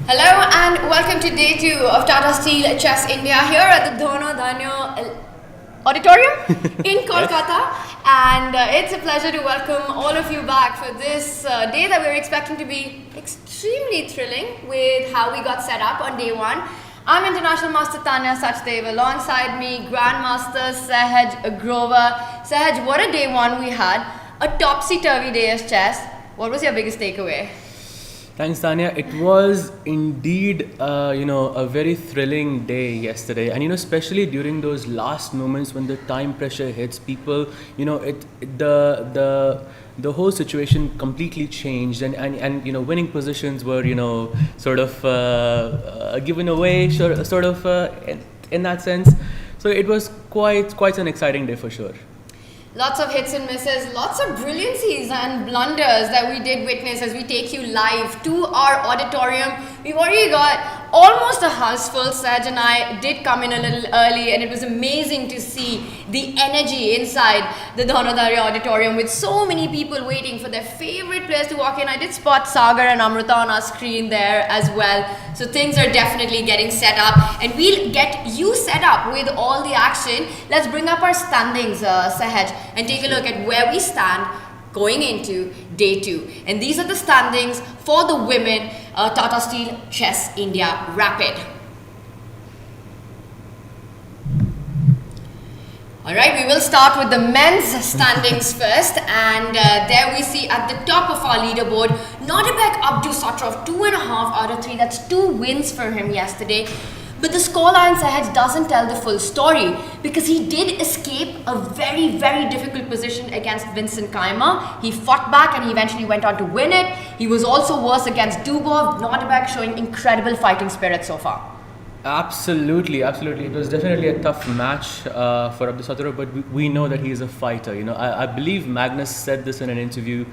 Hello and welcome to day 2 of Tata Steel Chess India here at the Dhono Dhanyo Auditorium in Kolkata. And it's a pleasure to welcome all of you back for this day that we're expecting to be extremely thrilling with how we got set up on day 1. I'm International Master Tanya Sachdev. Alongside me, Grandmaster Sahaj Grover. Sahaj, what a day 1 we had. A topsy-turvy day of chess. What was your biggest takeaway? Thanks, Tanya. It was indeed, a very thrilling day yesterday, and especially during those last moments when the time pressure hits people. The whole situation completely changed, and winning positions were sort of given away, sort of in that sense. So it was quite an exciting day for sure. Lots of hits and misses, lots of brilliancies and blunders that we did witness as we take you live to our auditorium. We've already got almost a house full. Saj and I did come in a little early, and it was amazing to see the energy inside the Dhono Dhanyo Auditorium with so many people waiting for their favorite players to walk in. I did spot Sagar and Amrita on our screen there as well. So things are definitely getting set up, and we'll get you set up with all the action. Let's bring up our standings, Sahaj, and take a look at where we stand going into day 2. And these are the standings for the women Tata Steel Chess India Rapid. Alright, we will start with the men's standings first, and there we see at the top of our leaderboard Nodirbek Abdusattorov, 2.5 out of 3. That's 2 wins for him yesterday. But the scoreline, Sahaj, doesn't tell the full story, because he did escape a very, very difficult position against Vincent Keymer. He fought back and he eventually went on to win it. He was also worse against Dubov. Nodirbek showing incredible fighting spirit so far. Absolutely. It was definitely a tough match for Abdusattorov, but we know that he is a fighter. I believe Magnus said this in an interview.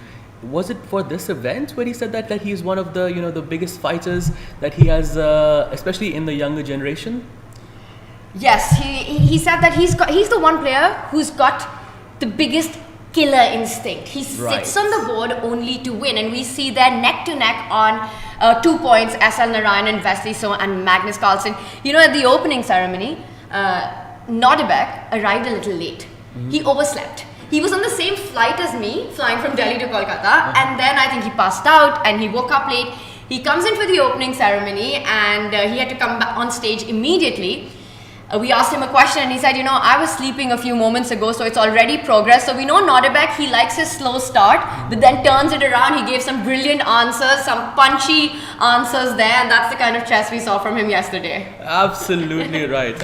Was it for this event where he said that he is one of the the biggest fighters that he has, especially in the younger generation? Yes, he said that he's the one player who's got the biggest killer instinct. He sits on the board only to win, and we see their neck to neck on 2 points. SL Narayanan, Wesley So, and Magnus Carlsen. At the opening ceremony, Nodirbek arrived a little late. He overslept. He was on the same flight as me, flying from Delhi to Kolkata, and then I think he passed out and he woke up late. He comes in for the opening ceremony, and he had to come back on stage immediately. We asked him a question, and he said, I was sleeping a few moments ago, so it's already progress. So we know Nodirbek, he likes his slow start, but then turns it around. He gave some brilliant answers, some punchy answers there, and that's the kind of chess we saw from him yesterday. Absolutely right.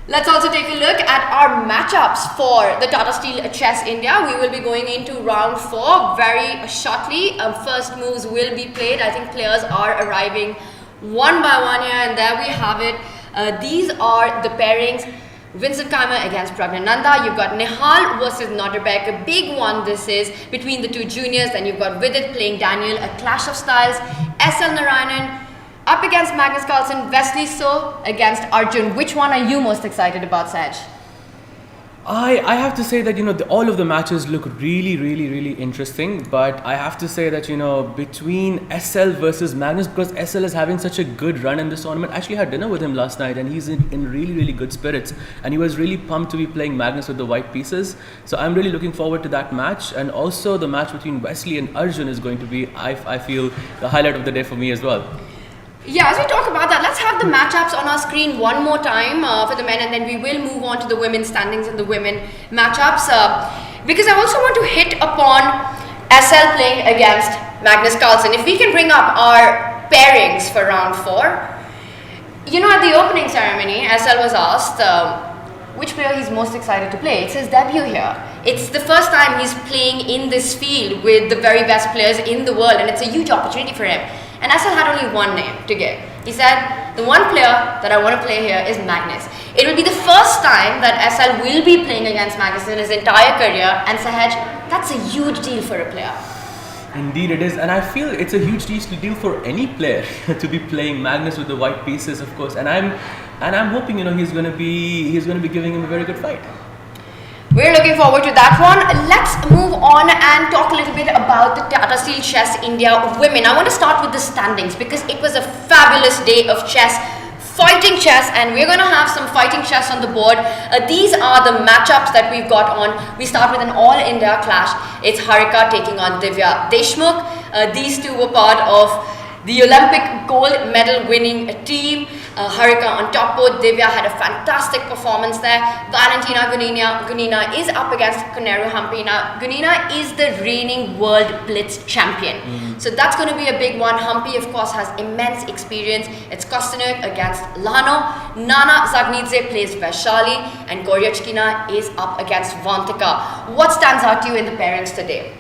Let's also take a look at our matchups for the Tata Steel Chess India. We will be going into round 4 very shortly. First moves will be played. I think players are arriving one by one here, and there we have it. These are the pairings. Vincent Keymer against Pragg. You've got Nihal versus Nodirbek. A big one this is between the 2 juniors. Then you've got Vidit playing Daniel. A clash of styles. SL Narayanan up against Magnus Carlsen. Wesley So against Arjun. Which one are you most excited about, Saj? I have to say that all of the matches look really interesting, but I have to say that between SL versus Magnus, because SL is having such a good run in this tournament. I actually had dinner with him last night, and he's in really good spirits, and he was really pumped to be playing Magnus with the white pieces. So I'm really looking forward to that match, and also the match between Wesley and Arjun is going to be, I feel, the highlight of the day for me as well. Yeah, as we talk about that, let's have the matchups on our screen one more time for the men, and then we will move on to the women's standings and the women matchups. Because I also want to hit upon SL playing against Magnus Carlsen. If we can bring up our pairings for round 4. At the opening ceremony, SL was asked which player he's most excited to play. It's his debut here. It's the first time he's playing in this field with the very best players in the world, and it's a huge opportunity for him. And SL had only one name to give. He said, the one player that I want to play here is Magnus. It will be the first time that SL will be playing against Magnus in his entire career, and Sahaj, that's a huge deal for a player. Indeed it is, and I feel it's a huge deal for any player to be playing Magnus with the white pieces, of course. And I'm hoping he's going to be giving him a very good fight. We're looking forward to that one. Let's move on and talk a little bit about the Tata Steel Chess India women. I want to start with the standings because it was a fabulous day of chess. Fighting chess, and we're going to have some fighting chess on the board. These are the matchups that we've got on. We start with an all-India clash. It's Harika taking on Divya Deshmukh. These two were part of the Olympic gold medal winning team. Harika on top board. Divya had a fantastic performance there. Valentina Gunina is up against Koneru Humphrey. Now, Gunina is the reigning world blitz champion. So that's going to be a big one. Humphrey, of course, has immense experience. It's Kosteniuk against Dhono. Nana Zagnidze plays Vaishali. And Goryachkina is up against Vantika. What stands out to you in the pairings today?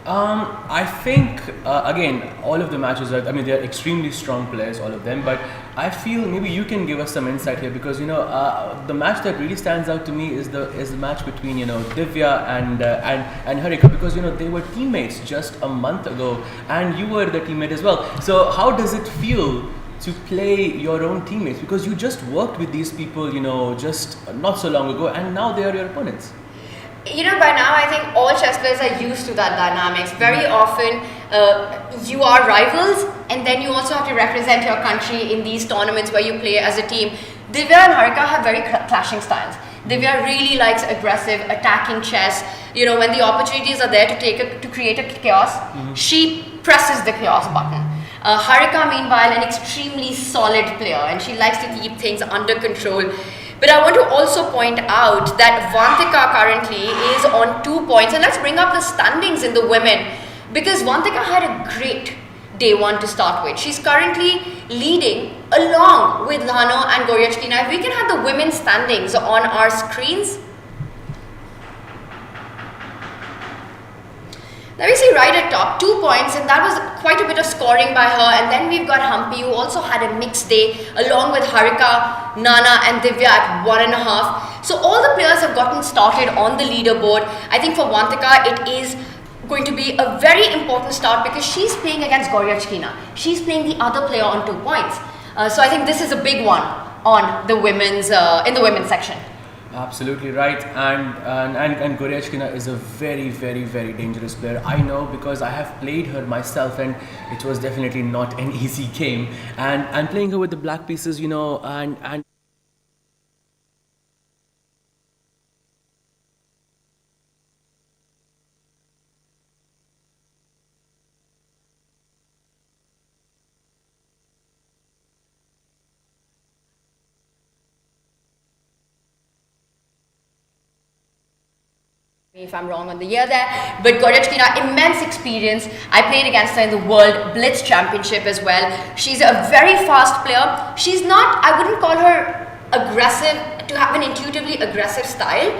I think, again, all of the matches are, I mean, they're extremely strong players, all of them, but I feel maybe you can give us some insight here because, you know, the match that really stands out to me is the match between, you know, Divya and Harika because, you know, they were teammates just a month ago and you were the teammate as well. So how does it feel to play your own teammates because you just worked with these people, you know, just not so long ago and now they are your opponents? You know, by now I think all chess players are used to that dynamics. Very often you are rivals and then you also have to represent your country in these tournaments where you play as a team. Divya and Harika have very clashing styles. Divya really likes aggressive, attacking chess. You know, when the opportunities are there to create a chaos, she presses the chaos button. Harika, meanwhile, an extremely solid player and she likes to keep things under control. But I want to also point out that Vantika currently is on 2 points. And let's bring up the standings in the women. Because Vantika had a great day one to start with. She's currently leading along with Dhono and Goryachkina. If we can have the women's standings on our screens. Let me see right at top, 2 points, and that was quite a bit of scoring by her. And then we've got Humpy, who also had a mixed day, along with Harika, Nana and Divya at 1.5. So all the players have gotten started on the leaderboard. I think for Vantika, it is going to be a very important start because she's playing against Goryachkina. She's playing the other player on 2 points. So I think this is a big one on the women's, in the women's section. Absolutely right, and Goryachkina is a very, very, very dangerous player. I know because I have played her myself, and it was definitely not an easy game. And playing her with the black pieces, you know, and if I'm wrong on the year there, but Goryachkina, immense experience. I played against her in the World Blitz Championship as well. She's a very fast player. She's not, I wouldn't call her aggressive, to have an intuitively aggressive style,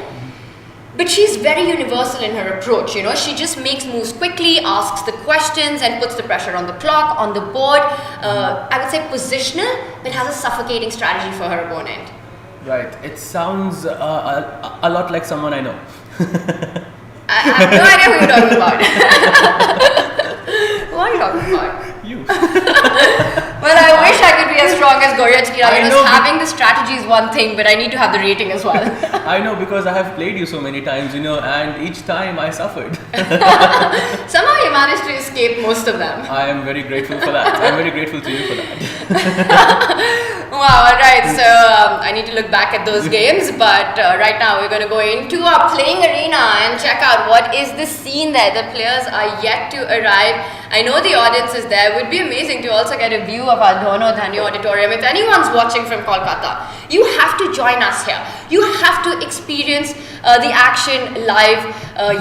but she's very universal in her approach. You know, she just makes moves quickly, asks the questions and puts the pressure on the clock, on the board. I would say positional, but has a suffocating strategy for her opponent. Right, it sounds a lot like someone I know. I have no idea who you're talking about. Who are you talking about? You. Well, I wish I could be as strong as Goryachkina. You know, having the strategy is one thing, but I need to have the rating as well. I know because I have played you so many times, you know, and each time I suffered. Somehow you managed to escape most of them. I am very grateful for that. I'm very grateful to you for that. Wow, alright, so I need to look back at those games, but right now we're going to go into our playing arena and check out what is the scene there. The players are yet to arrive. I know the audience is there. It would be amazing to also get a view of our Dhono Dhanyo Auditorium. If anyone's watching from Kolkata, you have to join us here. You have to experience the action live.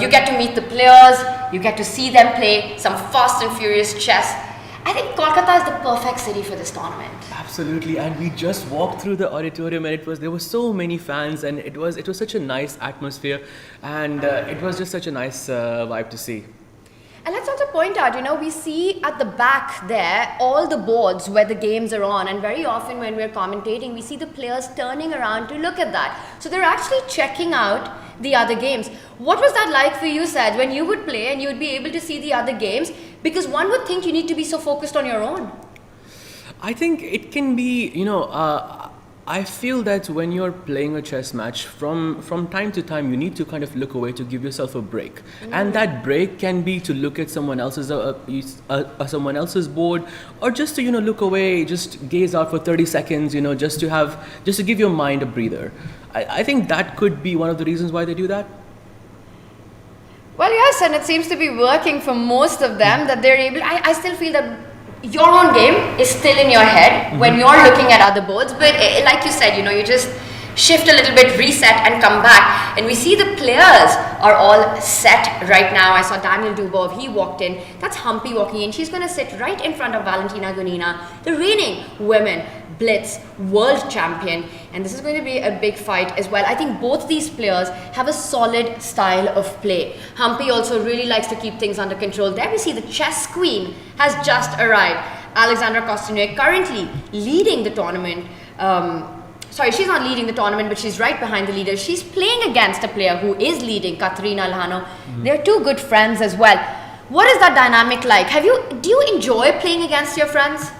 You get to meet the players, you get to see them play some fast and furious chess. I think Kolkata is the perfect city for this tournament. Absolutely, and we just walked through the auditorium and there were so many fans and it was such a nice atmosphere and it was just such a nice vibe to see. And let's also point out, you know, we see at the back there all the boards where the games are on, and very often when we're commentating, we see the players turning around to look at that. So they're actually checking out the other games. What was that like for you, Sad, when you would play and you would be able to see the other games? Because one would think you need to be so focused on your own. I think it can be, you know, I feel that when you're playing a chess match, from time to time, you need to kind of look away to give yourself a break, and that break can be to look at someone else's board, or just to look away, just gaze out for 30 seconds, just to give your mind a breather. I think that could be one of the reasons why they do that. Well, yes, and it seems to be working for most of them, that they're able. I still feel that your own game is still in your head when you're looking at other boards, but like you said, you just shift a little bit, reset, and come back. And we see the players are all set right now. I saw Daniel Dubov, he walked in. That's Humpy walking in. She's going to sit right in front of Valentina Gonina, the reigning women blitz world champion, and this is going to be a big fight as well. I think both these players have a solid style of play. Humpy also really likes to keep things under control. There we see the chess queen has just arrived. Alexandra Kosteniuk currently leading the tournament. Sorry, she's not leading the tournament, but she's right behind the leader. She's playing against a player who is leading, Katerina Lhano. They're two good friends as well. What is that dynamic like? Do you enjoy playing against your friends?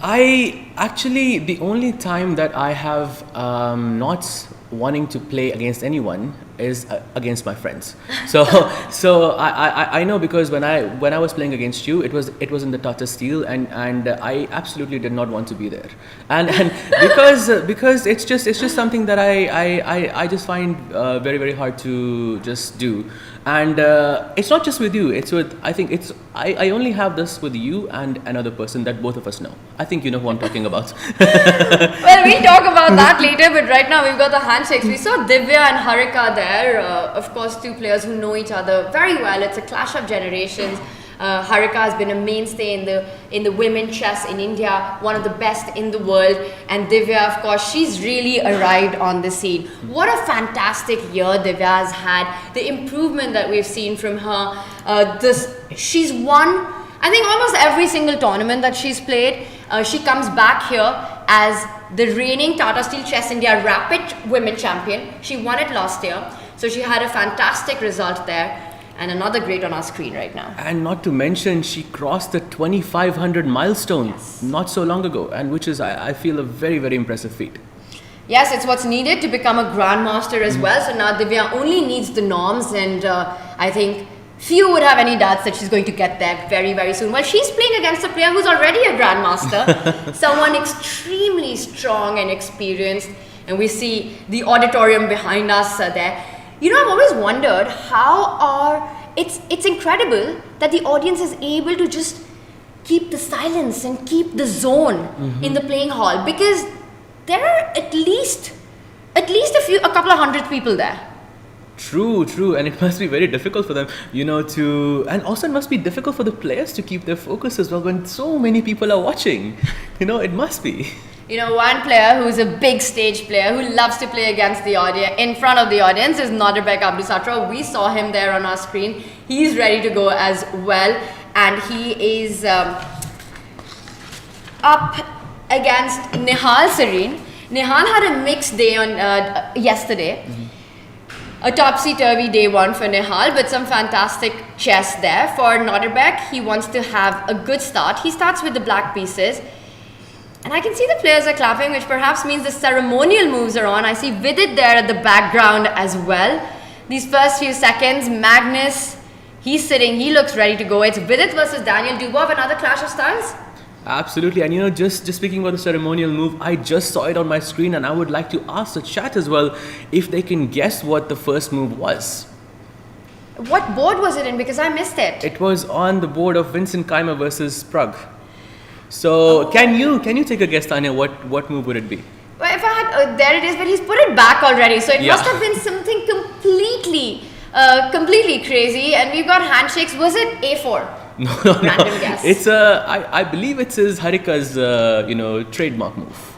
The only time that I have not wanting to play against anyone is against my friends. So I know, because when I was playing against you, it was in the Tata Steel, and I absolutely did not want to be there, and because it's just something that I just find very, very hard to just do. And it's not just with you, it's with, I only have this with you and another person that both of us know. I think you know who I'm talking about. Well, we'll talk about that later, but right now we've got the handshakes. We saw Divya and Harika there, of course, two players who know each other very well. It's a clash of generations. Harika has been a mainstay in the women chess in India, one of the best in the world, and Divya, of course, she's really arrived on the scene. What a fantastic year Divya has had. The improvement that we've seen from her, she's won, I think, almost every single tournament that she's played. She comes back here as the reigning Tata Steel Chess India Rapid Women Champion. She won it last year, so she had a fantastic result there. And another great on our screen right now. And not to mention, she crossed the 2,500 milestone not so long ago, and which is, I feel, a very, very impressive feat. Yes, it's what's needed to become a grandmaster as well. So now Divya only needs the norms, and I think few would have any doubts that she's going to get there very, very soon. Well, she's playing against a player who's already a grandmaster, someone extremely strong and experienced. And we see the auditorium behind us there. I've always wondered it's incredible that the audience is able to just keep the silence and keep the zone in the playing hall, because there are at least a couple of hundred people there. True, and it must be very difficult for them, and also it must be difficult for the players to keep their focus as well when so many people are watching. It must be. One player who's a big stage player who loves to play against the audience, in front of the audience, is Nodirbek Abdusattorov. We saw him there on our screen. He's ready to go as well, and he is up against Nihal Serene. Nihal had a mixed day on yesterday. A topsy-turvy day one for Nihal, but some fantastic chess there. For Nodirbek, he wants to have a good start. He starts with the black pieces. And I can see the players are clapping, which perhaps means the ceremonial moves are on. I see Vidit there at the background as well. These first few seconds, Magnus, he's sitting, he looks ready to go. It's Vidit versus Daniel Dubov, another clash of styles. Absolutely, and just speaking about the ceremonial move, I just saw it on my screen, and I would like to ask the chat as well if they can guess what the first move was. What board was it in? Because I missed it. It was on the board of Vincent Keimer versus Pragg. So can you take a guess, Tanya? What move would it be? Well, if I had there it is, but he's put it back already, so it must have been something completely crazy. And we've got handshakes. Was it A4? No. Random guess. It's I believe it's Harika's trademark move.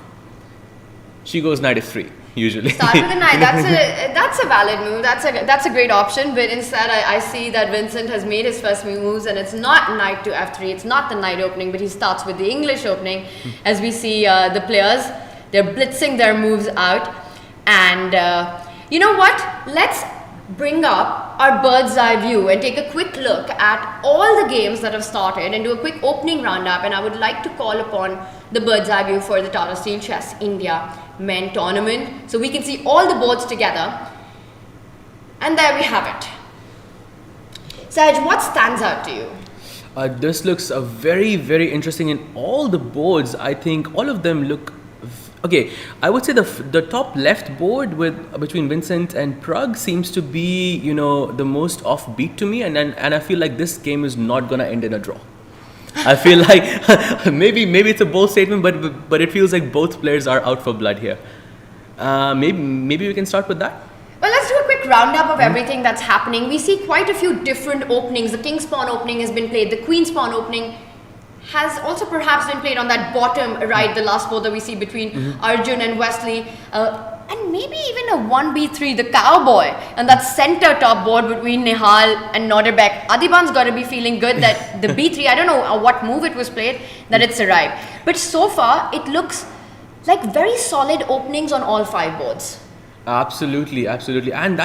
She goes knight f3 usually. Start with a knight. That's a valid move. That's a great option. But instead, I see that Vincent has made his first moves, and it's not knight to f3. It's not the knight opening, but he starts with the English opening. As we see the players, they're blitzing their moves out, and you know what? Let's bring up our bird's eye view and take a quick look at all the games that have started and do a quick opening roundup. And I would like to call upon the bird's eye view for the Tata Steel Chess India men tournament, so we can see all the boards together. And there we have it. Sahaj, what stands out to you? This looks very, very interesting in all the boards. I think all of them look okay. I would say the top left board between Vincent and Pragg seems to be, you know, the most offbeat to me, and I feel like this game is not gonna end in a draw. I feel like maybe it's a bold statement, but it feels like both players are out for blood here. Maybe we can start with that. Well, let's do a quick roundup of everything that's happening. We see quite a few different openings. The King's Pawn opening has been played. The Queen's Pawn opening has also perhaps been played on that bottom right, the last board that we see between Arjun and Wesley. And maybe even a 1b3, the cowboy, and that center top board between Nihal and Nodirbek. Adiban's got to be feeling good that the b3, I don't know what move it was played, that it's arrived. But so far, it looks like very solid openings on all 5 boards. Absolutely, and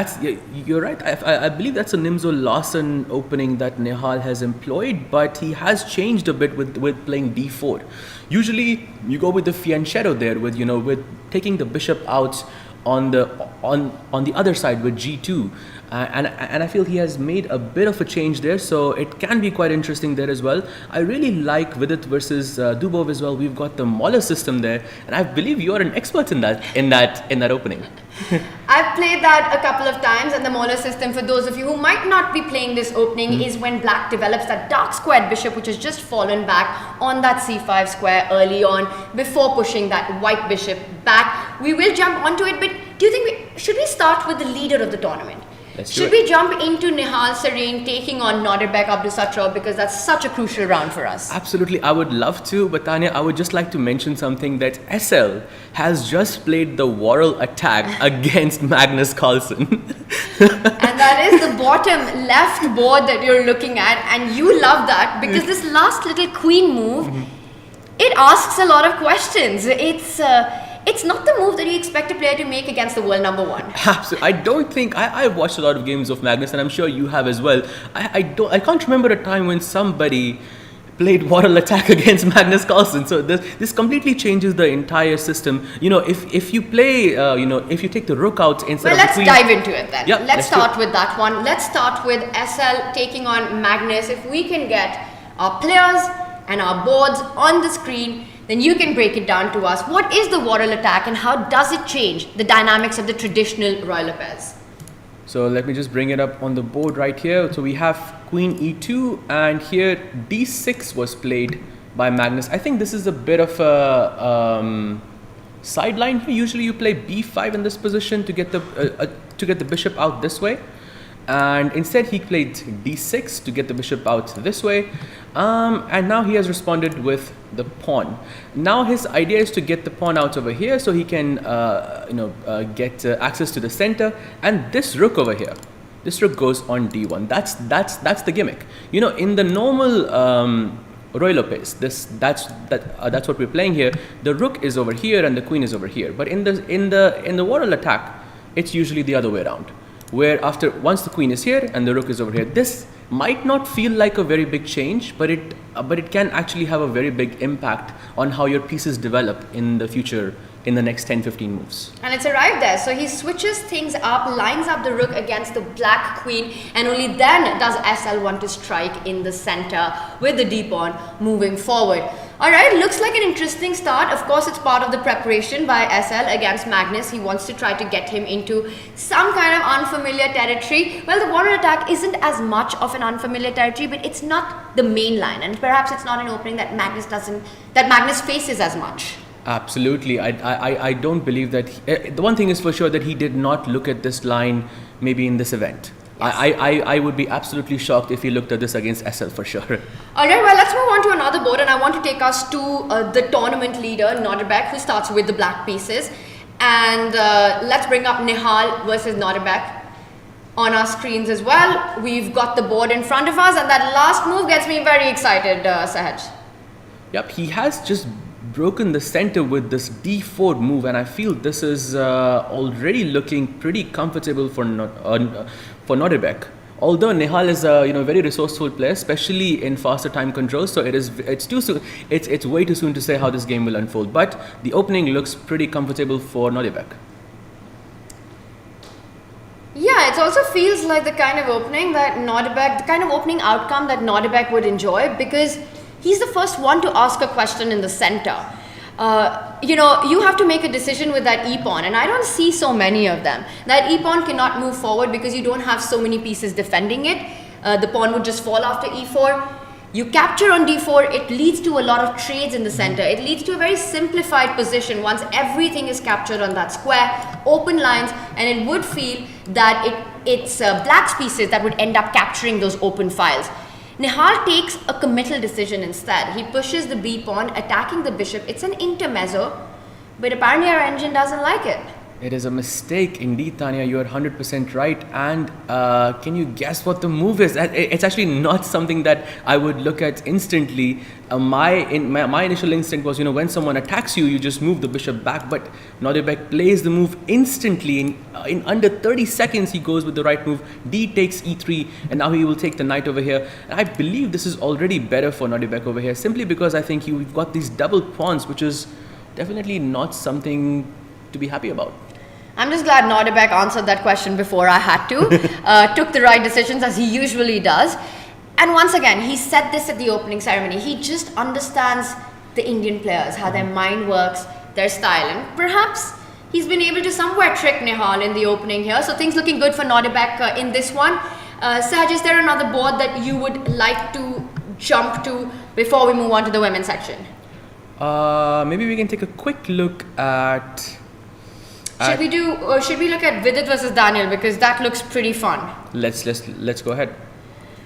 you're right. I believe that's a Nimzo Lawson opening that Nihal has employed, but he has changed a bit with playing d4. Usually, you go with the fianchetto there, with taking the bishop out on the other side with g2, and I feel he has made a bit of a change there, so it can be quite interesting there as well. I really like Vidit versus Dubov as well. We've got the Mahler system there, and I believe you're an expert in that opening. I've played that a couple of times, and the Mahler system, for those of you who might not be playing this opening, is when black develops that dark squared bishop which has just fallen back on that c5 square early on before pushing that white bishop back. We will jump onto it, but do you think should we start with the leader of the tournament? Should we jump into Nihal Sareen taking on Nodirbek Abdusattorov, because that's such a crucial round for us? Absolutely, I would love to, but Tanya, I would just like to mention something, that SL has just played the Worrell attack against Magnus Carlsen. And that is the bottom left board that you're looking at, and you love that because this last little queen move, it asks a lot of questions. It's not the move that you expect a player to make against the world number 1. Absolutely. I don't think I've watched a lot of games of Magnus, and I'm sure you have as well. I can't remember a time when somebody played Worrell attack against Magnus Carlsen. So this completely changes the entire system. If you play, if you take the rook out instead of the queen. Let's dive into it then. Yeah, let's start with that one. Let's start with SL taking on Magnus. If we can get our players and our boards on the screen, then you can break it down to us. What is the Worrell attack, and how does it change the dynamics of the traditional royal affairs? So let me just bring it up on the board right here. So we have Queen E2, and here D6 was played by Magnus. I think this is a bit of a sideline here. Usually you play B5 in this position to get the bishop out this way. And instead he played d6 to get the bishop out this way, and now he has responded with the pawn. Now his idea is to get the pawn out over here so he can get access to the center, and this rook over here, this rook goes on d1. That's the gimmick. In the normal royal pace, that's what we're playing here. The rook is over here and the queen is over here, but in the Worrell attack, it's usually the other way around, where once the queen is here and the rook is over here. This might not feel like a very big change, but it can actually have a very big impact on how your pieces develop in the future, in the next 10-15 moves. And it's arrived there. So he switches things up, lines up the rook against the black queen, and only then does SL want to strike in the center with the d-pawn moving forward. Alright, looks like an interesting start. Of course, it's part of the preparation by SL against Magnus. He wants to try to get him into some kind of unfamiliar territory. Well, the Worrell attack isn't as much of an unfamiliar territory, but it's not the main line, and perhaps it's not an opening that Magnus faces as much. Absolutely. I don't believe that. The one thing is for sure that he did not look at this line maybe in this event. Yes. I would be absolutely shocked if he looked at this against SL for sure. Alright, well, let's move on to another board, and I want to take us to the tournament leader, Nodirbek, who starts with the black pieces. And let's bring up Nihal versus Nodirbek on our screens as well. We've got the board in front of us, and that last move gets me very excited, Sahaj. Yep, he has just broken the center with this d4 move, and I feel this is already looking pretty comfortable for for Nodirbek. Although Nihal is a very resourceful player, especially in faster time control, so it's too soon. It's way too soon to say how this game will unfold. But the opening looks pretty comfortable for Nodirbek. Yeah, it also feels like the kind of opening outcome that Nodirbek would enjoy, because he's the first one to ask a question in the center. You have to make a decision with that e-pawn, and I don't see so many of them. That e-pawn cannot move forward because you don't have so many pieces defending it. The pawn would just fall after e4. You capture on d4, it leads to a lot of trades in the center. It leads to a very simplified position once everything is captured on that square, open lines, and it would feel that it's black's pieces that would end up capturing those open files. Nihal takes a committal decision instead. He pushes the b pawn, attacking the bishop. It's an intermezzo, but apparently our engine doesn't like it. It is a mistake indeed, Tanya. You are 100% right. And can you guess what the move is? It's actually not something that I would look at instantly. My initial instinct was, when someone attacks you, you just move the bishop back. But Nodirbek plays the move instantly. In under 30 seconds, he goes with the right move. D takes e3, and now he will take the knight over here. And I believe this is already better for Nodirbek over here, simply because I think we've got these double pawns, which is definitely not something to be happy about. I'm just glad Nodirbek answered that question before I had to. Took the right decisions, as he usually does. And once again, he said this at the opening ceremony. He just understands the Indian players, how their mind works, their style. And perhaps he's been able to somewhere trick Nihal in the opening here. So things looking good for Nodirbek in this one. Saj, is there another board that you would like to jump to before we move on to the women's section? Maybe we can take a quick look at... Should we look at Vidit versus Daniel, because that looks pretty fun. Let's go ahead.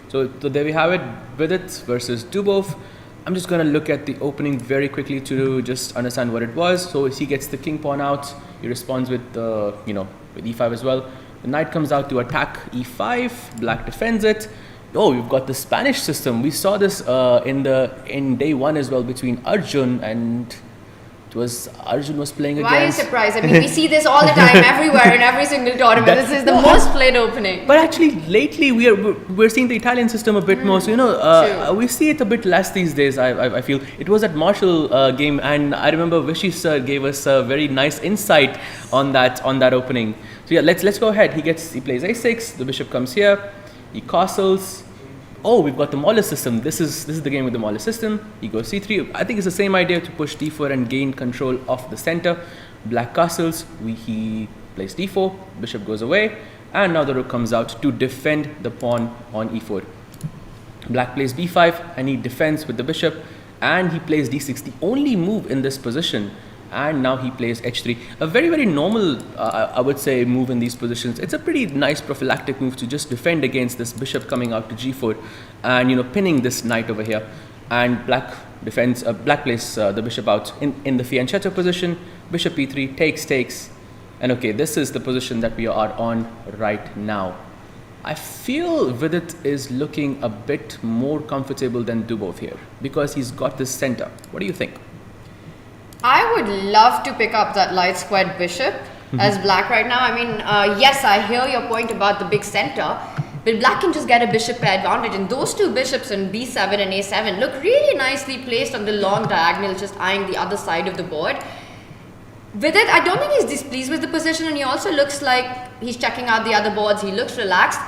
So there we have it, Vidit versus Dubov. I'm just gonna look at the opening very quickly to just understand what it was. So he gets the king pawn out. He responds with with e5 as well. The knight comes out to attack e5. Black defends it. Oh, you've got the Spanish system. We saw this in day one as well between Arjun and. Arjun was playing against... Why are you surprised? I mean, we see this all the time, everywhere, in every single tournament. This is the most played opening. But actually, lately, we're seeing the Italian system a bit more. So, we see it a bit less these days, I feel. It was at Marshall game, and I remember Vishy sir gave us a very nice insight on that opening. So yeah, let's go ahead. He plays a6, the bishop comes here, he castles. Oh, we've got the Mauler system. This is the game with the Mauler system. He goes c3. I think it's the same idea to push d4 and gain control of the center. Black castles. He plays d4. Bishop goes away. And now the rook comes out to defend the pawn on e4. Black plays b5 and he defends with the bishop. And he plays d6, the only move in this position. And now he plays h3. A very, very normal, I would say, move in these positions. It's a pretty nice prophylactic move to just defend against this bishop coming out to g4 and, pinning this knight over here. And black plays the bishop out in the fianchetto position. Bishop e3, takes. And okay, this is the position that we are on right now. I feel Vidit is looking a bit more comfortable than Dubov here because he's got this center. What do you think? I would love to pick up that light squared bishop as black right now. I mean, yes, I hear your point about the big center, but black can just get a bishop pair advantage. And those two bishops on b7 and a7 look really nicely placed on the long diagonal, just eyeing the other side of the board. Vidit, I don't think he's displeased with the position, and he also looks like he's checking out the other boards. He looks relaxed.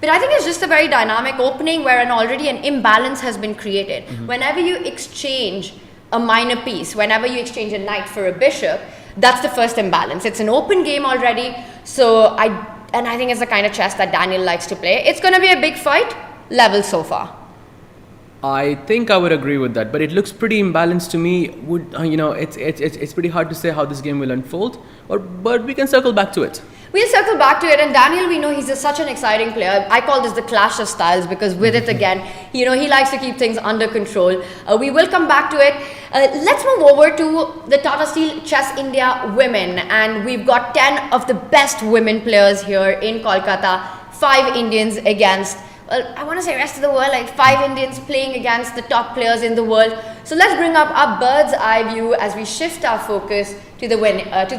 But I think it's just a very dynamic opening where already an imbalance has been created. Whenever you exchange a minor piece, whenever you exchange a knight for a bishop, that's the first imbalance. It's an open game already. So I think it's the kind of chess that Daniel likes to play. It's going to be a big fight, level so far. I think I would agree with that, but it looks pretty imbalanced to me. It's pretty hard to say how this game will unfold, but we can circle back to it. We'll circle back to it, and Daniel, we know he's such an exciting player. I call this the clash of styles because with it again, he likes to keep things under control. We will come back to it. Let's move over to the Tata Steel Chess India women, and we've got 10 of the best women players here in Kolkata, 5 Indians against, I want to say rest of the world, like 5 Indians playing against the top players in the world. So let's bring up our bird's eye view as we shift our focus to the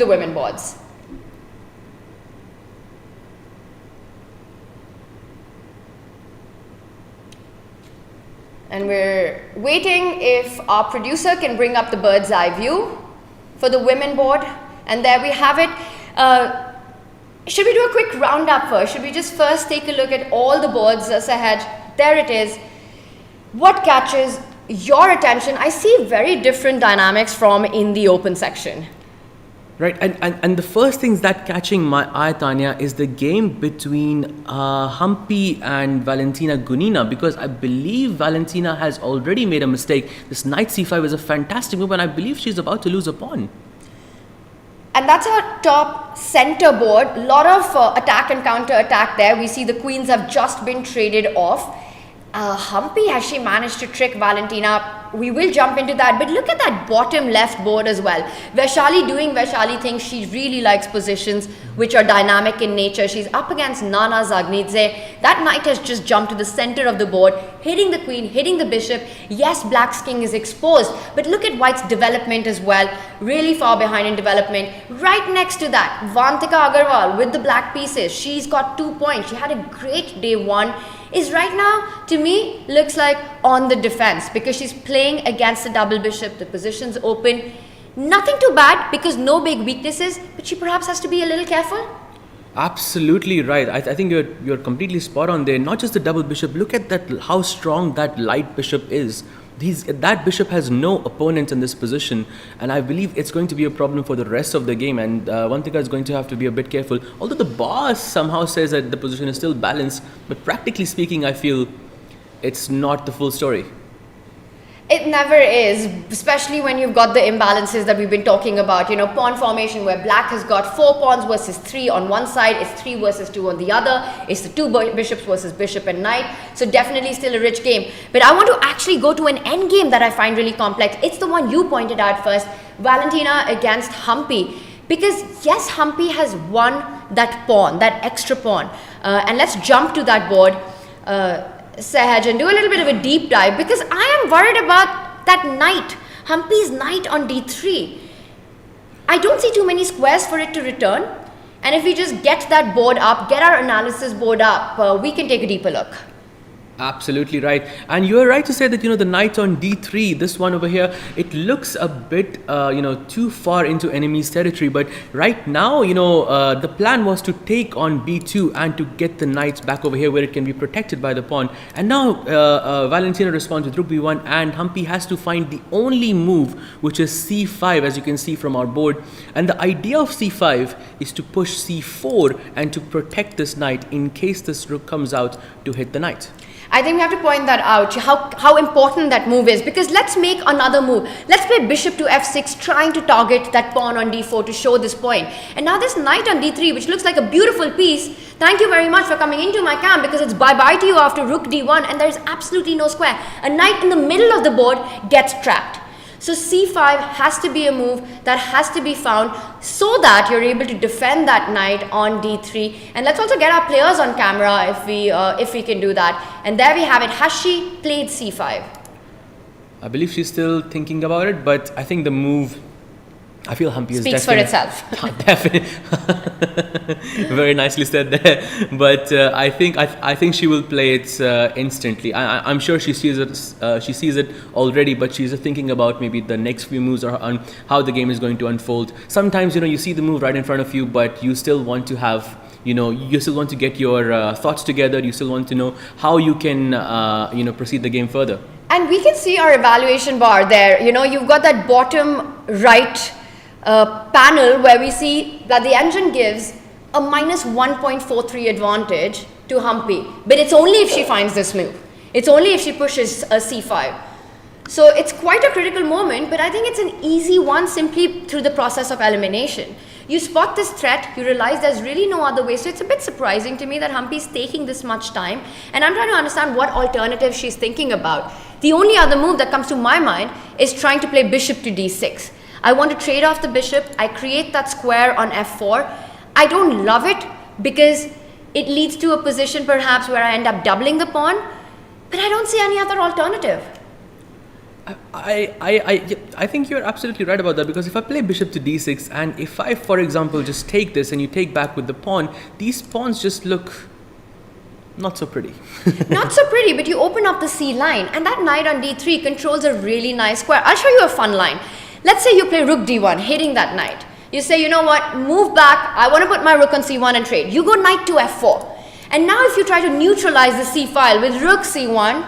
women boards. And we're waiting if our producer can bring up the bird's eye view for the women board. And there we have it. Should we do a quick roundup first? Should we just first take a look at all the boards, Sahaj? There it is. What catches your attention? I see very different dynamics from in the open section. Right, and the first things that catching my eye, Tanya, is the game between Humpy and Valentina Gunina, because I believe Valentina has already made a mistake. This knight c5 is a fantastic move, and I believe she's about to lose a pawn. And that's our top center board. A lot of attack and counter attack there. We see the queens have just been traded off. Humpy, has she managed to trick Valentina? We will jump into that, but look at that bottom left board as well. Vaishali doing Vaishali things. She really likes positions which are dynamic in nature. She's up against Nana Zagnidze. That knight has just jumped to the center of the board, hitting the queen, hitting the bishop. Yes, black's king is exposed, but look at white's development as well. Really far behind in development. Right next to that, Vantika Agarwal with the black pieces. She's got 2 points. She had a great day one. Is right now, to me, looks like on the defense because she's playing against the double bishop. The position's open. Nothing too bad because no big weaknesses, but she perhaps has to be a little careful. Absolutely right. I think you're completely spot on there. Not just the double bishop. Look at that, how strong that light bishop is. That bishop has no opponent in this position, and I believe it's going to be a problem for the rest of the game, and Vantika is going to have to be a bit careful. Although the boss somehow says that the position is still balanced, but practically speaking, I feel it's not the full story. It never is, especially when you've got the imbalances that we've been talking about. You know, pawn formation where black has got 4 pawns versus 3 on one side, it's 3 versus 2 on the other, it's the 2 bishops versus bishop and knight. So definitely still a rich game. But I want to actually go to an end game that I find really complex. It's the one you pointed out first, Valentina against Humpy. Because yes, Humpy has won that pawn, that extra pawn. And let's jump to that board. Sahaj, and do a little bit of a deep dive because I am worried about that knight, Humpy's knight on d3. I don't see too many squares for it to return, and if we just get that board up, get our analysis board up, we can take a deeper look. Absolutely right. And you are right to say that, the knight on d3, this one over here, it looks a bit, too far into enemy's territory. But right now, the plan was to take on b2 and to get the knights back over here where it can be protected by the pawn. And now Valentina responds with rook b1, and Humpy has to find the only move, which is c5, as you can see from our board. And the idea of c5 is to push c4 and to protect this knight in case this rook comes out to hit the knight. I think we have to point that out, how important that move is, because let's make another move. Let's play bishop to f6, trying to target that pawn on d4 to show this point. And now this knight on d3, which looks like a beautiful piece. Thank you very much for coming into my camp, because it's bye-bye to you after rook d1 and there's absolutely no square. A knight in the middle of the board gets trapped. So c5 has to be a move that has to be found so that you're able to defend that knight on d3. And let's also get our players on camera if we can do that. And there we have it. Has she played c5? I believe she's still thinking about it, but I think the move, I feel Humpy is speaks for itself. Definitely. Very nicely said there. But I think she will play it instantly. I'm sure she sees it already, but she's thinking about maybe the next few moves or on how the game is going to unfold. Sometimes you see the move right in front of you, but you still want to have you still want to get your thoughts together. You still want to know how you can proceed the game further. And we can see our evaluation bar there. You've got that bottom right panel where we see that the engine gives a minus 1.43 advantage to Humpy, but it's only if she finds this move. It's only if she pushes a c5. So it's quite a critical moment, but I think it's an easy one simply through the process of elimination. You spot this threat, you realize there's really no other way. So it's a bit surprising to me that Humpy's taking this much time, and I'm trying to understand what alternative she's thinking about. The only other move that comes to my mind is trying to play bishop to d6. I want to trade off the bishop. I create that square on f4. I don't love it because it leads to a position perhaps where I end up doubling the pawn, but I don't see any other alternative. I think you're absolutely right about that, because if I play bishop to d6 and if I, for example, just take this and you take back with the pawn, these pawns just look Not so pretty. Not so pretty, but you open up the C line, and that knight on D3 controls a really nice square. I'll show you a fun line. Let's say you play rook D1, hitting that knight. You say, you know what, move back, I want to put my rook on C1 and trade. You go knight to F4. And now if you try to neutralize the C file with rook C1,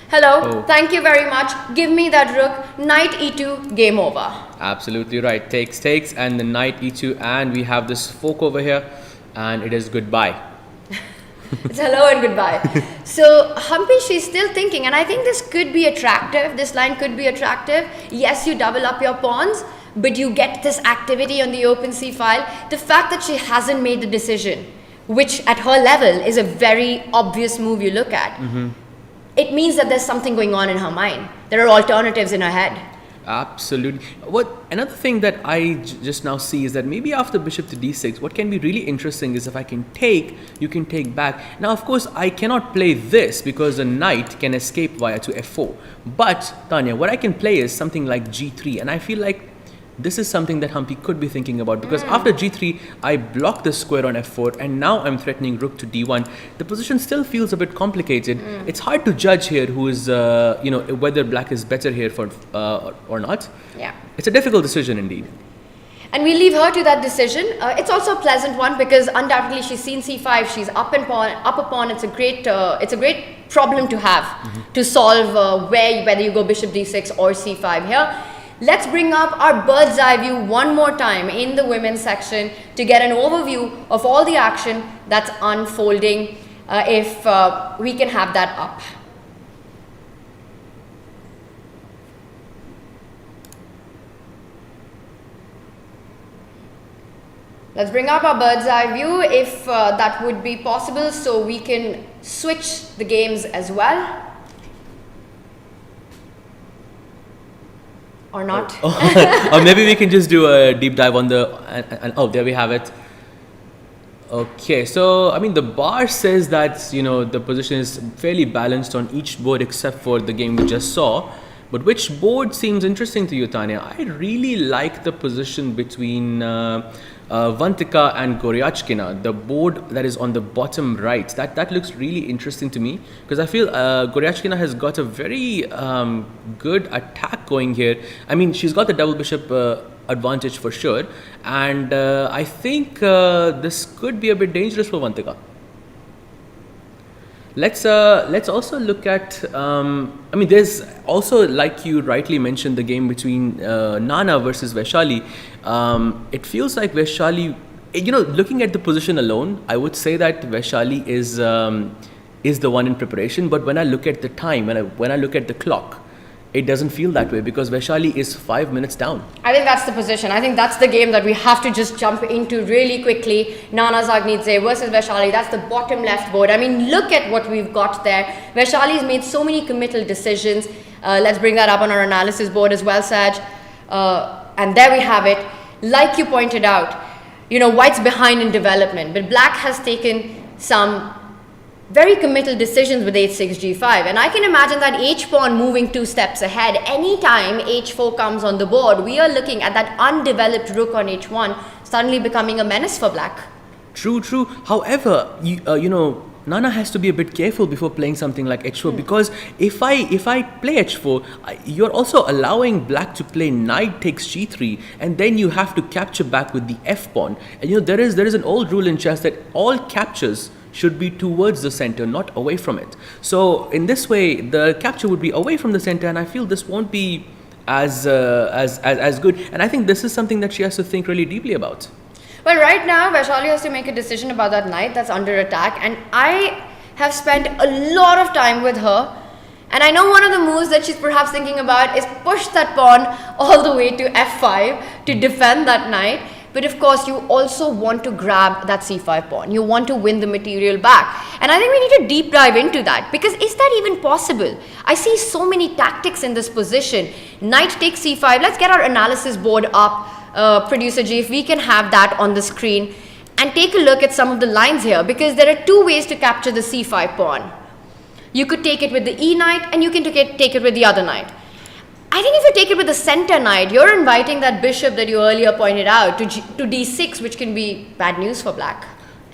hello, thank you very much, give me that rook, knight E2, game over. Absolutely right. Takes, and the knight E2, and we have this fork over here, and it is goodbye. It's hello and goodbye. So Humpy, she's still thinking, and I think this could be attractive. This line could be attractive. Yes, you double up your pawns, but you get this activity on the open C file. The fact that she hasn't made the decision, which at her level is a very obvious move you look at, it means that there's something going on in her mind. There are alternatives in her head. Absolutely. Another thing that I just now see is that maybe after bishop to d6, what can be really interesting is if I can take, you can take back. Now, of course, I cannot play this because the knight can escape via to f4. But, Tanya, what I can play is something like g3, and I feel like this is something that Humpy could be thinking about, because after g3, I block the square on f4, and now I'm threatening rook to d1. The position still feels a bit complicated. It's hard to judge here who is, whether black is better here for or not. Yeah. It's a difficult decision indeed. And we leave her to that decision. It's also a pleasant one because undoubtedly she's seen c5. She's up a pawn. It's a great problem to have to solve whether you go bishop d6 or c5 here. Let's bring up our bird's eye view one more time in the women's section to get an overview of all the action that's unfolding, if we can have that up. Let's bring up our bird's eye view if that would be possible, so we can switch the games as well. Or not. Or maybe we can just do a deep dive on the there we have it. Okay, so I mean the bar says that the position is fairly balanced on each board except for the game we just saw. But which board seems interesting to you, Tanya? I really like the position between Vantika and Goryachkina, the board that is on the bottom right. That looks really interesting to me because I feel Goryachkina has got a very good attack going here. I mean, she's got the double bishop advantage for sure, and I think this could be a bit dangerous for Vantika. Let's also look at, I mean, there's also, like you rightly mentioned, the game between Nana versus Vaishali. It feels like Vaishali, looking at the position alone, I would say that Vaishali is the one in preparation. But when I look at the time, when I look at the clock, it doesn't feel that way because Vaishali is 5 minutes down. I think that's the position. I think that's the game that we have to just jump into really quickly. Nana Zagnidze versus Vaishali. That's the bottom left board. I mean, look at what we've got there. Vaishali's made so many committal decisions. Let's bring that up on our analysis board as well, Saj. And there we have it. Like you pointed out, white's behind in development, but black has taken some very committal decisions with h6, g5, and I can imagine that h-pawn moving 2 steps ahead. Anytime h4 comes on the board, we are looking at that undeveloped rook on h1 suddenly becoming a menace for black. True. However, Nana has to be a bit careful before playing something like h4 because if I play h4, you're also allowing black to play knight takes g3, and then you have to capture back with the f pawn. And there is an old rule in chess that all captures should be towards the center, not away from it. So in this way, the capture would be away from the center, and I feel this won't be as good. And I think this is something that she has to think really deeply about. Well, right now, Vaishali has to make a decision about that knight that's under attack, and I have spent a lot of time with her, and I know one of the moves that she's perhaps thinking about is push that pawn all the way to f5 to defend that knight. But of course, you also want to grab that c5 pawn. You want to win the material back. And I think we need to deep dive into that, because is that even possible? I see so many tactics in this position. Knight takes c5. Let's get our analysis board up, Producer G, if we can have that on the screen. And take a look at some of the lines here, because there are 2 ways to capture the c5 pawn. You could take it with the e knight, and you can take it with the other knight. I think if you take it with the center knight, you're inviting that bishop that you earlier pointed out to d6, which can be bad news for black.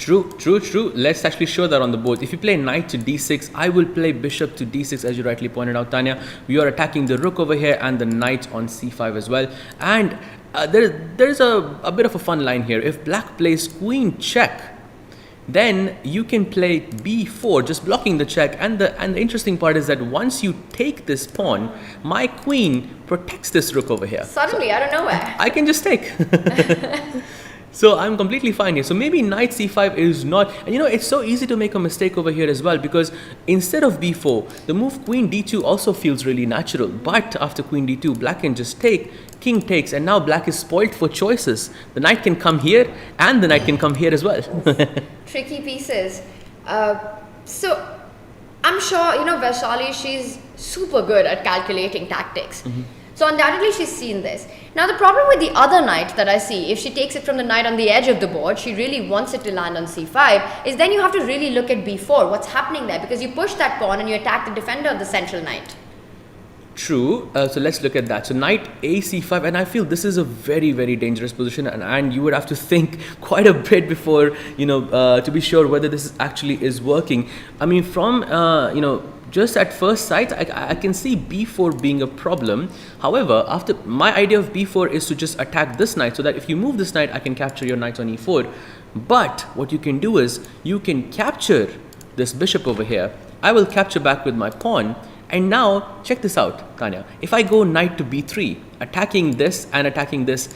True. Let's actually show that on the board. If you play knight to d6, I will play bishop to d6, as you rightly pointed out, Tanya. We are attacking the rook over here and the knight on c5 as well. And there's a bit of a fun line here. If black plays queen check, then you can play b4, just blocking the check. And the interesting part is that once you take this pawn, my queen protects this rook over here. Suddenly, out of nowhere. I can just take. So I'm completely fine here. So maybe knight c5 is not, and it's so easy to make a mistake over here as well, because instead of b4, the move queen d2 also feels really natural. But after queen d2, black can just take, king takes, and now black is spoilt for choices. The knight can come here and the knight can come here as well. Tricky pieces. So I'm sure, Vaishali, she's super good at calculating tactics. So undoubtedly she's seen this. Now the problem with the other knight that I see, if she takes it from the knight on the edge of the board, she really wants it to land on c5, is then you have to really look at b4. What's happening there? Because you push that pawn and you attack the defender of the central knight. True. So let's look at that. So knight a c5, and I feel this is a very, very dangerous position, and you would have to think quite a bit before, to be sure whether this actually is working. I mean, from, just at first sight, I can see b4 being a problem. However, after my idea of b4 is to just attack this knight, so that if you move this knight, I can capture your knight on e4. But what you can do is you can capture this bishop over here. I will capture back with my pawn. And now, check this out, Tanya. If I go knight to b3, attacking this and attacking this,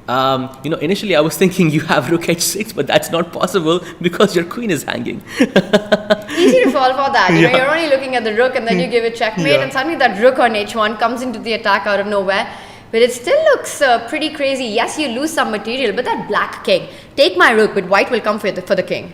initially I was thinking you have rook h6, but that's not possible because your queen is hanging. Easy to fall for that. You're only looking at the rook and then you give it checkmate, and suddenly that rook on h1 comes into the attack out of nowhere. But it still looks pretty crazy. Yes, you lose some material, but that black king, take my rook, but white will come for the king.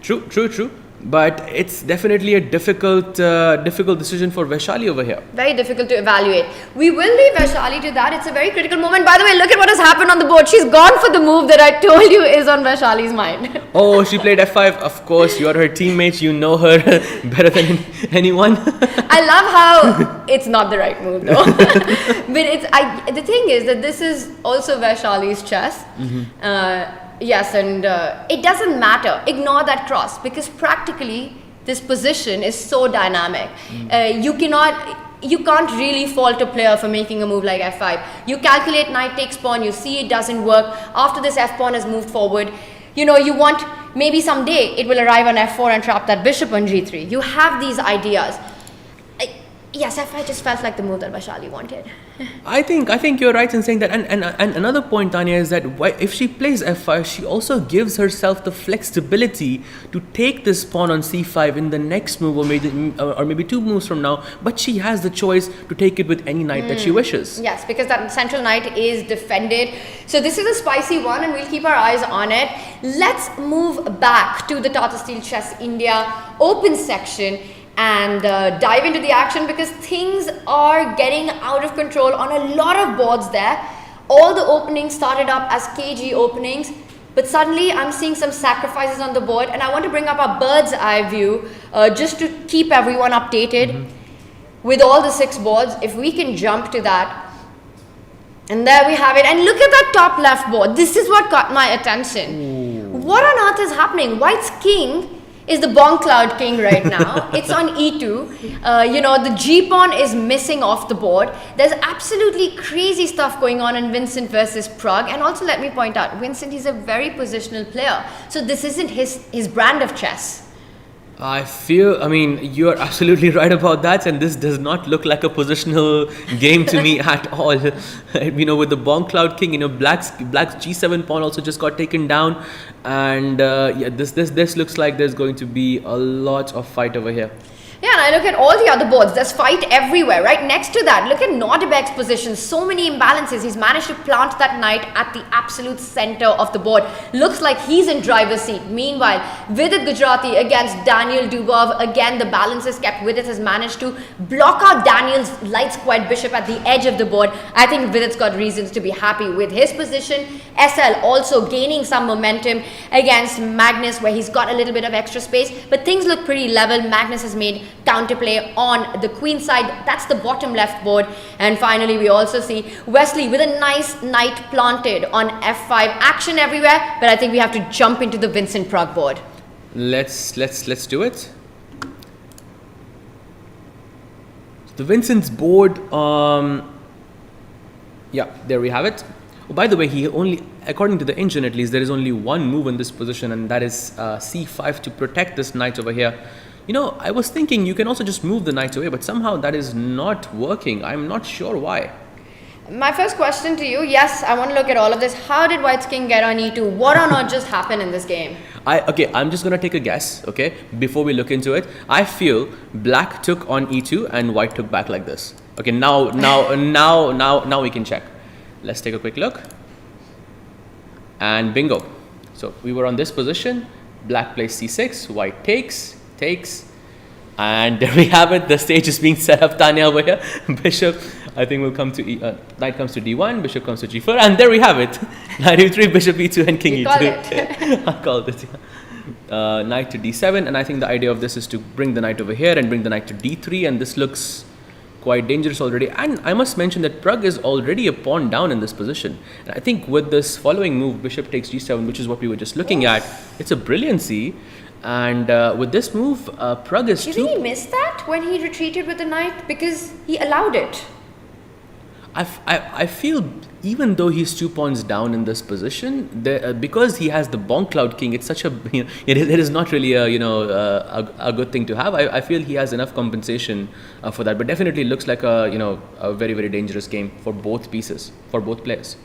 True. But it's definitely a difficult decision for Vaishali over here. Very difficult to evaluate. We will leave Vaishali to that. It's a very critical moment. By the way, look at what has happened on the board. She's gone for the move that I told you is on Vaishali's mind. Oh, she played f5. Of course, you're her teammate. You know her better than anyone. I love how it's not the right move though. But the thing is that this is also Vaishali's chess. Yes, and it doesn't matter. Ignore that cross, because practically this position is so dynamic. You can't really fault a player for making a move like f5. You calculate knight takes pawn, you see it doesn't work. After this f pawn has moved forward, you want maybe someday it will arrive on f4 and trap that bishop on g3. You have these ideas. Yes, f5 just felt like the move that Vaishali wanted. I think you're right in saying that. And another point, Tanya, is that if she plays f5, she also gives herself the flexibility to take this pawn on c5 in the next move, or maybe two moves from now. But she has the choice to take it with any knight that she wishes. Yes, because that central knight is defended. So this is a spicy one, and we'll keep our eyes on it. Let's move back to the Tata Steel Chess India open section and dive into the action, because things are getting out of control on a lot of boards there. All the openings started up as KG openings, but suddenly I'm seeing some sacrifices on the board, and I want to bring up a bird's eye view just to keep everyone updated with all the 6 boards. If we can jump to that, and there we have it. And look at that top left board. This is what caught my attention. What on earth is happening? White's king is the bomb cloud king right now. It's on e2. The g pawn is missing off the board. There's absolutely crazy stuff going on in Vincent versus Pragg. And also, let me point out, Vincent is a very positional player, so this isn't his brand of chess. You're absolutely right about that, and this does not look like a positional game to me at all. With the bomb cloud king, black's g7 pawn also just got taken down, and this looks like there's going to be a lot of fight over here. Yeah, and I look at all the other boards. There's fight everywhere. Right next to that, look at Nodirbek's position. So many imbalances. He's managed to plant that knight at the absolute center of the board. Looks like he's in driver's seat. Meanwhile, Vidit Gujarati against Daniel Dubov. Again, the balance is kept. Vidit has managed to block out Daniel's light squared bishop at the edge of the board. I think Vidit's got reasons to be happy with his position. SL also gaining some momentum against Magnus, where he's got a little bit of extra space. But things look pretty level. Magnus has made counterplay on the queen side. That's the bottom left board. And finally, we also see Wesley with a nice knight planted on f5. Action everywhere, but I think we have to jump into the Vincent Pragg board. Let's do it. The Vincent's board, yeah, there we have it. Oh, by the way, he only, according to the engine at least, there is only one move in this position, and that is c5 to protect this knight over here. You know, I was thinking you can also just move the knight away, but somehow that is not working. I'm not sure why. My first question to you, yes, I want to look at all of this. How did White's king get on e2? What on earth just happened in this game? I'm just gonna take a guess, okay, before we look into it. I feel black took on e2 and white took back like this. Okay, now we can check. Let's take a quick look. And bingo. So we were on this position. Black plays c6, white takes, and there we have it. The stage is being set up, Tanya, over here. Bishop, I think, will come to knight comes to d1, bishop comes to g4, and there we have it. Knight e3, bishop e2, and king e2. I called it. Knight to d7, and I think the idea of this is to bring the knight over here and bring the knight to d3, and this looks quite dangerous already. And I must mention that Pragg is already a pawn down in this position. And I think with this following move, bishop takes g7, which is what we were just looking at, it's a brilliancy. And with this move, Pragg is Do you think he missed that when he retreated with the knight? Because he allowed it. I feel even though he's 2 pawns down in this position, because he has the bonk cloud king, it's such a, you know, it is not really a, you know, a good thing to have. I feel he has enough compensation for that, but definitely looks like a, you know, a very, very dangerous game for both pieces, for both players.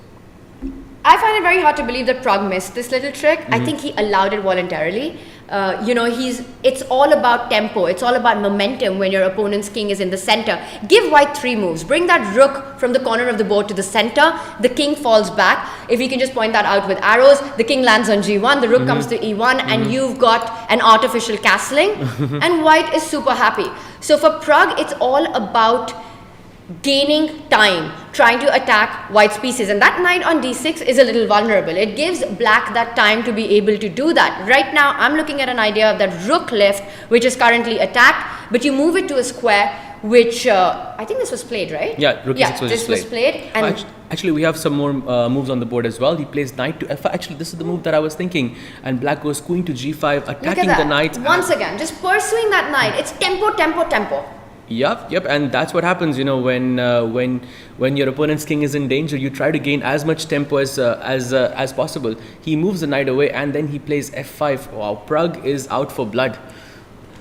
I find it very hard to believe that Pragg missed this little trick. I think he allowed it voluntarily. You know, it's all about tempo. It's all about momentum when your opponent's king is in the center. Give white 3 moves. Bring that rook from the corner of the board to the center. The king falls back. If you can just point that out with arrows, the king lands on g1, the rook comes to e1, and you've got an artificial castling. And white is super happy. So for Pragg, it's all about gaining time, trying to attack white's pieces, and that knight on d6 is a little vulnerable. It gives black that time to be able to do that. Right now I'm looking at an idea of that rook left, which is currently attacked, but you move it to a square, which I think this was played, right? Yeah, rook e6 was this was played. And actually we have some more moves on the board as well. He plays knight to f5. Actually, this is the move that I was thinking, and black goes queen to g5, attacking the knight. Once again, just pursuing that knight. It's tempo, tempo, tempo. Yep, and that's what happens, you know, when your opponent's king is in danger. You try to gain as much tempo as possible. He moves the knight away, and then he plays f5. Wow, Pragg is out for blood.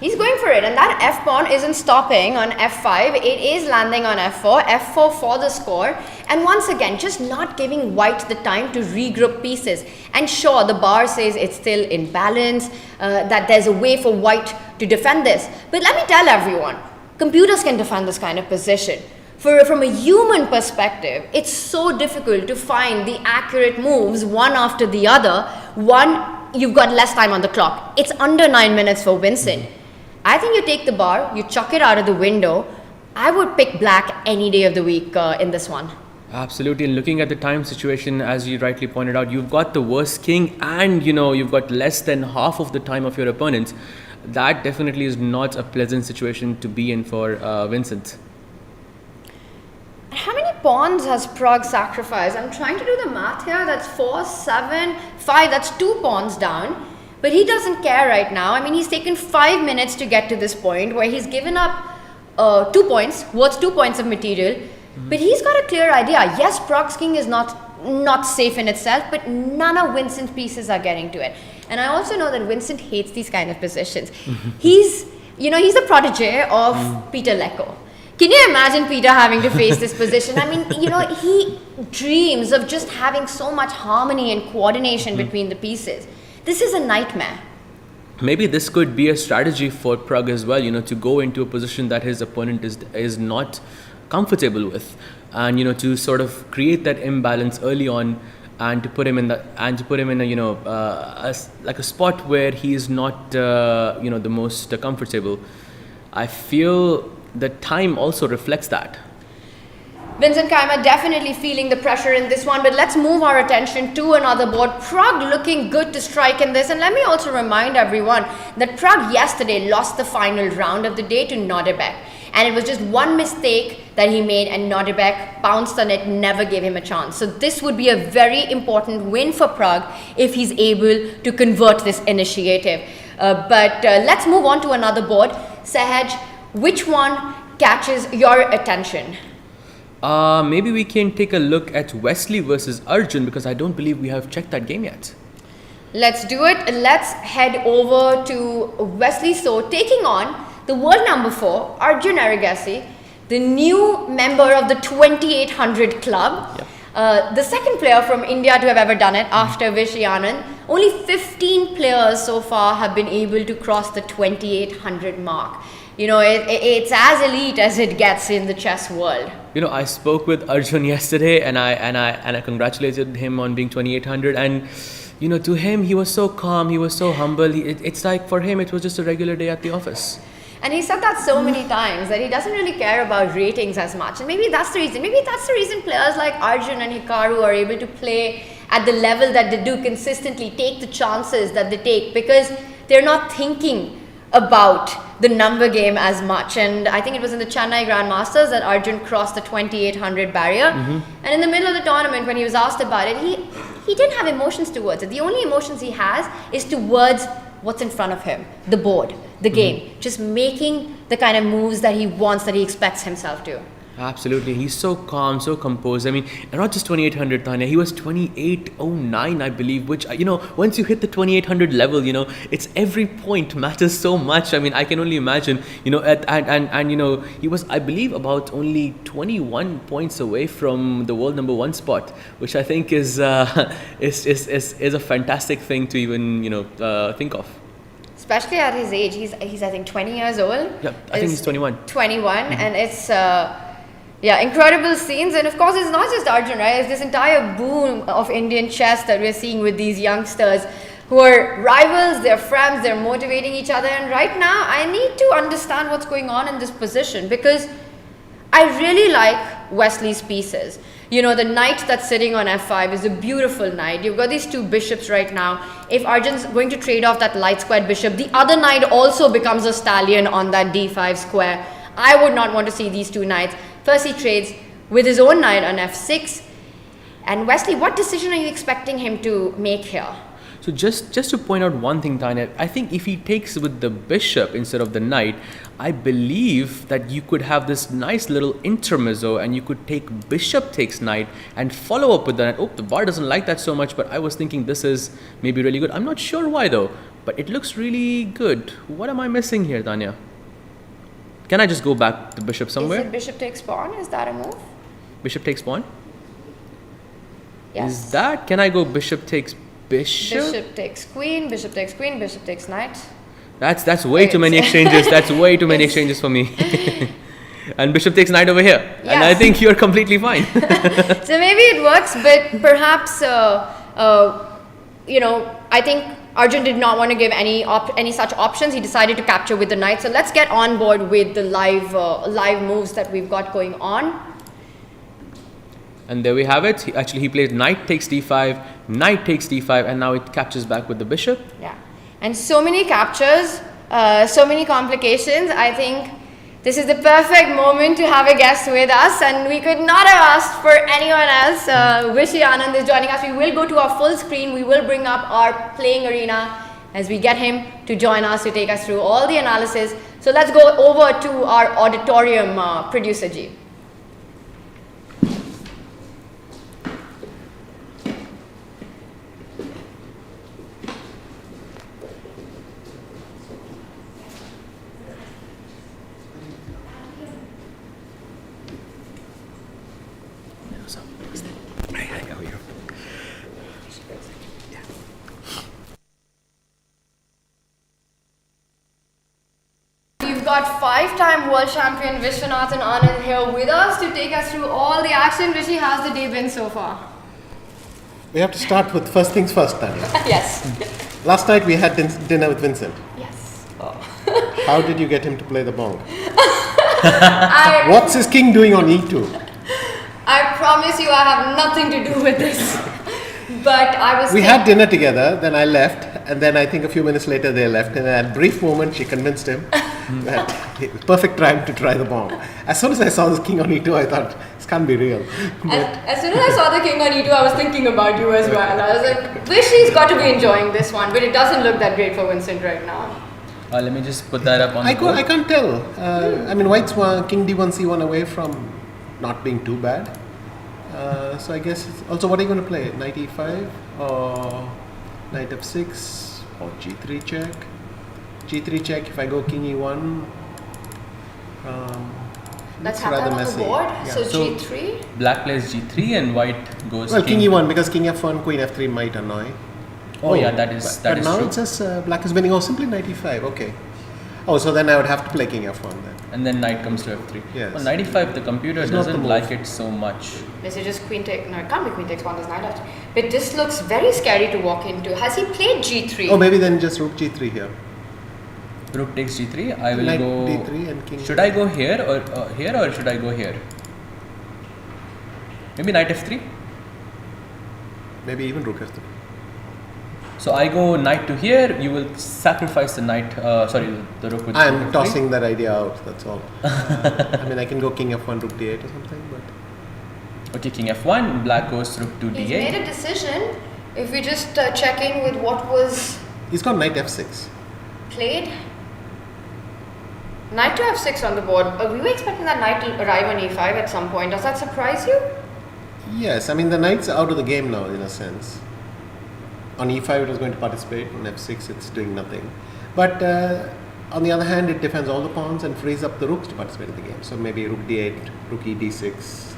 He's going for it, and that f pawn isn't stopping on f5. It is landing on f4. f4 for the score, and once again, just not giving white the time to regroup pieces. And sure, the bar says it's still in balance, that there's a way for white to defend this. But let me tell everyone, computers can defend this kind of position. From a human perspective, it's so difficult to find the accurate moves one after the other. One, you've got less time on the clock. It's under 9 minutes for Vincent. I think you take the bar, you chuck it out of the window. I would pick black any day of the week in this one. Absolutely, and looking at the time situation, as you rightly pointed out, you've got the worst king, and you know, you've got less than half of the time of your opponents. That definitely is not a pleasant situation to be in for Vincent. How many pawns has Pragg sacrificed? I'm trying to do the math here. That's 4, 7, 5. That's 2 pawns down. But he doesn't care right now. I mean, he's taken 5 minutes to get to this point where he's given up 2 points, worth 2 points of material. But he's got a clear idea. Yes, Pragg's king is not safe in itself, but none of Vincent's pieces are getting to it. And I also know that Vincent hates these kind of positions. He's the protege of Peter Lecco. Can you imagine Peter having to face this position? I mean, you know, he dreams of just having so much harmony and coordination between the pieces. This is a nightmare. Maybe this could be a strategy for Pragg as well, you know, to go into a position that his opponent is not comfortable with, and you know, to sort of create that imbalance early on, and to put him in a you know, like a spot where he is not you know, the most comfortable. I feel the time also reflects that. Vincent Kaymer definitely feeling the pressure in this one, but let's move our attention to another board. Pragg looking good to strike in this, and let me also remind everyone that Pragg yesterday lost the final round of the day to Nodirbek, and it was just one mistake that he made and Nodirbek bounced on it, never gave him a chance. So this would be a very important win for Pragg if he's able to convert this initiative. But let's move on to another board. Sahaj, which one catches your attention? Maybe we can take a look at Wesley versus Arjun, because I don't believe we have checked that game yet. Let's do it. Let's head over to Wesley So taking on the world number 4, Arjun Erigaisi, the new member of the 2800 club. Yep. The second player from India to have ever done it after Vishy Anand. Only 15 players so far have been able to cross the 2800 mark. You know, it's as elite as it gets in the chess world. You know, I spoke with Arjun yesterday, and I congratulated him on being 2800. And you know, to him, he was so calm, he was so humble. It's like for him, it was just a regular day at the office. And he said that so many times, that he doesn't really care about ratings as much. And maybe that's the reason. Maybe that's the reason players like Arjun and Hikaru are able to play at the level that they do consistently, take the chances that they take, because they're not thinking about the number game as much. And I think it was in the Chennai Grandmasters that Arjun crossed the 2800 barrier. And in the middle of the tournament, when he was asked about it, he didn't have emotions towards it. The only emotions he has is towards what's in front of him, the board, the game, just making the kind of moves that he wants, that he expects himself to. Absolutely. He's so calm, so composed. I mean, and not just 2800, Tanya. He was 2809, I believe, which, you know, once you hit the 2800 level, you know, it's every point matters so much. I mean, I can only imagine, you know, and you know, he was, I believe, about only 21 points away from the world number 1 spot, which I think is a fantastic thing to even, you know, think of. Especially at his age. He's I think 20 years old. Yeah, I think he's 21. 21, and it's yeah, incredible scenes. And of course, it's not just Arjun, right? It's this entire boom of Indian chess that we're seeing with these youngsters who are rivals, they're friends, they're motivating each other. And right now, I need to understand what's going on in this position, because I really like Wesley's pieces. You know, the knight that's sitting on f5 is a beautiful knight. You've got these 2 bishops right now. If Arjun's going to trade off that light squared bishop, the other knight also becomes a stallion on that d5 square. I would not want to see these 2 knights. First, he trades with his own knight on f6. And Wesley, what decision are you expecting him to make here? So just to point out one thing, Tanya, I think if he takes with the bishop instead of the knight, I believe that you could have this nice little intermezzo, and you could take bishop takes knight and follow up with the knight. Oh, the bar doesn't like that so much, but I was thinking this is maybe really good. I'm not sure why though, but it looks really good. What am I missing here, Tanya? Can I just go back to bishop somewhere? Is it bishop takes pawn? Is that a move? Bishop takes pawn? Yes. Is that? Can I go bishop takes bishop? Bishop takes queen, bishop takes queen, bishop takes knight. That's way too many exchanges. That's way too many exchanges for me. And bishop takes knight over here. Yes. And I think you're completely fine. So maybe it works, but perhaps, you know, I think Arjun did not want to give any such options. He decided to capture with the knight. So let's get on board with the live moves that we've got going on. And there we have it. He played knight takes d5, knight takes d5, and now it captures back with the bishop. Yeah. And so many captures, so many complications. I think this is the perfect moment to have a guest with us, and we could not have asked for anyone else. Vishy Anand is joining us. We will go to our full screen. We will bring up our playing arena as we get him to join us to take us through all the analysis. So let's go over to our auditorium, producer G. Got 5-time world champion Vishwanathan Anand here with us to take us through all the action. Rishi, how's the day been so far? We have to start with first things first, Tanya. Yes. Last night we had dinner with Vincent. Yes. Oh. How did you get him to play the bong? What's his king doing on e2? promise you I have nothing to do with this. But I was We had dinner together, then I left, and then I think a few minutes later they left. And at a brief moment, she convinced him that it was perfect time to try the bomb. As soon as I saw this king on e2, I thought, this can't be real. As soon as I saw the king on e2, I was thinking about you as well. I was like, Vishy's got to be enjoying this one, but it doesn't look that great for Vincent right now. Let me just put that up on the board. I can't tell. I mean, white's king d1, c1 away from not being too bad. So I guess, also what are you going to play? Knight e5 or knight f6 or g3 check? G3 check if I go king e1. Let's it's have rather that on messy. the board. Yeah. So So- g3. Black plays g3 and white goes King e1 because king f1, queen f3 might annoy. Oh yeah, that is But now true. it says black is winning. Oh, simply knight e5. Okay. Oh, so then I would have to play king f1 then. And then knight comes to f3. Yes. On 95, the computer It's not the doesn't move. like it so much. This is just queen take. No, it can't be queen takes one. There's knight left. But this looks very scary to walk into. Has he played g3? Oh, maybe then just rook g3 here. Rook takes g3. I will Knight go. d3 and king. Should I go here or should I go here? Maybe knight f3. Maybe even rook f3. So I go knight to here. You will sacrifice the knight. The rook with. I rook am f3. tossing that idea out. That's all. I mean, I can go king f1, rook d8 or something, but Okay, king f1. Black goes rook to He's d8. made a decision. If we just check in with what was he's got knight f6. played. Knight to f6 on the board. We were expecting that knight to arrive on e5 at some point. Does that surprise you? Yes, I mean the knight's out of the game now in a sense. On e5 it was going to participate. On f6 it's doing nothing. But on the other hand, it defends all the pawns and frees up the rooks to participate in the game. So maybe rook d8, rook e d6,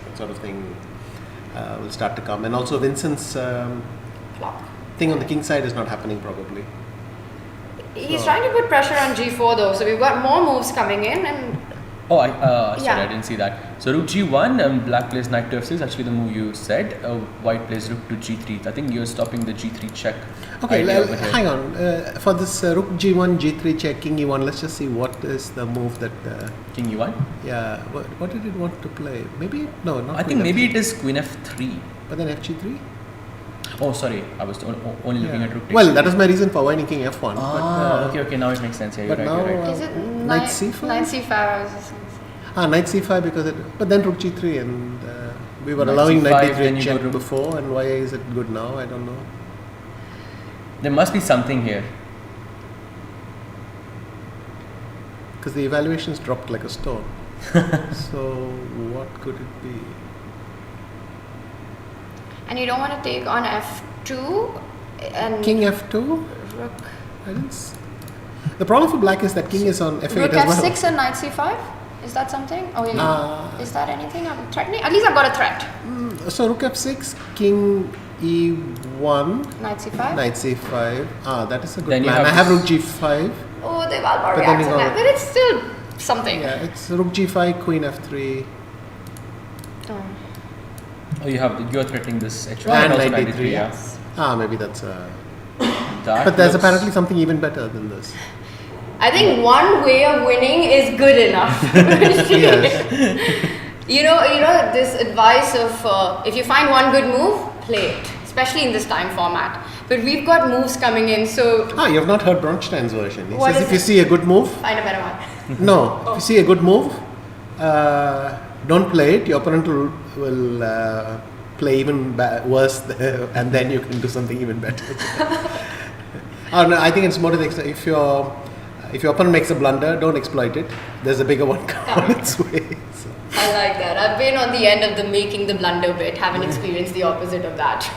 that sort of thing will start to come. And also Vincent's Flop. thing on the king side is not happening probably. He's trying to put pressure on g4 though, so we've got more moves coming in and Oh, sorry, Yeah. I didn't see that. So rook g1, black plays knight to f6. Actually, the move you said. White plays rook to g3. I think you're stopping the g3 check. Okay, idea over here. hang on. For this rook g1, g3 check, king e1, let's just see what is the move that. King e1. Yeah, what did it want to play? Maybe no, not. I queen think maybe f3. it is queen f3. But then fg3. Oh, sorry, I was only looking at rook takes. Well, that was my reason for winning king f1. Okay, now it makes sense. Yeah, you're but right. now, You're right. is it knight c5? Knight c5, I was just Knight c5 because it. But then rook g3 and we were Knight allowing c5, knight then d3 you check go rook- before, and why is it good now? I don't know. There must be something here. Because the evaluations dropped like a stone. So what could it be? And you don't want to take on f2 and King f2. rook. I didn't. The problem for black is that king is on f8 Rook as well. f6 and knight c5? Is that something? Oh yeah. Uh, Is that anything I'm threatening? At least I've got a threat. So rook f6, king e1, Knight c5. knight c5. That is a good Then you plan. have I have this- rook g5. Oh, they've all But then you reacted go- that. But it's still something. Yeah, it's rook g5, queen f3, Oh. Oh, you're threatening this h1 and and also knight knight d3. yeah. Maybe that's a. That But there's looks- apparently something even better than this. I think one way of winning is good enough. Yes. You know this advice of if you find one good move, play it, especially in this time format. But we've got moves coming in, so You have not heard Bronstein's version. He What says is if you it? see a good move, find a better one. no. If you see a good move, don't play it. Your opponent will play even worse, and then you can do something even better. No, I think it's more to the extent if your opponent makes a blunder, don't exploit it. There's a bigger one coming its way. So. I like that. I've been on the end of the making the blunder bit, haven't experienced the opposite of that.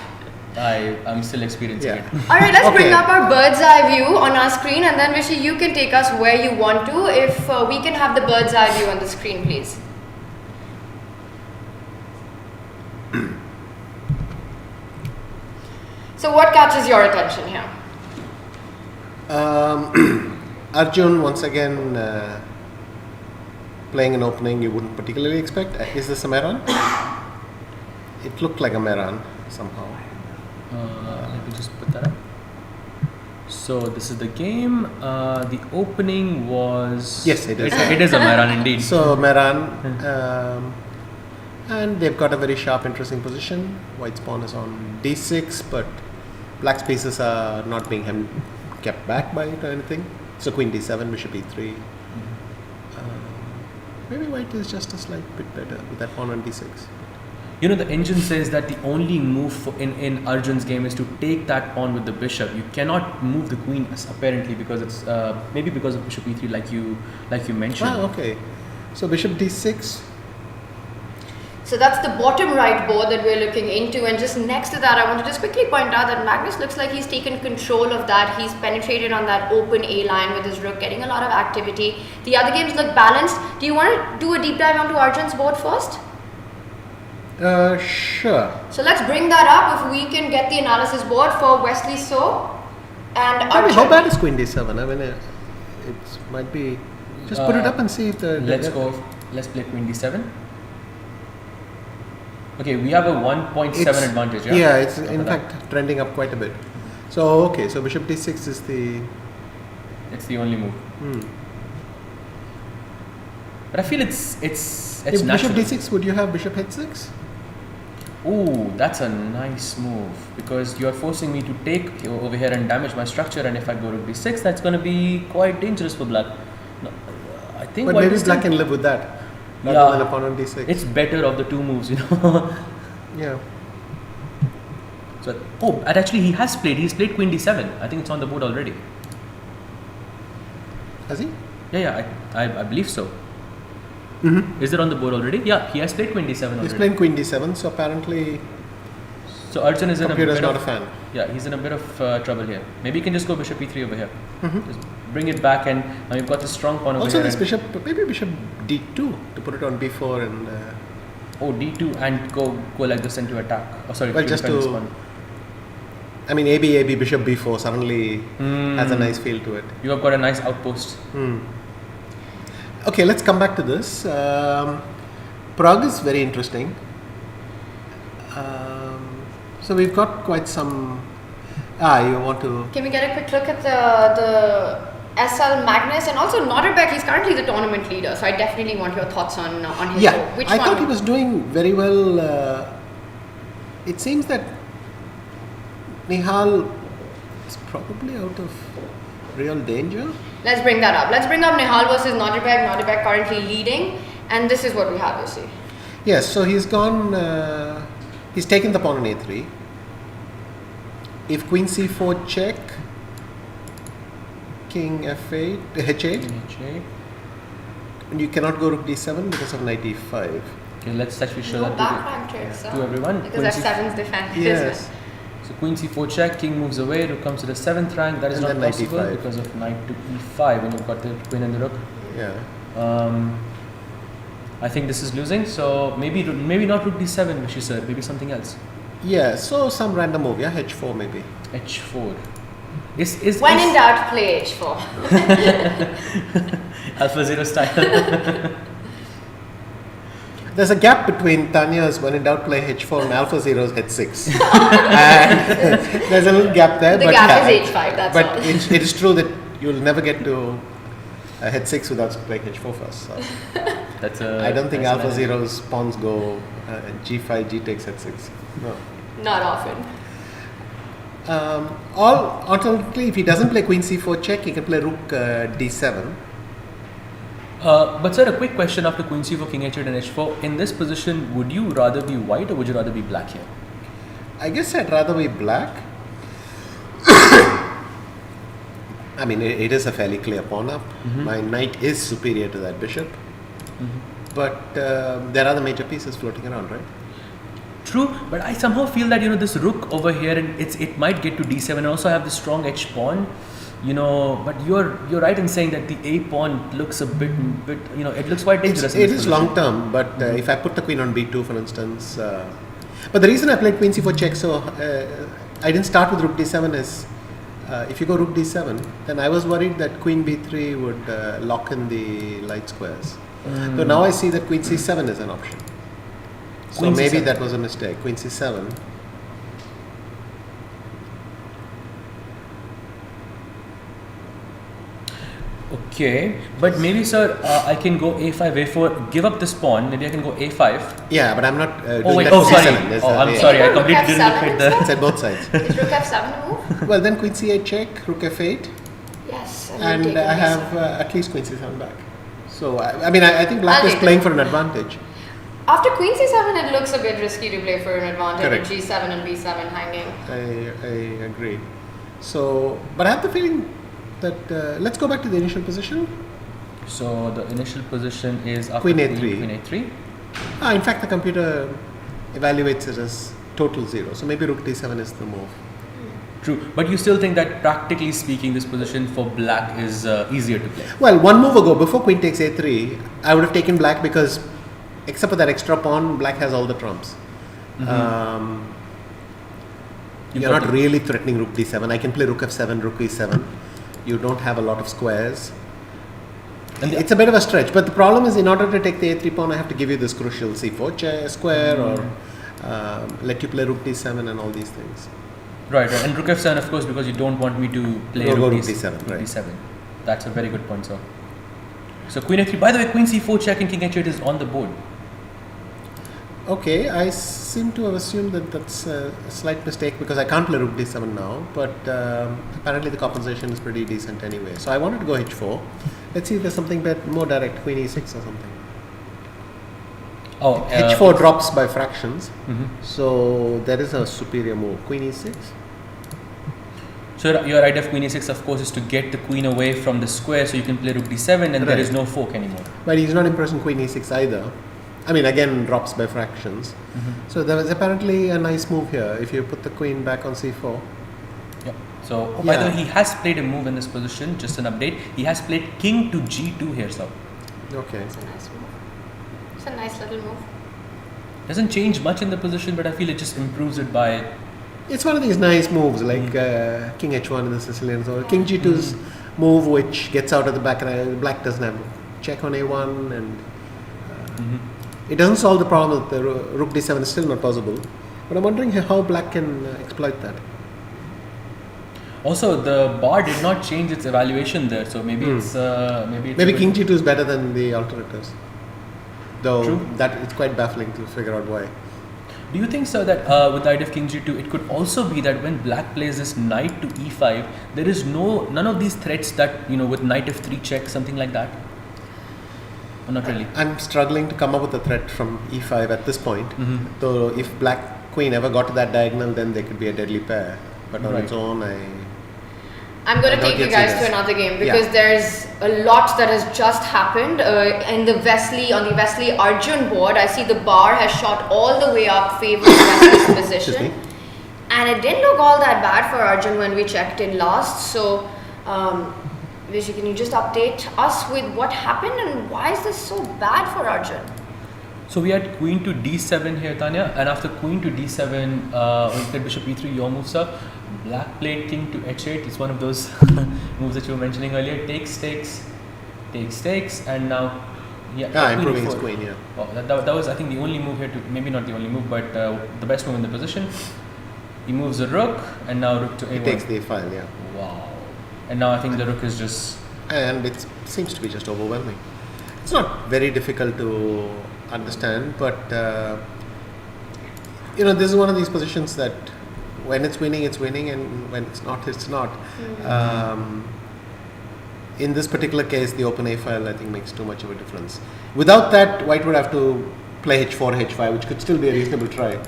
I'm still experiencing Yeah. it. All right, let's Okay. bring up our bird's eye view on our screen, and then Vishy, you can take us where you want to. If we can have the bird's eye view on the screen, please. So, what catches your attention here? Arjun once again playing an opening you wouldn't particularly expect. Is this a Mehran? It looked like a Mehran somehow. Let me just put that up. So this is the game. The opening was Yes, it is. It is a Mehran indeed. So Mehran, And they've got a very sharp, interesting position. White's pawn is on d6, but black's pieces are not being kept back by it or anything. So queen d7, bishop e3. Maybe white is just a slight bit better with that pawn on d6. You know, the engine says that the only move in Arjun's game is to take that pawn with the bishop. You cannot move the queen apparently because it's maybe because of bishop e3 like you mentioned. Ah, okay. So bishop d6. So that's the bottom right board that we're looking into, and just next to that I want to just quickly point out that Magnus looks like he's taken control of that. He's penetrated on that open A line with his rook, getting a lot of activity. The other games look balanced. Do you want to do a deep dive onto Arjun's board first? Sure. So let's bring that up if we can get the analysis board for Wesley So and Arjun. I mean, how bad is queen d7? I mean, it might be. Just put it up and see if the. Let's play queen d7. Okay, we have a 1.7 advantage. Yeah. Yeah, it's in fact trending up quite a bit. So okay, so bishop d6 is the. It's the only move. But I feel it's If natural. bishop d6, would you have bishop h6? Ooh, that's a nice move because you are forcing me to take over here and damage my structure, and if I go to d6, that's going to be quite dangerous for black. No, I think. But maybe black can live with that. Rather than a pawn on d6. It's better of the two moves, you know. Yeah. So, and actually he's played queen d7. I think it's on the board already. Has he? Yeah, I believe so. Mm-hmm. Is it on the board already? Yeah, he has played queen d7 already. He's playing queen d7, so apparently. So Arjun is in a bit not of a fan. Yeah, he's in a bit of trouble here. Maybe he can just go bishop e3 over here. Mm-hmm. Just bring it back, and now you've got this strong pawn over Also, here. this maybe bishop d2 to put it on b4 and. d2 and go like this into attack. Oh, sorry. Well, just to. I mean, AB, bishop b4 suddenly has a nice feel to it. You have got a nice outpost. Okay, let's come back to this. Pragg is very interesting. So we've got quite some. You want to? Can we get a quick look at the SL Magnus and also Nodirbek? He's currently the tournament leader, so I definitely want your thoughts on his. Yeah, Which I one? thought he was doing very well. It seems that Nihal is probably out of real danger. Let's bring that up. Let's bring up Nihal versus Nodirbek. Nodirbek currently leading, and this is what we have, you see. Yes, so he's gone. He's taken the pawn on a3. If queen c4 check, king f8, h8, and you cannot go rook d7 because of knight e5. Okay, let's actually show No that background tricks, to everyone. because f7's defense. Yes. So queen c4 check, king moves away, rook comes to the 7th rank. That is And not then knight possible e5. because of knight to e5 when you've got the queen and the rook. Yeah. I think this is losing, so maybe not rook d7, which is maybe something else. Yeah, so some random move, yeah, h4 maybe. h4. When in doubt, play h4. Alpha Zero style. There's a gap between Tanya's when in doubt play h4 and Alpha Zero's h6. And there's a little gap there. The but gap is h5, that's but all. it is true that you'll never get to h6 without playing h4 first. So. I don't think Alpha Zero's pawns go g5, g takes h6. No. Not often. Alternatively, if he doesn't play queen c4 check, he can play rook d7. But sir, a quick question after queen c4, king h8 and h4. In this position, would you rather be white or would you rather be black here? I guess I'd rather be black. I mean, it is a fairly clear pawn up. My knight is superior to that bishop. But there are the major pieces floating around, right? True, but I somehow feel that this rook over here, and it might get to d7 and also have the strong h pawn. But you're right in saying that the a pawn looks a bit it looks quite dangerous. It is long term, but if I put the queen on b2, for instance, but the reason I played queen c4 check, so I didn't start with rook d7 is if you go rook d7, then I was worried that queen b3 would lock in the light squares. So now I see that queen c7 is an option. So Queen maybe C7. that was a mistake. Queen c7. Okay, but maybe sir, I can go a5, a4, give up this pawn. Maybe I can go a5. Yeah, but I'm not doing Oh wait, that oh C7. sorry. There's Oh, a- I'm yeah. sorry. I Rook completely didn't F7 look at instead? It's at both sides. Is Rook F7 a move? Well, then Queen C8 check, Rook F8, Yes. and take I a have at least Queen C7 back. So I mean, I think Black I'll is take playing it. for an advantage. After Queen C7, it looks a bit risky to play for an advantage. Correct. With G7 and B7 hanging. I agree. So, but I have the feeling that let's go back to the initial position. So the initial position is after Queen A3. Queen A3. In fact, the computer evaluates it as total 0. So maybe Rook D7 is the move. True, but you still think that practically speaking, this position for Black is easier to play. Well, one move ago, before Queen takes A3, I would have taken Black because, except for that extra pawn, Black has all the trumps. You've You're got not the- really threatening Rook D7. I can play Rook F7, Rook E7. You don't have a lot of squares. And the- It's a bit of a stretch, but the problem is, in order to take the A3 pawn, I have to give you this crucial C4 square or let you play Rook D7 and all these things. Right, right. And Rook F7, of course, because you don't want me to play Go Rook Rook D7. D7, right. D7. That's a very good point, sir. So Queen A3. By the way, Queen C4 check and King H8 is on the board. Okay, I seem to have assumed that that's a slight mistake because I can't play Rook D7 now, but apparently the compensation is pretty decent anyway. So I wanted to go H4. Let's see if there's something more direct, Queen E6 or something. Oh, H4 drops by fractions, Mhm. so there is a superior move. Queen E6. So your idea of Queen A6, of course, is to get the queen away from the square, so you can play Rook D7, and there Right. is no fork anymore. But he's not impressing Queen E6 either. I mean, again, drops by fractions. So there was apparently a nice move here if you put the queen back on C4. Yeah. So by the Yeah. way, he has played a move in this position. Just an update. He has played King to G2 here, sir. Okay. It's a nice move. It's a nice little move. Doesn't change much in the position, but I feel it just improves it by. It's one of these nice moves like King H1 in the Sicilian. So King G2's move, which gets out of the back, and Black doesn't have check on A1, and it doesn't solve the problem that the Rook D7 is still not possible. But I'm wondering how Black can exploit that. Also, the bar did not change its evaluation there, so maybe it's Maybe King G2 is better than the alternatives. Though True. that it's quite baffling to figure out why. Do you think, sir, that with the idea of King G2, it could also be that when Black plays this Knight to E5, there is none of these threats that with Knight F3 check, something like that? Or not really? I'm struggling to come up with a threat from E5 at this point. Though if Black Queen ever got to that diagonal, then they could be a deadly pair. But on Right. its own, I'm going I to don't take you get guys serious. to another game because Yeah. there's a lot that has just happened in the Wesley Arjun board. I see the bar has shot all the way up favoring Wesley's Excuse me. position, and it didn't look all that bad for Arjun when we checked in last. So, Vijay, can you just update us with what happened and why is this so bad for Arjun? So we had Queen to D7 here, Tanya, and after Queen to D7, when played Bishop E3, your moves up. Black played King to H8. It's one of those moves that you were mentioning earlier. Takes, and now Queen improving his E4. queen, yeah. Oh, that was, I think, the only move here maybe not the only move, but the best move in the position. He moves a rook, and now rook to A1. He takes the file, yeah. Wow. And now I think the rook is just. And it seems to be just overwhelming. It's not very difficult to understand, but this is one of these positions that when it's winning, and when it's not, it's not. In this particular case, the open A file, I think, makes too much of a difference. Without that, White would have to play H4, H5, which could still be a reasonable try.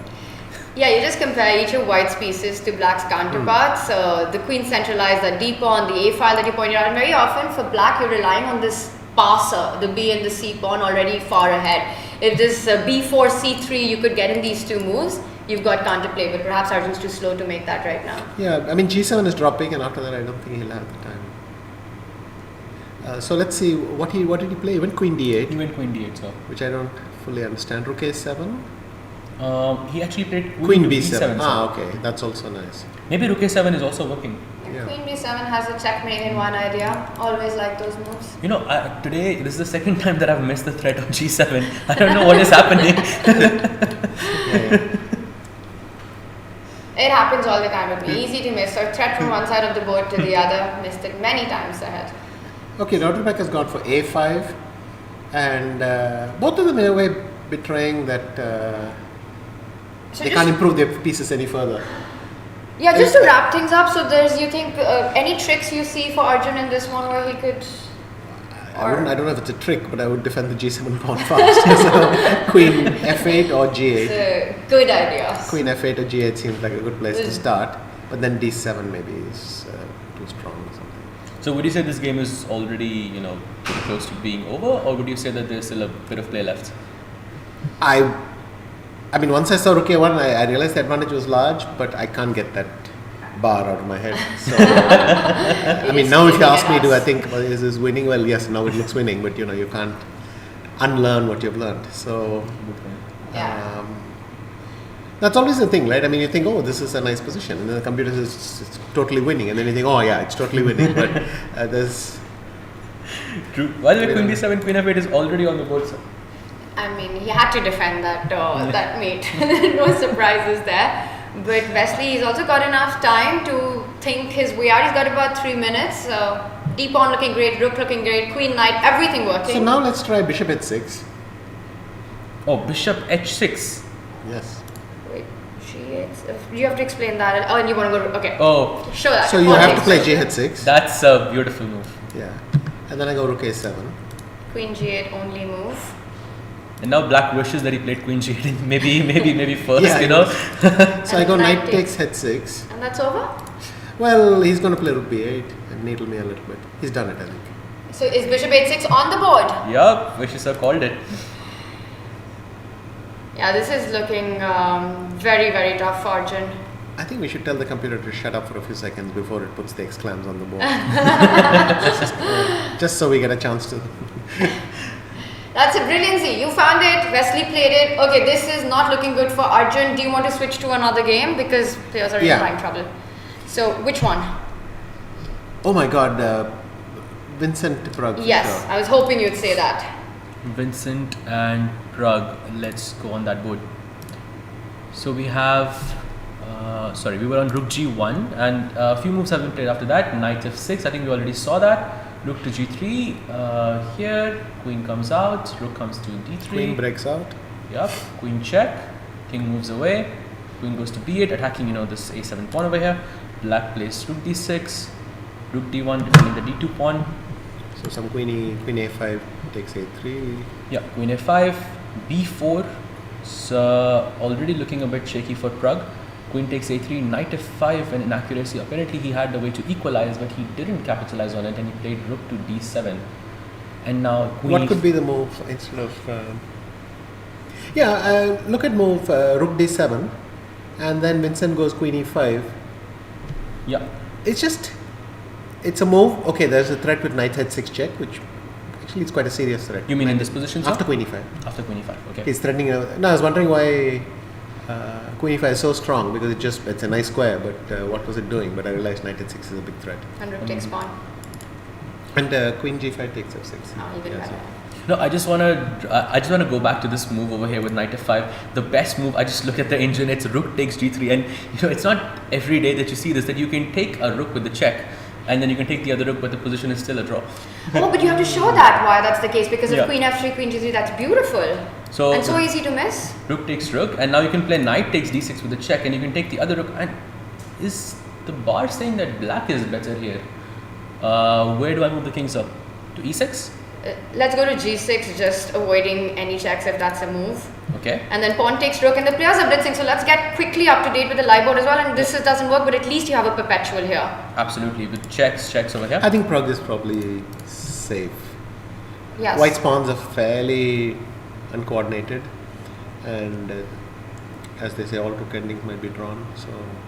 Yeah, you just compare each of White's pieces to Black's counterparts. The Queen centralized, the D pawn, the A file that you pointed out, and very often for Black, you're relying on this passer, the B and the C pawn already far ahead. If this B4, C3, you could get in these two moves, you've got counterplay, but perhaps Arjun's too slow to make that right now. Yeah, I mean, G7 is dropping, and after that, I don't think he'll have the time. So let's see, what did he play? He went Queen D8, He went Queen D8, sir. which I don't fully understand. Rook A7, He actually played Queen to B7. sir. Okay, that's also nice. Maybe Rook A7 is also working. Yeah. Queen B7 has a checkmate in one idea. Always like those moves. Today, this is the second time that I've missed the threat on G7. I don't know what is happening. It happens all the time with me. Easy to miss. Or threat from one side of the board to the other. Missed it many times ahead. Okay, Nodirbek has gone for a5, and both of them in a way betraying that So they just- can't improve their pieces any further. Yeah, just to wrap things up, so you think any tricks you see for Arjun in this one where he could... I don't know if it's a trick, but I would defend the g7 pawn first. So queen f8 or g8. It's a good idea. Queen f8 or g8 seems like a good place to start, but then d7 maybe is too strong or something. So would you say this game is already, pretty close to being over, or would you say that there's still a bit of play left? I mean, once I saw rook a1, I realized the advantage was large, but I can't get that bar out of my head. So, I mean, now if you ask me, do I think is this winning? Well, yes, now it looks winning, but you can't unlearn what you've learned. So, Yeah. that's always the thing, right? I mean, you think, oh, this is a nice position, and then the computer says it's totally winning, and then you think, oh, yeah, it's totally winning, but there's. True. By the way, queen d7, queen f8 is already on the board, sir. I mean, he had to defend that that mate. No surprises there. But Wesley, he's also got enough time to think his way out. He's got about 3 minutes. So D pawn looking great, rook looking great, queen knight, everything working. So now let's try bishop h6. Oh, bishop h6. Yes. Wait, g8. You have to explain that. Oh, and you want to go? Okay. Oh, Show that. So you Pawn have to takes play rook. g6. that's a beautiful move. Yeah. And then I go rook a7. Queen g8 only move. And now black wishes that he played queen g8 maybe first, Yeah, So I And go knight knight takes h6. And that's over? Well, he's going to play rook b8 and needle me a little bit. He's done it, I think. So is bishop h6 on the board? Yup, wishes sir called it. Yeah, this is looking very, very tough for Arjun. I think we should tell the computer to shut up for a few seconds before it puts the exclams on the board. Just so we get a chance to. That's a brilliancy. You found it. Wesley played it. Okay, this is not looking good for Arjun. Do you want to switch to another game? Because players are in prime trouble. So, which one? Oh my god, Vincent Pragg. Yes, Sure. I was hoping you'd say that. Vincent and Pragg. Let's go on that board. So we have, we were on rook g1, and a few moves have been played after that. Knight f6, I think we already saw that. Rook to g3, here, queen comes out, rook comes to d3. Queen breaks out. Yup, queen check, king moves away, queen goes to b8, attacking, this a7 pawn over here. Black plays rook d6, rook d1, defending the d2 pawn. So some queen a5 takes a3. Yeah, queen a5, b4. So already looking a bit shaky for Pragg. Queen takes a3, knight f5, an inaccuracy. Apparently he had a way to equalize, but he didn't capitalize on it, and he played rook to d7. And now queen. What could be the move instead of? Look at move rook d7, and then Vincent goes queen e5. Yeah. It's a move. Okay, there's a threat with knight h6 check, which actually it's quite a serious threat. You mean in this position, sir? After queen e5. After queen e5, okay. He's threatening. No, I was wondering why queen e5 is so strong, because it's a nice square, but what was it doing? But I realized knight h6 is a big threat. And rook takes pawn. And queen g5 takes f6. Oh, even better. No, I just wanna go back to this move over here with knight f5. The best move. I just look at the engine. It's rook takes g3, and it's not every day that you see this, that you can take a rook with the check, and then you can take the other rook, but the position is still a draw. Oh, but you have to show that why that's the case, because if Yeah. queen f3, queen g3, that's beautiful. So And so easy to miss. rook takes rook, and now you can play knight takes d6 with a check, and you can take the other rook. And is the bar saying that black is better here? Where do I move the king, sir? To e6? Let's go to g6, just avoiding any checks if that's a move. Okay. And then pawn takes rook, and the players are blitzing, so let's get quickly up to date with the live board as well. And doesn't work, but at least you have a perpetual here. Absolutely, with checks over here. I think Pragg is probably safe. Yes. White's pawns are fairly uncoordinated, and as they say, all rook endings might be drawn. So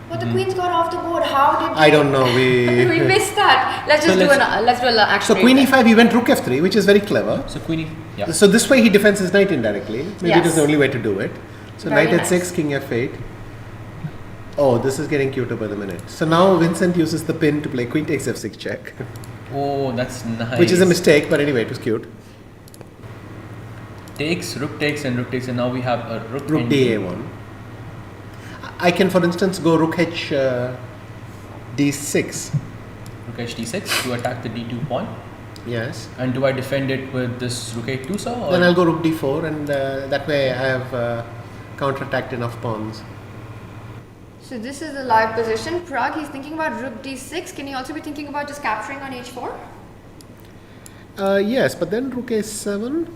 But the queen's got off the board. How did I don't know. we missed that? Let's So just do let's- an action. So queen replay. e5, he went rook f3, which is very clever. So queenie, yeah. So this way he defends his knight indirectly. Maybe it Yes. is the only way to do it. So Very knight nice. h6, king f8. Oh, this is getting cuter by the minute. So now Vincent uses the pin to play queen takes f6 check, Oh, that's nice. which is a mistake, but anyway, it was cute. Takes, and rook takes, and now we have a rook Rook ending. da1. I can, for instance, go rook h d6. Rook h d6 to attack the d2 pawn. Yes. And do I defend it with this rook a2, sir? Or? Then I'll go rook d4, and that way I have counterattacked enough pawns. So this is the live position. Pragg, he's thinking about rook d6. Can he also be thinking about just capturing on h4? Yes, but then rook a7,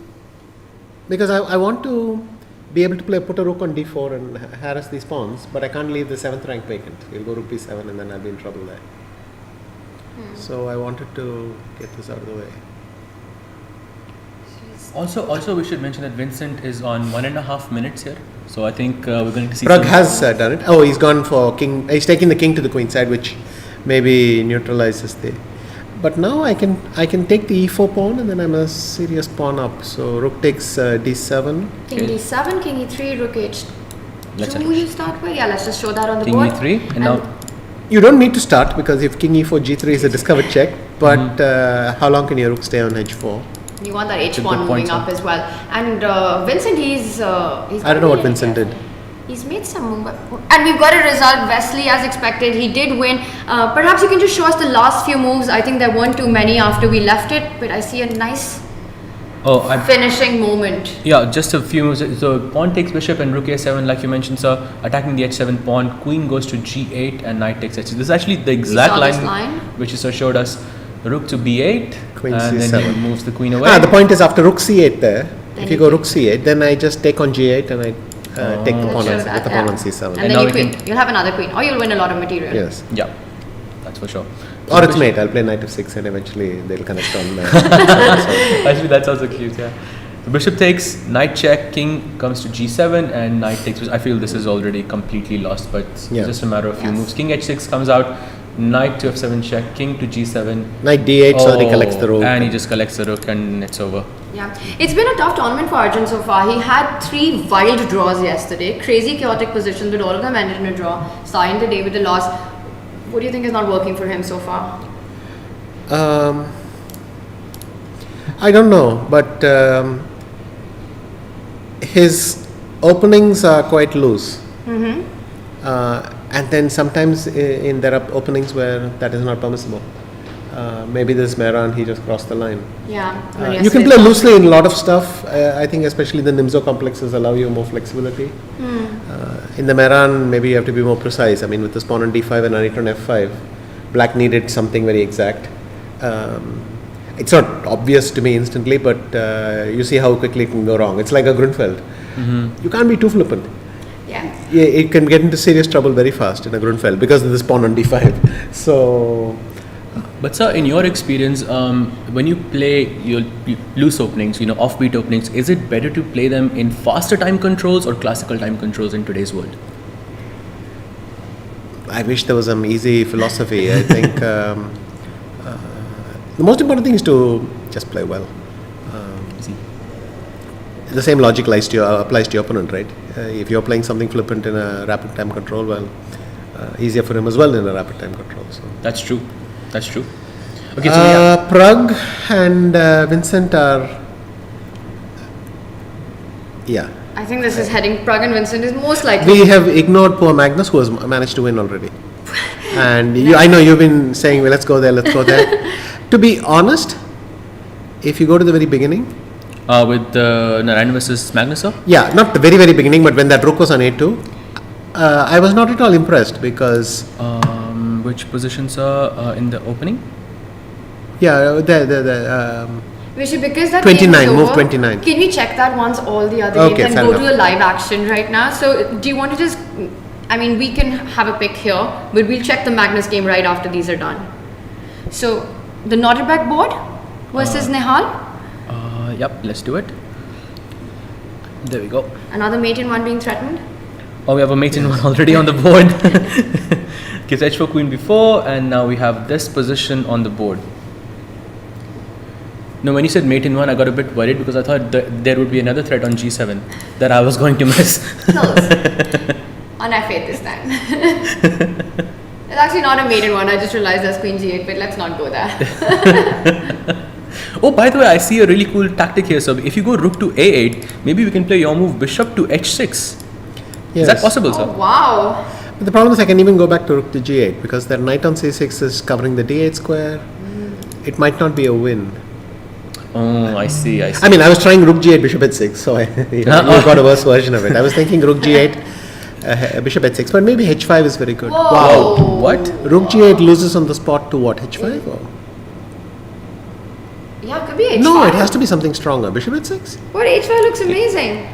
because I want to be able to put a rook on d4 and harass these pawns, but I can't leave the 7th rank vacant. He'll go rook b7 and then I'll be in trouble there. So I wanted to get this out of the way. Also, we should mention that Vincent is on 1.5 minutes here. So I think we're going to see. Pragg has done it. Oh, he's gone for king. He's taking the king to the queen side, which maybe neutralizes the. But now I can take the e4 pawn, and then I'm a serious pawn up. So rook takes d7. King d7, king e3, rook h2. Let's You start with. Yeah, let's just show that on the king board. e3, and now You don't need to start, because if king e4 g3 is a discovered check. But how long can your rook stay on h4? You want that It's a h1 good point, moving up sir. as well. And Vincent, he's I don't know what Vincent did. He's made some move, and we've got a result. Wesley, as expected, he did win. Perhaps you can just show us the last few moves. I think there weren't too many after we left it, but I see a nice finishing moment. Yeah, just a few moves. So pawn takes bishop and rook a7, like you mentioned, sir. Attacking the h7 pawn, queen goes to g8 and knight takes h6. This is actually the exact line which sir showed us. Rook to b8, Queen and c7. then he moves the queen away. The point is, after rook c8 there, Then if you go rook c8, then I just take on g8 and I take the pawn on, with the pawn on c7. And now then you'll have another queen, or you'll win a lot of material. Yes. Yeah, that's for sure. Or it's mate. I'll play knight f6 and eventually they'll connect on Actually, that's also cute, yeah. The bishop takes, knight check, king comes to g7 and knight takes. I feel this is already completely lost, but it's just a matter of few moves. King h6 comes out, knight to f7 check, king to g7. Knight d8, so he collects the rook. And he just collects the rook and it's over. Yeah, it's been a tough tournament for Arjun so far. He had 3 wild draws yesterday, crazy chaotic positions, but all of them ended in a draw, starting the day with a loss. What do you think is not working for him so far? I don't know, but his openings are quite loose. And then sometimes there are openings where that is not permissible. Maybe this Mehran, he just crossed the line. Yeah. You can play loosely in a lot of stuff. I think especially the Nimzo complexes allow you more flexibility. In the Mehran, maybe you have to be more precise. I mean, with this pawn on d5 and knight on f5, black needed something very exact. It's not obvious to me instantly, but you see how quickly it can go wrong. It's like a Grunfeld. You can't be too flippant. Yeah. It can get into serious trouble very fast in a Grunfeld because of this pawn on d5. So... But sir, in your experience, when you play your loose openings, offbeat openings, is it better to play them in faster time controls or classical time controls in today's world? I wish there was some easy philosophy. I think the most important thing is to just play well. The same logic applies to your opponent, right? If you're playing something flippant in a rapid time control, well, easier for him as well in a rapid time control. So. That's true. Okay, so Pragg and Vincent are, I think this is heading, Pragg and Vincent is most likely. We have ignored poor Magnus, who has managed to win already. And I know you've been saying, well, let's go there. To be honest, if you go to the very beginning. With Narayan versus Magnus, sir? Yeah, not the very, very beginning, but when that rook was on a2, I was not at all impressed because... which positions are in the opening? Yeah, Because that 29, game is move over, 29. Can we check that once all the other games and go to the live action right now? So do you want to just, we can have a pick here, but we'll check the Magnus game right after these are done. So the Nodirbek board versus Nehal. Yep, let's do it. There we go. Another mate in one being threatened. Oh, we have a mate in one already on the board. Gives h4 queen b4, and now we have this position on the board. No, when you said mate in one, I got a bit worried because I thought there would be another threat on g7 that I was going to miss. Close. On f8 this time. It's actually not a mate in one. I just realized there's queen g8, but let's not go there. Oh, by the way, I see a really cool tactic here. So if you go rook to a8, maybe we can play your move bishop to h6. Yes. Is that possible, sir? Oh, wow. But the problem is I can even go back to rook to g8 because that knight on c6 is covering the d8 square. It might not be a win. Oh, I see. I mean, I was trying rook g8, bishop h6, so you got a worse version of it. I was thinking rook g8, bishop h6, but maybe h5 is very good. Whoa. Wow. What? Rook g8 loses on the spot to what, h5? Or? Yeah, could be h5. No, it has to be something stronger. Bishop h6? What, h5 looks amazing.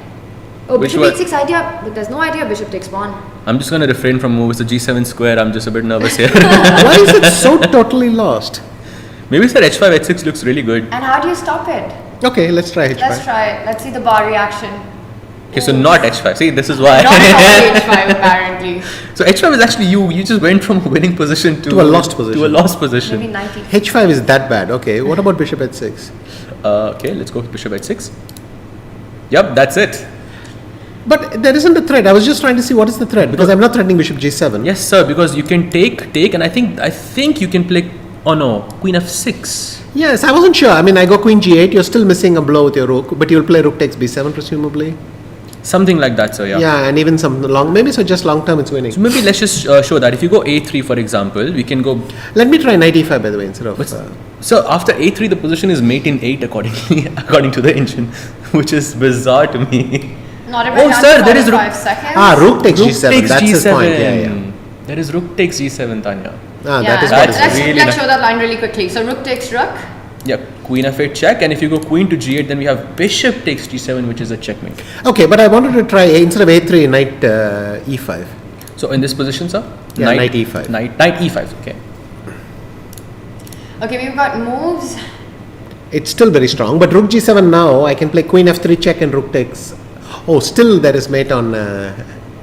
Oh, Which bishop one? h6 idea, but there's no idea bishop takes pawn. I'm just going to refrain from moves. The g7 square, I'm just a bit nervous here. Why is it so totally lost? Maybe sir, h5, h6 looks really good. And how do you stop it? Okay, let's try h5. Let's try it. Let's see the bar reaction. Okay, so not h5. See, this is why. Not h5 apparently. So h5 is actually you just went from a winning position to a lost position. To a lost position. Maybe 90. h5 is that bad. Okay, what about bishop h6? Okay, let's go with bishop h6. Yep, that's it. But there isn't a threat. I was just trying to see what is the threat because I'm not threatening bishop g7. Yes, sir, because you can take, and I think you can play. Oh no, queen f6. Yes, I wasn't sure. I mean, I go queen g8. You're still missing a blow with your rook, but you'll play rook takes b7 presumably. Something like that, sir. Yeah. Yeah, and even some maybe just long term it's winning. So maybe let's just show that if you go a3, for example, we can go. Let me try knight e5 by the way instead of. So after a3, the position is mate in 8 according to the engine, which is bizarre to me. Not a Oh, sir, there is 5 seconds. Rook takes Rook g7. takes That's g7. his point. Yeah. There is rook takes g7, Tanya. That is That's what really let's show that line really quickly. So rook takes rook. Yeah, queen f8 check, and if you go queen to g8, then we have bishop takes g7, which is a checkmate. Okay, but I wanted to try instead of a3, knight e5. So in this position, sir? Yeah, knight e5. Knight e5, okay. Okay, we've got moves. It's still very strong, but rook g7 now, I can play queen f3 check and rook takes. Oh, still there is mate on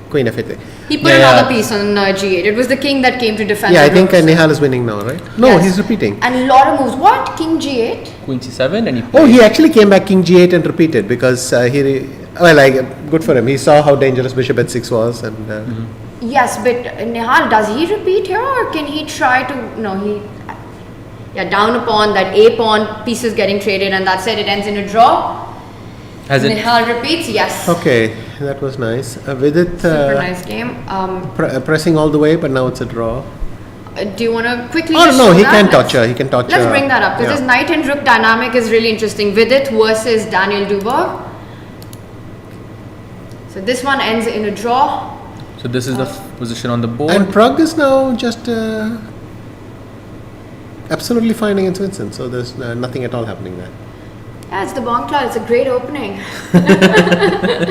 queen f8. He put another piece on g8. It was the king that came to defend. Yeah, I the think rook, so- Nihal is winning now, right? No, Yes. he's repeating. And a lot of moves. What? King g8? Queen c7, and he Oh, he actually came back king g8 and repeated because good for him. He saw how dangerous bishop h6 was and. Yes, but Nihal, does he repeat here or can he try to... No, he... Yeah, down a pawn, that a pawn piece is getting traded and that's it. It ends in a draw. Has it? Nihal repeats, yes. Okay, that was nice. With it, Super nice game. pressing all the way, but now it's a draw. Do you want to quickly Oh just no, show he that? can touch her. He can touch her. Let's bring that up because this knight and rook dynamic is really interesting. Vidit versus Daniel Dubois. So this one ends in a draw. So this is the position on the board. And Pragg is now just absolutely fine against Vincent. So there's nothing at all happening there. Yeah, it's the Bonk Club. It's a great opening.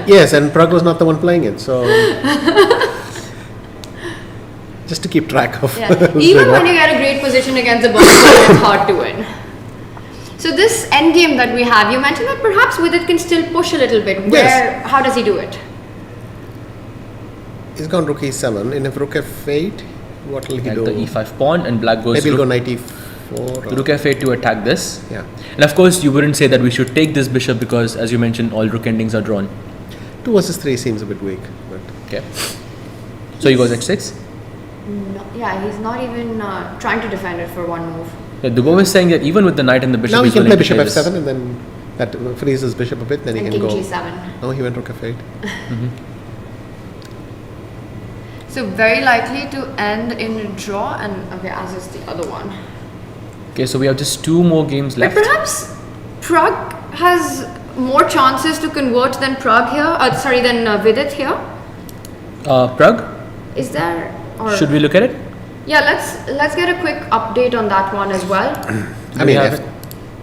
Yes, and Pragg was not the one playing it. So just to keep track of. Yeah. who's Even doing when what. you get a great position against the Bonk Club, it's hard to win. So this endgame that we have, you mentioned that perhaps Vidit can still push a little bit. Yes. How does he do it? He's gone rook e7. And if rook f8, what will he Like do? the e5 pawn, and black goes Maybe he'll go rook, knight e4. or- rook f8 to attack this. Yeah. And of course, you wouldn't say that we should take this bishop because, as you mentioned, all rook endings are drawn. 2 versus 3 seems a bit weak. But Okay. So he goes h6. No, yeah, he's not even trying to defend it for one move. Yeah, Dubois is saying that even with the knight and the bishop, now he he's can play willing to bishop play this. f7 and then that frees his bishop a bit. Then he And can king go. g7. No, he went rook f8. So very likely to end in a draw, and okay, as is the other one. Okay, so we have just 2 more games But left. perhaps Pragg has more chances to convert than Pragg here. Than Vidit here. Pragg, Is there? Or should we look at it? Yeah, let's get a quick update on that one as well. I mean, have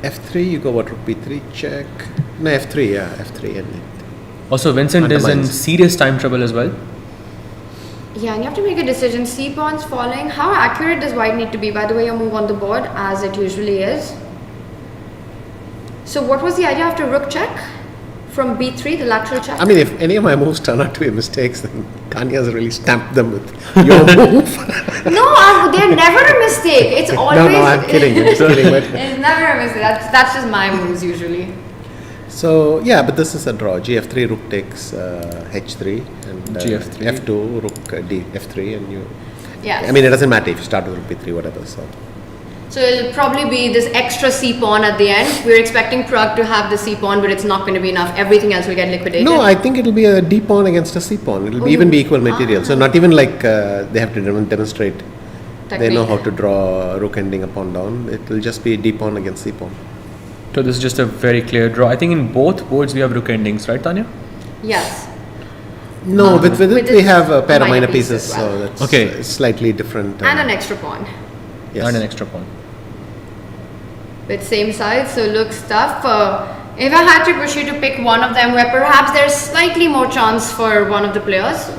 f3, you go what, rook b3 check? No, f3, yeah, f3. And Also, Vincent is in Undermines. serious time trouble as well. Yeah, and you have to make a decision. C pawn's falling. How accurate does white need to be? By the way, your move on the board, as it usually is. So what was the idea after rook check? From b3, the lateral check? I mean, if any of my moves turn out to be mistakes, then Tanya's really stamped them with your move. No, they're never a mistake. It's always... No, I'm kidding. I'm just kidding. But It's never a mistake. That's just my moves usually. so, yeah, but this is a draw. Gf3, rook takes h3, and Gf3. f2, rook d f3, and you. Yeah. I mean, it doesn't matter if you start with rook b3, whatever. So it'll probably be this extra c pawn at the end. We're expecting Pragg to have the c pawn, but it's not going to be enough. Everything else will get liquidated. No, I think it'll be a d pawn against a c pawn. It'll even be equal material. So not even like they have to demonstrate. They know how to draw rook ending a pawn down. It will just be d pawn against c pawn. So this is just a very clear draw. I think in both boards we have rook endings, right, Tanya? Yes. No, with it we have a pair of minor pieces, as well. so that's Okay. slightly different. And an extra pawn. Yes. And an extra pawn. With same side, so looks tough. If I had to push you to pick one of them where perhaps there's slightly more chance for one of the players,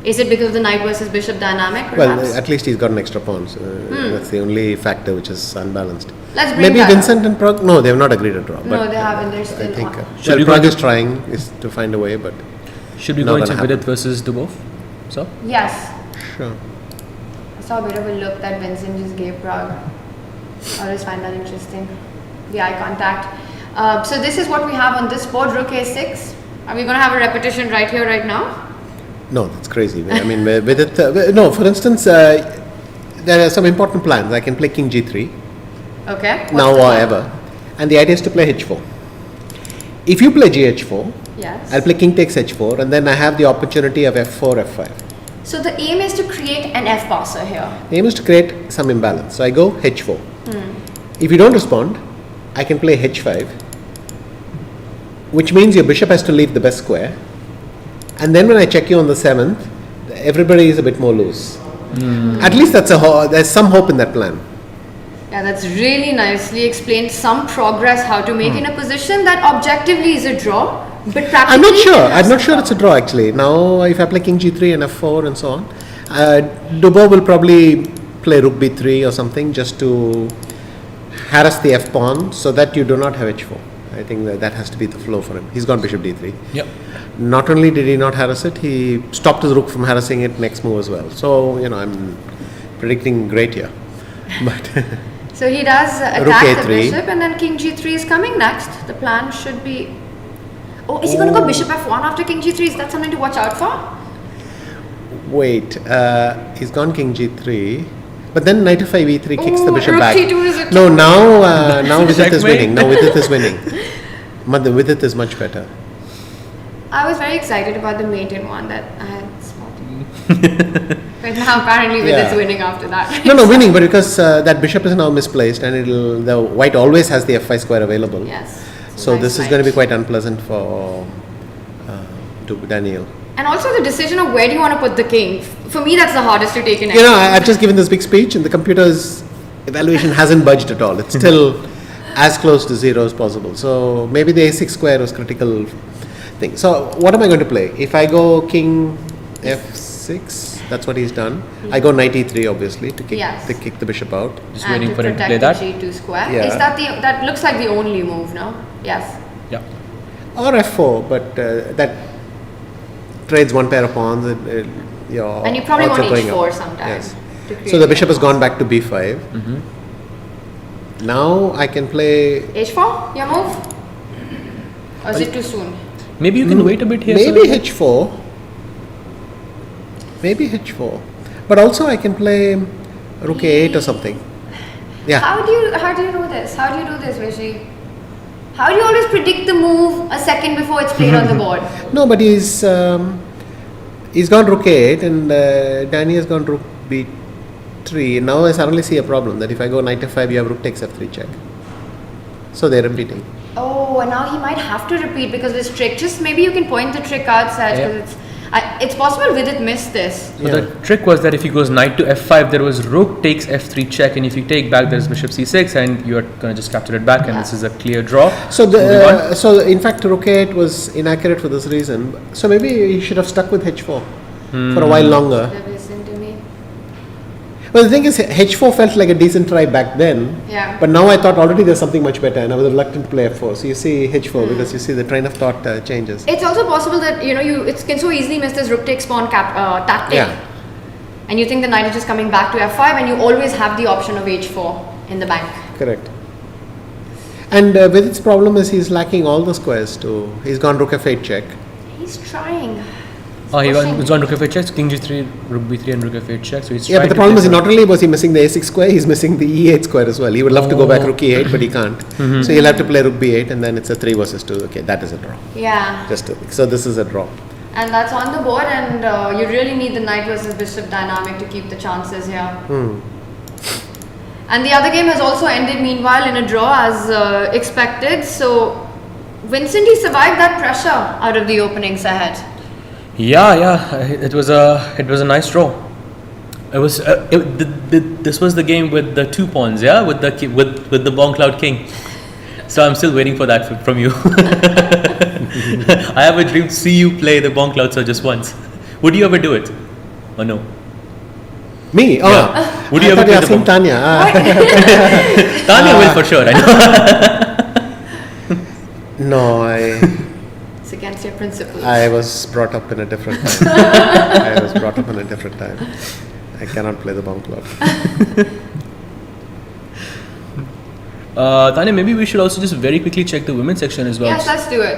is it because of the knight versus bishop dynamic perhaps? Well, at least he's got an extra pawn. So that's the only factor which is unbalanced. Let's bring Maybe that Vincent and Pragg. No, they have not agreed to draw. No, they haven't. They're I still think on. Should we Pragg go is trying to find a way, but Should we Not go into gonna Vidit versus Dubov? So? Yes. sure. I saw a bit of a look that Vincent just gave Pragg. I always find that interesting. The eye contact. So this is what we have on this board, rook a6. Are we going to have a repetition right here, right now? No, that's crazy. I mean, with it, no. For instance, there are some important plans. I can play king g3 Okay. What's now the or plan? ever, and the idea is to play h4. If you play gh4, Yes. I'll play king takes h4, and then I have the opportunity of f4, f5. So the aim is to create an F passer here. The aim is to create some imbalance. So I go h4. If you don't respond, I can play h5, which means your bishop has to leave the best square. And then when I check you on the 7th, everybody is a bit more loose. At least there's some hope in that plan. Yeah, that's really nicely explained. Some progress how to make in a position that objectively is a draw, but practically I'm not sure. it has I'm not to sure draw. it's a draw actually. Now, if I play king g3 and f4 and so on, Dubov will probably play rook b3 or something just to harass the f pawn so that you do not have h4. I think that has to be the flow for him. He's gone bishop d3. Yep. Not only did he not harass it, he stopped his rook from harassing it next move as well. So, I'm predicting great here. But So he does Rook attack the A3. bishop, and then king g3 is coming next. The plan should be. Oh, is he going to go bishop f1 after king g3? Is that something to watch out for? wait, he's gone king g3. But then knight f5 e3 kicks the Ooh, bishop rook back. c2 is a No, now Vidit is Checkmate. winning. Now Vidit is winning. Vidit is much better. I was very excited about the mate in one that I had spotted. But now apparently Vidit's Yeah. winning after that. No, winning, but because that bishop is now misplaced and the white always has the f5 square available. Yes. it's a So nice this is knight. going to be quite unpleasant for to Daniel. And also the decision of where do you want to put the king. For me, that's the hardest to take in. I've just given this big speech and the computer's evaluation hasn't budged at all. It's still as close to 0 as possible. So maybe the a6 square was critical thing. So what am I going to play? If I go king f6, that's what he's done. I go knight e3 obviously to kick the bishop out. Just and waiting to for him to protect play the that. g2 square. Yeah. Is that looks like the only move, no? Yes. Yeah. Or f4, but that trades one pair of pawns. And you probably odds want are going h4 up. sometime. Yes. to create So the bishop has f4. gone back to b5. Now I can play. h4, your move? Or is it too soon? Maybe you can wait a bit here. Maybe sir. h4. Maybe h4. But also I can play rook a8 or something. Yeah. How do you do this? How do you do this, Rishi? How do you always predict the move a second before it's played on the board? No, but he's gone rook a8 and Danny has gone rook b3. Now I suddenly see a problem that if I go knight f5, you have rook takes f3 check. So they're repeating. Oh, and now he might have to repeat because of this trick. Just maybe you can point the trick out, Saj, Yeah. because it's possible Vidit missed this. So the trick was that if he goes knight to f5, there was rook takes f3 check, and if you take back, there's bishop c6, and you're gonna just capture it back, and Yeah. this is a clear draw. So Moving on. so in fact rook a8 was inaccurate for this reason. So maybe he should have stuck with h4 for a while longer. Listen to me. Well, the thing is, h4 felt like a decent try back then. Yeah. But now I thought already there's something much better, and I was reluctant to play f4. So you see h4 because you see the train of thought changes. It's also possible that you can so easily miss this rook takes pawn tactic. Yeah. And you think the knight is just coming back to f5, and you always have the option of h4 in the bank. Correct. And with its problem is he's lacking all the squares too. He's gone rook f8 check. He's trying. Oh, he Pushing. was on rook f8 check, king g3, rook b3, and rook f8 check. So he's Yeah, but trying the to problem play is for- not only was he missing the a6 square, he's missing the e8 square as well. He would love to go back rook e8, but he can't. So he'll have to play rook b8, and then it's a 3 versus 2. Okay, that is a draw. Yeah. So this is a draw. And that's on the board, and you really need the knight versus bishop dynamic to keep the chances here. And the other game has also ended meanwhile in a draw as expected. So Vincent, he survived that pressure out of the openings ahead. Yeah, it was a nice draw. It was this was the game with the 2 pawns, yeah, with the Bong Cloud King. So I'm still waiting for that from you. I have a dream to see you play the Bong Cloud Sir just once. Would you ever do it, or no? Me? Oh, Yeah. Would you ever play the Bong? Tanya? Tanya will for sure. I know. No, It's against your principles. I was brought up in a different time. I cannot play the Bong Cloud. Tanya, maybe we should also just very quickly check the women's section as well. Yes, let's do it.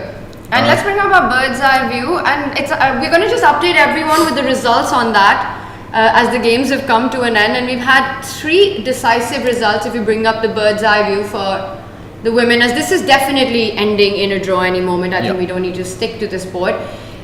And let's bring up our bird's eye view. And it's we're going to just update everyone with the results on that as the games have come to an end. And we've had 3 decisive results if you bring up the bird's eye view for the women, as this is definitely ending in a draw any moment. I think we don't need to stick to this board.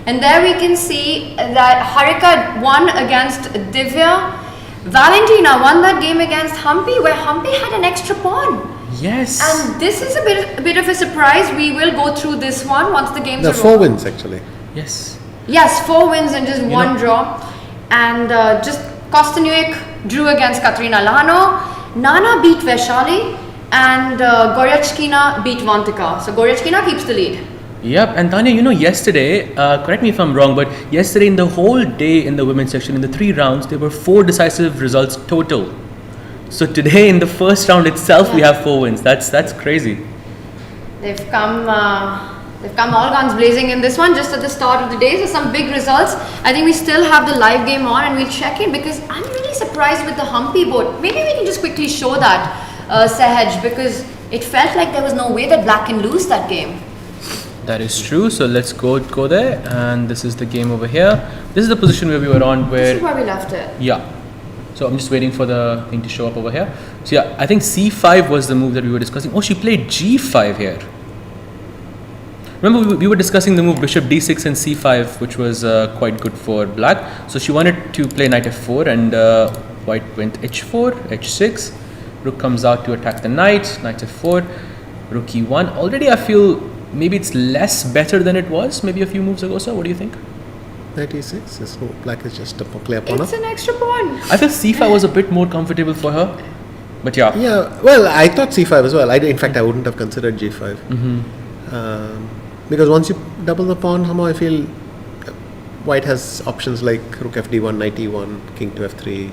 And there we can see that Harika won against Divya. Valentina won that game against Humpy, where Humpy had an extra pawn. Yes. And this is a bit of a surprise. We will go through this one once the games are 4 over. wins actually. Yes. Yes, 4 wins and just 1 draw. And just Kosteniuk drew against Katrina Lano. Nana beat Vaishali. And Goryachkina beat Vantika. So Goryachkina keeps the lead. Yep, and Tanya, yesterday, correct me if I'm wrong, but yesterday in the whole day in the women's section, in the 3 rounds, there were 4 decisive results total. So today in the first round itself, we have 4 wins. That's crazy. They've come all guns blazing in this one just at the start of the day. So some big results. I think we still have the live game on and we'll check in because I'm really surprised with the Humpy board. Maybe we can just quickly show that. Sahaj, because it felt like there was no way that Black can lose that game. That is true. So let's go there, and this is the game over here. This is the position where we were on. This is where we left it. Yeah. So I'm just waiting for the thing to show up over here. So yeah, I think C5 was the move that we were discussing. Oh, she played G5 here. Remember we were discussing the move Bishop D6 and C5, which was quite good for Black. So she wanted to play Knight F4, and White went H4, H6. Rook comes out to attack the knight, Knight F4, Rook E1. Already I feel maybe it's less better than it was maybe a few moves ago, sir. What do you think? Knight E6, so Black is just a play upon It's an extra pawn. I feel C5 was a bit more comfortable for her. But yeah. Yeah, well, I thought C5 as well. In fact, I wouldn't have considered G5. Because once you double the pawn, somehow I feel White has options like Rook FD1, Knight E1, King to F3.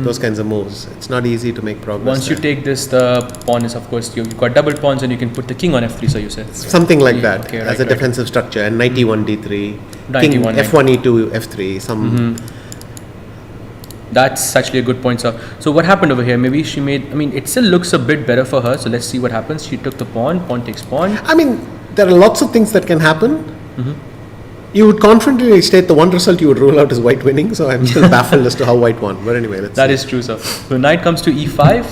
Those kinds of moves. It's not easy to make progress. Once you take this, the pawn is, of course, you've got double pawns and you can put the king on F3, so you said. Something like that, okay, as a defensive structure. And Knight E1, D3, Knight King E1, F1, E2, F3, That's actually a good point, sir. So what happened over here? Maybe it still looks a bit better for her. So let's see what happens. She took the pawn takes pawn. There are lots of things that can happen. You would confidently state the one result you would rule out is White winning, so I'm still baffled as to how White won. But anyway, let's see. That is true, sir. So Knight comes to E5,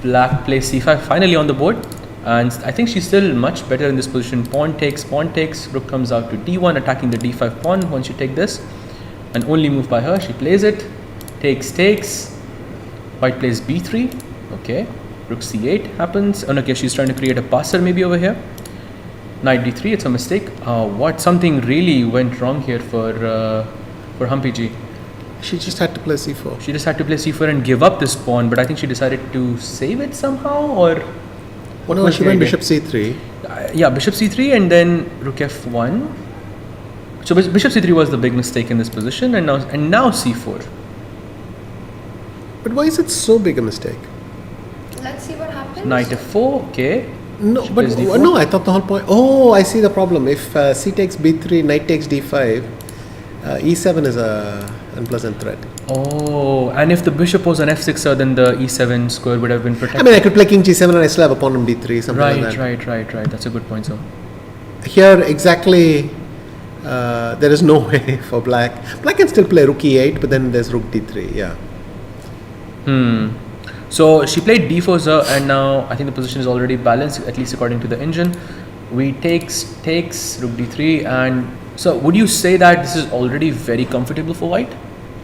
Black plays C5 finally on the board, and I think she's still much better in this position. Pawn takes, Rook comes out to D1, attacking the D5 pawn. Once you take this, an only move by her, she plays it, takes, White plays B3, okay, Rook C8 happens, okay, she's trying to create a passer maybe over here. Knight D3, it's a mistake. Something really went wrong here for Humpy G. She just had to play C4. She just had to play C4 and give up this pawn, but I think she decided to save it somehow, or... No, she went Bishop C3. Yeah, Bishop C3 and then Rook F1. So Bishop C3 was the big mistake in this position, and now C4. But why is it so big a mistake? Let's see what happens. Knight F4, okay. No, but I thought the whole point. Oh, I see the problem. If C takes B3, Knight takes D5, E7 is a unpleasant threat. Oh, and if the bishop was on F6, then the E7 square would have been protected. I could play King G7 and I still have a pawn on D3, something like that. Right. That's a good point, sir. Here, exactly, there is no way for Black. Black can still play Rook E8, but then there's Rook D3, yeah. So she played D4, sir, and now I think the position is already balanced, at least according to the engine. We takes Rook D3, and so would you say that this is already very comfortable for White?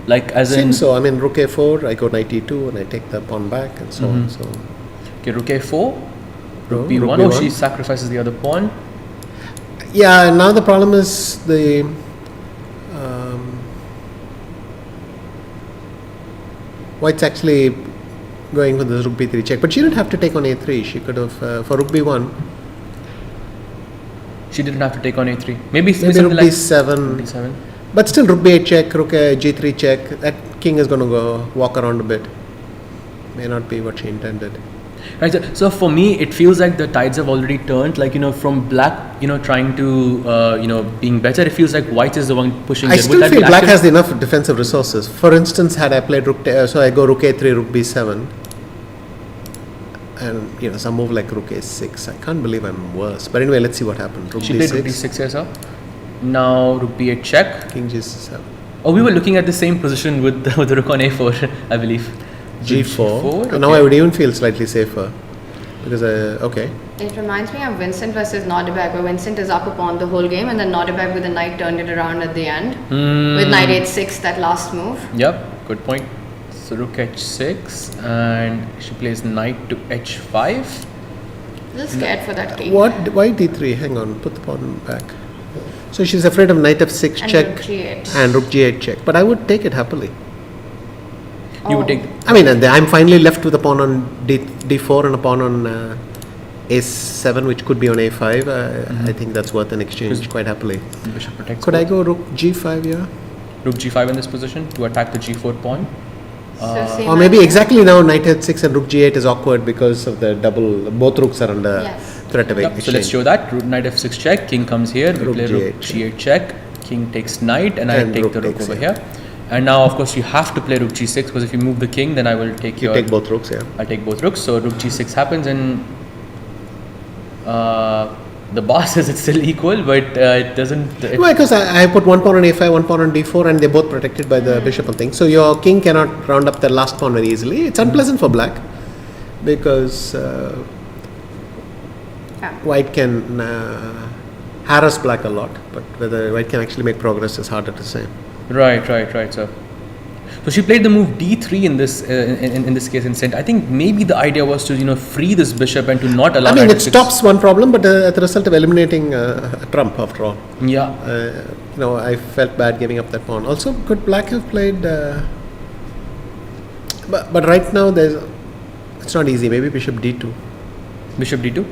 Like as in... Seems so. I mean, rook a4, I go knight e2 and I take the pawn back and so on. So. Okay, rook a4, rook b1. rook Oh, b1. she sacrifices the other pawn. Yeah, now the problem is the White's actually going for this rook b3 check, but she didn't have to take on a3. She could have for rook b1. She didn't have to take on a3. Maybe Maybe something rook like b7. b7. But still, rook b8 check, rook g3 check. That king is going to go walk around a bit. May not be what she intended. Right. So for me, it feels like the tides have already turned. Like, from black, trying to, being better. It feels like white is the one pushing. I it. still feel black has enough defensive resources. For instance, had I played so I go rook a3, rook b7, and some move like rook a6. I can't believe I'm worse. But anyway, let's see what happened. Rook She d6. played rook d6 here, sir. Now rook b8 check. King g7. Oh, we were looking at the same position with the rook on a4, I believe. g4. Okay. Now I would even feel slightly safer because okay. It reminds me of Vincent versus Nodirbek, where Vincent is up a pawn the whole game, and then Nodirbek with the knight turned it around at the end with knight h6, that last move. Yep, good point. So rook h6, and she plays knight to h5. A little scared for that king. What? Why d3? Hang on, put the pawn back. So she's afraid of knight f6 And check rook g8. and rook g8 check. But I would take it happily. You would Oh. take. I mean, I'm finally left with a pawn on d4 and a pawn on a7, which could be on a5. I think that's worth an exchange quite happily. Bishop protects. Could I both. go rook g5 here? Rook g5 in this position to attack the g4 pawn. So same Or maybe idea. exactly now knight h6 and rook g8 is awkward because of the double. Both rooks are under Yes. threat of Yep, exchange. so let's show that. Rook knight f6 check. King comes here. We Rook play rook g8 g8 check. King takes knight, and I And take rook the rook takes over here. here. And now, of course, you have to play rook g6 because if you move the king, then I will take You your. take both rooks, yeah. I'll take both rooks. So rook g6 happens, and the boss says it's still equal, but it doesn't. Well, because I put one pawn on a5, one pawn on d4, and they're both protected by the bishop and things. So your king cannot round up the last pawn very easily. It's unpleasant for black because white can harass black a lot, but whether white can actually make progress is harder to say. Right. So she played the move d3 in this in this case instead. I think maybe the idea was to free this bishop and to not allow. I mean, knight it f6. stops one problem, but at the result of eliminating a trump after all. Yeah. I felt bad giving up that pawn. Also, could black have played? But right now it's not easy. Maybe bishop d2. Bishop d2.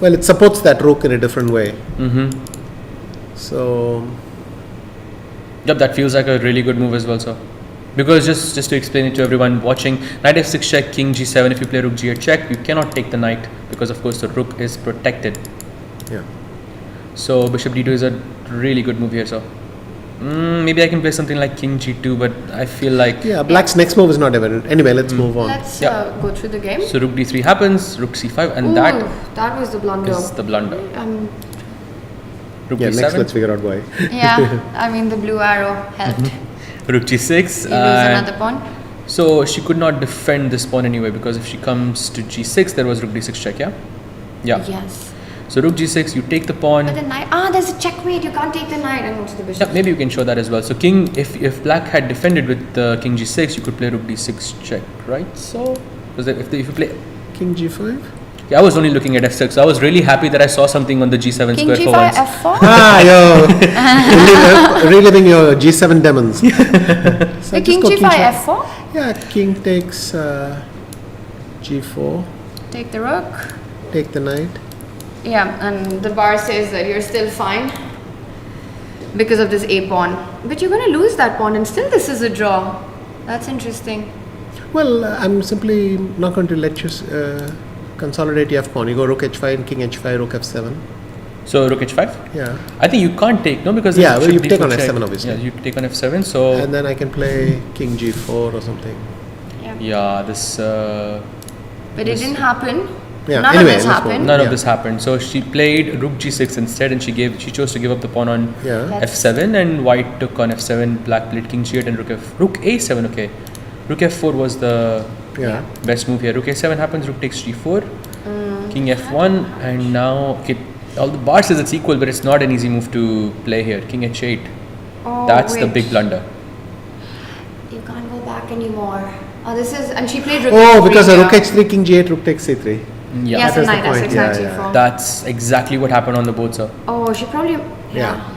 Well, it supports that rook in a different way. Mm-hmm. So Yep, that feels like a really good move as well, sir. Because just to explain it to everyone watching, knight f6 check, king g7. If you play rook g8 check, you cannot take the knight because of course the rook is protected. yeah. So bishop d2 is a really good move here, sir. Maybe I can play something like king g2, but I feel like Yeah, black's next move is not evident. Anyway, let's move on. Let's Yeah. go through the game. so rook d3 happens, rook c5, and Ooh, that was the blunder. is the blunder. Rook Yeah, d7, next let's figure out why. Yeah, I mean the blue arrow helped. rook g6. You lose another pawn. So she could not defend this pawn anyway because if she comes to g6, there was rook d6 check, yeah? Yeah. Yes. So rook g6, you take the pawn. But the knight. there's a checkmate. You can't take the knight and go to the bishop. Yeah, maybe you can show that as well. So king, if black had defended with king g6, you could play rook d6 check, right? So, because if you play, King g5. yeah, I was only looking at f6. So I was really happy that I saw something on the g7 King square for g5 once. f4. Yo, reliving your g7 demons. So The king just go g5 f4. Yeah, king takes g4. Take the rook. Take the knight. Yeah, and the bar says that you're still fine because of this a pawn. But you're going to lose that pawn, and still this is a draw. That's interesting. Well, I'm simply not going to let you consolidate your f pawn. You go rook h5 and king h5, rook f7. So rook h5. Yeah. I think you can't take no because Yeah, there's well, you bishop take on d4 check. f7 obviously. Yeah, you take on f7. So And then I can play king g4 or something. yeah, this. But it didn't happen. Yeah, None anyway, of this let's move happened. on. None Yeah. of this happened. So she played rook g6 instead, and she chose to give up the pawn on Yeah. f7, and white took on f7. Black played king g8 and rook a7. Okay, rook f4 was the Yeah. best move here. Rook a7 happens. Rook takes g4. King f1, and now okay. All the bar says it's equal, but it's not an easy move to play here. King h8. Oh, That's the wait. big blunder. black anymore. And she played rook Oh, h3 because a here. rook h3, king g8, rook takes c3. Yeah. Yes, That and is the knight point. s6, Yeah, knight yeah. c4. That's exactly what happened on the board, sir. Oh, she probably... Yeah.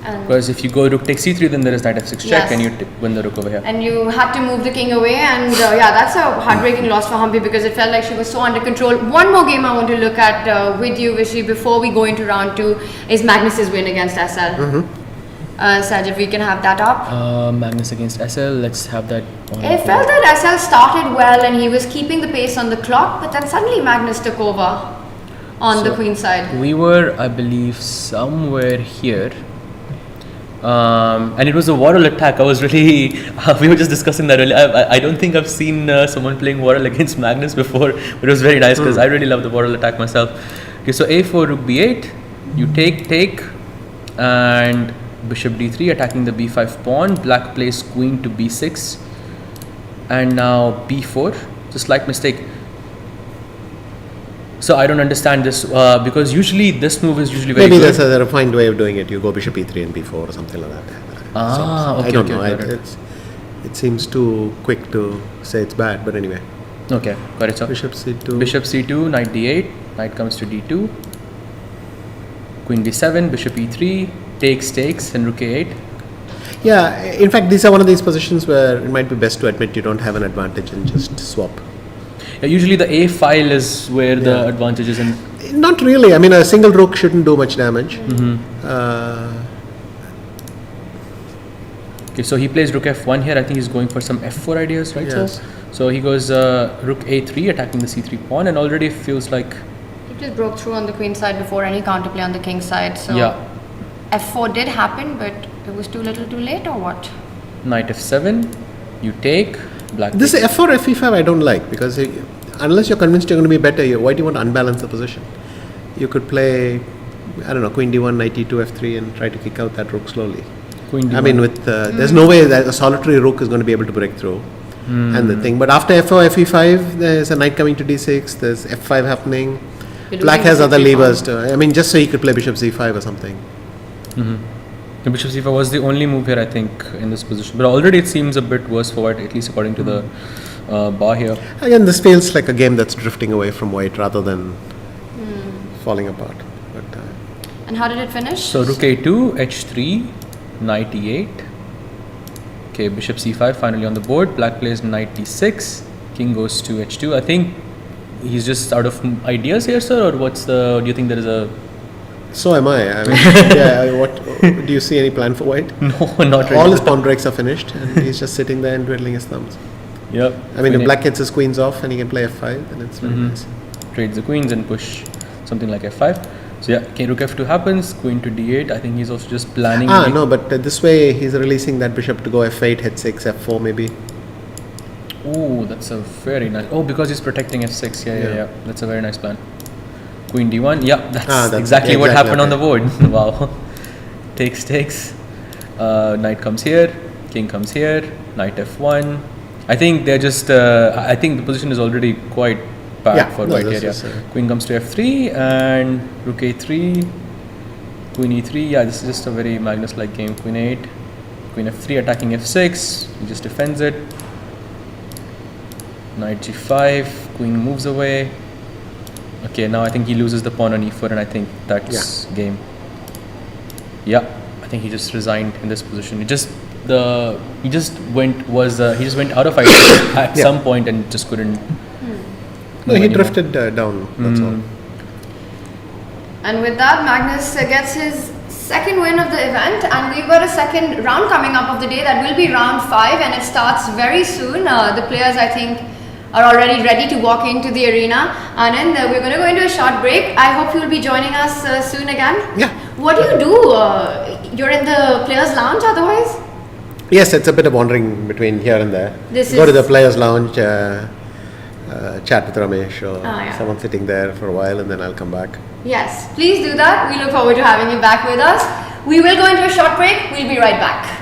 And, Because if you go rook takes c3, then there is knight f6 check, Yes. and you win the rook over here. and you had to move the king away, and that's a heartbreaking loss for Humpy because it felt like she was so under control. One more game I want to look at with you, Vishy, before we go into round 2 is Magnus's win against SL. Saj, if we can have that up. Magnus against SL, let's have that on. It felt that SL started well and he was keeping the pace on the clock, but then suddenly Magnus took over on the queen side. We were, I believe, somewhere here. And it was a Warhol attack. I was really, we were just discussing that earlier. I don't think I've seen someone playing Warhol against Magnus before, but it was very nice because I really love the Warhol attack myself. Okay, so a4, rook b8, you take, and bishop d3 attacking the b5 pawn. Black plays queen to b6, and now b4. It's a slight mistake. So I don't understand this because usually this move is usually very Maybe good. there's a refined way of doing it. You go bishop e3 and b4 or something like that. Okay, I don't okay, know. got it. It seems too quick to say it's bad, but anyway. Okay, got it, sir. Bishop c2. Bishop c2, knight d8, knight comes to d2, queen d7, bishop e3, takes, and rook a8. Yeah, in fact, these are one of these positions where it might be best to admit you don't have an advantage and just swap. Yeah, usually the a file is where the advantage is in. Not really. I mean, a single rook shouldn't do much damage. Okay, so he plays rook f1 here. I think he's going for some f4 ideas, right? Yes. So he goes rook a3, attacking the c3 pawn, and already it feels like He just broke through on the queen side before any counterplay on the king side. So yeah, f4 did happen, but it was too little too late, or what? knight f7, you take, black. This takes. f4, fe5 I don't like because unless you're convinced you're going to be better, why do you want to unbalance the position? You could play, I don't know, queen d1, knight e2, f3 and try to kick out that rook slowly. Queen d1. I mean, with there's no way that a solitary rook is going to be able to break through. And the thing, but after f4, fe5, there's a knight coming to d6, there's f5 happening. You're Black losing has the other c3 levers to, I mean, just so he could play bishop c5 or something. The bishop c5 was the only move here, I think, in this position. But already it seems a bit worse for white, at least according to the bar here. Again, this feels like a game that's drifting away from white rather than falling apart. But And how did it finish? So rook a2, h3, knight e8. Okay, bishop c5 finally on the board. Black plays knight d6. King goes to h2. I think he's just out of ideas here, sir, or do you think there is a... so am I. I mean, yeah. What do you see any plan for white? No, not really. All his pawn breaks are finished, and he's just sitting there and twiddling his thumbs. Yep. I mean, if Queen black gets his queens off and he can play f5, then it's very nice. trades the queens and push something like f5. So yeah, okay, rook f2 happens, queen to d8. I think he's also just planning. No, but this way he's releasing that bishop to go f8, h6, f4 maybe. Oh, that's a very nice. Oh, because he's protecting f6. Yeah. That's a very nice plan. Queen d1. Yeah, that's exactly what happened on the board. Wow. Takes. Knight comes here. King comes here. Knight f1. I think they're just. I think the position is already quite bad for white here. Queen comes to f3 and rook a3. Queen e3. Yeah, this is just a very Magnus-like game. Queen 8. Queen f3 attacking f6. He just defends it. Knight g5, queen moves away. Okay, now I think he loses the pawn on e4, and I think that's game. Yeah, I think he just resigned in this position. He just went out of ideas at some point and just couldn't. No, he drifted down. That's all. And with that, Magnus gets his second win of the event, and we've got a second round coming up of the day. That will be round 5, and it starts very soon. The players, I think, are already ready to walk into the arena. And then we're going to go into a short break. I hope you'll be joining us soon again. Yeah. What do you do? You're in the players' lounge otherwise? Yes, it's a bit of wandering between here and there. Go to the players' lounge, chat with Ramesh or someone sitting there for a while, and then I'll come back. Yes, please do that. We look forward to having you back with us. We will go into a short break. We'll be right back.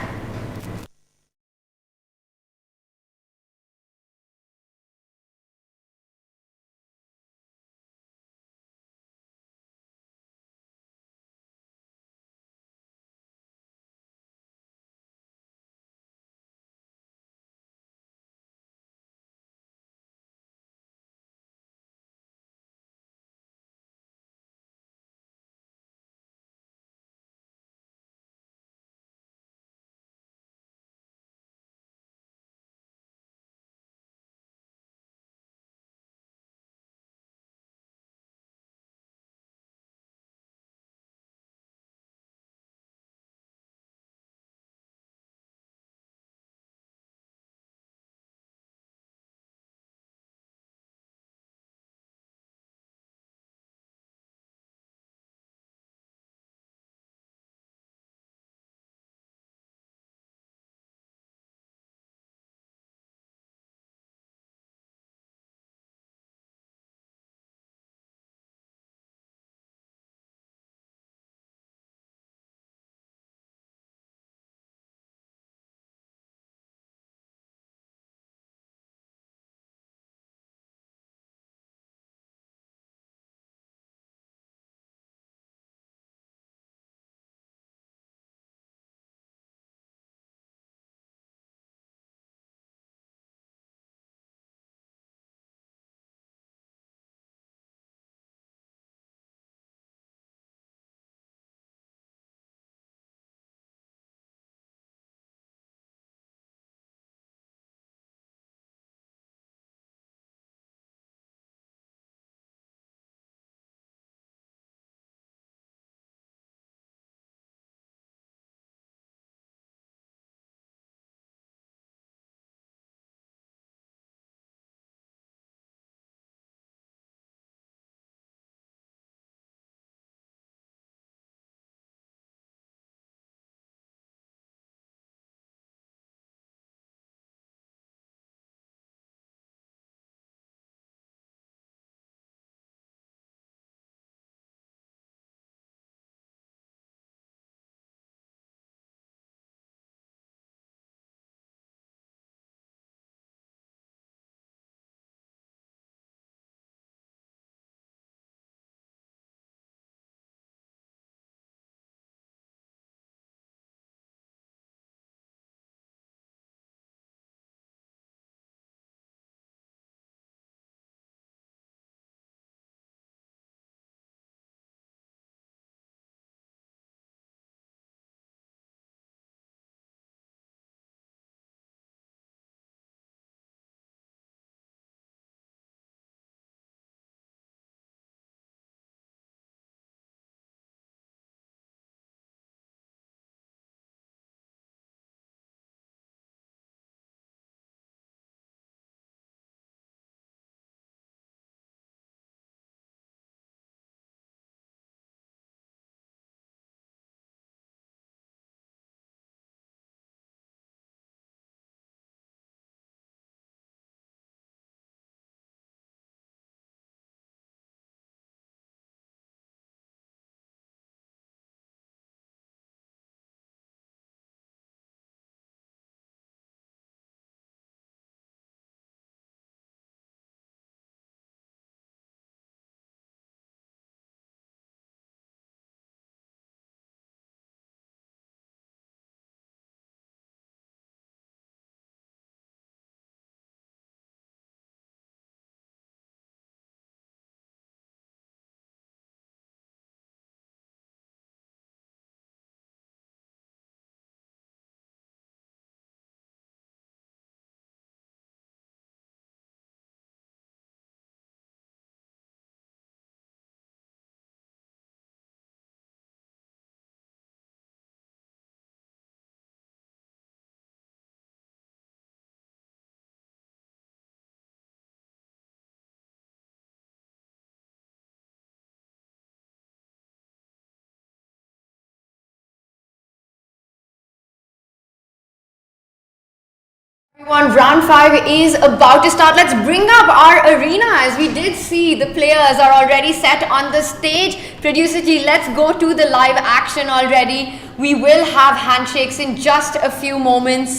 Everyone, round 5 is about to start. Let's bring up our arena as we did see the players are already set on the stage. Producer Ji, let's go to the live action already. We will have handshakes in just a few moments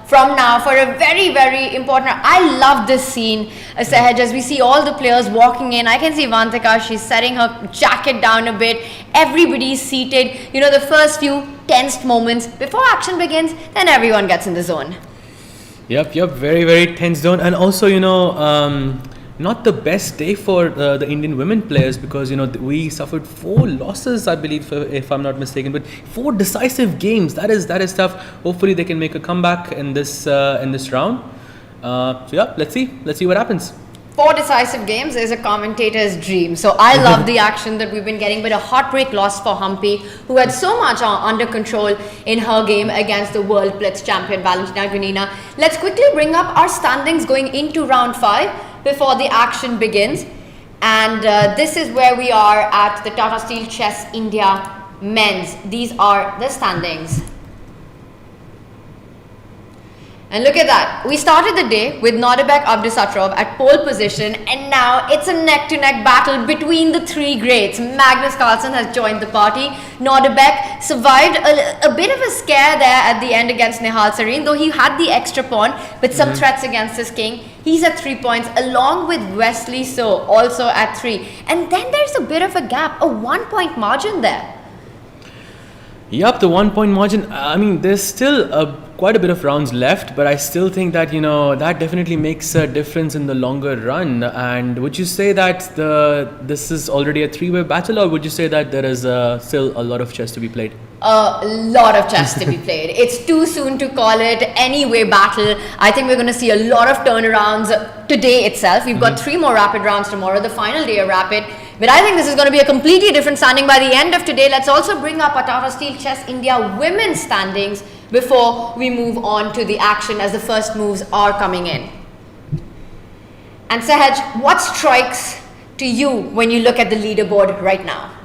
from now for a very, very important. I love this scene, Sahaj, as we see all the players walking in. I can see Vantika, she's setting her jacket down a bit. Everybody's seated. You know, the first few tensed moments before action begins, then everyone gets in the zone. Yep, very, very tense zone. And also, not the best day for the Indian women players, because, we suffered 4 losses, I believe, if I'm not mistaken, but 4 decisive games. That is tough. Hopefully they can make a comeback in this round. Let's see what happens. 4 decisive games is a commentator's dream. So I love the action that we've been getting, but a heartbreak loss for Humpy, who had so much under control in her game against the world blitz champion Valentina Gunina. Let's quickly bring up our standings going into round 5 before the action begins. And this is where we are at the Tata Steel Chess India men's. These are the standings. And look at that. We started the day with Nodirbek Abdusattorov at pole position, and now it's a neck-to-neck battle between the 3 greats. Magnus Carlsen has joined the party. Nodirbek survived a bit of a scare there at the end against Nihal Sareen, though he had the extra pawn with some threats against his king. He's at 3 points, along with Wesley So, also at 3. And then there's a bit of a gap, a 1-point margin there. Yup, the 1-point margin. I mean, there's still quite a bit of rounds left, but I still think that, that definitely makes a difference in the longer run. And would you say that this is already a 3-way battle, or would you say that there is still a lot of chess to be played? A lot of chess to be played. It's too soon to call it any-way battle. I think we're going to see a lot of turnarounds today itself. We've got 3 more rapid rounds tomorrow, the final day of rapid. But I think this is going to be a completely different standing by the end of today. Let's also bring up our Tata Steel Chess India women's standings before we move on to the action, as the first moves are coming in. And Sahaj, what strikes to you when you look at the leaderboard right now?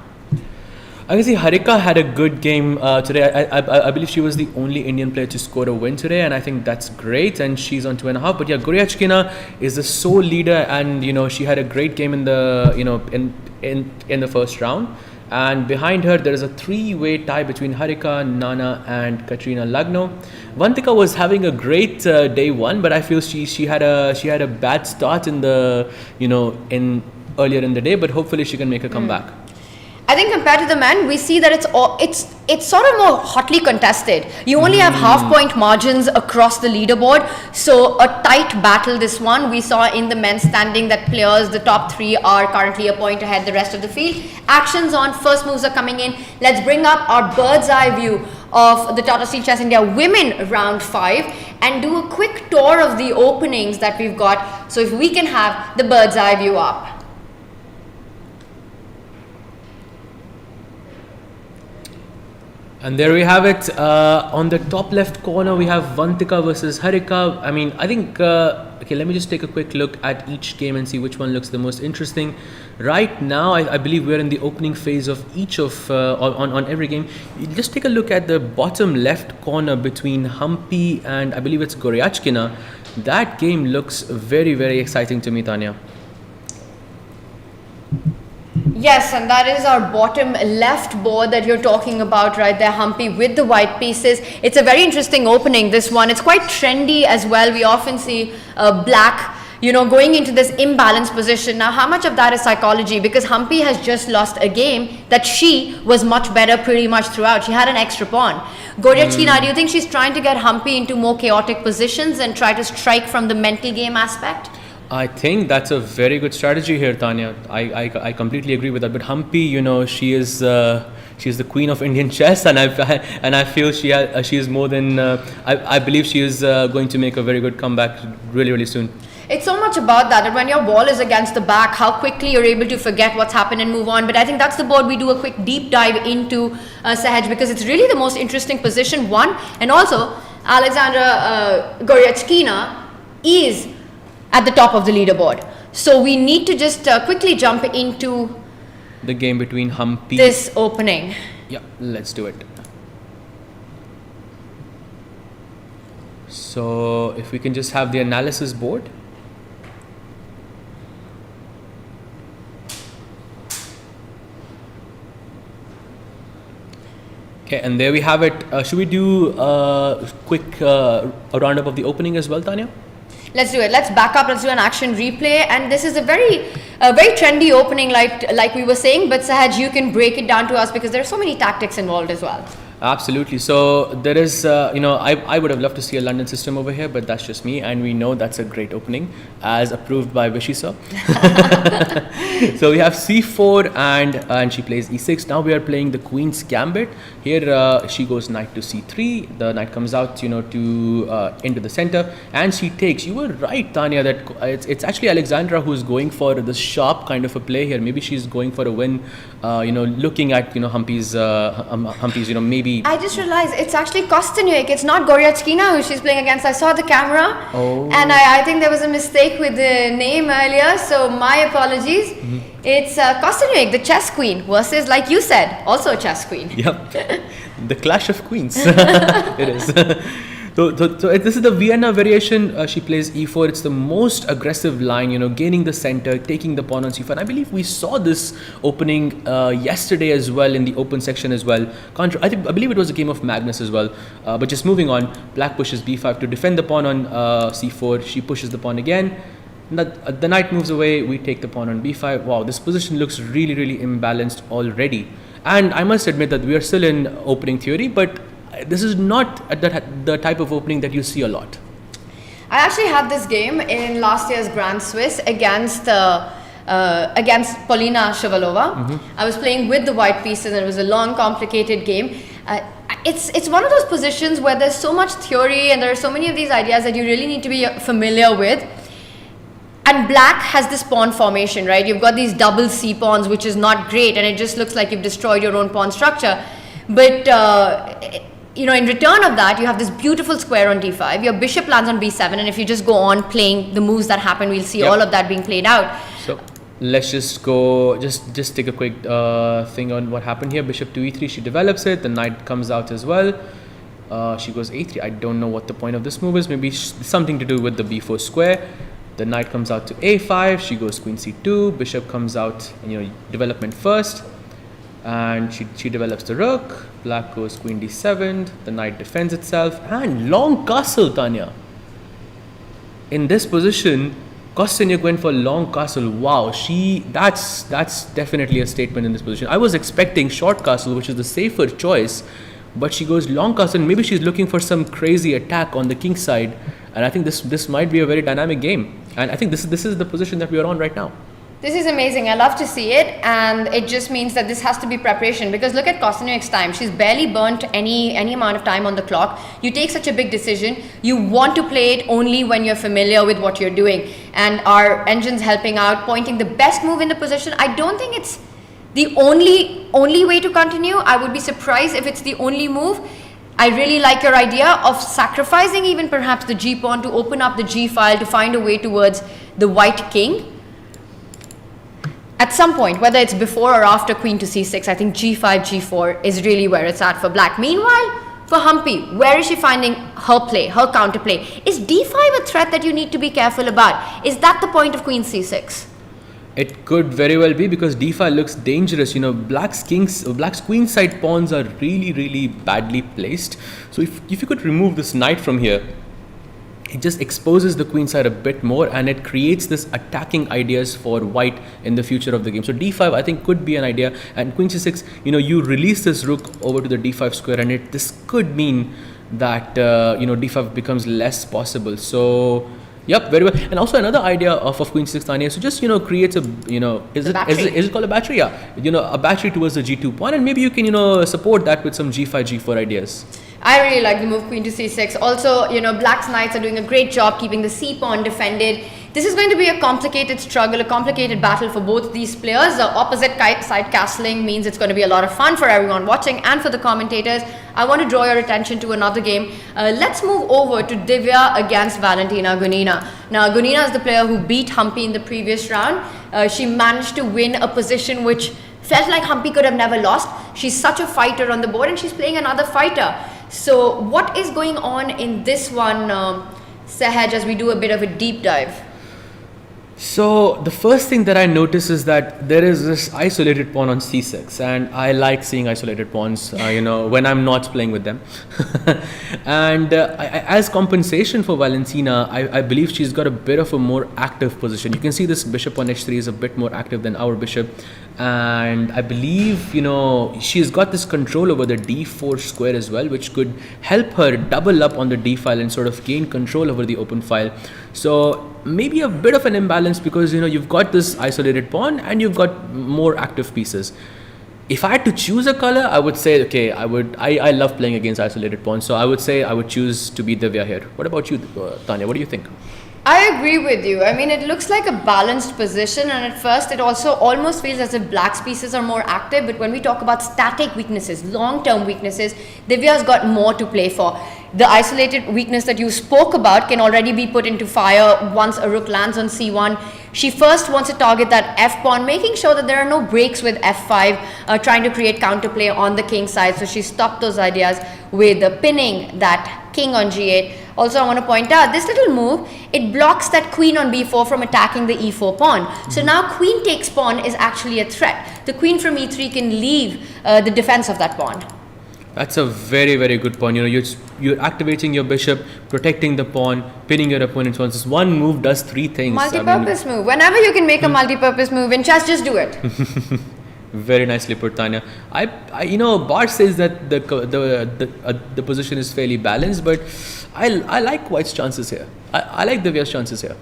I can see Harika had a good game today. I believe she was the only Indian player to score a win today, and I think that's great. And she's on 2.5. But yeah, Goryachkina is the sole leader, and she had a great game in the in the first round. And behind her, there is a 3-way tie between Harika, Nana, and Katrina Lagno. Vantika was having a great day 1, but I feel she had a bad start in the earlier in the day. But hopefully she can make a comeback. I think compared to the men, we see that it's sort of more hotly contested. You only have half-point margins across the leaderboard, so a tight battle. This one we saw in the men's standing that players, the top 3 are currently a point ahead the rest of the field. Actions on, first moves are coming in. Let's bring up our bird's eye view of the Tata Steel Chess India women round 5 and do a quick tour of the openings that we've got. So if we can have the bird's eye view up. And there we have it. On the top left corner, we have Vantika versus Harika. I mean, I think, okay, let me just take a quick look at each game and see which one looks the most interesting. Right now, I believe we're in the opening phase of each of, on every game. You just take a look at the bottom left corner between Humpy and I believe it's Goryachkina. That game looks very, very exciting to me, Tanya. Yes, and that is our bottom left board that you're talking about right there, Humpy, with the white pieces. It's a very interesting opening, this one. It's quite trendy as well. We often see black, going into this imbalanced position. Now, how much of that is psychology? Because Humpy has just lost a game that she was much better pretty much throughout. She had an extra pawn. Goryachkina, do you think she's trying to get Humpy into more chaotic positions and try to strike from the mental game aspect? I think that's a very good strategy here, Tanya. I completely agree with that. But Humpy, she is the queen of Indian chess, and I feel she is more than I believe she is going to make a very good comeback really, really soon. It's so much about that when your ball is against the back, how quickly you're able to forget what's happened and move on. But I think that's the board we do a quick deep dive into, Sahaj, because it's really the most interesting position, one. And also, Alexandra Goryachkina is at the top of the leaderboard. So we need to just quickly jump into the game between Humpy. This opening. Yeah, let's do it. So if we can just have the analysis board. Okay, and there we have it. Should we do a quick a roundup of the opening as well, Tanya? Let's do it. Let's back up. Let's do an action replay. And this is a very trendy opening, like we were saying. But Sahaj, you can break it down to us because there are so many tactics involved as well. Absolutely. So there is, I would have loved to see a London system over here, but that's just me. And we know that's a great opening as approved by Wesley So. So we have c4 and she plays e6. Now we are playing the Queen's Gambit. Here she goes knight to c3. The knight comes out, to into the center and she takes. You were right, Tanya, that it's actually Alexandra who's going for the sharp kind of a play here. Maybe she's going for a win, looking at, Humpy's, maybe. I just realized it's actually Kosteniuk. It's not Goryachkina who she's playing against. I saw the camera and I think there was a mistake with the name earlier. So my apologies. Mm-hmm. It's Kosteniuk, the chess queen versus, like you said, also a chess queen. Yep. The clash of queens. It is. So this is the Vienna variation. She plays e4. It's the most aggressive line, gaining the center, taking the pawn on c5. And I believe we saw this opening yesterday as well in the open section as well. I believe it was a game of Magnus as well. But just moving on, black pushes b5 to defend the pawn on c4. She pushes the pawn again. The knight moves away. We take the pawn on b5. Wow, this position looks really, really imbalanced already. And I must admit that we are still in opening theory, but this is not the type of opening that you see a lot. I actually had this game in last year's Grand Swiss against Polina Shavalova. Mm-hmm. I was playing with the white pieces and it was a long, complicated game. It's one of those positions where there's so much theory and there are so many of these ideas that you really need to be familiar with. And black has this pawn formation, right? You've got these double C pawns, which is not great, and it just looks like you've destroyed your own pawn structure. But in return of that, you have this beautiful square on d5. Your bishop lands on b7, and if you just go on playing the moves that happen, we'll see all of that being played out. So let's just go, just take a quick thing on what happened here. Bishop to e3, she develops it. The knight comes out as well. She goes a3. I don't know what the point of this move is. Maybe something to do with the b4 square. The knight comes out to a5. She goes queen c2. Bishop comes out, development first. And she develops the rook. Black goes queen d7. The knight defends itself. And long castle, Tanya. In this position, Kosteniuk went for long castle. Wow, that's definitely a statement in this position. I was expecting short castle, which is the safer choice. But she goes long castle. Maybe she's looking for some crazy attack on the king side. And I think this might be a very dynamic game. And I think this is the position that we are on right now. This is amazing. I love to see it, and it just means that this has to be preparation, because look at Kosteniuk's time. She's barely burnt any amount of time on the clock. You take such a big decision, you want to play it only when you're familiar with what you're doing, and our engine's helping out, pointing the best move in the position. I don't think it's the only way to continue. I would be surprised if it's the only move. I really like your idea of sacrificing even perhaps the g pawn to open up the g file to find a way towards the white king. At some point, whether it's before or after queen to c6, I think g5, g4 is really where it's at for black. Meanwhile, for Humpy, where is she finding her play, her counterplay? Is d5 a threat that you need to be careful about? Is that the point of queen c6? It could very well be, because d5 looks dangerous. Black's queen side pawns are really, really badly placed. So if you could remove this knight from here, it just exposes the queen side a bit more, and it creates this attacking ideas for white in the future of the game. So d5 I think could be an idea, and queen c6, you release this rook over to the d5 square, and this could mean that d5 becomes less possible. So yep, very well. And also another idea of queen c6, Tanya, so just creates a is it called a battery? Yeah, a battery towards the g2 pawn, and maybe you can support that with some g5 g4 ideas. I really like the move queen to c6. Also, black's knights are doing a great job keeping the c pawn defended. This is going to be a complicated struggle, a complicated battle for both these players. The opposite side castling means it's going to be a lot of fun for everyone watching and for the commentators. I want to draw your attention to another game. Let's move over to Divya against Valentina Gunina. Now, Gunina is the player who beat Humpy in the previous round. She managed to win a position which felt like Humpy could have never lost. She's such a fighter on the board, and she's playing another fighter. So what is going on in this one, Sahaj, as we do a bit of a deep dive? So the first thing that I notice is that there is this isolated pawn on c6, and I like seeing isolated pawns, when I'm not playing with them. And as compensation for Valentina, I believe she's got a bit of a more active position. You can see this bishop on h3 is a bit more active than our bishop, and I believe she's got this control over the d4 square as well, which could help her double up on the d file and sort of gain control over the open file. So maybe a bit of an imbalance, because you've got this isolated pawn and you've got more active pieces. If I had to choose a color, I would say, okay, I love playing against isolated pawns, so I would say I would choose to be Divya here. What about you, Tanya? What do you think? I agree with you. I mean, it looks like a balanced position, and at first it also almost feels as if black's pieces are more active, but when we talk about static weaknesses, long-term weaknesses, Divya's got more to play for. The isolated weakness that you spoke about can already be put into fire once a rook lands on c1. She first wants to target that f pawn, making sure that there are no breaks with f5, trying to create counterplay on the king side. So she stopped those ideas with the pinning that king on g8. Also, I want to point out this little move, it blocks that queen on b4 from attacking the e4 pawn. So now queen takes pawn is actually a threat. The queen from e3 can leave the defense of that pawn. That's a very, very good point. You're activating your bishop, protecting the pawn, pinning your opponent's pawn. This one move does three things. Multi-purpose move. Whenever you can make a multi-purpose move in chess, just do it. Very nicely put, Tanya. Bart says that the position is fairly balanced, but I like White's chances here. I like Divya's chances here.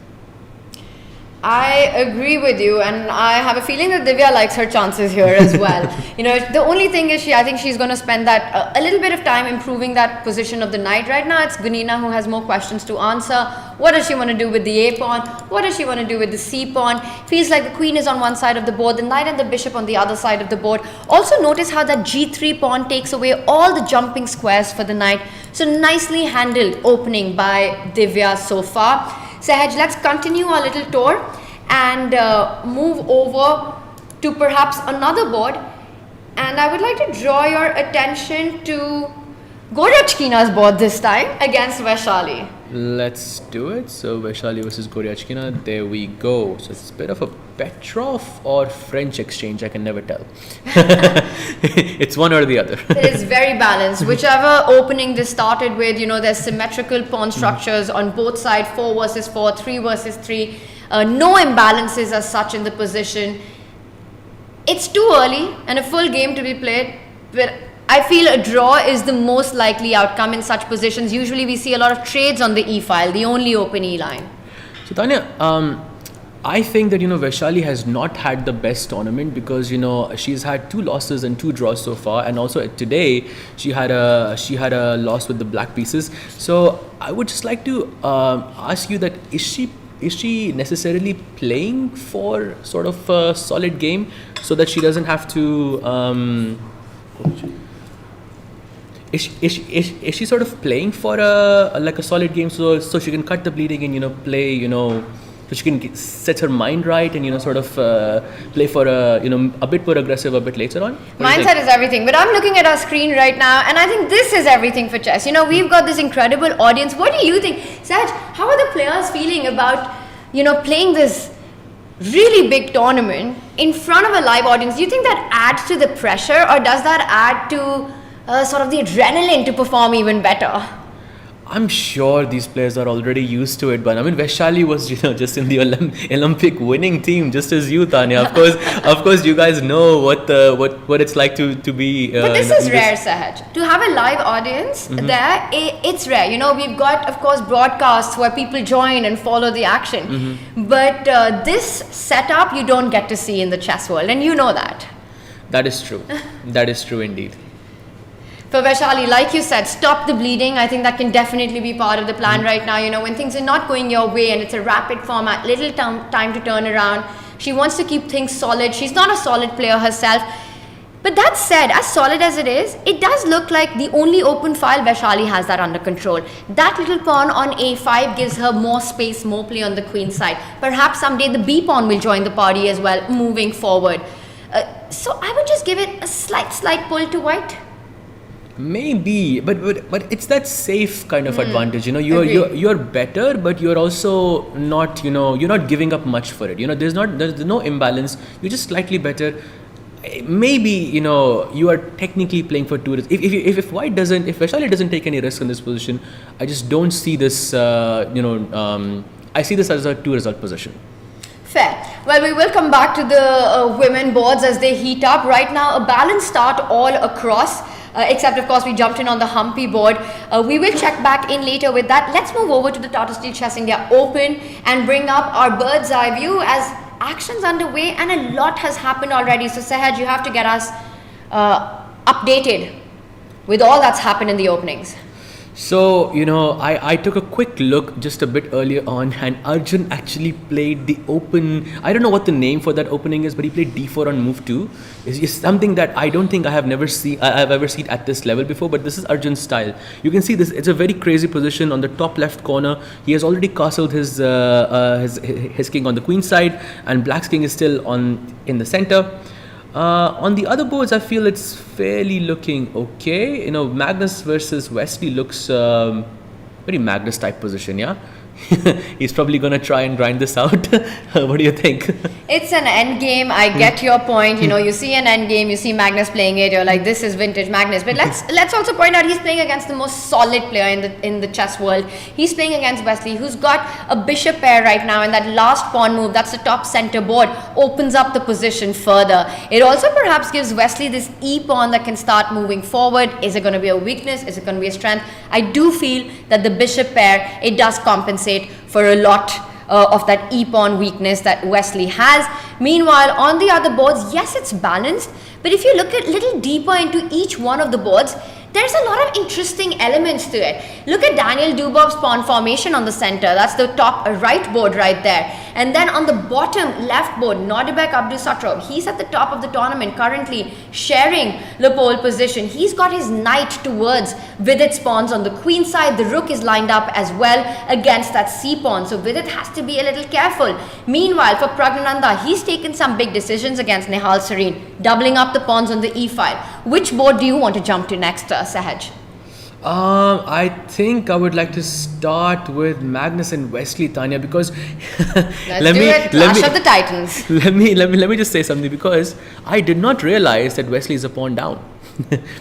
I agree with you, and I have a feeling that Divya likes her chances here as well. The only thing is I think she's going to spend that a little bit of time improving that position of the knight. Right now it's Gunina who has more questions to answer. What does she want to do with the a pawn? What does she want to do with the c pawn? Feels like the queen is on one side of the board, the knight and the bishop on the other side of the board. Also notice how that g3 pawn takes away all the jumping squares for the knight. So nicely handled opening by Divya so far. Sahaj, let's continue our little tour and move over to perhaps another board. And I would like to draw your attention to Goryachkina's board this time against Vaishali. Let's do it. So Vaishali versus Goryachkina. There we go. So it's a bit of a Petrov or French exchange. I can never tell. It's one or the other. It is very balanced. Whichever opening this started with, there's symmetrical pawn structures on both sides, 4 versus 4, 3 versus 3. No imbalances as such in the position. It's too early and a full game to be played, but I feel a draw is the most likely outcome in such positions. Usually we see a lot of trades on the e file, the only open e line. So Tanya, I think that Vaishali has not had the best tournament, because she's had 2 losses and 2 draws so far, and also today she had a loss with the black pieces. So I would just like to ask you that is she necessarily playing for sort of a solid game so that she doesn't have to is she sort of playing for a solid game so she can cut the bleeding and play so she can set her mind right and sort of play for a bit more aggressive a bit later on? Mindset is everything, but I'm looking at our screen right now and I think this is everything for chess. We've got this incredible audience. What do you think, Saj? How are the players feeling about playing this really big tournament in front of a live audience? Do you think that adds to the pressure, or does that add to sort of the adrenaline to perform even better? I'm sure these players are already used to it, but I mean, Vaishali was, just in the Olympic winning team, just as you, Tanya. Of course, you guys know what it's like to be. But this is rare, Sahaj. To have a live audience there, it's rare. We've got, of course, broadcasts where people join and follow the action. But this setup you don't get to see in the chess world, and you know that. That is true. That is true indeed. For Vaishali, like you said, stop the bleeding. I think that can definitely be part of the plan right now. When things are not going your way and it's a rapid format, little time to turn around. She wants to keep things solid. She's not a solid player herself. But that said, as solid as it is, it does look like the only open file Vaishali has that under control. That little pawn on a5 gives her more space, more play on the queen side. Perhaps someday the b pawn will join the party as well, moving forward. So I would just give it a slight pull to white. Maybe, but it's that safe kind of advantage. You know, Agreed. you're better, but you're also not. You know, you're not giving up much for it. You know, there's no imbalance. You're just slightly better. Maybe, you know, you are technically playing for two. If Vaishali doesn't take any risk in this position, I just don't see this. I see this as a 2-result position. Fair. Well, we will come back to the women boards as they heat up. Right now, a balanced start all across. Except, of course, we jumped in on the Humpy board. We will check back in later with that. Let's move over to the Tata Steel Chess India Open and bring up our bird's eye view as action's underway and a lot has happened already. So, Sahaj, you have to get us updated with all that's happened in the openings. So, you know, I took a quick look just a bit earlier on, and Arjun actually played the open. I don't know what the name for that opening is, but he played d4 on move 2. It's something that I don't think I've ever seen at this level before, but this is Arjun's style. You can see this, it's a very crazy position on the top left corner. He has already castled his king on the queen side, and Black's king is still in the center. On the other boards, I feel it's fairly looking okay. You know, Magnus versus Wesley looks very Magnus type position, yeah? He's probably going to try and grind this out. What do you think? It's an end game. I get your point. You know, you see an end game, you see Magnus playing it, you're like, this is vintage Magnus. But let's also point out he's playing against the most solid player in the chess world. He's playing against Wesley, who's got a bishop pair right now, and that last pawn move, that's the top center board, opens up the position further. It also perhaps gives Wesley this e pawn that can start moving forward. Is it going to be a weakness? Is it going to be a strength? I do feel that the bishop pair, it does compensate for a lot of that e-pawn weakness that Wesley has. Meanwhile, on the other boards, yes, it's balanced, but if you look a little deeper into each one of the boards, there's a lot of interesting elements to it. Look at Daniel Dubov's pawn formation on the center. That's the top right board right there. And then on the bottom left board, Nodirbek Abdusattorov. He's at the top of the tournament currently, sharing the pole position. He's got his knight towards Vidit's pawns on the queen side. The rook is lined up as well against that c pawn. So Vidit has to be a little careful. Meanwhile, for Pragnananda, he's taken some big decisions against Nihal Sareen, doubling up the pawns on the e file. Which board do you want to jump to next, Sahaj? I think I would like to start with Magnus and Wesley, Tanya, because Clash of the Titans. Let me just say something, because I did not realize that Wesley is a pawn down.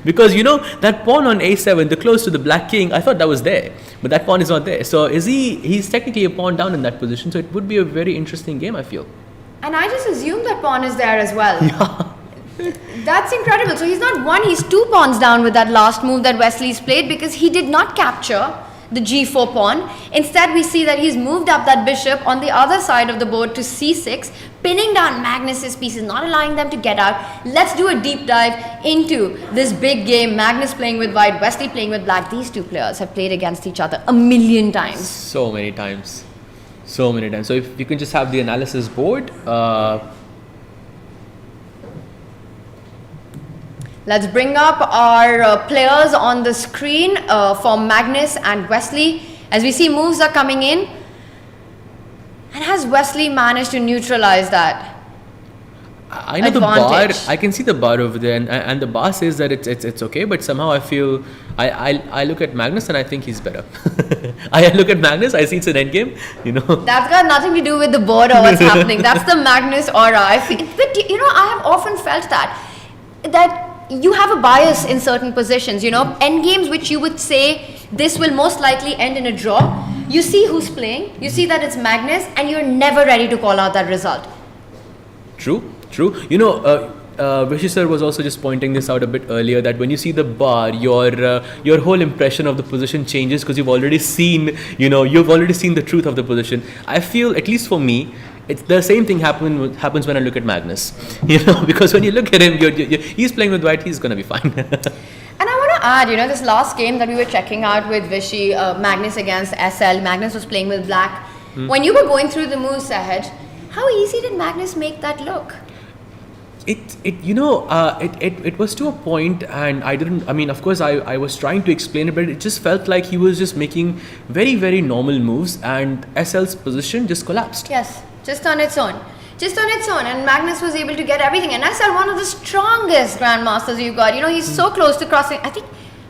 Because, you know, that pawn on a7, the close to the black king, I thought that was there, but that pawn is not there. So he's technically a pawn down in that position, so it would be a very interesting game, I feel. And I just assumed that pawn is there as well. Yeah. That's incredible. So he's not one, he's 2 pawns down with that last move that Wesley's played, because he did not capture the g4 pawn. Instead, we see that he's moved up that bishop on the other side of the board to c6, pinning down Magnus's pieces, not allowing them to get out. Let's do a deep dive into this big game. Magnus playing with white, Wesley playing with black. These two players have played against each other a million times. So many times. So if you can just have the analysis board. Let's bring up our players on the screen for Magnus and Wesley. As we see, moves are coming in. And has Wesley managed to neutralize that? I know the bar. I can see the bar over there, and the bar says that it's okay. But somehow I feel I look at Magnus and I think he's better. I look at Magnus, I see it's an endgame. You know. That's got nothing to do with the board or what's happening. That's the Magnus aura. I feel, but you know, I have often felt that you have a bias in certain positions. You know, end games which you would say this will most likely end in a draw. You see who's playing. You see that it's Magnus, and you're never ready to call out that result. True. You know, Rishi sir was also just pointing this out a bit earlier, that when you see the bar, your whole impression of the position changes, because you've already seen the truth of the position. I feel, at least for me, it's the same thing happens when I look at Magnus. You know, because when you look at him, he's playing with white, he's gonna be fine. And I want to add, you know, this last game that we were checking out with Vishy, Magnus against SL, Magnus was playing with black. When you were going through the moves ahead, how easy did Magnus make that look? It was to a point, and of course I was trying to explain it, but it just felt like he was just making very, very normal moves, and SL's position just collapsed. Yes, just on its own, and Magnus was able to get everything. And SL, one of the strongest grandmasters you've got, you know, he's so close to crossing. I think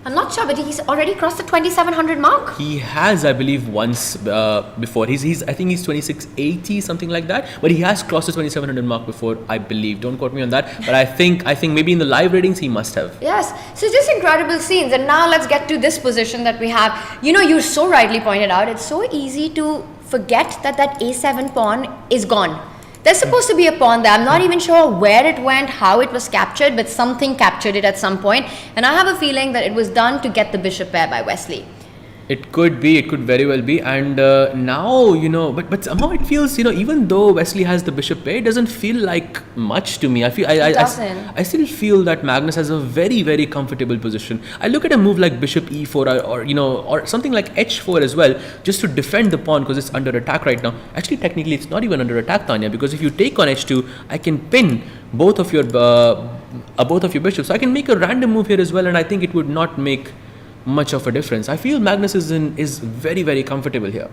I'm not sure, but he's already crossed the 2700 mark. He has, I believe, once before. I think he's 2680, something like that. But he has crossed the 2700 mark before, I believe. Don't quote me on that. But I think maybe in the live ratings he must have. Yes. So just incredible scenes. And now let's get to this position that we have. You so rightly pointed out, it's so easy to forget that A7 pawn is gone. There's supposed to be a pawn there. I'm not even sure where it went, how it was captured, but something captured it at some point. And I have a feeling that it was done to get the bishop pair by Wesley. It could be, it could very well be. And now, but somehow it feels, even though Wesley has the bishop pair, it doesn't feel like much to me. I still feel that Magnus has a very, very comfortable position. I look at a move like bishop e4 or something like h4 as well, just to defend the pawn because it's under attack right now. Actually, technically, it's not even under attack, Tanya, because if you take on h2, I can pin both of your bishops. So I can make a random move here as well, and I think it would not make much of a difference. I feel Magnus is very, very comfortable here.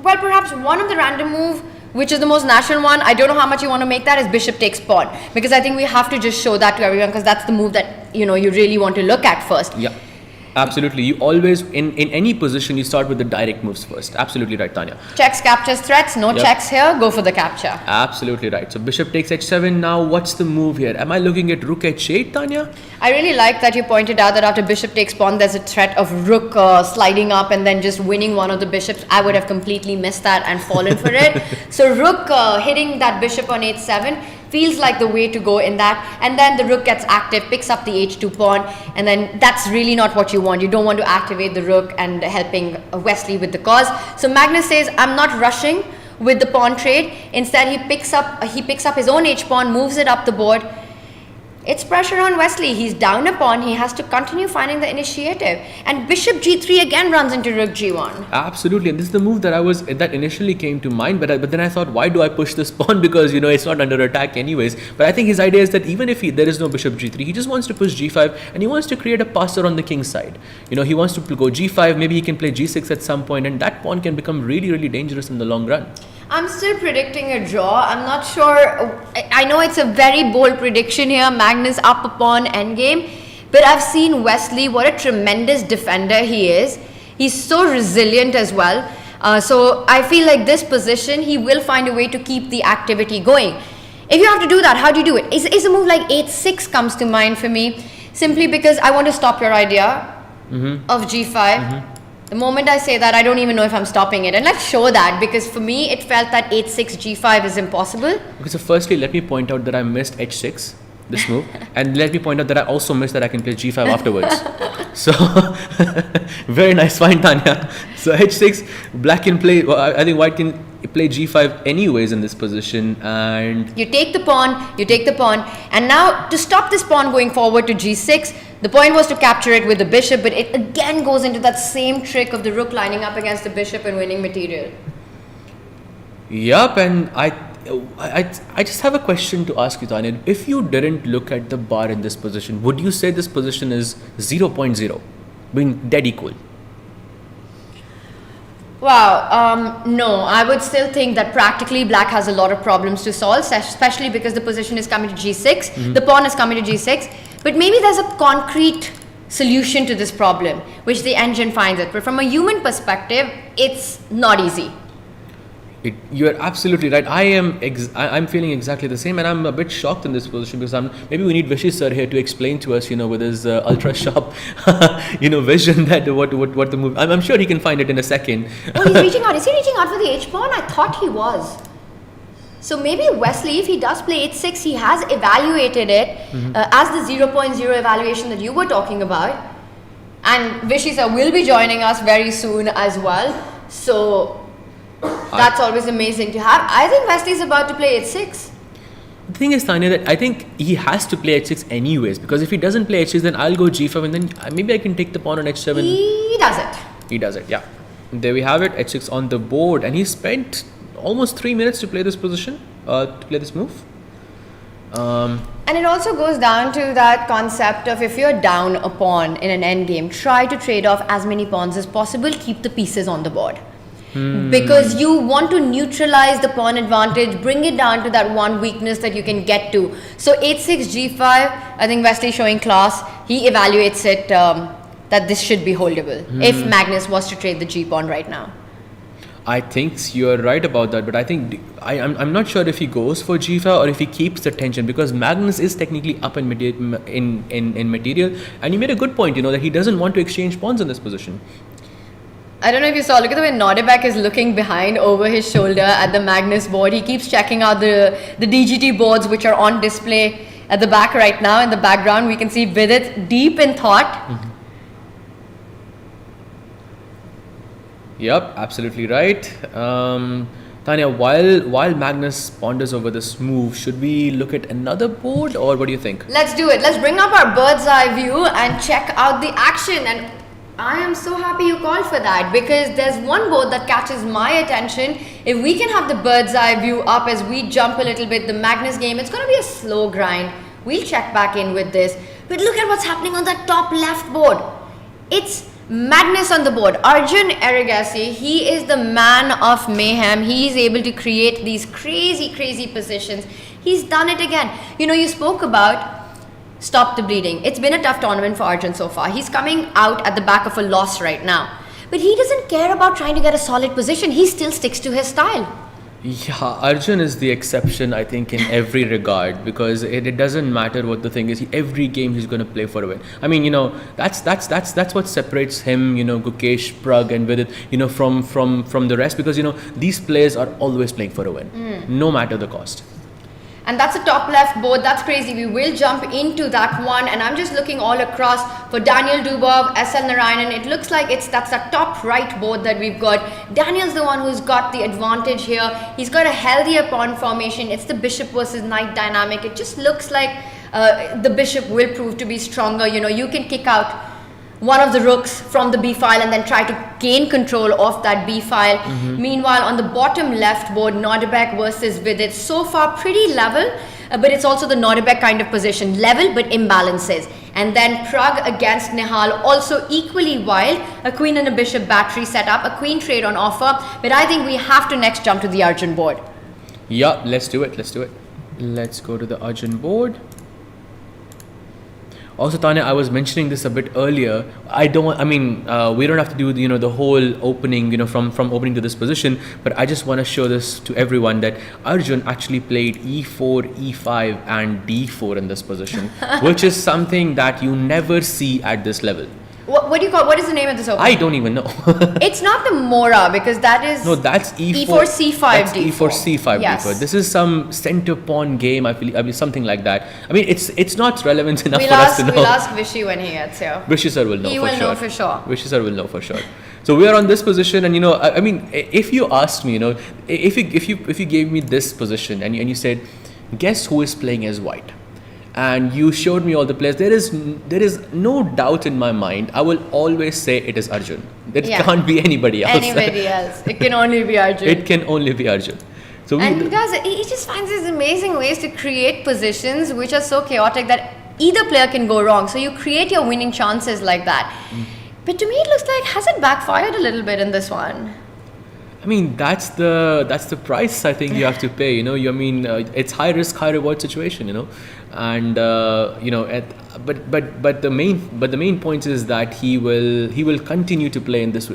Well, perhaps one of the random move, which is the most natural one, I don't know how much you want to make that, is bishop takes pawn, because I think we have to just show that to everyone, because that's the move that you really want to look at first. Yeah. Absolutely. You always, in any position, you start with the direct moves first. Absolutely right, Tanya. Checks, captures, threats. No checks here. Go for the capture. Absolutely right. So bishop takes h7. Now, what's the move here? Am I looking at rook h8, Tanya? I really like that you pointed out that after bishop takes pawn, there's a threat of rook sliding up and then just winning one of the bishops. I would have completely missed that and fallen for it. So rook hitting that bishop on h7 feels like the way to go in that, and then the rook gets active, picks up the h2 pawn, and then that's really not what you want. You don't want to activate the rook and helping Wesley with the cause. So Magnus says, I'm not rushing with the pawn trade. Instead, he picks up his own h pawn, moves it up the board. It's pressure on Wesley. He's down a pawn. He has to continue finding the initiative. And bishop g3 again runs into rook g1. Absolutely. And this is the move that initially came to mind. But then I thought, why do I push this pawn? Because, it's not under attack anyways. But I think his idea is that even if there is no bishop g3, he just wants to push g5 and he wants to create a passer on the king's side. He wants to go g5. Maybe he can play g6 at some point, and that pawn can become really, really dangerous in the long run. I'm still predicting a draw. I'm not sure. I know it's a very bold prediction here. Magnus up a pawn endgame. But I've seen Wesley, what a tremendous defender he is. He's so resilient as well. So I feel like this position, he will find a way to keep the activity going. If you have to do that, how do you do it? Is a move like h6 comes to mind for me. Simply because I want to stop your idea of g5. The moment I say that, I don't even know if I'm stopping it. And let's show that, because for me, it felt that h6, g5 is impossible. Okay, so firstly, let me point out that I missed h6, this move. And let me point out that I also missed that I can play g5 afterwards. So, very nice, fine, Tanya. So h6, black can play, I think white can play g5 anyways in this position. And you take the pawn, and now to stop this pawn going forward to g6, the point was to capture it with the bishop, but it again goes into that same trick of the rook lining up against the bishop and winning material. Yup, and I just have a question to ask you, Tanya. If you didn't look at the bar in this position, would you say this position is 0.0, being dead equal? Wow, no, I would still think that practically black has a lot of problems to solve, especially because the position is coming to g6, the pawn is coming to g6, but maybe there's a concrete solution to this problem, which the engine finds it. But from a human perspective, it's not easy. You're absolutely right. I'm feeling exactly the same, and I'm a bit shocked in this position because maybe we need Vishy sir here to explain to us, with his ultra sharp, vision that what the move. I'm sure he can find it in a second. Oh, he's reaching out. Is he reaching out for the h pawn? I thought he was. So maybe Wesley, if he does play h6, he has evaluated it as the 0.0 evaluation that you were talking about. And Vishy sir will be joining us very soon as well. So that's always amazing to have. I think Wesley's about to play h6. The thing is, Tanya, that I think he has to play h6 anyways, because if he doesn't play h6, then I'll go g5 and then maybe I can take the pawn on h7. He does it, yeah. There we have it, h6 on the board, and he spent almost 3 minutes to play this position, to play this move. And it also goes down to that concept of, if you're down a pawn in an endgame, try to trade off as many pawns as possible, keep the pieces on the board. Because you want to neutralize the pawn advantage, bring it down to that one weakness that you can get to. So h6, g5, I think Wesley showing class. He evaluates it that that this should be holdable if Magnus was to trade the G pawn right now. I think you're right about that, but I think I'm not sure if he goes for G5 or if he keeps the tension, because Magnus is technically up in material, and you made a good point, that he doesn't want to exchange pawns in this position. I don't know if you saw, look at the way Nodirbek is looking behind over his shoulder at the Magnus board. He keeps checking out the DGT boards which are on display at the back right now. In the background we can see Vidit deep in thought. Yep, absolutely right. Tanya, while Magnus ponders over this move, should we look at another board, or what do you think? Let's do it. Let's bring up our bird's eye view and check out the action. And I am so happy you called for that, because there's one board that catches my attention. If we can have the bird's eye view up as we jump a little bit, the Magnus game, it's going to be a slow grind. We'll check back in with this. But look at what's happening on that top left board. It's madness on the board. Arjun Erigaisi, he is the man of mayhem. He is able to create these crazy positions. He's done it again. You spoke about stop the bleeding. It's been a tough tournament for Arjun so far. He's coming out at the back of a loss right now. But he doesn't care about trying to get a solid position. He still sticks to his style. Yeah, Arjun is the exception, I think, in every regard, because it doesn't matter what the thing is. Every game he's going to play for a win. I mean, that's what separates him, Gukesh, Pragg, and Vidit, from the rest, because these players are always playing for a win, no matter the cost. And that's a top left board. That's crazy. We will jump into that one. And I'm just looking all across for Daniel Dubov, SL Narayanan. It looks like that's a top right board that we've got. Daniel's the one who's got the advantage here. He's got a healthier pawn formation. It's the bishop versus knight dynamic. It just looks like the bishop will prove to be stronger. You can kick out one of the rooks from the B file and then try to gain control of that B file. Meanwhile, on the bottom left board, Nodirbek versus Vidit, so far pretty level, but it's also the Nodirbek kind of position, level but imbalances. And then Pragg against Nihal, also equally wild, a queen and a bishop battery set up, a queen trade on offer, but I think we have to next jump to the Arjun board. Yeah, let's do it. Let's go to the Arjun board. Also, Tanya, I was mentioning this a bit earlier. We don't have to do the whole opening, from opening to this position, but I just want to show this to everyone that Arjun actually played e4, e5 and d4 in this position, which is something that you never see at this level. What do you call? What is the name of this opening? I don't even know. It's not the Mora, because that is that's e4 c5 that's d4. e4 c5 yes. d4. This is some center pawn game. I mean something like that. I mean it's not relevant enough for us to know. We'll ask Vishy when he gets here. Vishy sir will know. He will know for sure. Vishy sir will know for sure. So we are on this position, and I mean, if you asked me, if you gave me this position and you said, guess who is playing as white, and you showed me all the players, there is no doubt in my mind. I will always say it is Arjun. It can't be anybody else. Anybody else. It can only be Arjun. It can only be Arjun. So he just finds these amazing ways to create positions which are so chaotic that either player can go wrong. So you create your winning chances like that. But to me it looks like, has it backfired a little bit in this one? I mean, that's the price I think you have to pay. It's high risk, high reward situation. And but the main point is that he will continue to play in this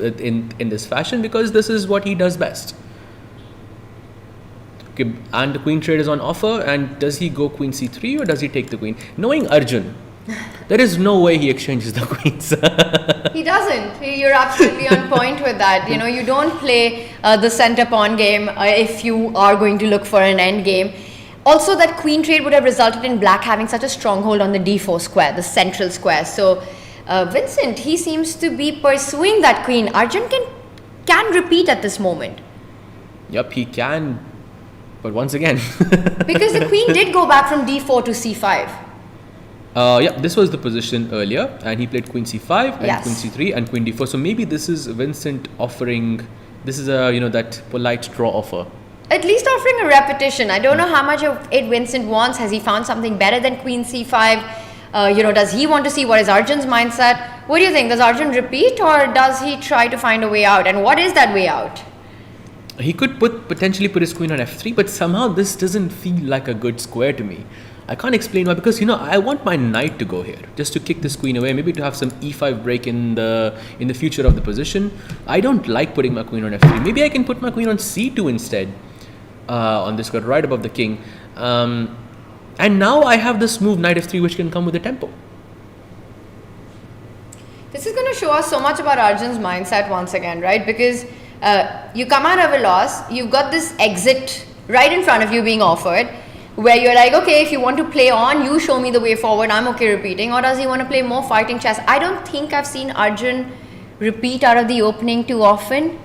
fashion, because this is what he does best. Okay, and the queen trade is on offer. And does he go queen c3 or does he take the queen? Knowing Arjun, there is no way he exchanges the queens. He doesn't. You're absolutely on point with that. You don't play the center pawn game if you are going to look for an end game. Also, that queen trade would have resulted in black having such a stronghold on the d4 square, the central square. So Vincent, he seems to be pursuing that queen. Arjun can repeat at this moment. Yep, he can. But once again, because the queen did go back from d4 to c5. This was the position earlier, and he played queen c5 and yes. queen c3 and queen d4. So maybe this is Vincent offering. This is that polite draw offer. At least offering a repetition. I don't know how much of it Vincent wants. Has he found something better than queen c5? Does he want to see what is Arjun's mindset? What do you think? Does Arjun repeat, or does he try to find a way out? And what is that way out? He could potentially put his queen on f3, but somehow this doesn't feel like a good square to me. I can't explain why, because I want my knight to go here just to kick this queen away, maybe to have some e5 break in the future of the position. I don't like putting my queen on f3. Maybe I can put my queen on c2 instead on this square right above the king. And now I have this move knight f3 which can come with a tempo. This is going to show us so much about Arjun's mindset once again, right? Because you come out of a loss, you've got this exit right in front of you being offered, where you're like, okay, if you want to play on, you show me the way forward, I'm okay repeating. Or does he want to play more fighting chess? I don't think I've seen Arjun repeat out of the opening too often.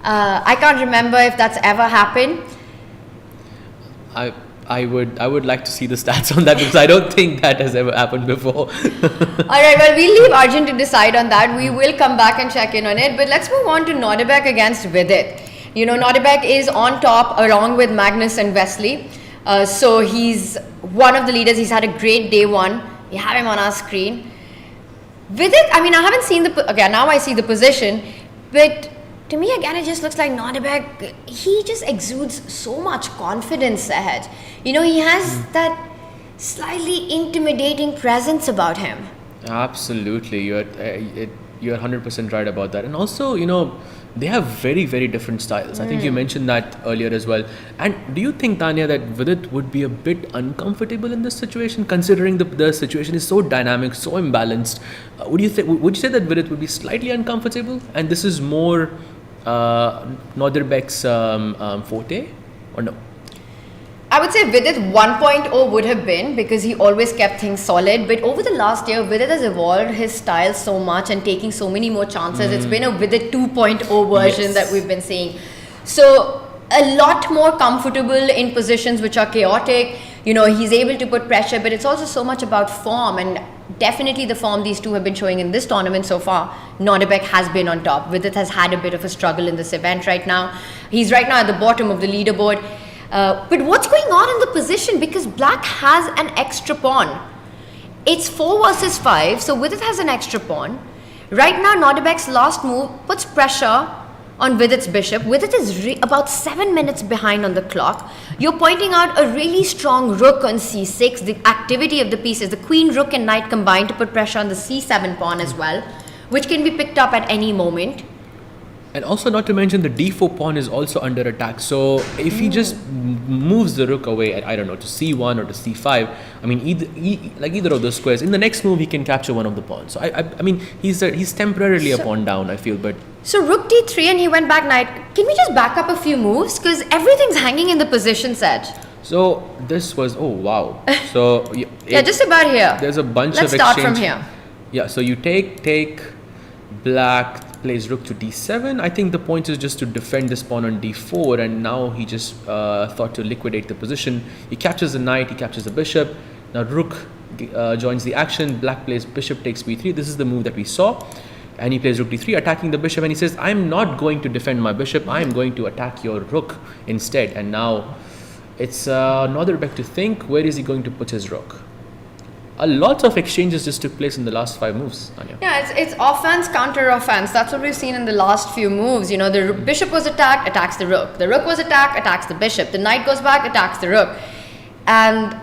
I can't remember if that's ever happened. I would like to see the stats on that, because I don't think that has ever happened before. Alright, well, we'll leave Arjun to decide on that. We will come back and check in on it. But let's move on to Nodirbek against Vidit. Nodirbek is on top along with Magnus and Wesley. So he's one of the leaders. He's had a great day one. We have him on our screen. Vidit, I haven't seen now I see the position. But to me, again, it just looks like Nodirbek, he just exudes so much confidence ahead. He has that slightly intimidating presence about him. Absolutely, you're 100% right about that. And also, they have very, very different styles. I think you mentioned that earlier as well. And do you think, Tanya, that Vidit would be a bit uncomfortable in this situation, considering the situation is so dynamic, so imbalanced? Would you say that Vidit would be slightly uncomfortable, and this is more Nodirbek's forte, or no? I would say Vidit 1.0 would have been, because he always kept things solid. But over the last year, Vidit has evolved his style so much and taking so many more chances. It's been a Vidit 2.0 version that we've been seeing. So a lot more comfortable in positions which are chaotic. He's able to put pressure, but it's also so much about form, and definitely the form these two have been showing in this tournament so far. Nodirbek has been on top. Vidit has had a bit of a struggle in this event right now. He's right now at the bottom of the leaderboard. But what's going on in the position? Because Black has an extra pawn. It's 4 versus 5, so Vidit has an extra pawn. Right now, Nodirbek's last move puts pressure on Vidit's bishop. Vidit is about 7 minutes behind on the clock. You're pointing out a really strong rook on c6, the activity of the pieces, the queen, rook and knight combined to put pressure on the c7 pawn as well, which can be picked up at any moment. And also, not to mention, the d4 pawn is also under attack. So if he just moves the rook away at, to c1 or to c5, either of those squares, in the next move he can capture one of the pawns. So he's temporarily a pawn down, I feel. But so rook d3 and he went back knight. Can we just back up a few moves, because everything's hanging in the position set? So this was So just about here. There's a bunch Let's of exchange. start from here. Yeah. So you take Black plays rook to d7. I think the point is just to defend this pawn on d4, and now he just thought to liquidate the position. He captures the knight, he captures the bishop. Now rook joins the action. Black plays bishop takes b3. This is the move that we saw. And he plays rook d3, attacking the bishop, and he says, I'm not going to defend my bishop, I am going to attack your rook instead. And now it's Nodirbek to think, where is he going to put his rook? A lot of exchanges just took place in the last 5 moves, Anya. Yeah, it's offense, counter offense. That's what we've seen in the last few moves. The bishop was attacked, attacks the rook. The rook was attacked, attacks the bishop. The knight goes back, attacks the rook. And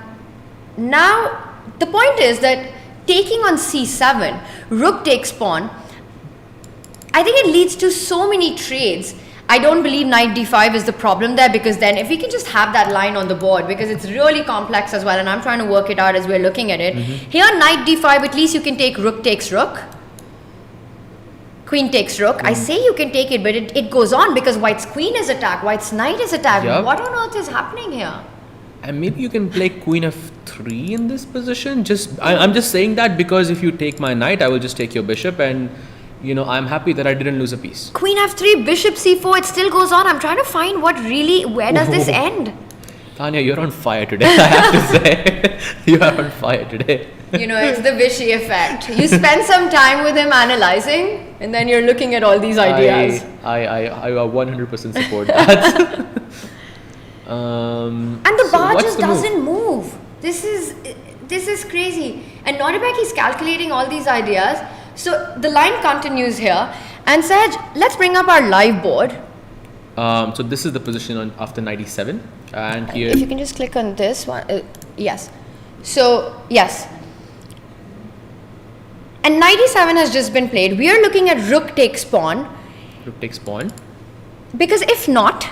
now the point is that taking on c7, rook takes pawn, I think it leads to so many trades. I don't believe knight d5 is the problem there, because then if we can just have that line on the board, because it's really complex as well, and I'm trying to work it out as we're looking at it. Here, knight d5, at least you can take rook takes rook. Queen takes rook. I say you can take it, but it goes on, because white's queen is attacked, white's knight is attacked. Yep. What on earth is happening here? And maybe you can play queen f3 in this position. I'm just saying that because if you take my knight, I will just take your bishop, and I'm happy that I didn't lose a piece. Queen f3, bishop c4, it still goes on. I'm trying to find where does this end? Tanya, you're on fire today, I have to say. You are on fire today. It's the Vichy effect. You spend some time with him analyzing, and then you're looking at all these ideas. I 100% support that. And the bar just doesn't move. This is crazy. And Nodirbek is calculating all these ideas. So the line continues here, and Saj, let's bring up our live board. So this is the position after 97, and here. If you can just click on this one, yes. So, yes. And knight e7 has just been played. We are looking at rook takes pawn. Rook takes pawn. Because if not,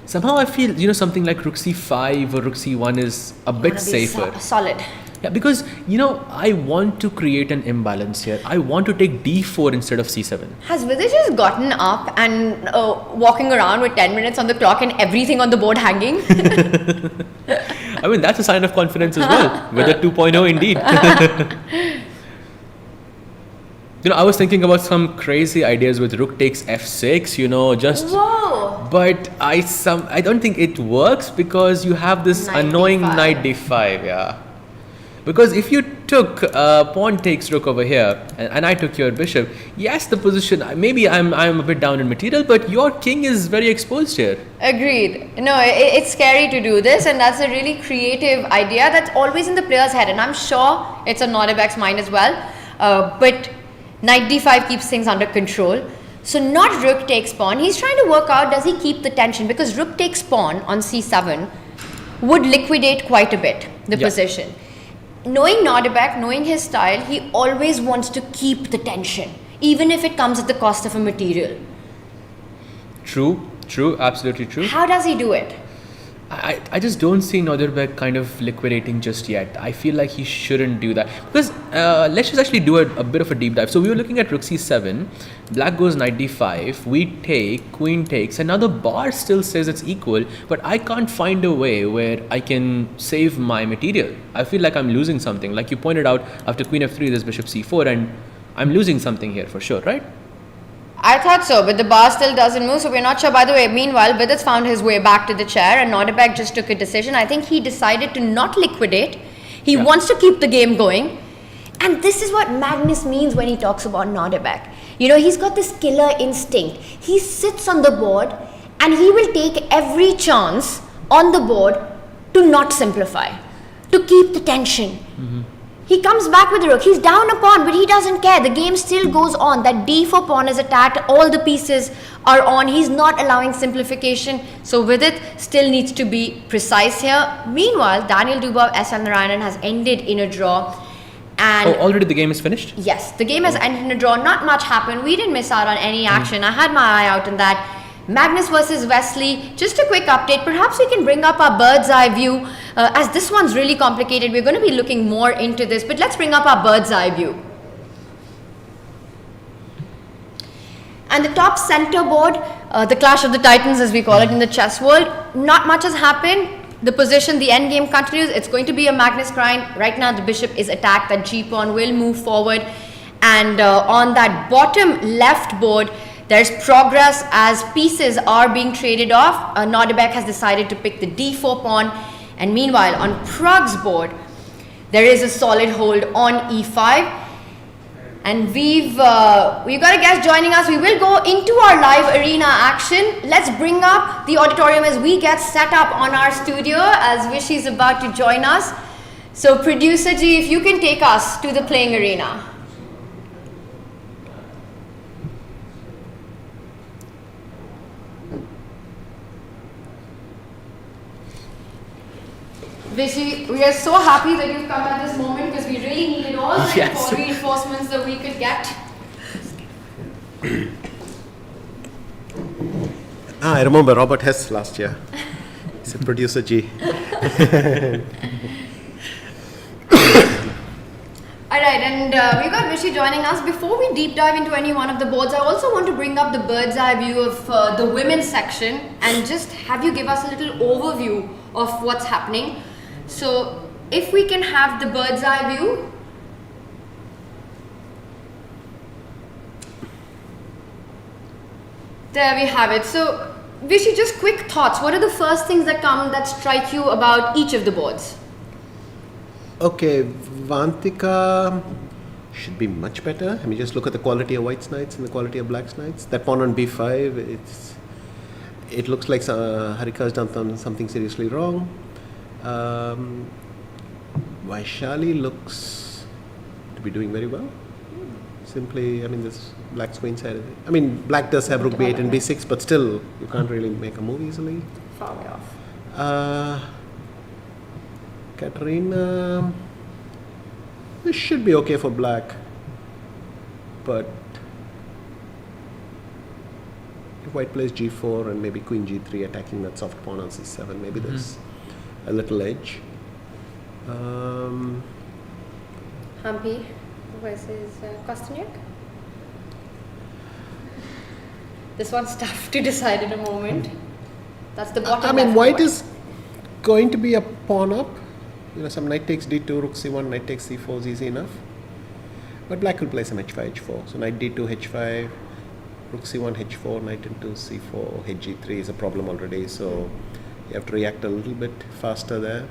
somehow I feel, something like rook c5 or rook c1 is a bit safer. Solid. Yeah, because, I want to create an imbalance here. I want to take d4 instead of c7. Has Vidya just gotten up and walking around with 10 minutes on the clock and everything on the board hanging? I mean, that's a sign of confidence as well. With a 2.0 indeed. I was thinking about some crazy ideas with rook takes f6, just... Whoa! But I don't think it works because you have this Knight annoying d5. knight d5, yeah. Because if you took pawn takes rook over here and I took your bishop, yes, the position, maybe I'm a bit down in material, but your king is very exposed here. Agreed. No, it's scary to do this, and that's a really creative idea that's always in the player's head, and I'm sure it's on Nodirbek's mind as well. But knight d5 keeps things under control. So not rook takes pawn. He's trying to work out, does he keep the tension? Because rook takes pawn on c7 would liquidate quite a bit the position. Knowing Nodirbek, knowing his style, he always wants to keep the tension, even if it comes at the cost of a material. True, absolutely true. How does he do it? I just don't see Nodirbek kind of liquidating just yet. I feel like he shouldn't do that. Because let's just actually do a bit of a deep dive. So we were looking at rook c7, black goes knight d5, we take, queen takes, and now the bar still says it's equal, but I can't find a way where I can save my material. I feel like I'm losing something. Like you pointed out, after queen f3 there's bishop c4, and I'm losing something here for sure, right? I thought so, but the bar still doesn't move, so we're not sure. By the way, meanwhile, Vidit's found his way back to the chair, and Nodirbek just took a decision. I think he decided to not liquidate. He wants to keep the game going. And this is what Magnus means when he talks about Nodirbek. He's got this killer instinct. He sits on the board, and he will take every chance on the board to not simplify, to keep the tension. Mm-hmm. He comes back with the rook. He's down a pawn, but he doesn't care. The game still goes on. That d4 pawn is attacked. All the pieces are on. He's not allowing simplification. So Vidit still needs to be precise here. Meanwhile, Daniel Dubov S.M. Narayanan has ended in a draw. And already the game is finished? Yes, the game has ended in a draw. Not much happened. We didn't miss out on any action. I had my eye out on that. Magnus versus Wesley, just a quick update. Perhaps we can bring up our bird's eye view. As this one's really complicated, we're going to be looking more into this, but let's bring up our bird's eye view. And the top center board, the clash of the titans as we call it in the chess world, not much has happened. The position, the end game continues. It's going to be a Magnus grind. Right now the bishop is attacked, that g-pawn will move forward. And on that bottom left board, there's progress as pieces are being traded off. Nodirbek has decided to pick the d4 pawn. And meanwhile, on Pragg's board, there is a solid hold on e5. And we've got a guest joining us. We will go into our live arena action. Let's bring up the auditorium as we get set up on our studio, as Vishy is about to join us. So producer G, if you can take us to the playing arena. Vishy, we are so happy that you've come at this moment because we really needed all the reinforcements that we could get. I remember Robert Hess last year. He's a producer G. Alright, and we've got Vishy joining us. Before we deep dive into any one of the boards, I also want to bring up the bird's eye view of the women's section and just have you give us a little overview of what's happening. So, if we can have the bird's eye view. There we have it. So, Vishy, just quick thoughts. What are the first things that strike you about each of the boards? Okay, Vantika should be much better. I mean, just look at the quality of white's knights and the quality of black's knights. That pawn on b5, it looks like Harika has done something seriously wrong. Vaishali looks to be doing very well. Simply, I mean, this black's queen side. I mean, black does have rook b8 and b6, but still, you can't really make a move easily. Far way off. Katerina. This should be okay for black, but if white plays g4 and maybe queen g3 attacking that soft pawn on c7, maybe there's a little edge. Humpy versus Kosteniuk. This one's tough to decide in a moment. That's the bottom. I mean, left white board. is going to be a pawn up. Some knight takes d2, rook c1, knight takes c4 is easy enough. But black will play some h5, h4. So knight d2, h5, rook c1, h4, knight into c4, hg3 is a problem already. So you have to react a little bit faster there.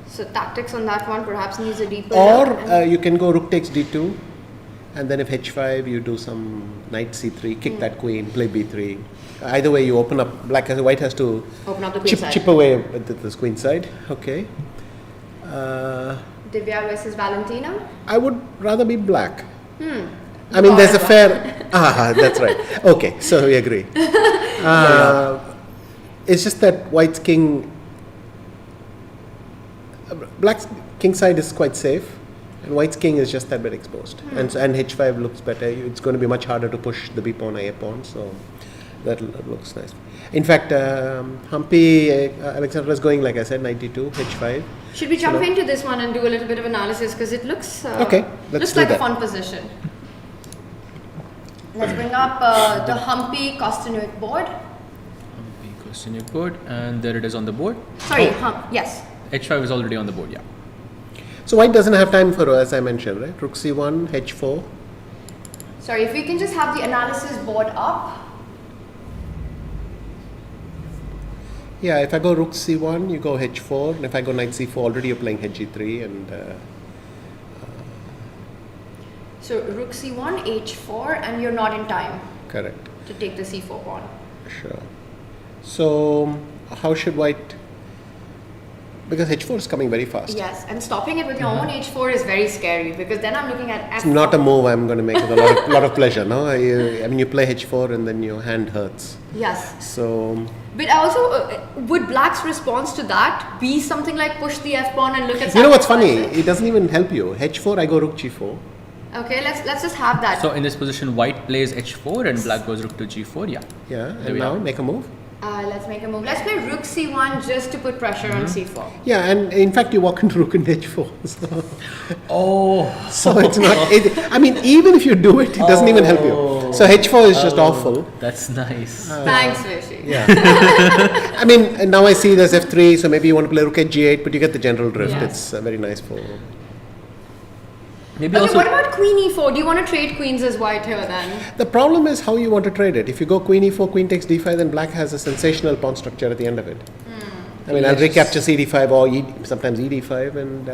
So tactics on that one perhaps needs a deeper Or look. you can go rook takes d2, and then if h5, you do some knight c3, kick that queen, play b3. Either way, you open up. White has to Open up the queen side. chip away at this queen side. Okay. Divya versus Valentina. I would rather be black. You I mean, are there's a black. fair. That's right. Okay, so we agree. It's just that white's king. Black's king side is quite safe, and white's king is just that bit exposed. And h5 looks better. It's going to be much harder to push the b pawn, a pawn. So that looks nice. In fact, Humpy Alexandra is going, like I said, 92 h5. Should we jump into this one and do a little bit of analysis because it looks Okay, let's looks do like that. a fun position. Let's bring up the Humpy Kosteniuk board. Humpy Kosteniuk board, and there it is on the board. Sorry, yes. H5 is already on the board, yeah. So white doesn't have time for, as I mentioned, right? Rook c1, h4. Sorry, if we can just have the analysis board up. Yeah, if I go rook c1, you go h4, and if I go knight c4, already you're playing hg3, and So rook c1, h4, and you're not in time correct. to take the c4 pawn. Sure. So how should white? Because h4 is coming very fast. Yes, and stopping it with your own h4 is very scary because then I'm looking at f4. It's not a move I'm going to make with a lot of pleasure. No, I mean you play h4 and then your hand hurts. Yes. So But also, would Black's response to that be something like push the f pawn and look at? you know what's funny? sacrifice it? It doesn't even help you. h4, I go rook g4. Okay, let's just have that. So in this position, white plays h4 and black goes rook to g4, yeah. Yeah, There and we now are. make a move. Let's make a move. Let's play rook c1 just to put pressure on c4. Yeah, and in fact you walk into rook and h4. So, Oh. so it's not. I mean, even if you do it, it doesn't even help you. So h4 is just awful. That's nice. Thanks, Rishi. Yeah. I mean, and now I see there's f3, so maybe you want to play rook at g8, but you get the general drift. Yeah. It's very nice for. Maybe Okay, also. what about queen e4? Do you want to trade queens as white here then? The problem is how you want to trade it. If you go queen e4, queen takes d5, then black has a sensational pawn structure at the end of it. I mean, I'll Yes. recapture cd5 or sometimes ed5, and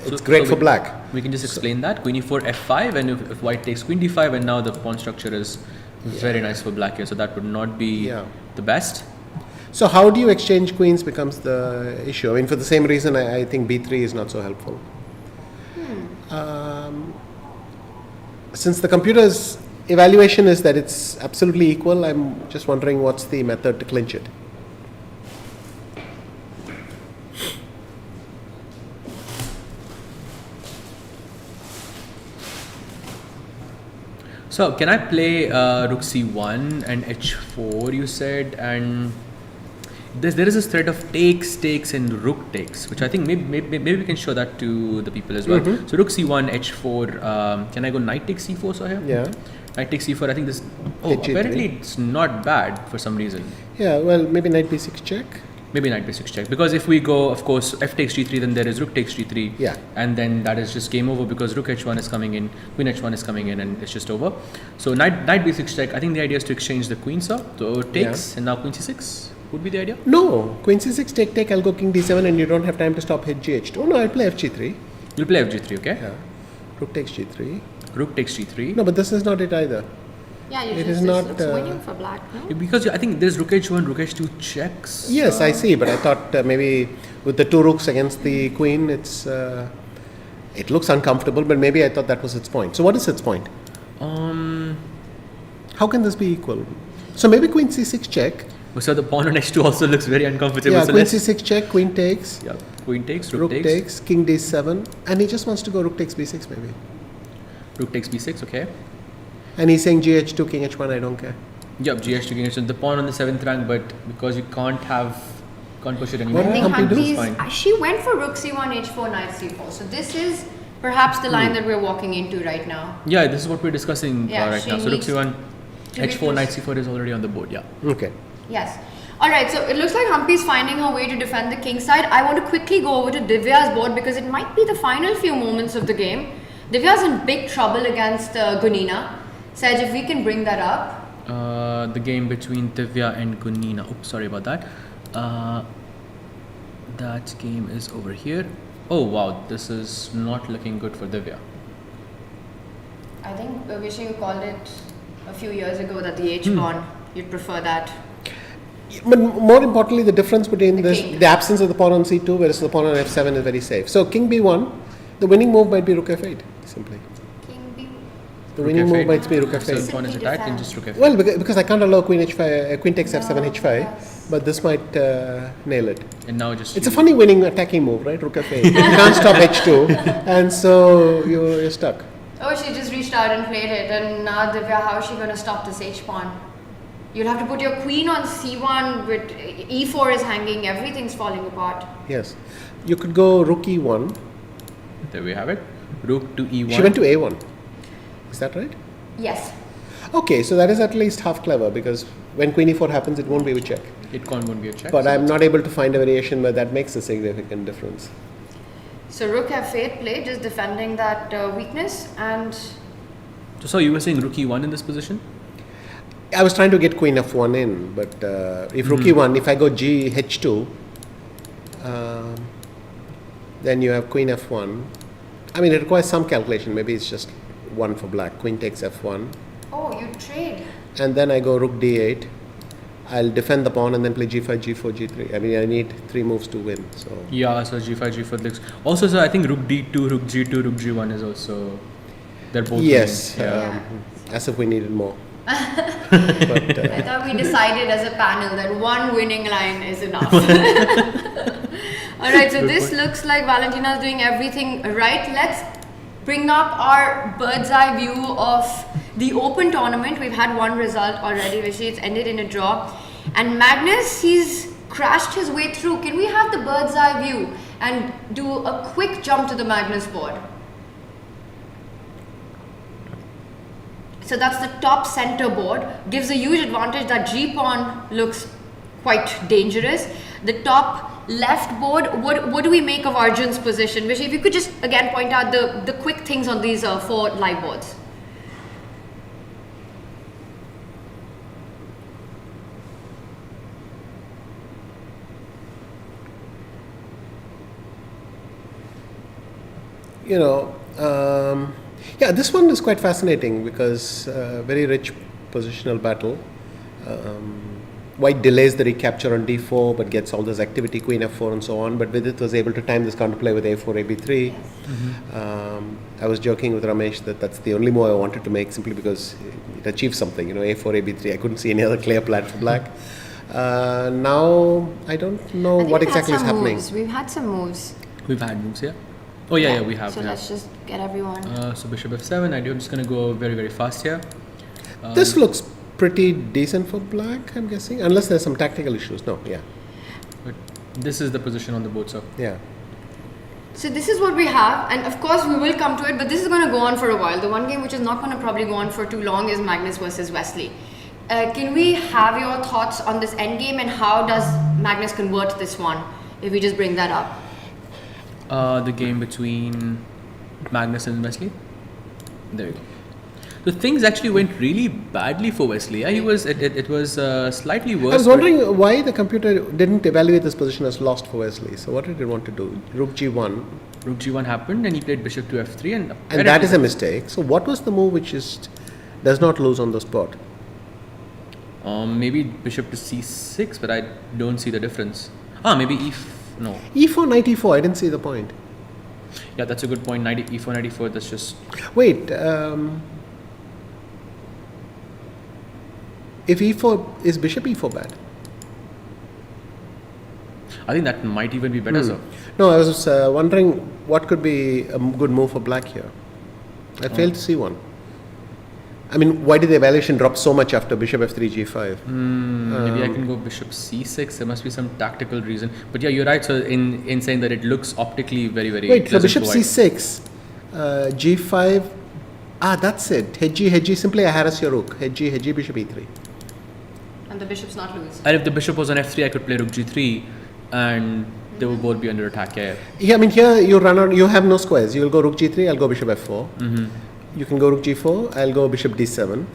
it's great for black. We can just explain that. Queen e4, f5, and if white takes queen d5, and now the pawn structure is very nice for black here. So that would not be Yeah. the best. So how do you exchange queens becomes the issue. I mean, for the same reason, I think b3 is not so helpful. Since the computer's evaluation is that it's absolutely equal, I'm just wondering what's the method to clinch it. So can I play rook c1 and h4? You said, and there is this threat of takes, and rook takes, which I think maybe we can show that to the people as well. So rook c1, h4. Can I go knight takes c4? So here, Yeah. knight takes c4. I think this. Oh, H3. apparently it's not bad for some reason. Yeah, well, maybe knight b6 check. Maybe knight b6 check, because if we go, of course, f takes g3, then there is rook takes g3, Yeah. and then that is just game over because rook h1 is coming in, queen h1 is coming in, and it's just over. So knight b6 check. I think the idea is to exchange the queens up. So takes, and now queen c6 would be the idea. No, queen c6 take. I'll go king d7, and you don't have time to stop hit gh2. Oh no, I'll play fg3. You'll play fg3, okay? Yeah, rook takes g3. Rook takes g3. No, but this is not it either. Yeah, It usually is this not, looks winning for black, no? Because I think there's rook h1, rook h2 checks. Yes, I see, but I thought maybe with the two rooks against the queen, it looks uncomfortable. But maybe I thought that was its point. So what is its point? How can this be equal? So maybe queen c6 check. So the pawn on h2 also looks very uncomfortable. Yeah, so queen c6 check, queen takes. Yeah, queen takes, Rook takes, king d7, and he just wants to go rook takes b6 maybe. Rook takes b6, okay. And he's saying gh2, king h1, I don't care. Yep, gh2, king h2, the pawn on the 7th rank, but because you can't push it anymore. What I did think Humpy do? Humpy's, she went for rook c1, h4, knight c4. So this is perhaps the line that we're walking into right now. Yeah, this is what we're discussing Yeah, right she now. So rook needs c1, to be h4, knight c4 is already on the board, yeah. Okay. Yes. Alright, so it looks like Humpy's finding her way to defend the king side. I want to quickly go over to Divya's board because it might be the final few moments of the game. Divya's in big trouble against Gunina. Saj, if we can bring that up. The game between Divya and Gunina. Oops, sorry about that. That game is over here. Oh wow, this is not looking good for Divya. I think Vishay, you called it a few years ago that the H-pawn, you'd prefer that. But more importantly, the difference between king. the absence of the pawn on c2 whereas the pawn on f7 is very safe. So king b1, the winning move might be rook f8, simply. King B. The Rook winning f8. move might be rook So f8. the pawn is attacked and just rook f8. Well, because I can't allow queen h5, queen takes f7, No, h5, yes. but this might nail it. And now just It's a funny winning attacking move, right? Rook f8. You can't stop h2, and so you're stuck. Oh, she just reached out and played it, and now Divya, how is she going to stop this H-pawn? You'll have to put your queen on C1, with E4 is hanging, everything's falling apart. Yes. You could go rook e1. there we have it. Rook to e1. She went to a1. Is that right? Yes. Okay, so that is at least half clever because when queen e4 happens, it won't be a check. It won't be a check. But so I'm not able to find a variation where that makes a significant difference. So Rook F8 play, just defending that weakness, and So you were saying rook e1 in this position? I was trying to get queen f1 in, but if rook e1, if I go g h2, then you have queen f1. I mean, it requires some calculation. Maybe it's just one for black. Queen takes f1. oh, you trade. And then I go rook d8. I'll defend the pawn and then play g5, g4, g3. I mean, I need 3 moves to win. So Yeah, so g5, g4 looks. Also, so I think rook d2, rook g2, rook g1 is also. They're both. yes, Yeah. as if we needed more. but I thought we decided as a panel that one winning line is enough. Alright, so this looks like Valentina's doing everything right. Let's bring up our bird's eye view of the open tournament. We've had one result already, which it's ended in a draw. And Magnus, he's crashed his way through. Can we have the bird's eye view and do a quick jump to the Magnus board? So that's the top center board. Gives a huge advantage that G-pawn looks quite dangerous. The top left board, what do we make of Arjun's position? Vishay, if you could just again point out the quick things on these 4 live boards. you know, yeah, this one is quite fascinating because very rich positional battle. White delays the recapture on d4 but gets all this activity, queen f4 and so on, but Vidit was able to time this counterplay with a4, ab3. Yes. I was joking with Ramesh that that's the only move I wanted to make simply because it achieves something, a4, ab3. I couldn't see any other clear plan for black. Now I don't know what exactly is happening. We've had some moves. We've had moves, yeah. Oh yeah, we have. So let's just get everyone. So bishop f7. I'm just going to go very, very fast here. This looks pretty decent for black, I'm guessing, unless there's some tactical issues. No, yeah. But this is the position on the board, so. Yeah. So this is what we have, and of course we will come to it, but this is going to go on for a while. The one game which is not going to probably go on for too long is Magnus versus Wesley. Can we have your thoughts on this endgame and how does Magnus convert this one, if we just bring that up? The game between Magnus and Wesley. There you go. So things actually went really badly for Wesley. Yeah, it was slightly worse. I was wondering why the computer didn't evaluate this position as lost for Wesley. So what did it want to do? Rook g1. Rook g1 happened and he played bishop to f3 And that is a mistake. So what was the move which does not lose on the spot? Maybe bishop to c6, but I don't see the difference. Maybe no. e4, knight e4. I didn't see the point. Yeah, that's a good point. E4, knight e4. That's just. Wait. If e4 is bishop e4 bad? I think that might even be better, sir. No, I was wondering what could be a good move for black here. I failed to see one. I mean, why did the evaluation drop so much after bishop f3 g5? Maybe I can go bishop c6. There must be some tactical reason. But yeah, you're right. So in saying that it looks optically very, very Wait, so pleasant bishop to white. c6, g5. That's it. Hedgy, simply I harass your rook. Hedgy, bishop e3. And the bishop's not loose. And if the bishop was on f3, I could play rook g3 and they will both be under attack. Yeah, I mean, here you run out, you have no squares. You will go rook g3, I'll go bishop f4. You can go rook g4, I'll go bishop d7.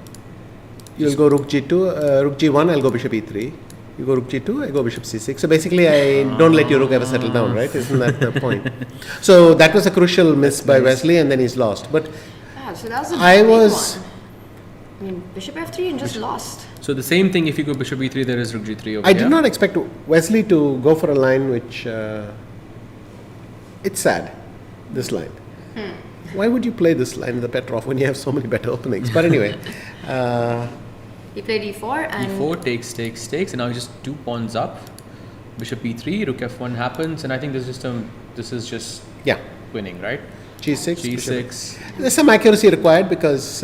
You'll go rook g2, rook g1, I'll go bishop e3. You go rook g2, I go bishop c6. So basically, I don't let your rook ever settle down, right? Isn't that the point? So that was a crucial miss by Wesley, and then he's lost. But So that was a I big was. one. I mean, bishop f3 and just lost. So the same thing if you go bishop e3, there is rook g3 over I here. did not expect Wesley to go for a line which. It's sad, this line. Why would you play this line in the Petrov when you have so many better openings? But anyway. He played e4 and e4 takes, and now just 2 pawns up. Bishop e3, rook f1 happens, and I think this is just Yeah. winning, right? G6. G6. There's some accuracy required because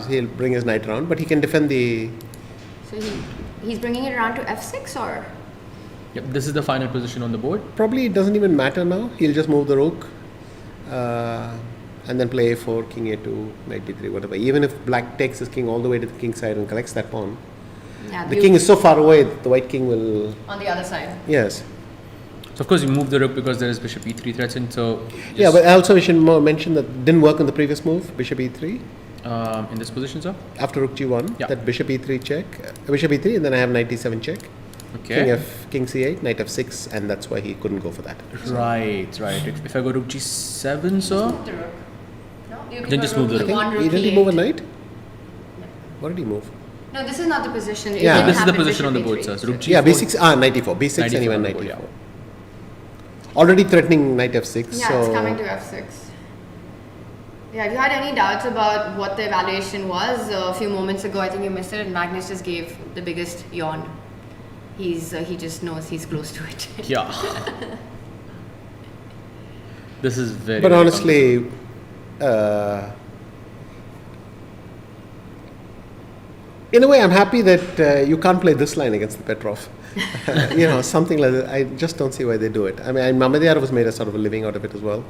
he'll bring his knight around, but he can defend the. so he's bringing it around to f6 or Yep, this is the final position on the board. Probably it doesn't even matter now. He'll just move the rook and then play a4, king a2, knight b3, whatever. Even if black takes his king all the way to the king side and collects that pawn, yeah, the king is so far away that the white king will. on the other side. Yes. So of course you move the rook because there is bishop e3 threats in. So Yeah, but also we should mention that didn't work in the previous move, bishop e3. in this position, sir. After rook g1, Yeah. that bishop e3 check, bishop e3, and then I have knight d7 check. Okay. King c8, knight f6, and that's why he couldn't go for that. Right. If I go rook g7, sir. Move the rook. No, you can Then go just move the rook rook. e1, rook Didn't he e8. move a knight? What did he move? No, this is not the position. It Yeah. didn't This is the happen position on the bishop board, e3. sir. So rook g4. Yeah, b6, knight e4, b6 Knight and he e4 went on knight the e4. board, Already threatening knight f6. Yeah, so it's coming to f6. Yeah, if you had any doubts about what the evaluation was a few moments ago, I think you missed it, and Magnus just gave the biggest yawn. He just knows he's close to it. Yeah. This is very. But very honestly, in a way, I'm happy that you can't play this line against the Petrov. Something like that. I just don't see why they do it. I mean, Mamedyarov has made a sort of a living out of it as well,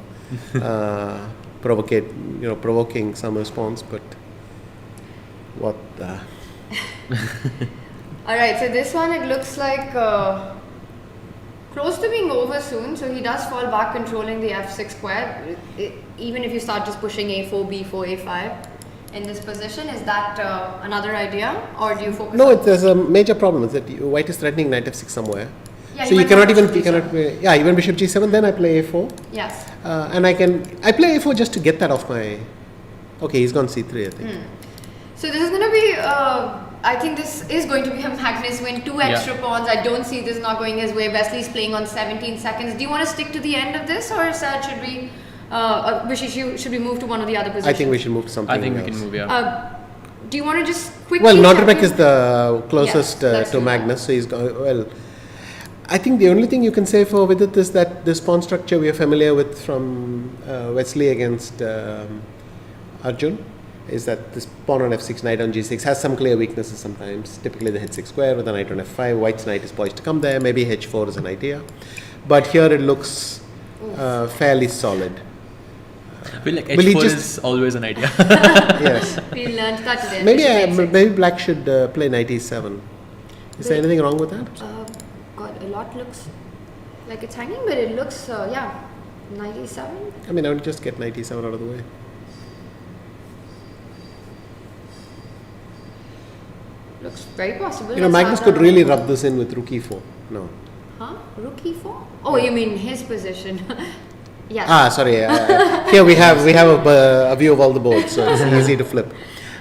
provoking some response. But what the? All right, so this one, it looks like close to being over soon. So he does fall back, controlling the f6 square. Even if you start just pushing a4, b4, a5 in this position, is that another idea, or do you focus? No, on there's a major problem. Is that white is threatening knight f6 somewhere. Yeah, So you you might cannot want even, bishop you cannot g7. play, yeah, even bishop g7, then I play a4. Yes. And I play a4 just to get that off my, okay, he's gone c3, I think. So this is going to be, I think this is going to be a Magnus win, 2 extra pawns. I don't see this not going his way. Wesley's playing on 17 seconds. Do you want to stick to the end of this, or should we, should we move to one of the other positions? I think we should move to something I think else. we can move, yeah. Do you want to just quickly... Well, Nodirbek check is the closest let's to do that. Magnus, so he's well. I think the only thing you can say for with it is that this pawn structure we are familiar with from Wesley against Arjun is that this pawn on f6, knight on g6 has some clear weaknesses sometimes. Typically the h6 square with a knight on f5, white's knight is poised to come there. Maybe h4 is an idea, but here it looks fairly solid. I feel like will he h4 just- is always an idea. Yes. We learned that today. Maybe black should play knight e7. Is there anything wrong with that? God, a lot looks like it's hanging, but it looks, yeah, 97. I mean, I would just get knight e7 out of the way. Looks very possible. You know, Magnus could really rub this in with rook e4. No. Huh? Rook e4? Oh, you mean his position? Yes. Sorry. Here we have a view of all the boards, so it's easy to flip.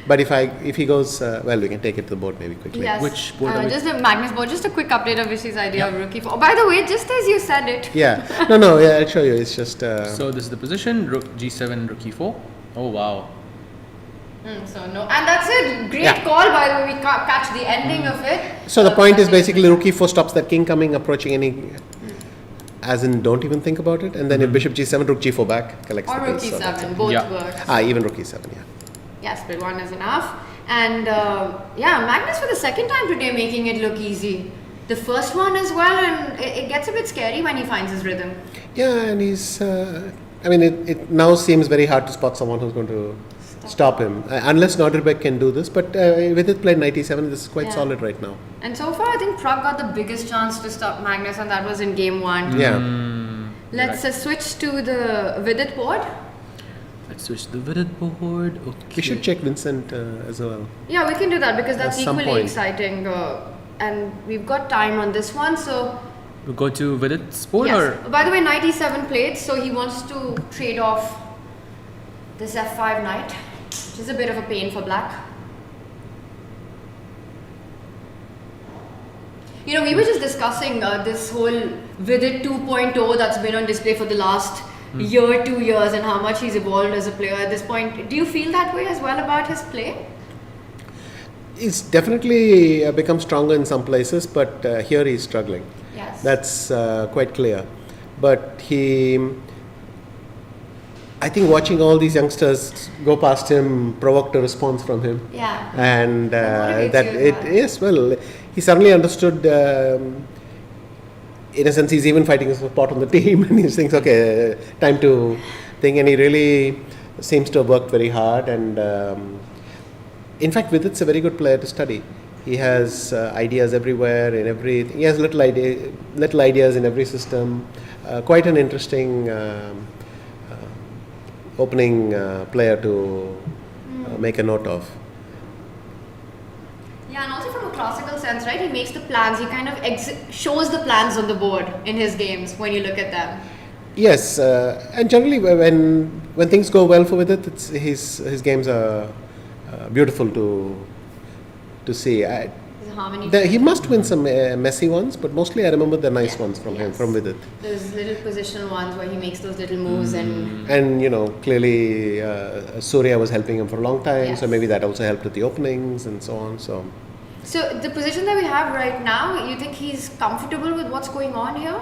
But if he goes, well, we can take it to the board maybe quickly. Yes. Which board are we- just a Magnus board. Just a quick update of Vishy's idea of rook e4. Oh, by the way, just as you said it. Yeah. No. Yeah, I'll show you. It's just. So this is the position, rook g7, rook e4. Oh wow. So no, and that's it. Great Yeah. call, by the way. We catch the ending of it. So the point is basically rook e4 stops that king coming approaching any. as in don't even think about it. And then if bishop g7, rook g4 back collects Or the rook piece. So that's e7, it. both Yeah. work. Even rook e7, yeah. Yes, but one is enough. And Magnus for the second time today making it look easy. The first one as well, and it gets a bit scary when he finds his rhythm. Yeah, and he's. It now seems very hard to spot someone who's going to stop him, unless Nodirbek can do this. But with it played knight e7, this is quite solid right now. And so far, I think Pragg got the biggest chance to stop Magnus, and that was in game 1. Yeah. Let's switch to the Vidit board. Let's switch to the Vidit board. Okay. We should check Vincent as well. Yeah, we can do that because that's At some equally point. exciting. And we've got time on this one, so. We go to Vidit's board Yes. or? By the way, knight e7 played, so he wants to trade off this f5 knight, which is a bit of a pain for black. You know, we were just discussing this whole Vidit 2.0 that's been on display for the last year, 2 years, and how much he's evolved as a player at this point. Do you feel that way as well about his play? He's definitely become stronger in some places, but here he's struggling. Yes. That's quite clear. But I think watching all these youngsters go past him provoked a response from him. Yeah. And It motivates that you as it well. yes, well, he suddenly understood. In a sense, he's even fighting his spot on the team, and he thinks, okay, time to think. And he really seems to have worked very hard. And in fact, Vidit's a very good player to study. He has ideas everywhere in everything. He has little ideas in every system. Quite an interesting opening player to make a note of. Yeah, and also from a classical sense, right? He makes the plans. He kind of shows the plans on the board in his games when you look at them. Yes, and generally when things go well for Vidit, his games are beautiful to see. There's a harmony. He must win some messy ones, but mostly I remember the nice ones from him, from Vidit. Those little positional ones where he makes those little moves and And clearly Surya was helping him for a long time, Yes. so maybe that also helped with the openings and so on. So the position that we have right now, you think he's comfortable with what's going on here?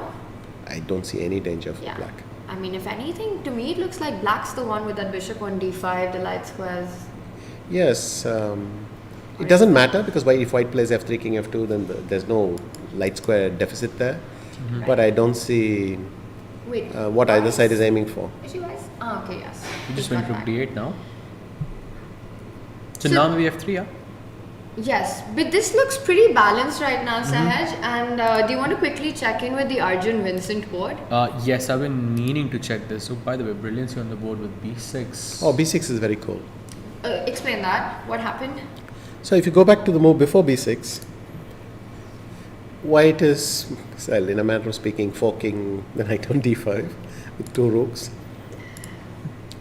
I don't see any danger for Yeah. black. I mean, if anything, to me it looks like black's the one with that bishop on d5, the light squares. Yes, it doesn't matter because if white plays f3, king f2, then there's no light square deficit there. But I don't see Wait. what either side is aiming for. Issue-wise? Ah, okay, yes. You just He's went got rook that. d8 now. So So- now we f3, yeah? Yes, but this looks pretty balanced right now, Sahaj. And do you want to quickly check in with the Arjun Vincent board? Yes, I've been meaning to check this. So by the way, brilliancy on the board with b6. Oh, b6 is very cool. Explain that. What happened? So if you go back to the move before b6, white is, well, in a manner of speaking, forking the knight on d5 with two rooks.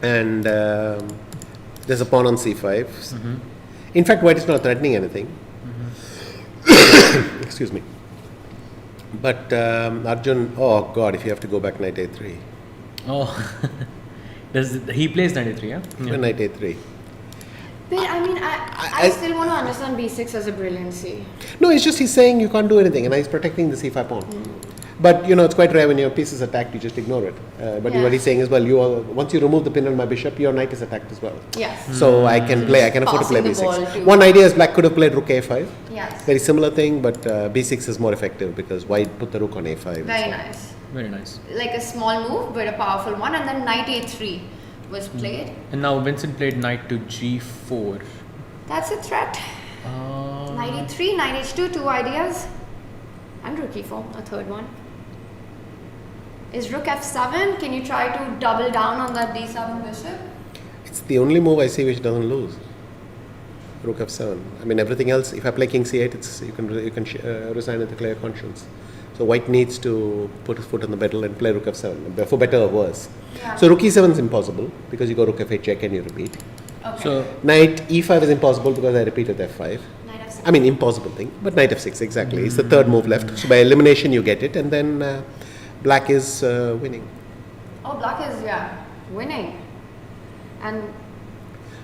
And there's a pawn on c5. In fact, white is not threatening anything. Excuse me. But Arjun, oh God, if you have to go back knight a3. Oh, he plays 93, yeah? Knight a3. But I mean, I still want to understand b6 as a brilliancy. No, it's just he's saying you can't do anything, and he's protecting the c5 pawn. But it's quite rare when your piece is attacked, you just ignore it. But Yeah. what he's saying is, well, once you remove the pin on my bishop, your knight is attacked as well. Yes. So I can afford to play Passing the ball b6. to- One idea is black could have played rook a5. Yes. Very similar thing, but b6 is more effective because white put the rook on a5. Very nice. Very nice. Like a small move, but a powerful one. And then knight a3 was played. And now Vincent played knight to g4. That's a threat. Knight e3, knight h2, two ideas. And rook e4, a third one. Is rook f7? Can you try to double down on that d7 bishop? It's the only move I see which doesn't lose. Rook f7. I mean, everything else, if I play king c8, you can resign with a clear conscience. So white needs to put his foot on the pedal and play rook f7, for better or worse. Yeah. So rook e7 is impossible because you go rook f8 check and you repeat. Okay. So Knight e5 is impossible because I repeat with f5. Knight f6. I mean, impossible thing, but knight f6, exactly. It's the third move left. So by elimination, you get it, and then black is winning. Oh, black is, winning. And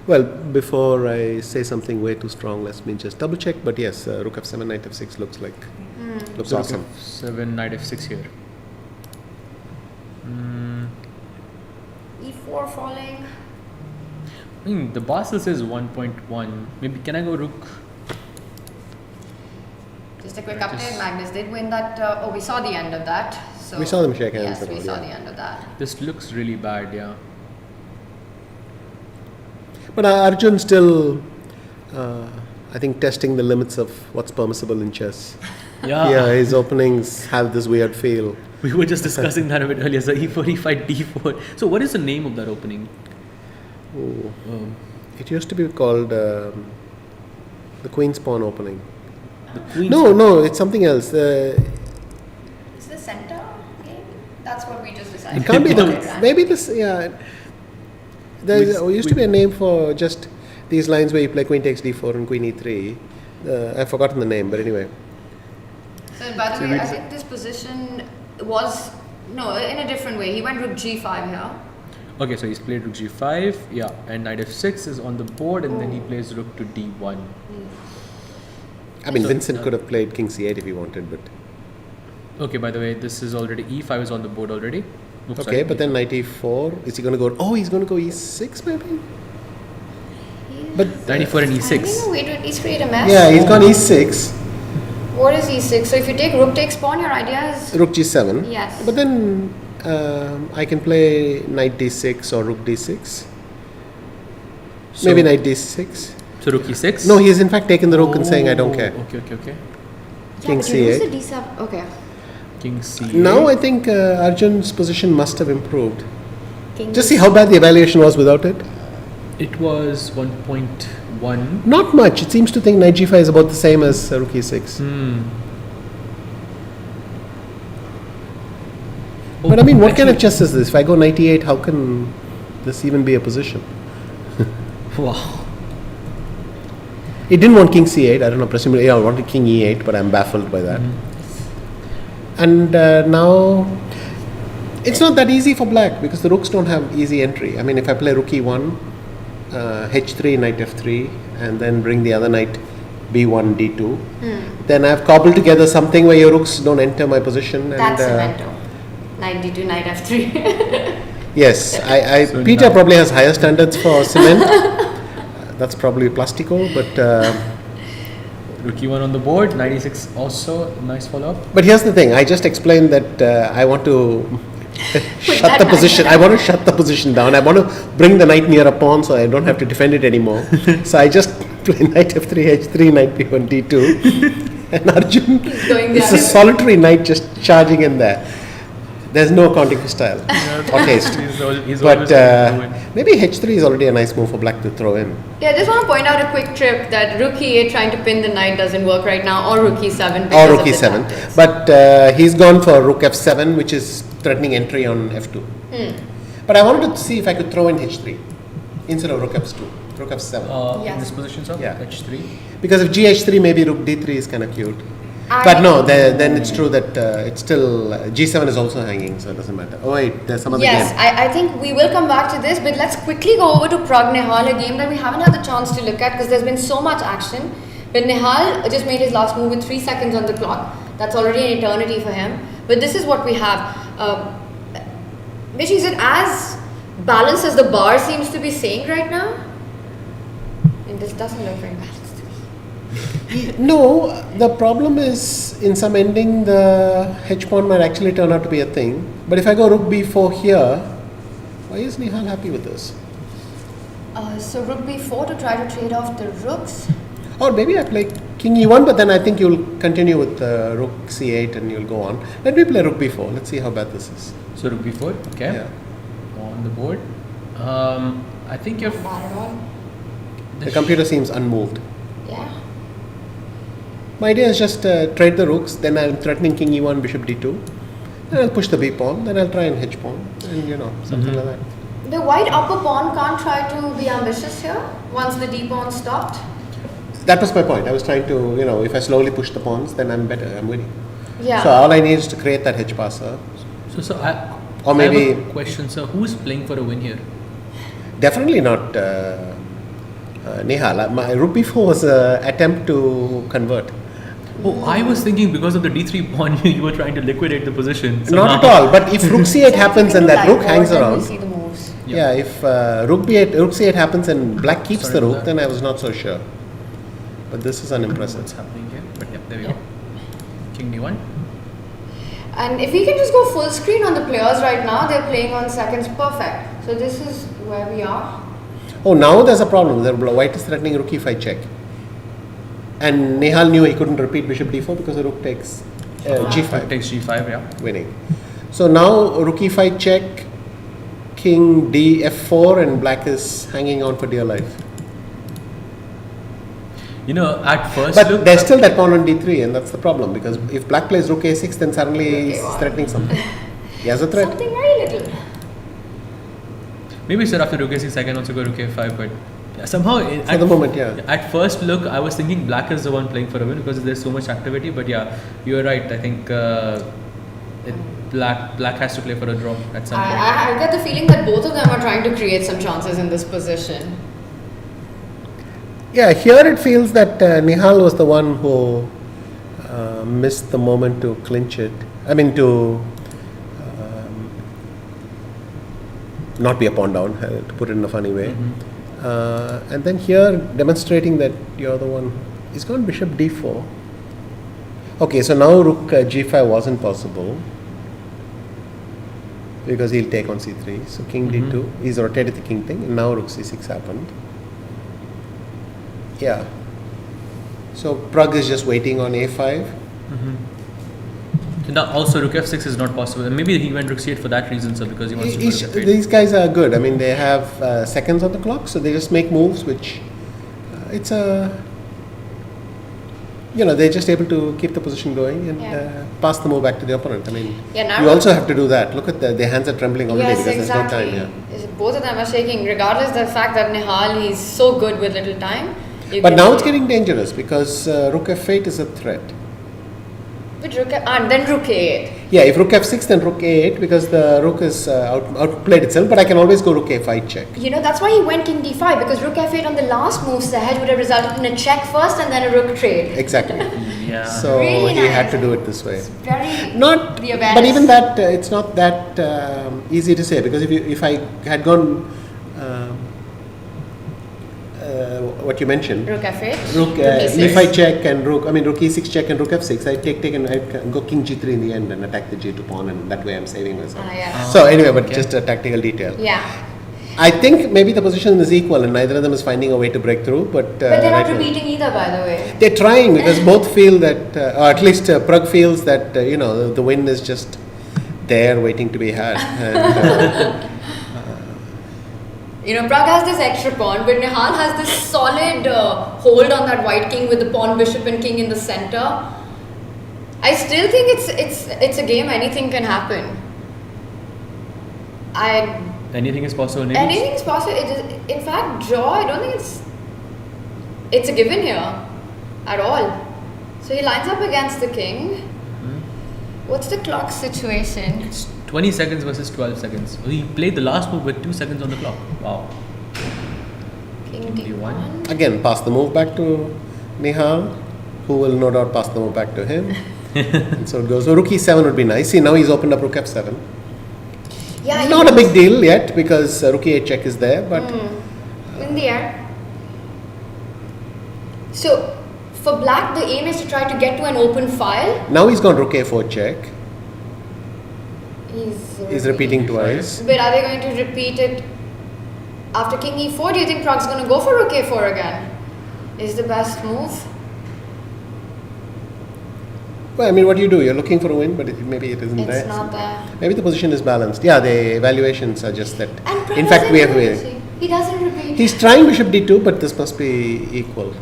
Well, before I say something way too strong, let me just double check. But yes, rook f7, knight f6 looks so awesome. rook f7, knight f6 here. E4 falling. The bar still says 1.1. Maybe can I go rook? Just a quick update. Magnus did win that. We saw the end of that. So We saw them shake hands. Yes, and we all, saw yeah. the end of that. This looks really bad, yeah. But Arjun still, I think, testing the limits of what's permissible in chess. Yeah, his openings have this weird feel. We were just discussing that a bit earlier. So E4, E5, D4. So what is the name of that opening? It used to be called the Queen's Pawn opening. The Queen's No, it's something else. Is the center game? That's what we just decided. It can't be Okay. maybe this, yeah. There used to be a name for just these lines where you play Queen takes D4 and Queen E3. I've forgotten the name, but anyway. So by the way, I think this position was in a different way. He went rook G5 here. Okay, so he's played rook G5, yeah, and knight F6 is on the board, and then he plays rook to D1. I mean, Vincent could have played King C8 if he wanted, but... Okay, by the way, this is already E5 is on the board already. Oops, Okay, sorry, but then knight E4, is he going to go... Oh, he's going to go E6 maybe? But knight E4 and I E6. think wait, he's created a mess. yeah, he's gone E6, What is E6? So if you take rook takes pawn, your idea is rook G7. yes. But then I can play knight D6 or rook D6. So- Maybe knight D6. So rook E6? No, he's in fact taken the rook and saying I don't care. Okay. King but you lose C8. the D7. Okay. King C8. Now I think Arjun's position must have improved. King Just see how bad the evaluation was without it. It was 1.1. Not much. It seems to think knight G5 is about the same as rook E6. But I mean, what kind of chess is this? If I go knight E8, how can this even be a position? Wow. It didn't want king C8. I don't know. Presumably, I wanted king E8, but I'm baffled by that. And now, it's not that easy for black because the rooks don't have easy entry. I mean, if I play rook E1, H3, knight F3, and then bring the other knight B1, D2, then I've cobbled together something where your rooks don't enter my position. That's and, cemento. Knight D2, knight F3. Yes, So Peter now- probably has higher standards for cement. That's probably plastico, but Rook E1 on the board, knight E6 also, nice follow-up. but here's the thing. I just explained that I want to shut that the knight position. down. I want to shut the position down. I want to bring the knight near a pawn so I don't have to defend it anymore. So I just play knight F3, H3, knight B1, D2, and Arjun going is there. a solitary knight just charging in there. There's no accounting for style or taste. He's But always going to win. maybe H3 is already a nice move for black to throw in. Yeah, I just want to point out a quick trip that rook E8 trying to pin the knight doesn't work right now, or rook E7 Or because rook of the E7. tactics. But he's gone for rook F7, which is threatening entry on F2. But I wanted to see if I could throw in H3 instead of rook F2, rook F7. In Yes. this position, sir? Yeah. H3. Because if GH3, maybe rook D3 is kind of cute. I- But no, then it's true that it's still G7 is also hanging, so it doesn't matter. Oh wait, there's some other Yes, game. I think we will come back to this, but let's quickly go over to Pragg Nehal, a game that we haven't had the chance to look at because there's been so much action. But Nehal just made his last move with 3 seconds on the clock. That's already an eternity for him. But this is what we have. Which is it as balanced as the bar seems to be saying right now? And this doesn't look very balanced to me. No, the problem is in some ending the H pawn might actually turn out to be a thing. But if I go rook B4 here, why is Nihal happy with this? So rook b4 to try to trade off the rooks. Or maybe I play king E1, but then I think you'll continue with rook C8 and you'll go on. Let me play rook B4. Let's see how bad this is. So rook B4, okay. Yeah. On the board. I think you're... Bad at all. The computer seems unmoved. Yeah. My idea is just trade the rooks, then I'm threatening king E1, bishop D2. Then I'll push the B pawn, then I'll try and H pawn, and something like that. The white upper pawn can't try to be ambitious here once the d pawn stopped. That was my point. I was trying to, if I slowly push the pawns, then I'm better, I'm winning. Yeah. So all I need is to create that H passer. So Or I maybe- have a question, sir. Who's playing for a win here? Definitely not Nihal. My rook B4 was an attempt to convert. Oh, I was thinking because of the d3 pawn, you were trying to liquidate the position. Not at all. But if rook c8 happens and that rook hangs Then around, we'll see the moves. yeah, if rook c8 happens and black keeps Sorry the about rook, that. then I was not so sure. But this is unimpressive. What's happening here? But yeah, there we go. King d1. And if we can just go full screen on the players right now, they're playing on seconds perfect. So this is where we are. Oh, now there's a problem. The white is threatening rook e5 check. And Nihal knew he couldn't repeat bishop d4 because the rook takes g5. Rook takes g5, yeah. Winning. So now rook e5 check, king d f4, and black is hanging on for dear life. You know, at first But look, there's still that pawn on d3, and that's the problem, because if black plays rook a6, then suddenly he's threatening something. He has a threat. Something very little. maybe instead after rook a6, I can also go rook a5, but yeah, somehow For the moment, yeah. At first look, I was thinking black is the one playing for a win because there's so much activity. But yeah, you're right. I think black has to play for a draw at some point. I get the feeling that both of them are trying to create some chances in this position. Yeah, here it feels that Nihal was the one who missed the moment to clinch it. I mean, to not be a pawn down, to put it in a funny way. And then here, demonstrating that you're the one. He's gone bishop d4. Okay, so now rook g5 wasn't possible because he'll take on c3. So king d2. He's rotated the king thing, and now rook c6 happened. Yeah. So Pragg is just waiting on a5. Now also rook f6 is not possible. And maybe he went rook c8 for that reason, so because he wants to go rook f8. These guys are good. I mean, they have seconds on the clock, so they just make moves, which it's a, they're just able to keep the position going and pass the move back to the opponent. I mean, you also have to do that. Look at their hands are trembling already because there's no time. Yeah. Both of them are shaking, regardless of the fact that Nihal, he's so good with little time. But now it's getting dangerous because rook f8 is a threat. With rook and then rook a8. Yeah, if rook f6, then rook a8 because the rook is outplayed itself. But I can always go rook a5 check. That's why he went king d5, because rook f8 on the last move, Sahaj, would have resulted in a check first and then a rook trade. Exactly. Yeah. So Really he nice. had to do it this way. It's very Not, the awareness. but even that it's not that easy to say, because if I had gone what you mentioned, rook f8, rook e6. e5 check and rook e6 check and rook f6, I take and I go king g3 in the end and attack the g2 pawn, and that way I'm saving myself. So anyway, but just a tactical detail. Yeah. I think maybe the position is equal and neither of them is finding a way to break through, but But they're not right now- repeating either, by the way. They're trying because both feel that, or at least Pragg feels that the win is just there waiting to be had. And, Pragg has this extra pawn, but Nihal has this solid hold on that white king with the pawn, bishop, and king in the center. I still think it's a game. Anything can happen. Anything is possible. Maybe. Anything is possible. It is, in fact, draw. I don't think it's a given here at all. So he lines up against the king. What's the clock situation? It's 20 seconds versus 12 seconds. He played the last move with 2 seconds on the clock. Wow. King d1. again, pass the move back to Nihal, who will no doubt pass the move back to him. And so it goes. So rook e7 would be nice. See, now he's opened up rook f7. Yeah, It's not a big deal yet because rook e8 check is there, but in the air. So for black, the aim is to try to get to an open file. now he's gone rook a4 check. He's Repeating twice. But are they going to repeat it after king e4? Do you think Pragg's going to go for rook a4 again? Is the best move? Well, I mean, what do you do? You're looking for a win, but maybe it isn't there. It's not there. Maybe the position is balanced. Yeah, the evaluations are just that. And Pragg In fact, we have. He doesn't repeat. He's trying bishop d2, but this must be equal.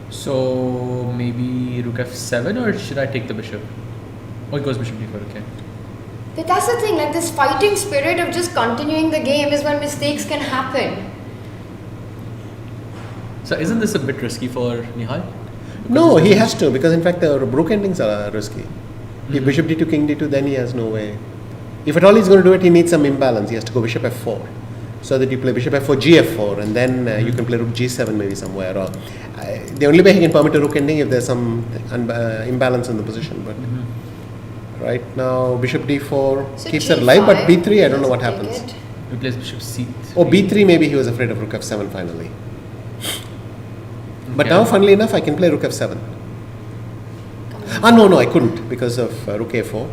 So maybe rook f7, or should I take the bishop? Oh, it goes bishop d4. Okay. But that's the thing, like this fighting spirit of just continuing the game is when mistakes can happen. So isn't this a bit risky for Nihal? No, he has to, because in fact the rook endings are risky. If bishop d2, king d2, then he has no way. If at all he's going to do it, he needs some imbalance. He has to go bishop f4. so that you play bishop f4, gf4, and then you can play rook g7 maybe somewhere. Or the only way he can permit a rook ending if there's some imbalance in the position. But right now, bishop d4 So keeps it G5, alive, but b3, I don't know what doesn't take happens. it. He plays bishop c3. Oh, b3, maybe he was afraid of rook f7 finally. But Okay. now, funnily enough, I can play rook f7. No, I couldn't because of rook a4.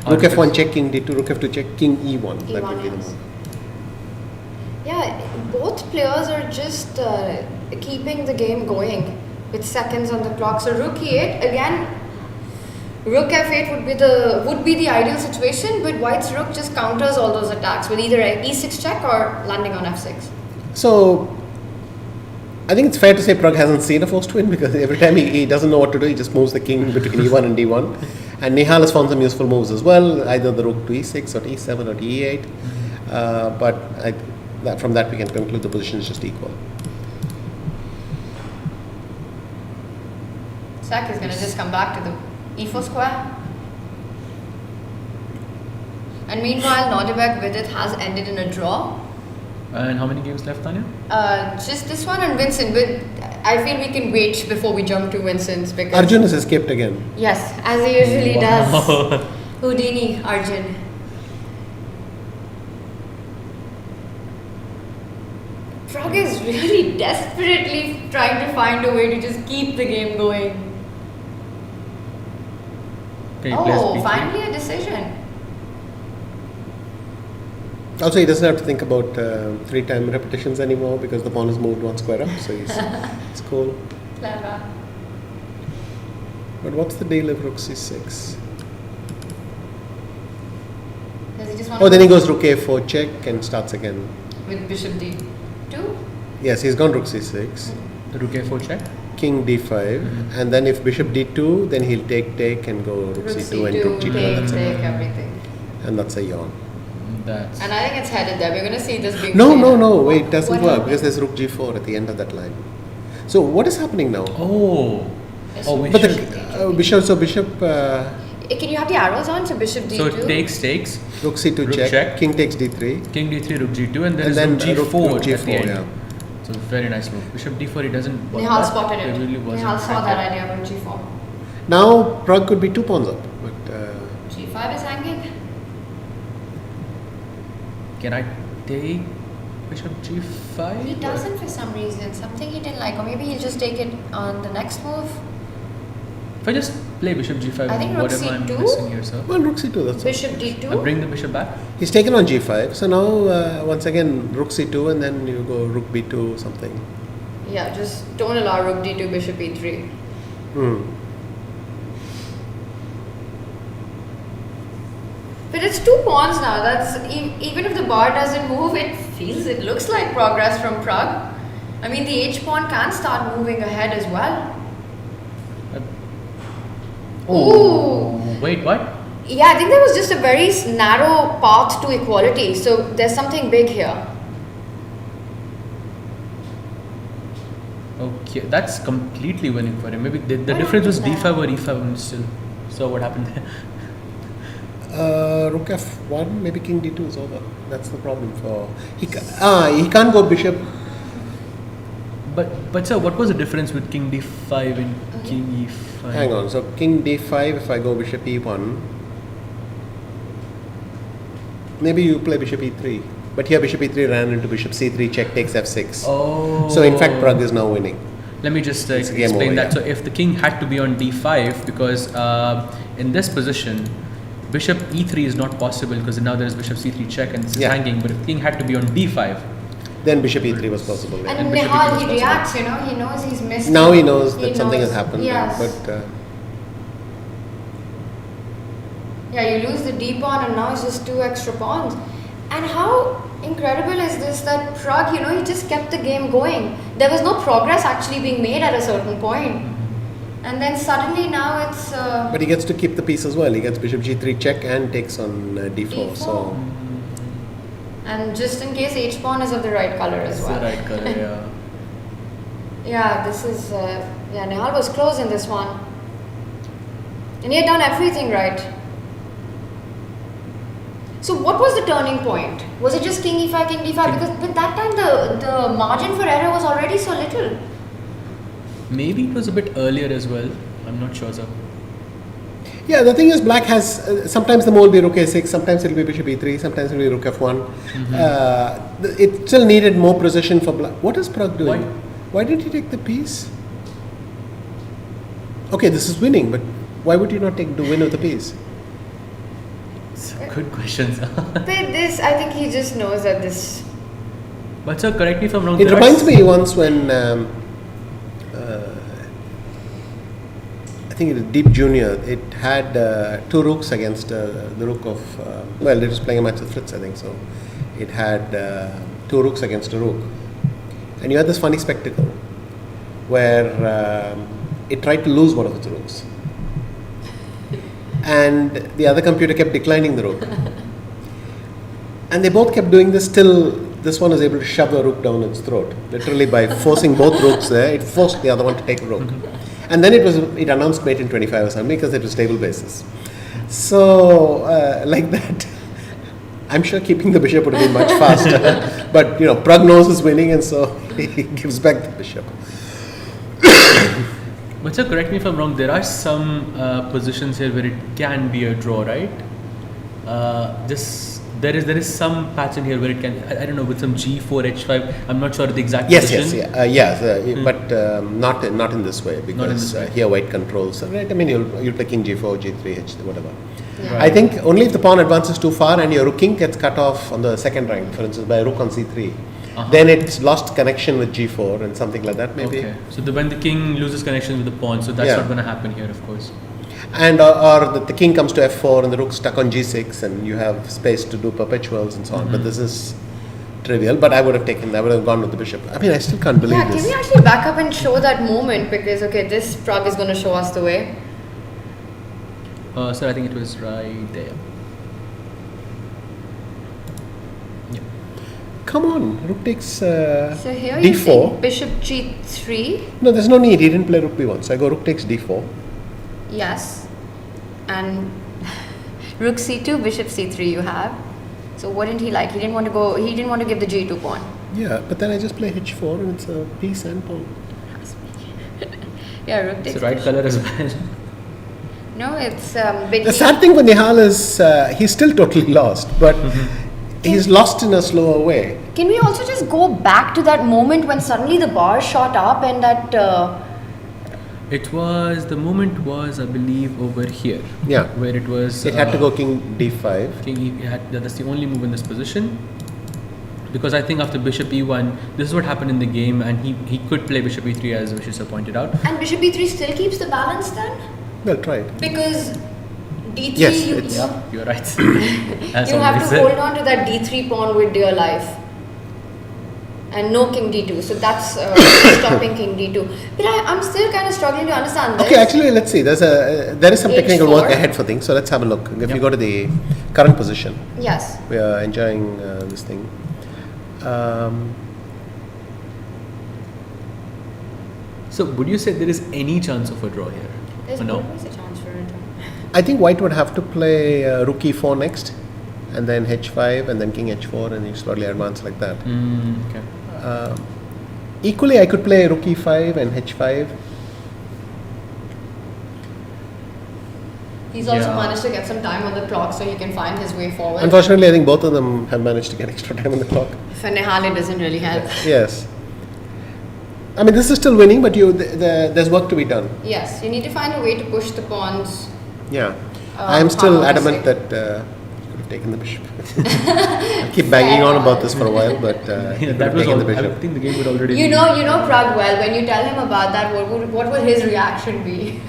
Rook f1 check, king d2, rook f2 check, king e1. That would be the E1, move. Yeah, both players are just keeping the game going with seconds on the clock. So rook e8 again. Rook f8 would be the ideal situation, but white's rook just counters all those attacks with either a e6 check or landing on f6. So, I think it's fair to say Pragg hasn't seen a forced win because every time he doesn't know what to do, he just moves the king between e1 and d1. And Nihal has found some useful moves as well, either the rook to e6 or e7 or to e8. But from that we can conclude the position is just equal. Sak is going to just come back to the e4 square. And meanwhile, Nodirbek Vidit has ended in a draw. And how many games left, Tanya? Just this one and Vincent, but I feel we can wait before we jump to Vincent's because Arjun has escaped again. yes, as he usually does. Houdini, Arjun. Pragg is really desperately trying to find a way to just keep the game going. Okay, he plays Oh, b3. finally a decision. Also, he doesn't have to think about 3-time repetitions anymore because the pawn has moved one square up, so it's cool. Clever. But what's the deal if rook c6? Does he just want Oh, then he goes rook a4 check and starts again. with bishop d2? Yes, he's gone rook c6, The rook a4 check. king d5, and then if bishop d2, then he'll take and go rook c2 and rook g2, and take everything. that's a yawn. That's And I think it's headed there. We're going to see this being No, played out. wait, it doesn't What work happened? because there's rook g4 at the end of that line. So what is happening now? oh. We But should- the bishop, Can you have the arrows on? So bishop d2. so it takes rook c2 Rook check, check. king takes d3, king d3, rook g2, and and then then rook g4 rook at the g4, end. yeah. So very nice move. Bishop d4, he doesn't. want Nihal that. spotted it. Really wasn't Nihal saw trying that to- idea about g4. Now Pragg could be 2 pawns up, but g5 is hanging. Can I take bishop g5? He doesn't for some reason. Something he didn't like. Or maybe he'll just take it on the next move. If I just play bishop g5, I think rook what am I c2? missing here, sir? well, rook c2, that's all. Bishop I d2. bring the bishop back. He's taken on g5, so now once again rook c2 and then you go rook b2 something. Yeah, just don't allow rook d2, bishop e3. But it's 2 pawns now. That's even if the bar doesn't move, it looks like progress from Pragg. I mean, the h pawn can start moving ahead as well. Ooh. Wait, what? Yeah, I think there was just a very narrow path to equality. So there's something big here. Okay, that's completely winning for him. Maybe the What difference was happened d5 or e5 and still. So what happened there? Rook f1, maybe king d2 is over. That's the problem for he can't go bishop. But sir, what was the difference with king d5 and king e5? Hang on, so king d5, if I go bishop e1, maybe you play bishop e3. But here bishop e3 ran into bishop c3, check takes f6. Oh. So in fact Pragg is now winning. Let me just It's a game explain over, that. yeah. So if the king had to be on d5, because in this position, bishop e3 is not possible because now there is bishop c3 check and this is Yeah. hanging. But if the king had to be on d5, Then bishop e3 was possible. Yeah. And bishop Nihal, e2 he was reacts, he knows he's missed. Now he knows He that something has knows. happened. Yes. But Yeah, you lose the d pawn and now it's just 2 extra pawns. And how incredible is this that Pragg, he just kept the game going. There was no progress actually being made at a certain point. And then suddenly now it's... but he gets to keep the piece as well. He gets bishop g3 check and takes on d4. So And just in case h pawn is of the right color as it's well. the right color, yeah. Yeah, this is... Nihal was close in this one. And he had done everything right. So what was the turning point? Was it just king e5, king d5? Because with that time the margin for error was already so little. Maybe it was a bit earlier as well. I'm not sure, sir. Yeah, the thing is, black has sometimes the move will be rook a6, sometimes it will be bishop e3, sometimes it will be rook f1. It still needed more precision for black. What is Pragg doing? Why did he take the piece? Okay, this is winning, but why would you not take the win of the piece? It's a good question, sir. This, I think he just knows that this. But sir, correct me if I'm wrong. It reminds me once when I think it was Deep Junior. It had two rooks against the rook of. Well, it was playing a match with Fritz, I think so. It had two rooks against a rook, and you had this funny spectacle where it tried to lose one of its rooks, and the other computer kept declining the rook, and they both kept doing this till this one was able to shove a rook down its throat, literally by forcing both rooks there. It forced the other one to take a rook. And then it announced mate in 25 or something because it was stable basis. So like that, I'm sure keeping the bishop would have been much faster. But Pragg knows is winning, and so he gives back the bishop. But sir, correct me if I'm wrong. There are some positions here where it can be a draw, right? There is some pattern here where it can. I don't know, with some g4, h5. I'm not sure of the exact position. But not in this way, because here white controls. Right? I mean, you'll play king g4, g3, h, whatever. Yeah. Right. I think only if the pawn advances too far and your king gets cut off on the second rank, for instance, by a rook on c3, then it's lost connection with g4 and something like that, maybe. Okay. So when the king loses connection with the pawn, so that's not going to happen here, of course. And or the king comes to f4 and the rook's stuck on g6 and you have space to do perpetuals and so on. But this is trivial. But I would have gone with the bishop. I mean, I still can't believe this. Can we actually back up and show that moment? Because this Pragg is going to show us the way. Sir, I think it was right there. Yeah. Come on, rook takes so here d4. you see bishop g3. No, there's no need. He didn't play rook b1. So I go rook takes d4. Yes, and rook c2, bishop c3 you have. So what didn't he like? He didn't want to go. He didn't want to give the g2 pawn. Yeah, but then I just play h4 and it's a piece and pawn. Yeah, rook takes. It's the right color as well. No, it's the sad thing with Nihal is he's still totally lost, but he's lost in a slower way. Can we also just go back to that moment when suddenly the bar shot up and that? The moment was, I believe, over here. Yeah. Where it was. It had to go king d5. That's the only move in this position. Because I think after bishop e1, this is what happened in the game, and he could play bishop e3 as Vishisa pointed out. And bishop e3 still keeps the balance then? Well, try it. Because d3, yes, you're right. You have to hold on to that d3 pawn with dear life. And no king d2, so that's stopping king d2. But I'm still kind of struggling to understand this. Okay, actually, let's see. There is some technical work ahead for things. So let's have a look. If you go to the current position, yes, we are enjoying this thing. So, would you say there is any chance of a draw here? There's always a chance for a draw. I think white would have to play rook e4 next, and then h5, and then king h4, and you slowly advance like that. Okay. Equally, I could play rook e5 and h5. He's also managed to get some time on the clock so he can find his way forward. Unfortunately, I think both of them have managed to get extra time on the clock. For Nihal, it doesn't really help. Yes. I mean, this is still winning, but there's work to be done. Yes, you need to find a way to push the pawns. Yeah. I am still adamant that you could have taken the bishop. I keep banging on about this for a while, but you could have taken the bishop. I think the game would already You know Pragg well. When you tell him about that, what would his reaction be?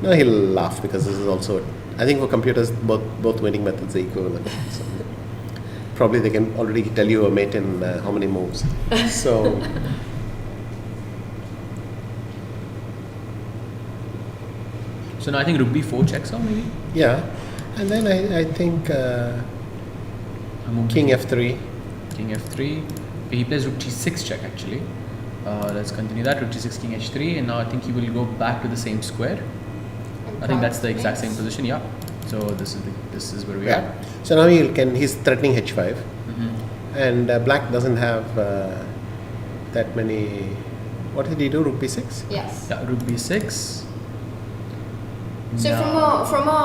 No, he'll laugh because this is also, I think for computers, both winning methods are equivalent. So probably they can already tell you a mate in how many moves. So now I think rook b4 checks out maybe? yeah, and then I think king f3. King f3. Okay, he plays rook g6 check actually. Let's continue that. Rook g6, king h3, and now I think he will go back to the same square. I think that's the exact same position, yeah. So this is where we Yeah. are. So now he's threatening h5, and black doesn't have that many. What did he do? Rook b6. Yes. Yeah, rook b6. So Now- from a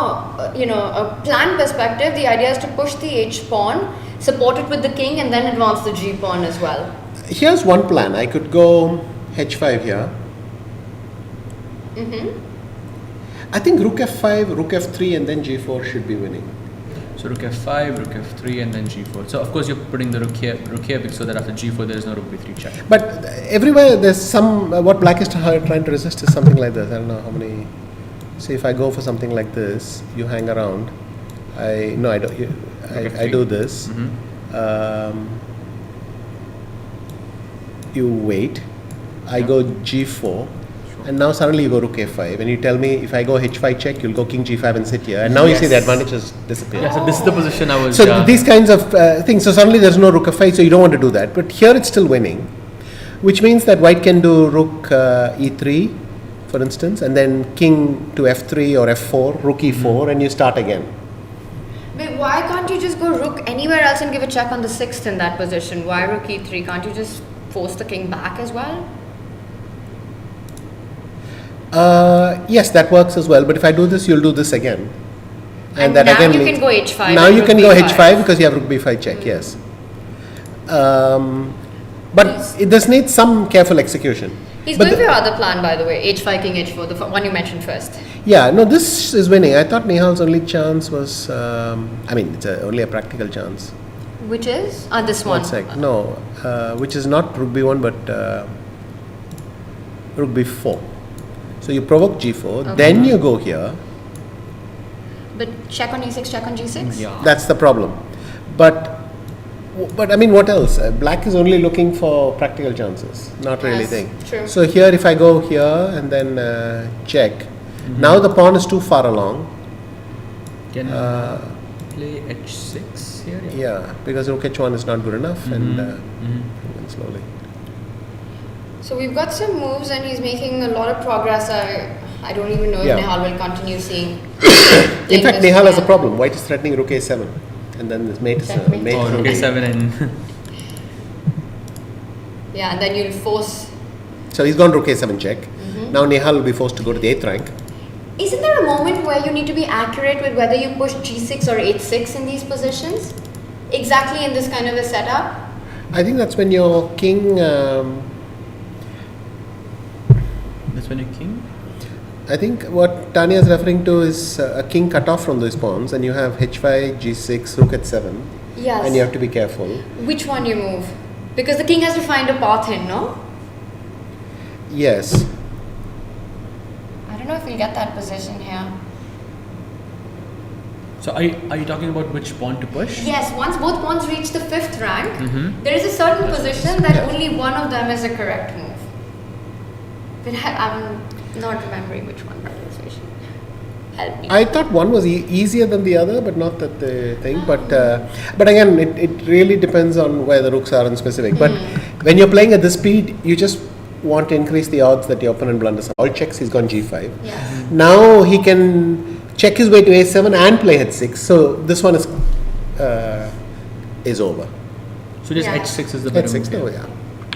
a plan perspective, the idea is to push the h pawn, support it with the king, and then advance the g pawn as well. Here's one plan. I could go h5 here. I think rook f5, rook f3, and then g4 should be winning. So rook f5, rook f3, and then g4. So of course you're putting the rook here, so that after g4 there is no rook b3 check. But everywhere there's some. What black is trying to resist is something like this. I don't know how many. See, if I go for something like this, you hang around. I don't. I do this. You wait. I go g4. And now suddenly you go rook a5, and you tell me if I go h5 check, you'll go king g5 and sit here. And now you see the advantage has disappeared. Yeah, so this is the position I was. So these kinds of things. So suddenly there's no rook f5, so you don't want to do that. But here it's still winning, which means that white can do rook e3, for instance, and then king to f3 or f4, rook e4, and you start again. But why can't you just go rook anywhere else and give a check on the 6th in that position? Why rook e3? Can't you just force the king back as well? Yes, that works as well. But if I do this, you'll do this again, And that now again you leads- can go h5. Now and you rook can go b5. h5 because you have rook b5 check. Yes. But this needs some careful execution. He's But going for your other plan, by the way. h5, king h4, the one you mentioned first. Yeah, no, this is winning. I thought Nihal's only chance was, it's only a practical chance. Which is? This one. One sec. No, which is not rook b1 but rook b4. So you provoke g4, then you go here. But check on e6, check on g6? Yeah. That's the problem. But I mean, what else? Black is only looking for practical chances, not really Yes, thing. true. So here, if I go here and then check, now the pawn is too far along. Can play h6 here? Yeah, because rook h1 is not good enough, and slowly. So we've got some moves and he's making a lot of progress. I don't even know if Yeah. Nihal will continue seeing. In fact, this Nihal has a plan. problem. White is threatening rook a7, and then this mate is Checkmate. mate. Oh, rook a7 and Yeah, and then you'll force. So he's gone rook a7 check. Now Nihal will be forced to go to the 8th rank. Isn't there a moment where you need to be accurate with whether you push g6 or h6 in these positions? Exactly in this kind of a setup? I think that's when your king. that's when you're king. I think what Tanya is referring to is a king cut off from those pawns, and you have h5, g6, rook h7, Yes. and you have to be careful. Which one you move? Because the king has to find a path in, no? Yes. I don't know if we'll get that position here. So are you talking about which pawn to push? Yes, once both pawns reach the 5th rank, there is a certain position that Yeah. only one of them is a correct move. But I'm not remembering which one that is. So you should help me. I thought one was easier than the other, but not that the thing. But again, it really depends on where the rooks are in specific. But when you're playing at this speed, you just want to increase the odds that your opponent blunders. All checks, he's gone g5. Yes. Now he can check his way to a7 and play h6. So this one is over. So just Yeah. h6 is the better h6, move. no, here. yeah.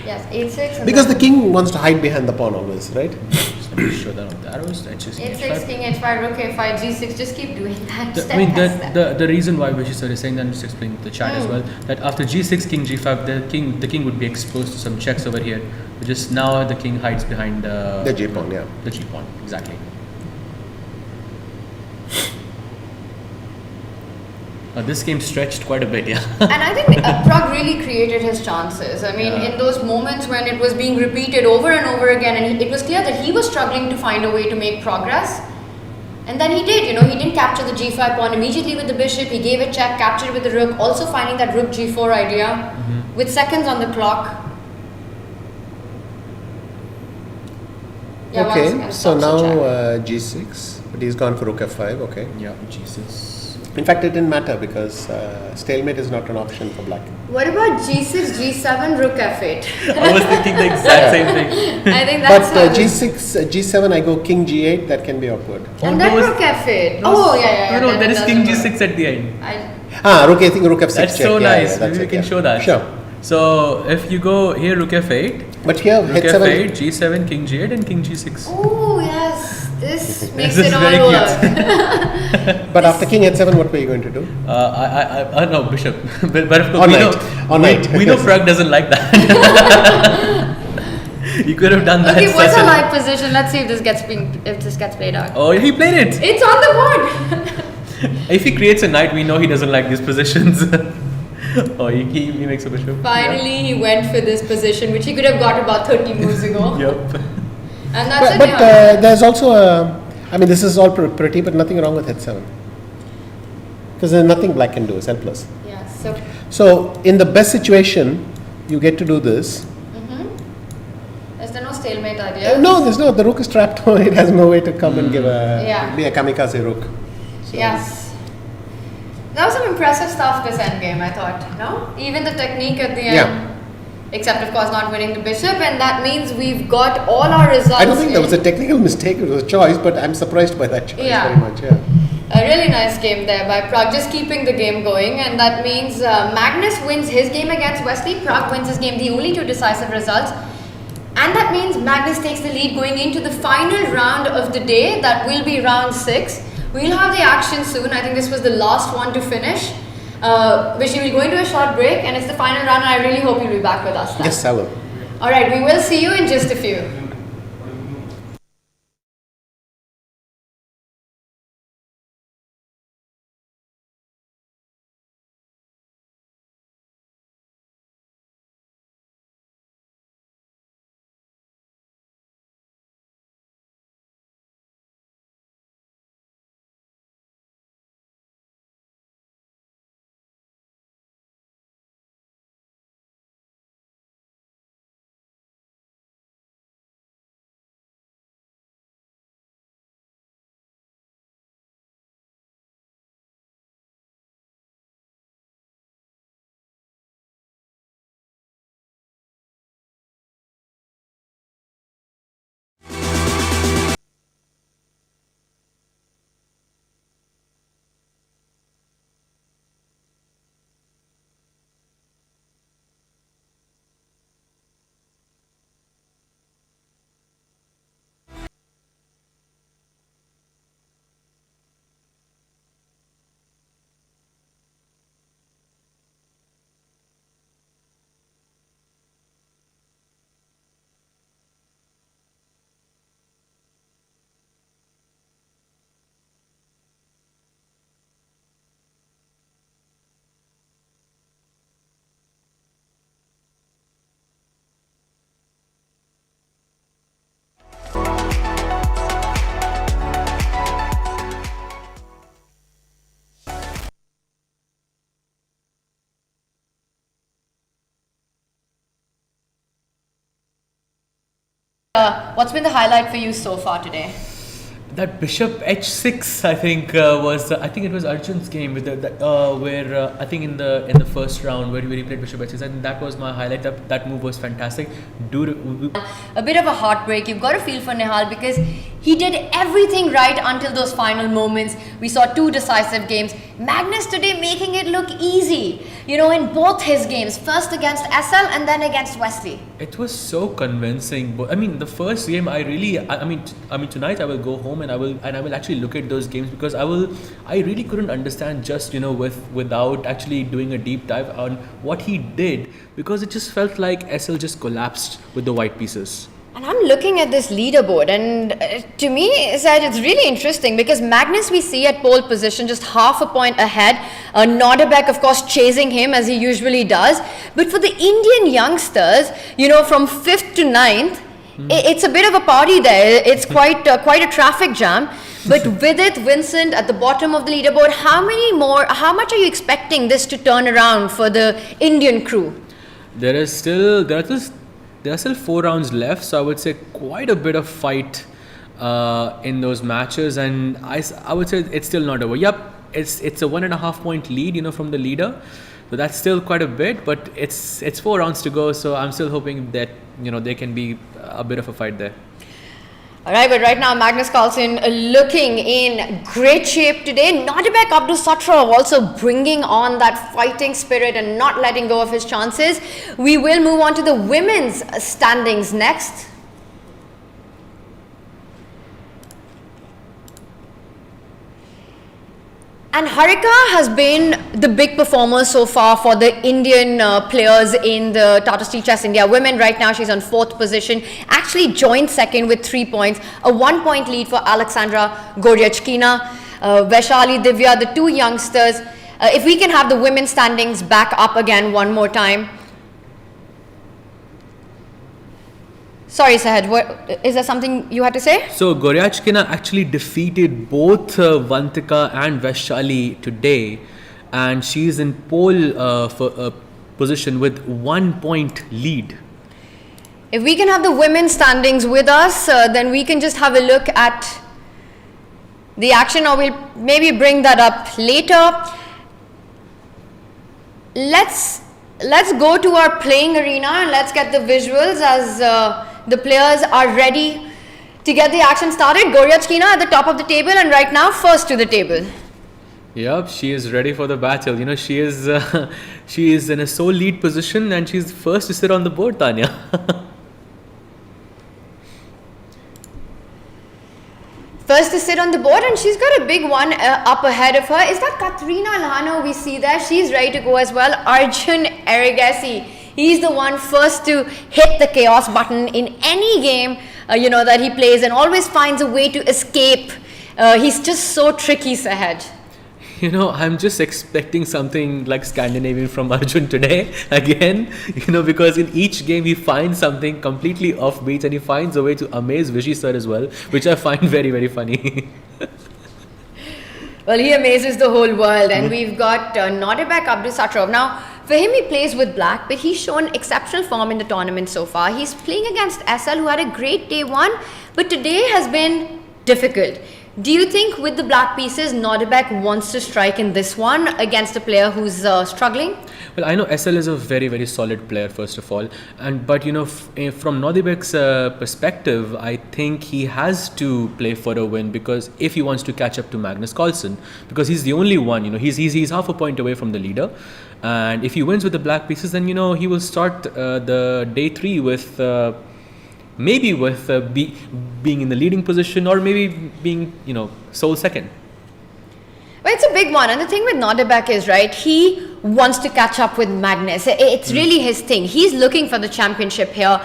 Yes, 8-6. and Because the then king wants to hide behind the pawn always, right? Just let me show that on the arrows. h6, king 8-6, h5. king h5, rook a5, g6. Just keep doing that. The, Step I mean, by step. the reason why Vishy sir is saying that, I'm just explaining to the chat as well, that after g6, king g5, the king would be exposed to some checks over here. But just now the king hides behind The J pawn, yeah. the g pawn, exactly. This game stretched quite a bit, yeah. And I think Pragg really created his chances. I mean, Yeah. in those moments when it was being repeated over and over again, and it was clear that he was struggling to find a way to make progress. And then he did, he didn't capture the g5 pawn immediately with the bishop. He gave a check, captured with the rook, also finding that rook g4 idea with seconds on the clock. Yeah, once Okay, again, so stops the now check. g6, but he's gone for rook f5, okay. Yeah, g6. In fact, it didn't matter because stalemate is not an option for black. What about G6, G7, Rook F8? I was thinking the exact same thing. I think that's But G6, G7, I go King G8. That can be awkward. And then Rook F8. Oh, yeah. No, then there it is King doesn't G6 at the end. Rook. I think Rook F6. That's check. so nice. that's Maybe we it, can show that. Sure. So if you go here, Rook F8. But here, Rook H7. F8, G7, King G8, and King G6. Oh, yes. This makes This it is all very work. But after King H7, what were you going to do? No, Bishop. but of course, On we knight. know, On knight. we know Pragg doesn't like that. You could have done that. Okay, what's such a a- live position? Let's see if this gets played out. Oh, he played it. It's on the board. If he creates a knight, we know he doesn't like these positions. Oh, he makes a bishop. Finally, he went for this position, which he could have got about 30 moves ago. Yep. And that's But it. there's also a. I mean, this is all pretty, but nothing wrong with H7. Because there's nothing black can do. It's helpless. Yeah, So, in the best situation, you get to do this. is there no stalemate idea? No, there's no. The rook is trapped. It has no way to come and give be a kamikaze rook. So, Yes. That was some impressive stuff, this endgame, I thought. No? Even the technique at the end. Yeah. Except, of course, not winning the bishop, and that means we've got all our results. I don't think that was a technical mistake. It was a choice, but I'm surprised by that choice very much. Yeah. A really nice game there by Pragg, just keeping the game going, and that means Magnus wins his game against Wesley, Pragg wins his game, the only two decisive results. And that means Magnus takes the lead going into the final round of the day, that will be round 6. We'll have the action soon. I think this was the last one to finish. Vishy, we'll go into a short break and it's the final round, and I really hope you'll be back with us then. Yes, I will. Alright, we will see you in just a few. What's been the highlight for you so far today? That bishop h6, I think was I think it was Arjun's game with where I think in the first round where he played bishop h6, and that was my highlight. That move was fantastic. A bit of a heartbreak. You've got to feel for Nihal because he did everything right until those final moments. We saw 2 decisive games. Magnus today making it look easy. You know, in both his games, first against SL and then against Wesley. It was so convincing. But I mean, the first game, I mean, tonight I will go home and I will actually look at those games because I really couldn't understand just without actually doing a deep dive on what he did, because it just felt like SL just collapsed with the white pieces. And I'm looking at this leaderboard, and to me, Zed, it's really interesting because Magnus we see at pole position just half a point ahead. Nodirbek, of course, chasing him as he usually does. But for the Indian youngsters, from 5th to 9th, it's a bit of a party there. It's quite a traffic jam. But Vidit, Vincent at the bottom of the leaderboard, how much are you expecting this to turn around for the Indian crew? There are still 4 rounds left, so I would say quite a bit of fight in those matches, and I would say it's still not over. Yep, it's a 1.5 point lead, from the leader. So that's still quite a bit, but it's 4 rounds to go. So I'm still hoping that there can be a bit of a fight there. All right, but right now Magnus Carlsen looking in great shape today. Nodirbek Abdusattorov also bringing on that fighting spirit and not letting go of his chances. We will move on to the women's standings next. And Harika has been the big performer so far for the Indian players in the Tata Steel Chess India women. Right now she's on 4th position, actually joined second with 3 points, a 1 point lead for Aleksandra Goryachkina, Vaishali, Divya, the 2 youngsters. If we can have the women's standings back up again one more time. Sorry, Sahaj, is there something you had to say? So, Goryachkina actually defeated both Vantika and Vaishali today, and she's in pole for position with 1 point lead. If we can have the women's standings with us, then we can just have a look at the action, or we'll maybe bring that up later. Let's go to our playing arena and let's get the visuals as the players are ready to get the action started. Goryachkina at the top of the table and right now first to the table. Yep, she is ready for the battle. She is in a sole lead position and she's first to sit on the board, Tanya. First to sit on the board, and she's got a big one up ahead of her. Is that Katrina Lhano we see there? She's ready to go as well. Arjun Erigaisi, he's the one first to hit the chaos button in any game that he plays, and always finds a way to escape. He's just so tricky, Sahaj. I'm just expecting something like Scandinavian from Arjun today again, because in each game he finds something completely offbeat and he finds a way to amaze Vishy sir as well, which I find very, very funny. Well, he amazes the whole world, and we've got Nodirbek Abdusattorov. Now, for him, he plays with black, but he's shown exceptional form in the tournament so far. He's playing against SL, who had a great day one, but today has been difficult. Do you think with the black pieces, Nodirbek wants to strike in this one against a player who's struggling? Well, I know SL is a very, very solid player, first of all. But, from Nodirbek's perspective, I think he has to play for a win, because if he wants to catch up to Magnus Carlsen, because he's the only one, he's half a point away from the leader. And if he wins with the black pieces, then, he will start the day 3 with... maybe with being in the leading position, or maybe being, sole second. Well, it's a big one. And the thing with Nodirbek is, right, he wants to catch up with Magnus. It's really his thing. He's looking for the championship here.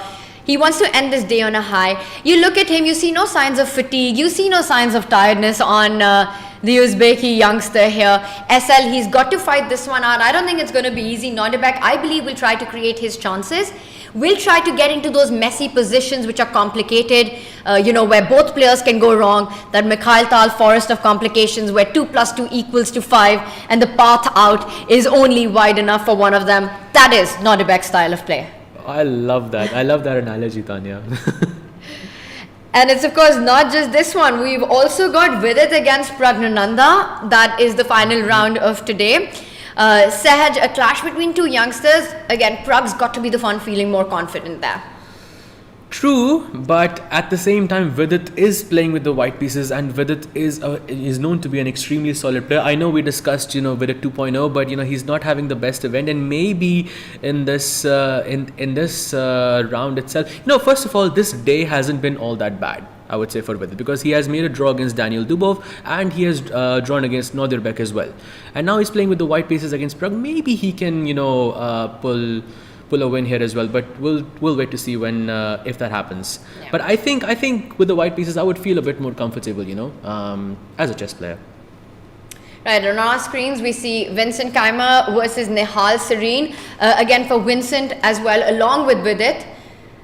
He wants to end this day on a high. You look at him, you see no signs of fatigue. You see no signs of tiredness on the Uzbeki youngster here. SL, he's got to fight this one out. I don't think it's going to be easy. Nodirbek, I believe, will try to create his chances. We'll try to get into those messy positions which are complicated, where both players can go wrong. That Mikhail Tal forest of complications where 2 + 2 = 5 and the path out is only wide enough for one of them. That is Nodirbek's style of play. I love that. I love that analogy, Tanya. And it's of course not just this one. We've also got Vidit against Pragg. That is the final round of today. Sahaj, a clash between 2 youngsters. Again, Pragg's got to be the one feeling more confident there. True, but at the same time, Vidit is playing with the white pieces, and Vidit is known to be an extremely solid player. I know we discussed, Vidit 2.0, but he's not having the best event, and maybe in this round itself, first of all, this day hasn't been all that bad, I would say, for Vidit, because he has made a draw against Daniel Dubov, and he has drawn against Nodirbek as well. And now he's playing with the white pieces against Pragg. Maybe he can, pull a win here as well, but we'll wait to see when if that happens. Yeah. But I think with the white pieces, I would feel a bit more comfortable, as a chess player. Right, on our screens we see Vincent Keimer versus Nihal Serene. Again for Vincent as well, along with Vidit.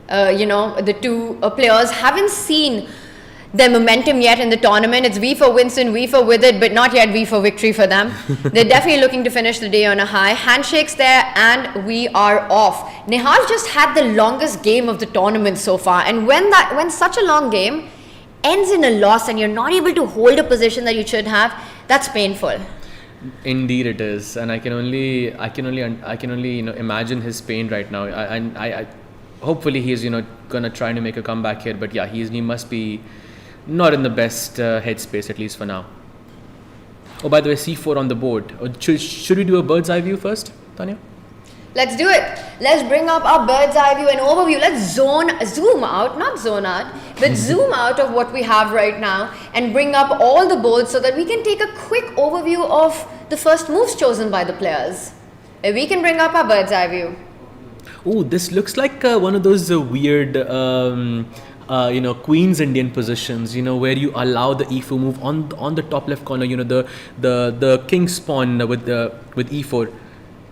The 2 players haven't seen their momentum yet in the tournament. It's V for Vincent, V for Vidit, but not yet V for victory for them. They're definitely looking to finish the day on a high. Handshakes there, and we are off. Nihal just had the longest game of the tournament so far, and when such a long game ends in a loss and you're not able to hold a position that you should have, that's painful. Indeed, it is, and I can only imagine his pain right now. I hopefully he's gonna try to make a comeback here, but yeah, he must be not in the best headspace, at least for now. Oh, by the way, C4 on the board. Should we do a bird's eye view first, Tanya? Let's do it. Let's bring up our bird's eye view and overview. Let's zoom out, not zone out, but zoom out of what we have right now and bring up all the boards so that we can take a quick overview of the first moves chosen by the players. We can bring up our bird's eye view. Oh, this looks like one of those weird, Queen's Indian positions, where you allow the e4 move on the top left corner, the king spawn with e4.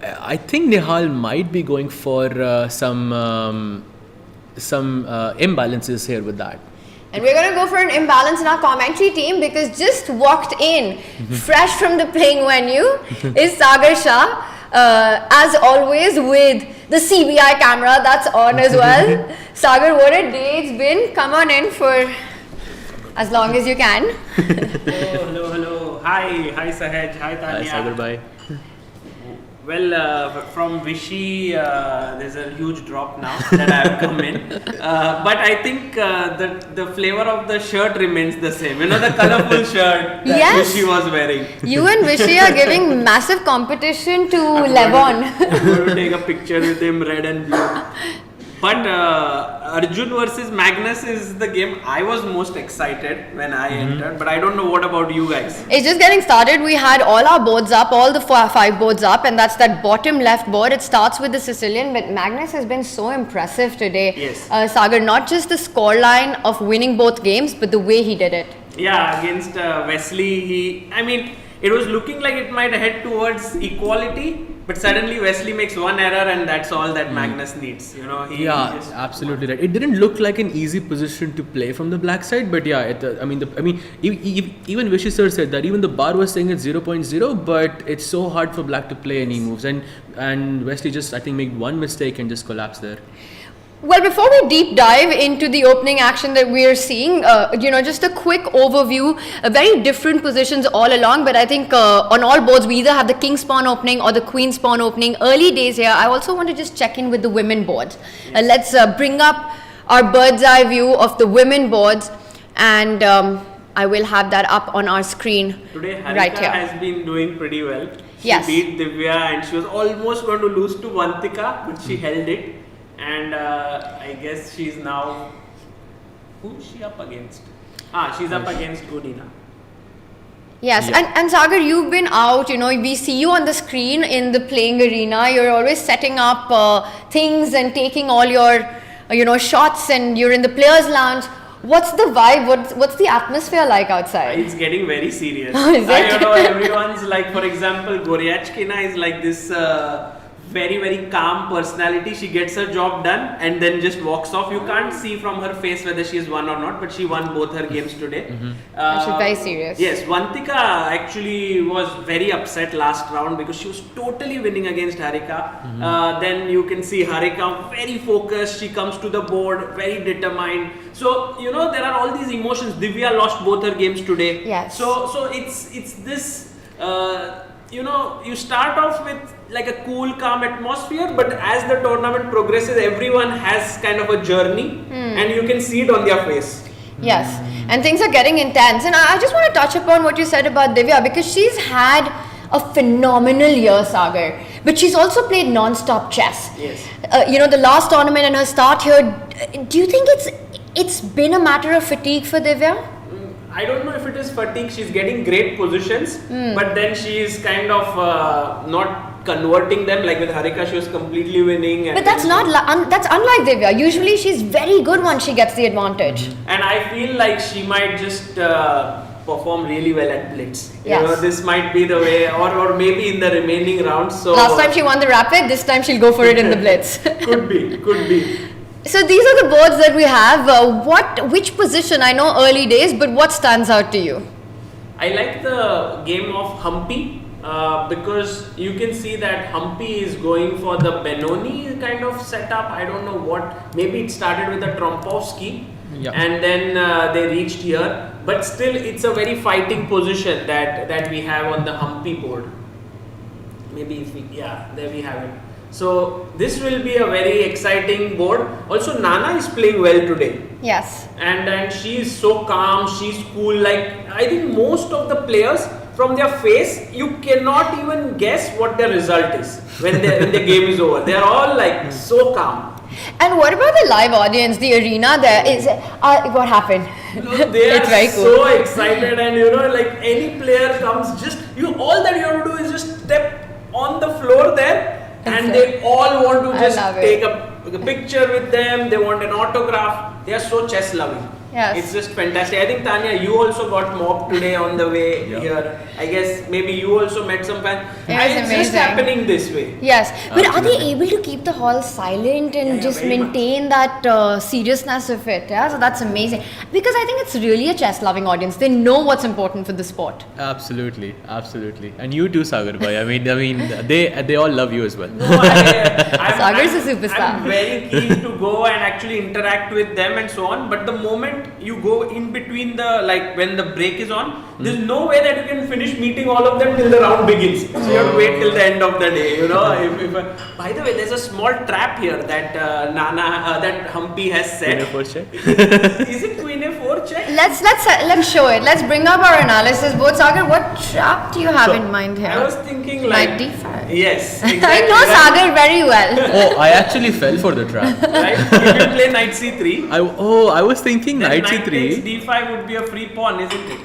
I think Nihal might be going for some imbalances here with that. And we're going to go for an imbalance in our commentary team because just walked in, fresh from the playing venue, is Sagar Shah. As always with the CBI camera that's on as well. Sagar, what a day it's been. Come on in for as long as you can. Hello. Hi Sahaj. Hi Tanya. Hi Sagar, bye. Well, from Vishy, there's a huge drop now that I have come in. But I think the flavor of the shirt remains the same. The colorful shirt that Vishy was wearing. You and Vishy are giving massive competition to Levon. I'm going to take a picture with him, red and blue. But Arjun versus Magnus is the game I was most excited when I entered. But I don't know what about you guys. It's just getting started. We had all our boards up, all the 5 boards up, and that's that bottom left board. It starts with the Sicilian, but Magnus has been so impressive today. Yes. Sagar, not just the scoreline of winning both games, but the way he did it. Yeah, against Wesley, it was looking like it might head towards equality. But suddenly Wesley makes one error and that's all that Magnus needs. Absolutely right. It didn't look like an easy position to play from the black side, but yeah, even Vishy sir said that even the bar was saying it's 0.0, but it's so hard for black to play any moves, and Wesley just I think made one mistake and just collapsed there. Well, before we deep dive into the opening action that we are seeing, just a quick overview, very different positions all along, but I think on all boards we either have the king spawn opening or the queen spawn opening. Early days here, I also want to just check in with the women boards. Let's bring up our bird's eye view of the women boards, and I will have that up on our screen. Today Harika right here. has been doing pretty well. She Yes. beat Divya and she was almost going to lose to Vantika, but she held it. And I guess she's now, who is she up against? She's up against Udina. Yes, and Sagar, you've been out, we see you on the screen in the playing arena. You're always setting up things and taking all your, shots, and you're in the players' lounge. What's the vibe? What's the atmosphere like outside? It's getting very serious. Everyone's like, for example, Goryachkina is like this very, very calm personality. She gets her job done and then just walks off. You can't see from her face whether she's won or not, but she won both her games today. She's very serious. Yes, Vantika actually was very upset last round because she was totally winning against Harika. Then you can see Harika very focused. She comes to the board very determined. So there are all these emotions. Divya lost both her games today. Yes. So it's this. You start off with like a cool, calm atmosphere, but as the tournament progresses, everyone has kind of a journey, and you can see it on their face. Yes, and things are getting intense. And I just want to touch upon what you said about Divya, because she's had a phenomenal year, Sagar, but she's also played non-stop chess. Yes. The last tournament and her start here, do you think it's been a matter of fatigue for Divya? I don't know if it is fatigue. She's getting great positions, but then she is kind of not converting them. Like with Harika, she was completely winning. And but that's that's unlike Divya. Usually she's very good once she gets the advantage. And I feel like she might just perform really well at blitz. Yes. This might be the way, or maybe in the remaining rounds. So last time she won the rapid, this time she'll go for it in the blitz. Could be. So these are the boards that we have. Which position? I know early days, but what stands out to you? I like the game of Humpy because you can see that Humpy is going for the Benoni kind of setup. I don't know what. Maybe it started with a Trompovsky, and then they reached here. But still, it's a very fighting position that we have on the Humpy board. maybe if we, there we have it. So this will be a very exciting board. Also, Nana is playing well today. Yes. And she is so calm, she's cool. Like, I think most of the players, from their face, you cannot even guess what their result is when the game is over. They are all like so calm. And what about the live audience, the arena there? Is what happened? They It's are very cool. so excited, and like any player comes, all that you have to do is just step on the floor there, and they all want to just take a picture with them. They want an autograph. They are so chess loving. Yes. It's just fantastic. I think Tanya, you also got mobbed today on the way here. I guess maybe you also met some fans. It's just happening this way. Yes, but are they able to keep the hall silent and just maintain that seriousness of it? Yeah, so that's amazing. Because I think it's really a chess-loving audience. They know what's important for the sport. Absolutely. And you too, Sagar bhai. I mean, they all love you as well. No, Sagar's a superstar. I'm very keen to go and actually interact with them and so on. But the moment you go in between when the break is on, there's no way that you can finish meeting all of them till the round begins. So you have to wait till the end of the day, By the way, there's a small trap here that that Humpy has set. Queen A4 check? Is it Queen A4 check? Let's show it. Let's bring up our analysis. Both Sagar, what trap do you have in mind here? I was thinking Knight D5. Yes, exactly. I know Sagar very well. Oh, I actually fell for the trap. Right? You will play Knight C3. I was thinking Then Knight Knight takes C3. D5 would be a free pawn, isn't it?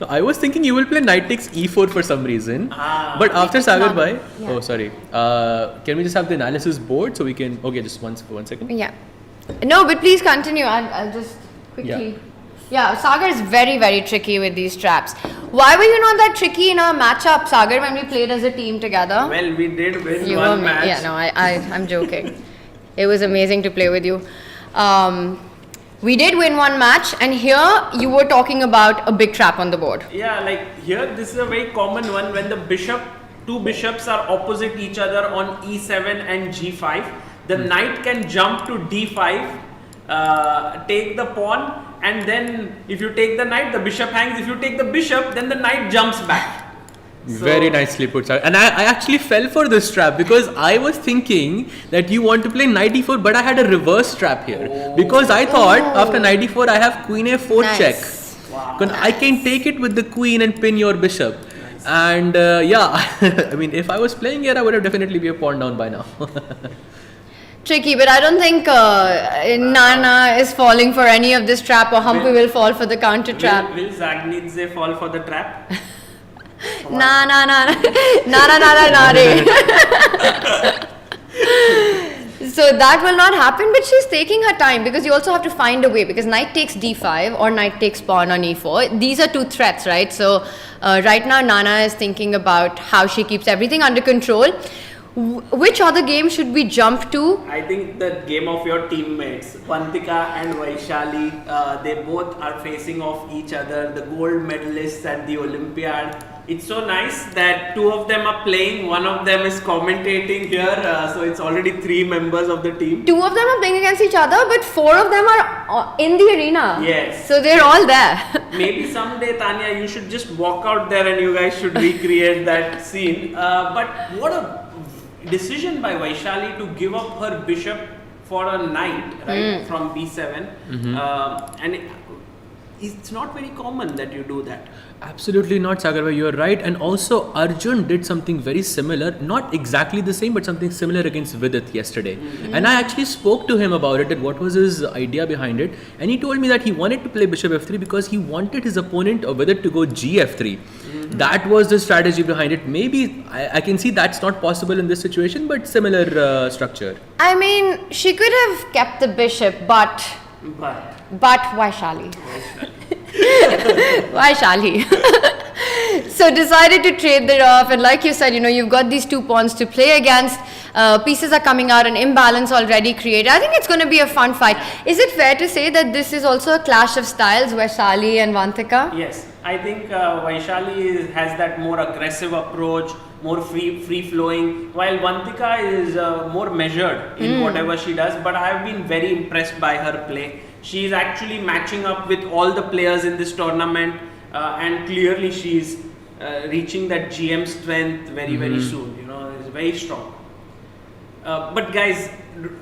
No, I was thinking you will play Knight takes E4 for some reason. But after Sagar bhai, oh sorry, can we just have the analysis board so we can? Okay, just one second. Yeah. No, but please continue. I'll just quickly. Yeah, Sagar is very, very tricky with these traps. Why were you not that tricky in our matchup, Sagar, when we played as a team together? Well, we did win one match. Yeah, no, I'm joking. It was amazing to play with you. We did win one match, and here you were talking about a big trap on the board. Yeah, like here, this is a very common one when the two bishops are opposite each other on E7 and G5. The knight can jump to D5, take the pawn, and then if you take the knight, the bishop hangs. If you take the bishop, then the knight jumps back. Very nicely put, sir. And I actually fell for this trap because I was thinking that you want to play Knight E4, but I had a reverse trap here. Because I thought after Knight E4 I have Queen A4 check. Wow. I can take it with the Queen and pin your bishop. And I mean, if I was playing here, I would have definitely be a pawn down by now. Tricky, but I don't think Nana is falling for any of this trap, or Humpy will fall for the counter trap. Will Zagnidze fall for the trap? Na. So that will not happen, but she's taking her time because you also have to find a way, because knight takes d5 or knight takes pawn on e4. These are two threats, right? So right now Nana is thinking about how she keeps everything under control. Which other game should we jump to? I think the game of your teammates, Vantika and Vaishali, they both are facing off each other, the gold medalists at the Olympiad. It's so nice that two of them are playing, one of them is commentating here, so it's already 3 members of the team. 2 of them are playing against each other, but 4 of them are in the arena. Yes. So they're all there. Maybe someday, Tanya, you should just walk out there and you guys should recreate that scene. But what a decision by Vaishali to give up her bishop for a knight, right, from b7. And it's not very common that you do that. Absolutely not, Sagar. You're right. And also Arjun did something very similar, not exactly the same, but something similar against Vidit yesterday. And I actually spoke to him about it, that what was his idea behind it. And he told me that he wanted to play bishop f3 because he wanted his opponent Vidit to go gf3. That was the strategy behind it. Maybe I can see that's not possible in this situation, but similar structure. I mean, she could have kept the bishop, but Vaishali. Vaishali. So decided to trade that off, and like you said, you've got these 2 pawns to play against. Pieces are coming out, an imbalance already created. I think it's going to be a fun fight. Is it fair to say that this is also a clash of styles, Vaishali and Vantika? Yes, I think Vaishali has that more aggressive approach, more free flowing, while Vantika is more measured in whatever she does. But I have been very impressed by her play. She is actually matching up with all the players in this tournament, and clearly she is reaching that GM strength very soon. very strong. But guys,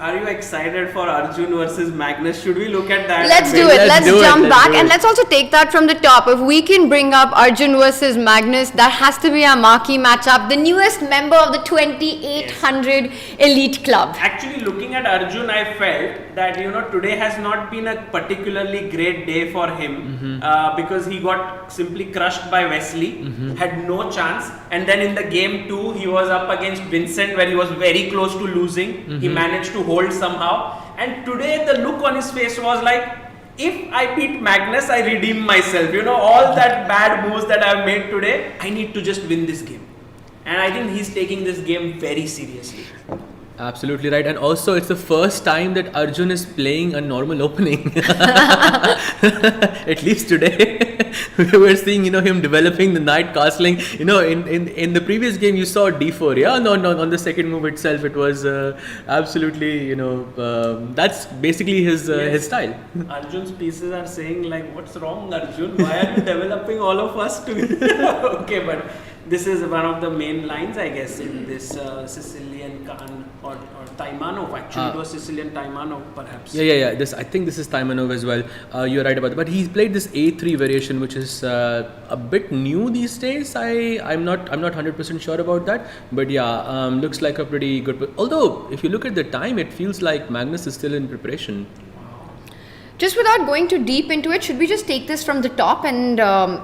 are you excited for Arjun versus Magnus? Should we look at that? Let's do it. Let's jump back and let's also take that from the top. If we can bring up Arjun versus Magnus, that has to be our marquee matchup. The newest member of the 2800 elite club. Actually, looking at Arjun, I felt that today has not been a particularly great day for him because he got simply crushed by Wesley, had no chance, and then in the game 2 he was up against Vincent where he was very close to losing. He managed to hold somehow, and today the look on his face was like, if I beat Magnus, I redeem myself. All that bad moves that I've made today, I need to just win this game. And I think he's taking this game very seriously. Absolutely right, and also it's the first time that Arjun is playing a normal opening. At least today, we were seeing him developing the knight castling. In the previous game you saw d4. Yeah, no, on the second move itself it was absolutely that's basically his style. Arjun's pieces are saying like, what's wrong, Arjun? Why are you developing all of us to? Okay, but this is one of the main lines, I guess, in this Sicilian Khan or Taimanov. Actually, it was Sicilian Taimanov, perhaps. Yeah. I think this is Taimanov as well. You're right about that. But he's played this A3 variation, which is a bit new these days. I'm not 100% sure about that. But yeah, looks like a pretty good. Although, if you look at the time, it feels like Magnus is still in preparation. Just without going too deep into it, should we just take this from the top? And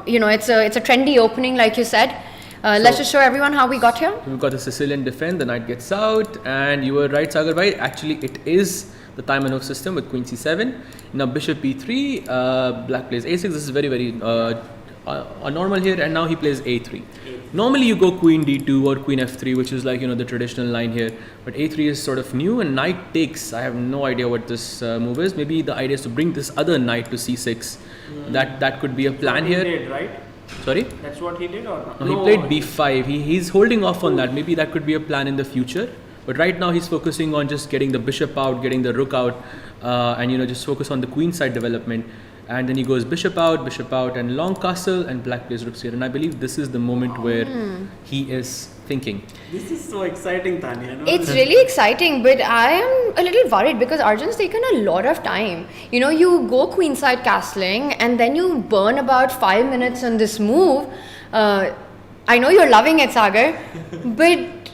it's a trendy opening, like you said. Let's just show everyone how we got here. We've got the Sicilian defense, the knight gets out, and you were right, Sagar bhai. Actually, it is the Taimanov system with queen c7. Now bishop e3, black plays a6. This is very, very normal here, and now he plays a3. Normally you go queen d2 or queen f3, which is like the traditional line here. But a3 is sort of new, and knight takes. I have no idea what this move is. Maybe the idea is to bring this other knight to c6. That could be a plan here. He did, right? Sorry? That's what he did or not? No, he played b5. He's holding off on that. Maybe that could be a plan in the future. But right now he's focusing on just getting the bishop out, getting the rook out, and just focus on the queen side development. And then he goes bishop out, and long castle, and black plays rooks here. And I believe this is the moment where he is thinking. This is so exciting, Tanya. No? It's really exciting, but I am a little worried because Arjun's taken a lot of time. You go queenside castling and then you burn about 5 minutes on this move. I know you're loving it, Sagar, but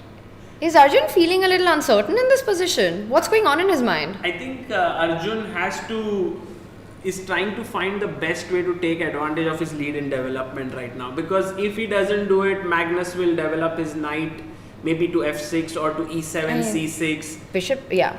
is Arjun feeling a little uncertain in this position? What's going on in his mind? I think Arjun is trying to find the best way to take advantage of his lead in development right now, because if he doesn't do it, Magnus will develop his knight maybe to f6 or to e7, c6. Bishop, yeah.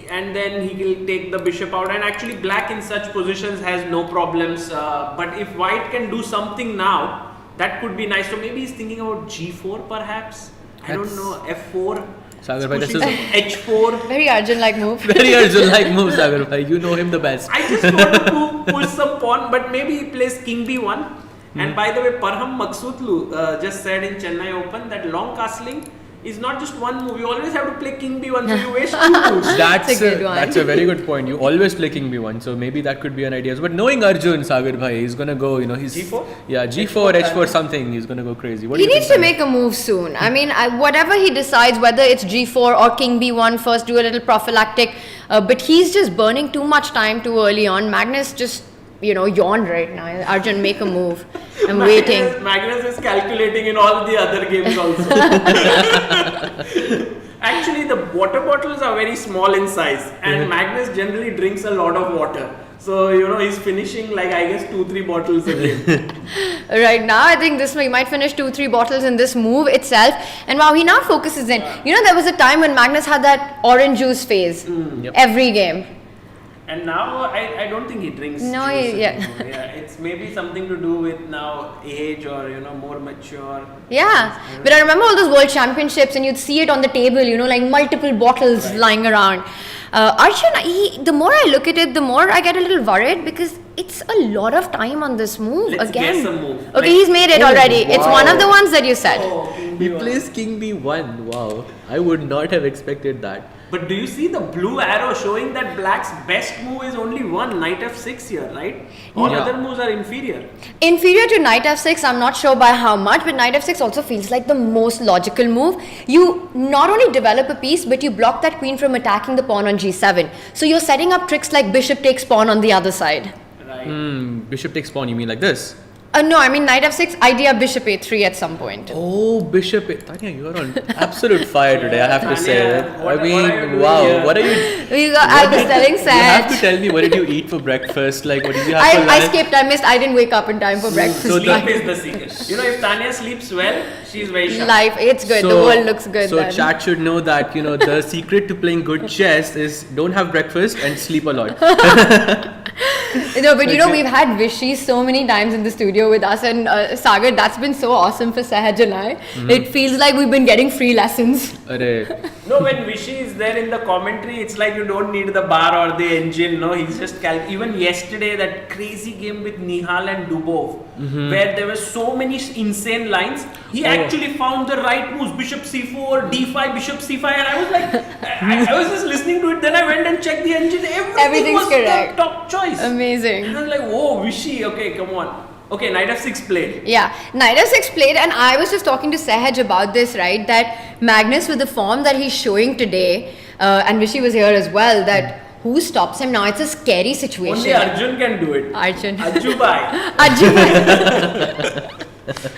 And then he will take the bishop out, and actually black in such positions has no problems, but if white can do something now, that could be nice. So maybe he's thinking about g4 perhaps. I don't know, f4. Sagar bhai, this is h4. Very Arjun-like move. Very Arjun-like move, Sagar bhai. You know him the best. I just want to push some pawn, but maybe he plays king b1. And by the way, Parham Maksutlu just said in Chennai Open that long castling is not just one move. You always have to play king b1, so you waste 2 moves. That's a very good point. You always play king b1, so maybe that could be an idea. But knowing Arjun, Sagar bhai, he's gonna go. He's g4. Yeah, g4, h4, something. He's gonna go crazy. He needs to make a move soon. I mean, whatever he decides, whether it's g4 or king b1, first do a little prophylactic. But he's just burning too much time too early on. Magnus just yawned right now. Arjun, make a move. I'm waiting. Magnus is calculating in all the other games also. Actually, the water bottles are very small in size, and Magnus generally drinks a lot of water. So, he's finishing like, I guess, 2-3 bottles a day. Right now, I think he might finish 2-3 bottles in this move itself. And wow, he now focuses in. There was a time when Magnus had that orange juice phase every game. And now I don't think he drinks juice anymore. It's maybe something to do with now age or more mature. Yeah, but I remember all those world championships and you'd see it on the table, like multiple bottles lying around. Arjun, the more I look at it, the more I get a little worried because it's a lot of time on this move. Let's guess a move. Okay, he's made it already. Wow. It's one of the ones that you said. He plays king b1. Wow, I would not have expected that. But do you see the blue arrow showing that black's best move is only one, knight f6 here, right? All other moves are inferior. Inferior to knight f6, I'm not sure by how much, but knight f6 also feels like the most logical move. You not only develop a piece, but you block that queen from attacking the pawn on g7. So you're setting up tricks like bishop takes pawn on the other side. Right. Bishop takes pawn, you mean like this? No, I mean knight f6, idea bishop a3 at some point. Oh, bishop. Tanya, you are on absolute fire today, I have to say. Tanya, what are you doing wow, here? what are you... I was telling You have to Saj. tell me, what did you eat for breakfast? Like, what did you have for I lunch? skipped, I missed, I didn't wake up in time for breakfast. So Sleep is the secret. You know, if Tanya sleeps well, she's very sharp. Life, it's good, the world looks good So then. chat should know that, the secret to playing good chess is don't have breakfast and sleep a lot. No, but we've had Vishy so many times in the studio with us, and Sagar, that's been so awesome for Sahaj and I. It feels like we've been getting free lessons. Arey. No, when Vishy is there in the commentary, it's like you don't need the bar or the engine. No, he's just even yesterday that crazy game with Nihal and Dubov, where there were so many insane lines. He actually found the right moves: bishop c4, d5, bishop c5, and I was like, I was just listening to it. Then I went and checked the engine. Everything Everything's was correct. top choice. Amazing. And I was like, whoa, Vishy. Okay, come on. Okay, knight f6 played. Yeah, knight f6 played, and I was just talking to Sahaj about this, right? That Magnus, with the form that he's showing today, and Vishy was here as well, that who stops him now? It's a scary situation. Only Arjun can do it. Arjun. Ajubai.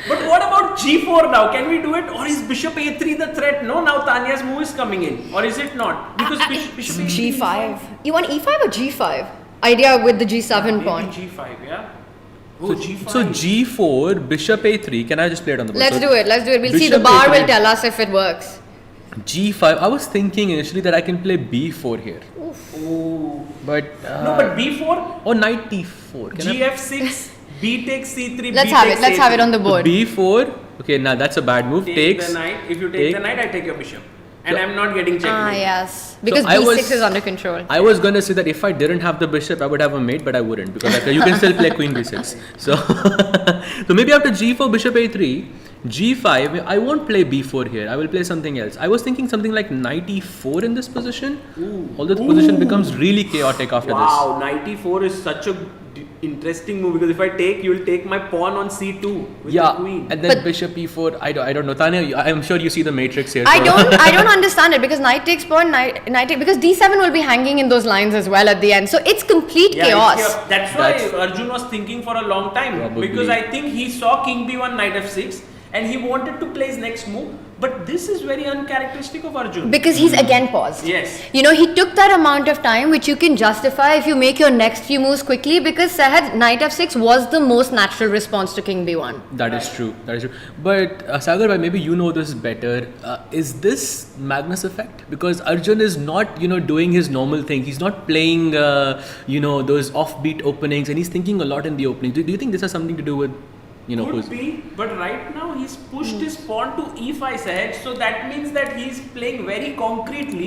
But what about g4 now? Can we do it? Or is bishop a3 the threat? No, now Tanya's move is coming in. Or is it not? Because bishop a3 G5. You want e5 or g5? Idea with the g7 pawn. Maybe g5, yeah? Oh, g5. So G4, bishop A3. Can I just play it on the board? Let's So do it. We'll see. The bishop bar A3. will tell us if it works. G5. I was thinking initially that I can play B4 here. Oh. But... No, but b4, or knight T4. Can I- gf6, b takes c3, Let's b have takes it. Let's a3. have it on the So board. B4. Okay, now that's a bad move. Take Takes. the knight. If you take the knight, I take your bishop. And I'm not getting checkmate. Yes. Because I b6 was- is under control. I was gonna say that if I didn't have the bishop, I would have a mate, but I wouldn't because you can still play queen b6. So, so maybe after g4, bishop a3, g5. I won't play b4 here. I will play something else. I was thinking something like knight e4 in this position. Although the position becomes really chaotic after Wow, knight e4 is such a interesting move because if I take, you will take my pawn on c2 this. with Yeah, the queen. and then bishop e4. I don't know. Tanya, I'm sure you see the matrix here. I so- don't understand it because knight takes pawn, knight take, because d7 will be hanging in those lines as well at the end. So it's complete chaos. That's why Arjun was thinking for a long time. Probably. Because I think he saw king b1, knight f6 and he wanted to play his next move. But this is very uncharacteristic of Arjun. Because he's again paused. Yes. He took that amount of time which you can justify if you make your next few moves quickly, because Sahaj, knight f6 was the most natural response to king b1. That is true. That is true. But Sagar, bhai, maybe you know this better. Is this Magnus effect? Because Arjun is not, doing his normal thing. He's not playing, those offbeat openings, and he's thinking a lot in the opening. Do you think this has something to do with, Could be, but right now he's pushed his pawn to e5 Sahaj, so that means that he's playing very concretely.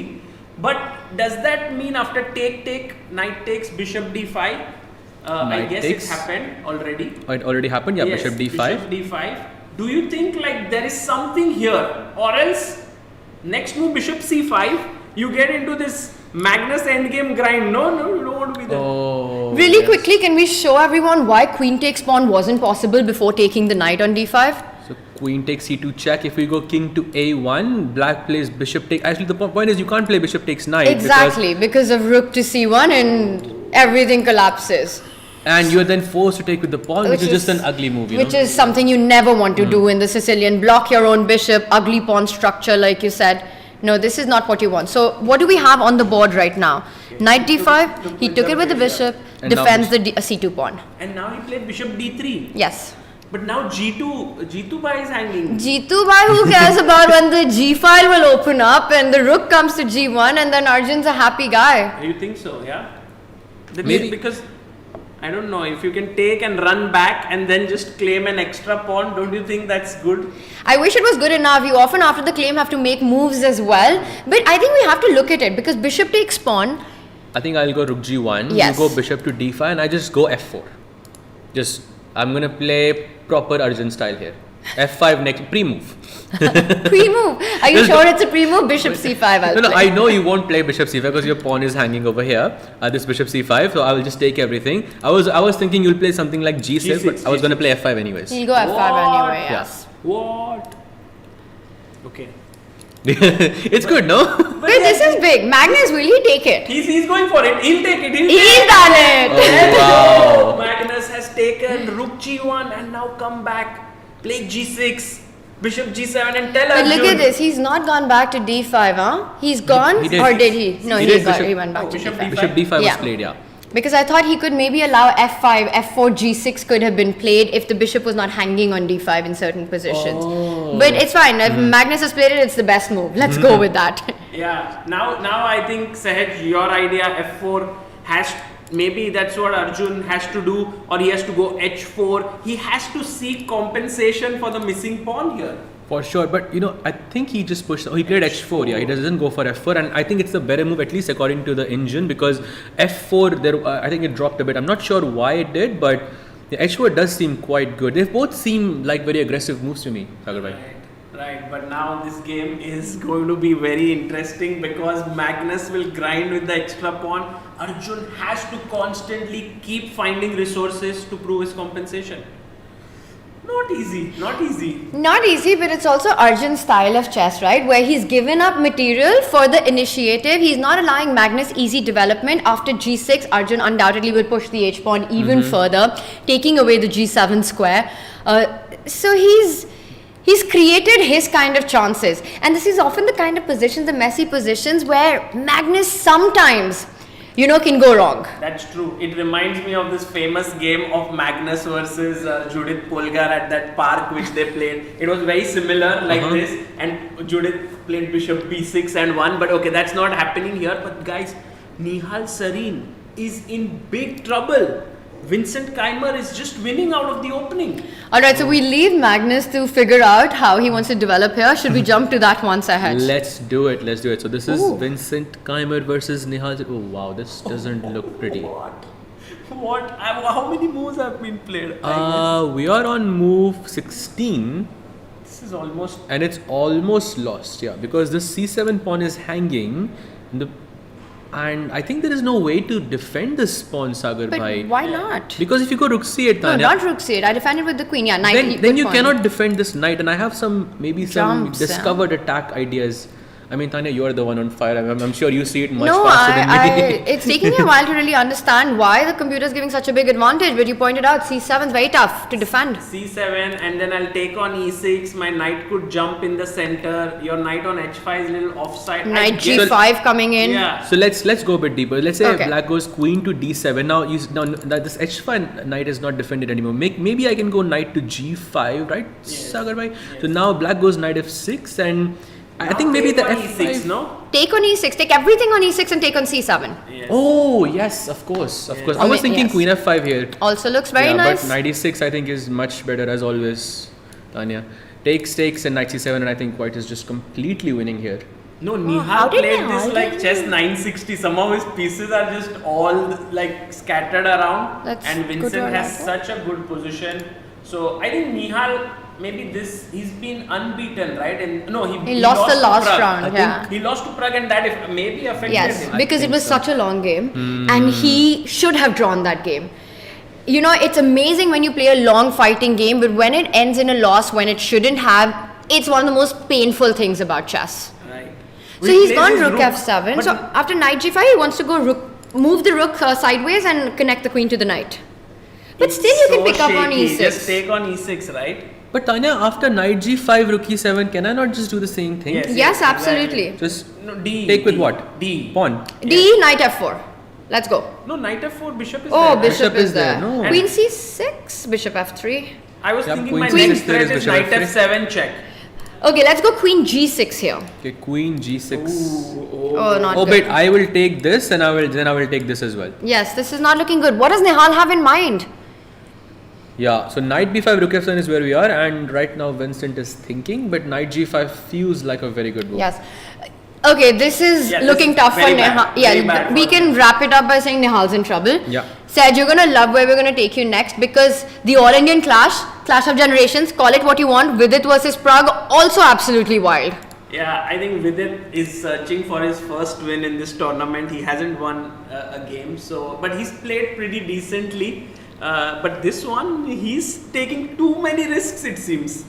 But does that mean after take, knight takes, bishop d5? I Knight guess takes. it's happened already. It already happened? Yeah, Yes, bishop d5. Bishop d5. Do you think like there is something here, or else next move bishop c5, you get into this Magnus endgame grind? No, you don't want to be there. Oh, Really yes. quickly, can we show everyone why queen takes pawn wasn't possible before taking the knight on d5? So queen takes c2 check. If we go king to a1, black plays bishop take. Actually, the point is you can't play bishop takes knight. Exactly, because of rook to c1 and everything collapses. And you're then forced to take with the pawn, which is just an ugly move. Which is something you never want to do in the Sicilian. Block your own bishop, ugly pawn structure like you said. No, this is not what you want. So what do we have on the board right now? Knight d5, he took it with the bishop, And now defends the c2 pawn. And now he played bishop d3. Yes. But now g2 by is hanging. G2 by, who cares about when the g file will open up and the rook comes to g1 and then Arjun's a happy guy. You think so, yeah? Maybe. Because I don't know, if you can take and run back and then just claim an extra pawn, don't you think that's good? I wish it was good enough. You often after the claim have to make moves as well. But I think we have to look at it because bishop takes pawn. I think I'll go rook g1. Yes. You go bishop to d5, and I just go f4. I'm gonna play proper Arjun style here. F5 next, pre-move. Pre-move. Are you sure it's a pre-move? Bishop c5 I'll No, play. I know you won't play bishop c5 because your pawn is hanging over here. This bishop c5, so I will just take everything. I was thinking you'll play something like g6, but I was going to play f5 anyways. He'll go f5 anyway, yes. What? Okay. It's good, no? Wait, this is big. Magnus, will he take it? He's going for it. He'll take it. He's done it! Oh, wow. Magnus has taken rook g1 and now come back, play g6, bishop g7 and tell But Arjun. look at this, he's not gone back to d5, huh? He's gone, He did. or did he? No, He he, did. he went back to Bishop d5. Bishop d5 was Yeah. played, yeah. Because I thought he could maybe allow f5, f4, g6 could have been played if the bishop was not hanging on d5 in certain positions. Oh. But it's fine, if Magnus has played it, it's the best move. Let's go with that. Yeah, now I think Sahaj, your idea f4 has, maybe that's what Arjun has to do, or he has to go h4. He has to seek compensation for the missing pawn here. For sure, but I think he just pushed. He played h4. Yeah, he doesn't go for f4, and I think it's the better move, at least according to the engine, because f4 there. I think it dropped a bit. I'm not sure why it did, but the h4 does seem quite good. They both seem like very aggressive moves to me, Sagar bhai. Right, but now this game is going to be very interesting because Magnus will grind with the extra pawn. Arjun has to constantly keep finding resources to prove his compensation. Not easy, not easy. Not easy, but it's also Arjun's style of chess, right? Where he's given up material for the initiative. He's not allowing Magnus easy development. After g6, Arjun undoubtedly will push the h-pawn even further, taking away the g7 square. So he's created his kind of chances. And this is often the kind of positions, the messy positions, where Magnus sometimes, can go wrong. That's true. It reminds me of this famous game of Magnus versus Judith Polgar at that park which they played. It was very similar like this, and Judith played bishop b6 and won, but okay, that's not happening here. But guys, Nihal Sarin is in big trouble. Vincent Keimer is just winning out of the opening. Alright, so we leave Magnus to figure out how he wants to develop here. Should we jump to that once ahead? Let's do it. So this is Ooh. Vincent Keimer versus Nihal. Oh wow, this doesn't look pretty. What? How many moves have been played? We are on move 16. This is almost. And it's almost lost, yeah, because the c7 pawn is hanging, and I think there is no way to defend this pawn, Sagar But bhai. why not? Because if you go rook c8, No, Tanya, not rook c8. I defended with the queen. Yeah, knight. then good you point. cannot defend this knight. And I have some Jumps, yeah. discovered attack ideas. I mean, Tanya, you are the one on fire. I'm sure you see it much No, faster than me. it's taking me a while to really understand why the computer is giving such a big advantage. But you pointed out c7 is very tough to defend. c7, and then I'll take on e6. My knight could jump in the center. Your knight on h5 is a little offside. Knight I guess- g5 coming in. Yeah. So let's go a bit deeper. Let's say Okay. black goes queen to d7. Now this h5 knight is not defended anymore. Maybe I can go knight to g5, right, Sagar bhai? So now black goes knight f6, and I think maybe the Take on f5. e6, no? Take on e6. Take everything on e6 and take on c7. Yes. Oh yes, of course. I was I mean, thinking yes. queen f5 here. Also looks very nice. But knight e6 I think is much better as always, Tanya. Takes and knight c7, and I think white is just completely winning here. No, how Nihal did played Nihal this like do chess this? 960. Some of his pieces are just all like scattered around, Let's and go to Vincent has another. such a good position. So I think Nihal, maybe he's been unbeaten, right? And no, he lost the to last Pragg. round, I think yeah. he lost to Pragg, and that maybe affected Yes, him. because it think was so. such a long game and he should have drawn that game. It's amazing when you play a long fighting game, but when it ends in a loss when it shouldn't have, it's one of the most painful things about chess. Right. So He he's plays gone his rook f7. but So after knight g5, he wants to go move the rook sideways and connect the queen to the knight. But it's still you can so pick up on shaky. e6. Just take on e6, right? But Tanya, after knight g5, rook e7, can I not just do the same thing? Yes. Yes, exactly. absolutely. Just No, D. take with D, what? D. Pawn. D, knight f4. Let's go. No, knight f4, bishop is Oh, there. bishop Bishop is is there, there. no. Queen c6, bishop f3. I was Yeah, thinking queen my c6 next there is threat is bishop knight f3. f7 check. Okay, let's go queen g6 here. Okay, queen g6. Oh, not Oh, good. but I will take this, and I will take this as well. Yes, this is not looking good. What does Nihal have in mind? Yeah, so knight b5, rook f7 is where we are, and right now Vincent is thinking, but knight g5 feels like a very good move. Yes. Okay, this is Yeah, this looking is tough for very bad. Nihal. Very Yeah, bad we for can wrap it up by saying Nihal's in trouble. Yeah. Saj, you're gonna love where we're gonna take you next because the All Indian clash, Clash of Generations, call it what you want. Vidit versus Pragg, also absolutely wild. Yeah, I think Vidit is searching for his first win in this tournament. He hasn't won a game, but he's played pretty decently. But this one, he's taking too many risks, it seems.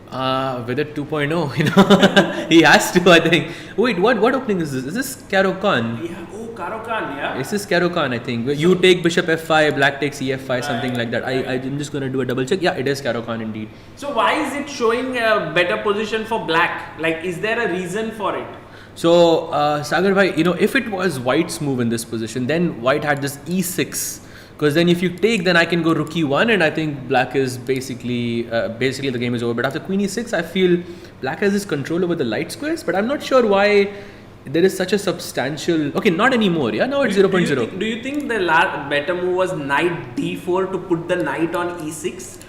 With a 2.0, he has to, I think. Wait, what opening is this? Is this Karo Khan? Yeah, Karo Khan, yeah. This is Karo Khan, I think. You take bishop f5, black takes ef5, something like that. I'm just going to do a double check. Yeah, it is Karo Khan indeed. So why is it showing a better position for black? Like, is there a reason for it? So, Sagar bhai, if it was white's move in this position, then white had this e6. Because then if you take, then I can go rook e1, and I think black is basically the game is over. But after queen e6, I feel black has this control over the light squares, but I'm not sure why there is such a substantial... Okay, not anymore, yeah? Now it's 0.0. Do you think the better move was knight d4 to put the knight on e6?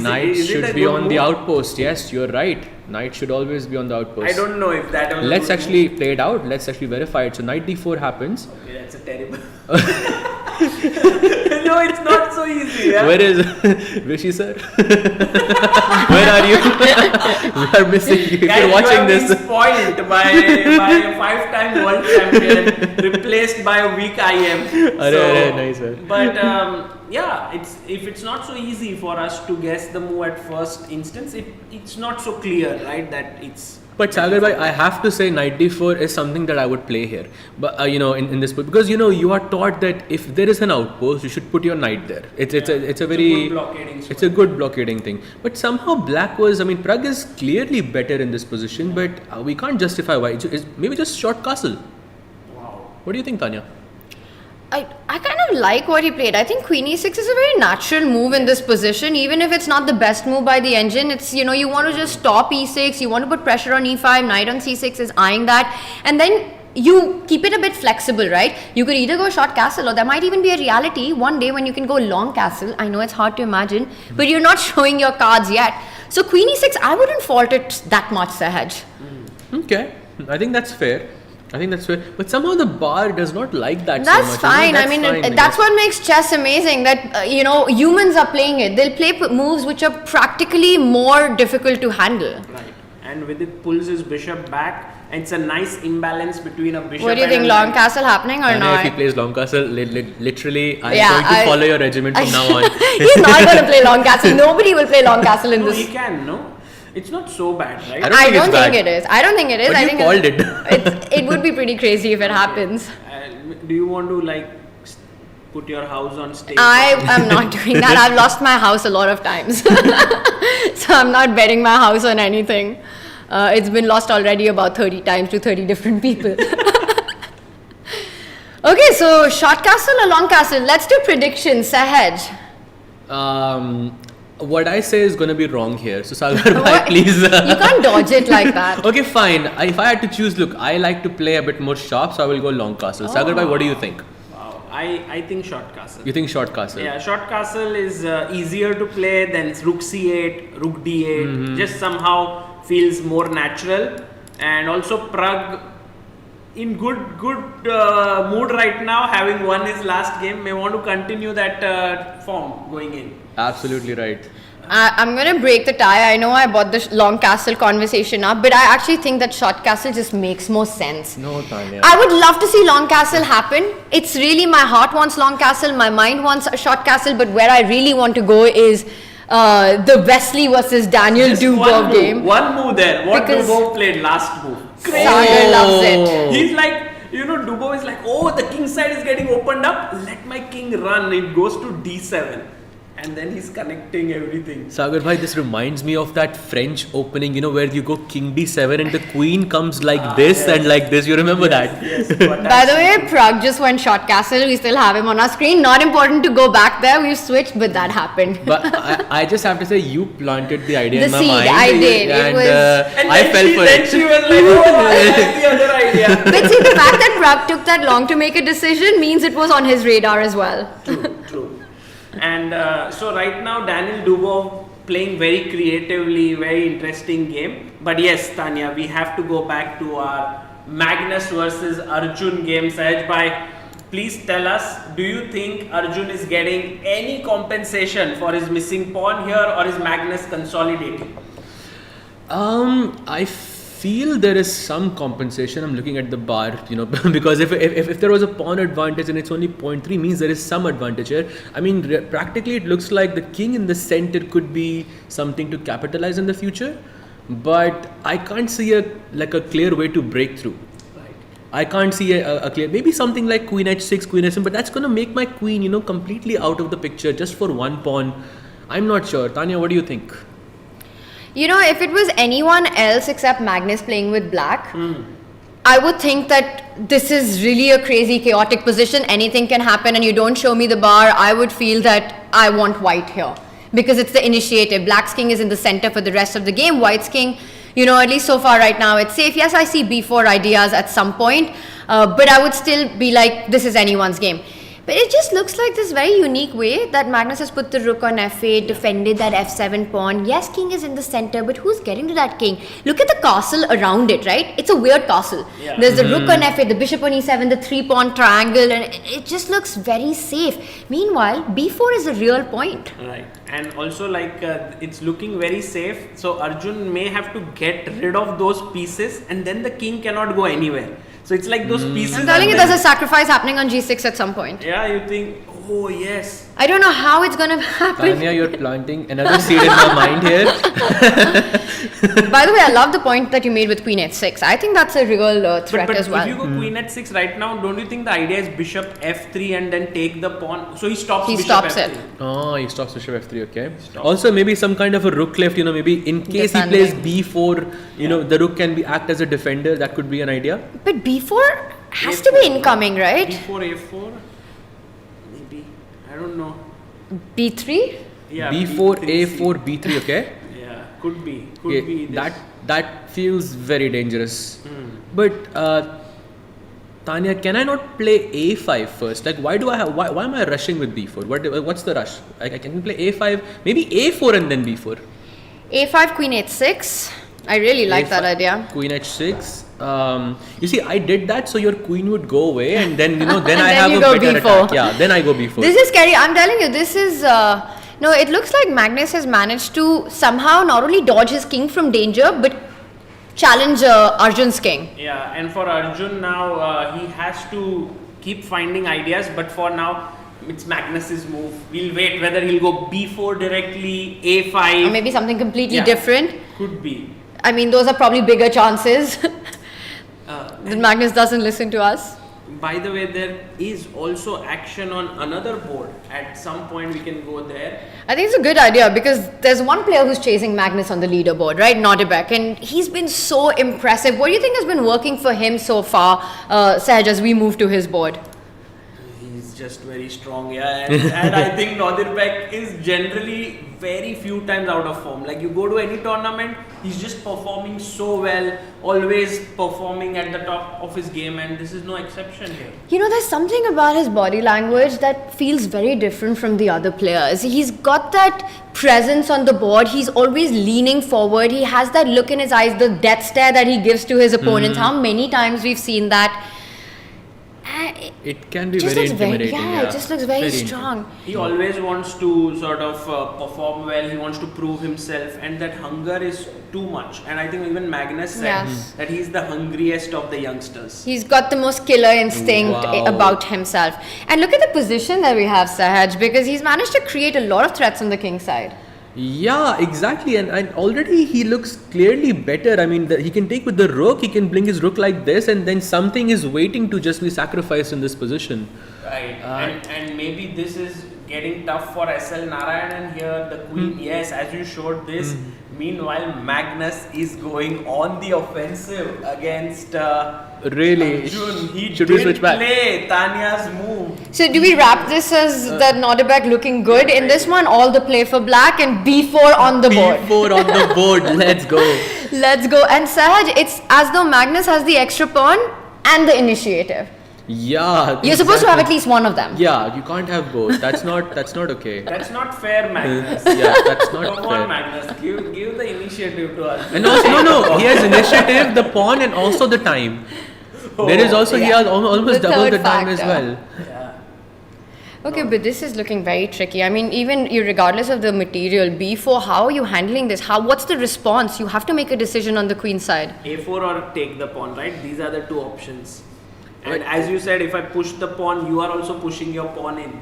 Knight should be on the outpost. Yes, you're right. Knight should always be on the outpost. I don't know if that... Let's actually play it out. Let's actually verify it. So knight d4 happens. Okay, that's a terrible... No, it's not so easy. Yeah? Where is Rishi sir? Where are you? We are missing you. If you're watching this, spoiled by a 5-time world champion, replaced by a weak IM. Nice, sir. But if it's not so easy for us to guess the move at first instance, it's not so clear, right? That it's. But Sagar bhai, I have to say knight d4 is something that I would play here. But in this, because you are taught that if there is an outpost, you should put your knight there. It's a good blockading thing. But somehow black was, Pragg is clearly better in this position, but we can't justify why. It's maybe just short castle. Wow. What do you think, Tanya? I kind of like what he played. I think queen e6 is a very natural move in this position, even if it's not the best move by the engine. It's, you want to just stop e6, you want to put pressure on e5, knight on c6 is eyeing that, and then you keep it a bit flexible, right? You could either go short castle, or there might even be a reality one day when you can go long castle. I know it's hard to imagine, but you're not showing your cards yet. So queen e6, I wouldn't fault it that much, Sahaj. Okay, I think that's fair. But somehow the bar does not like that that's so much. Fine. That's what makes chess amazing, that, humans are playing it. They'll play moves which are practically more difficult to handle. Right. And with it pulls his bishop back, and it's a nice imbalance between a bishop. What do you think, long castle happening or not? If he plays long castle, literally, I'm going to follow your regiment from now on. He's not going to play long castle. Nobody will play long castle in this. No, he can, no? It's not so bad, right? I don't think it is. But I think called it. It would be pretty crazy if it happens. Do you want to put your house on stake? I am not doing that. I've lost my house a lot of times. So I'm not betting my house on anything. It's been lost already about 30 times to 30 different people. Okay, so short castle or long castle? Let's do predictions, Sahaj. What I say is going to be wrong here. So Sagar bhai, please. You can't dodge it like that. Okay, fine. If I had to choose, look, I like to play a bit more sharp, so I will go long castle. Sagar bhai, what do you think? Wow, I think short castle. You think short castle? Yeah, short castle is easier to play than rook c8, rook d8. Just somehow feels more natural. And also Pragg, in good mood right now, having won his last game, may want to continue that form going in. Absolutely right. I'm going to break the tie. I know I brought the long castle conversation up, but I actually think that short castle just makes more sense. No, Tanya. I would love to see long castle happen. It's really, my heart wants long castle, my mind wants a short castle, but where I really want to go is the Wesley versus Daniel Dubov game. One move there. What Dubov played last move. Sagar loves it. He's like, Dubov is like, oh, the king side is getting opened up. Let my king run. It goes to d7. And then he's connecting everything. Sagar bhai, this reminds me of that French opening, where you go king d7 and the queen comes like this and like this. You remember that? Yes. By the way, Pragg just went short castle. We still have him on our screen. Not important to go back there. We've switched, but that happened. But I just have to say, you planted the idea in my seed, mind. I did. And, I fell for it. Then she was like, oh, I like the other idea. But see, the fact that Pragg took that long to make a decision means it was on his radar as well. True. And so right now Daniel Dubov playing very creatively, very interesting game. But yes, Tanya, we have to go back to our Magnus versus Arjun game. Sahaj bhai, please tell us, do you think Arjun is getting any compensation for his missing pawn here, or is Magnus consolidating? I feel there is some compensation. I'm looking at the bar, because if there was a pawn advantage and it's only 0.3, means there is some advantage here. I mean, practically it looks like the king in the center could be something to capitalize in the future, but I can't see a clear way to break through. I can't see a clear, maybe something like queen h6, queen h7, but that's going to make my queen, completely out of the picture just for one pawn. I'm not sure. Tanya, what do you think? If it was anyone else except Magnus playing with black, I would think that this is really a crazy, chaotic position. Anything can happen and you don't show me the bar. I would feel that I want white here because it's the initiative. Black's king is in the center for the rest of the game. White's king, at least so far right now, it's safe. Yes, I see b4 ideas at some point, but I would still be like, this is anyone's game. But it just looks like this very unique way that Magnus has put the rook on f8, defended that f7 pawn. Yes, king is in the center, but who's getting to that king? Look at the castle around it, right? It's a weird castle. Yeah. There's the rook on f8, the bishop on e7, the 3-pawn triangle, and it just looks very safe. Meanwhile, b4 is a real point. Right. And also it's looking very safe. So Arjun may have to get rid of those pieces and then the king cannot go anywhere. So it's like those pieces. I'm telling you, there's a sacrifice happening on g6 at some point. Yeah, you think, oh yes. I don't know how it's going to happen. Tanya, you're planting another seed in my mind here. By the way, I love the point that you made with queen h6. I think that's a real threat but as well. If you go queen h6 right now, don't you think the idea is bishop f3 and then take the pawn? So he stops bishop f3. It. Oh, he stops bishop f3, okay. Also, maybe some kind of a rook left, maybe in case he plays b4, the rook can act as a defender. That could be an idea. But b4 has to be incoming, right? b4, a4, maybe. I don't know. b3? Yeah, b4, a4, b3, okay? Yeah, could be. Could be this. That feels very dangerous. But Tanya, can I not play a5 first? Like, why am I rushing with b4? What's the rush? I can play a5, maybe a4 and then b4. a5, queen h6. I really like that idea. Queen h6. You see, I did that so your queen would go away, and then then I have a better attack. Yeah, then I go b4. This is scary. I'm telling you, this is it looks like Magnus has managed to somehow not only dodge his king from danger, but challenge Arjun's king. Yeah, and for Arjun now, he has to keep finding ideas, but for now, it's Magnus's move. We'll wait whether he'll go b4 directly, a5. Or maybe something completely different. Could be. I mean, those are probably bigger chances that Magnus doesn't listen to us. By the way, there is also action on another board. At some point, we can go there. I think it's a good idea because there's one player who's chasing Magnus on the leaderboard, right? Nodirbek, and he's been so impressive. What do you think has been working for him so far, Sahaj, as we move to his board? He's just very strong, yeah. And I think Nodirbek is generally very few times out of form. Like, you go to any tournament, he's just performing so well, always performing at the top of his game, and this is no exception here. There's something about his body language that feels very different from the other players. He's got that presence on the board. He's always leaning forward. He has that look in his eyes, the death stare that he gives to his opponents. How many times we've seen that. It can be very intimidating. It just looks very strong. He always wants to sort of perform well. He wants to prove himself, and that hunger is too much. And I think even Magnus said that he's the hungriest of the youngsters. He's got the most killer instinct about himself. And look at the position that we have, Sahaj, because he's managed to create a lot of threats on the king side. Yeah, exactly, and already he looks clearly better. I mean, he can take with the rook, he can bring his rook like this, and then something is waiting to just be sacrificed in this position. Right, and maybe this is getting tough for SL Narayanan here, the queen, yes, as you showed this. Meanwhile, Magnus is going on the offensive against really? Arjun. He Should did we switch back? play Tanya's move. So do we wrap this as that Nodirbek looking good in this one? All the play for black and b4 on the board. b4 on the board, let's go. Let's go. And Sahaj, it's as though Magnus has the extra pawn and the initiative. Yeah, you're supposed to have at least one of them. Yeah, you can't have both. That's not okay. That's not fair, Magnus. Yeah, that's not Come fair. on, Magnus, give the initiative to us. And also, no, he has initiative, the pawn, and also the time. There is also, he has almost The double the third time as factor. well. Yeah. Okay, but this is looking very tricky. I mean, even regardless of the material, B4, how are you handling this? What's the response? You have to make a decision on the queen side. A4 or take the pawn, right? These are the two options. And as you said, if I push the pawn, you are also pushing your pawn in.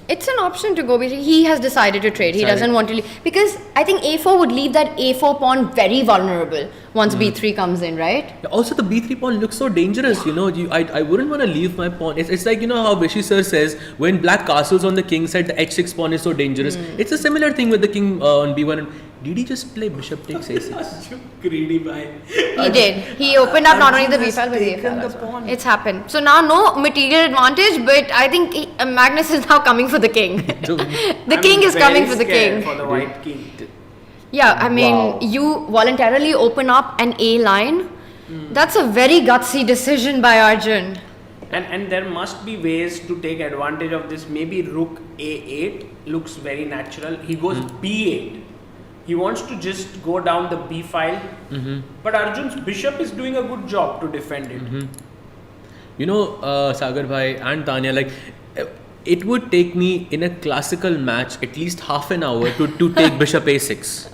It's an option to go. He has decided to trade. He doesn't want to leave. Because I think A4 would leave that A4 pawn very vulnerable once B3 comes in, right? Also, the B3 pawn looks so dangerous, you know. I wouldn't want to leave my pawn. It's like, you know how Vishy sir says, when black castles on the king side, the H6 pawn is so dangerous. It's a similar thing with the king on B1. Did he just play bishop takes A6? Greedy guy. He did. He opened up not only the B file but the A taken file. the pawn. It's happened. So now no material advantage, but I think Magnus is now coming for the king. The king is coming for the king. For the white king. Yeah, I mean, Wow. you voluntarily open up an A line. That's a very gutsy decision by Arjun. And there must be ways to take advantage of this. Maybe rook A8 looks very natural. He goes B8. He wants to just go down the B file. But Arjun's bishop is doing a good job to defend it. You know, Sagar Bhai and Tanya, like, it would take me in a classical match at least half an hour to take bishop A6.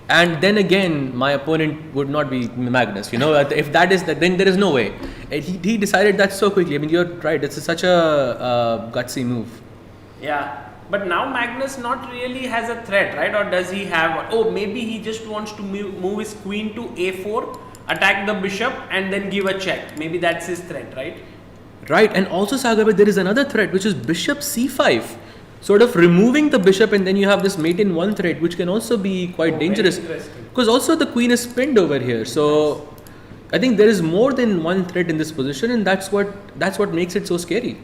And then again, my opponent would not be Magnus. You know, if that is that, then there is no way. And he decided that so quickly. I mean, you're right. It's such a gutsy move. Yeah. But now Magnus not really has a threat, right? Or does he have... Oh, maybe he just wants to move his queen to A4, attack the bishop and then give a check. Maybe that's his threat, right? Right. And also, Sagar Bhai, there is another threat, which is bishop C5. Sort of removing the bishop, and then you have this mate in one threat, which can also be quite dangerous. Because also the queen is pinned over here. So I think there is more than one threat in this position, and that's what makes it so scary.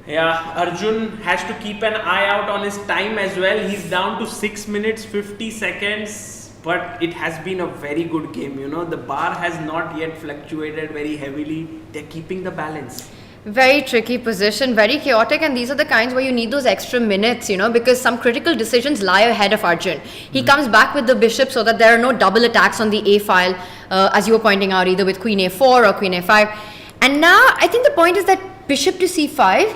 Yeah, Arjun has to keep an eye out on his time as well. He's down to 6 minutes 50 seconds, but it has been a very good game. You know, the bar has not yet fluctuated very heavily. They're keeping the balance. Very tricky position, very chaotic, and these are the kinds where you need those extra minutes, you know, because some critical decisions lie ahead of Arjun. He comes back with the bishop so that there are no double attacks on the A file, as you were pointing out, either with queen A4 or queen A5. And now I think the point is that bishop to C5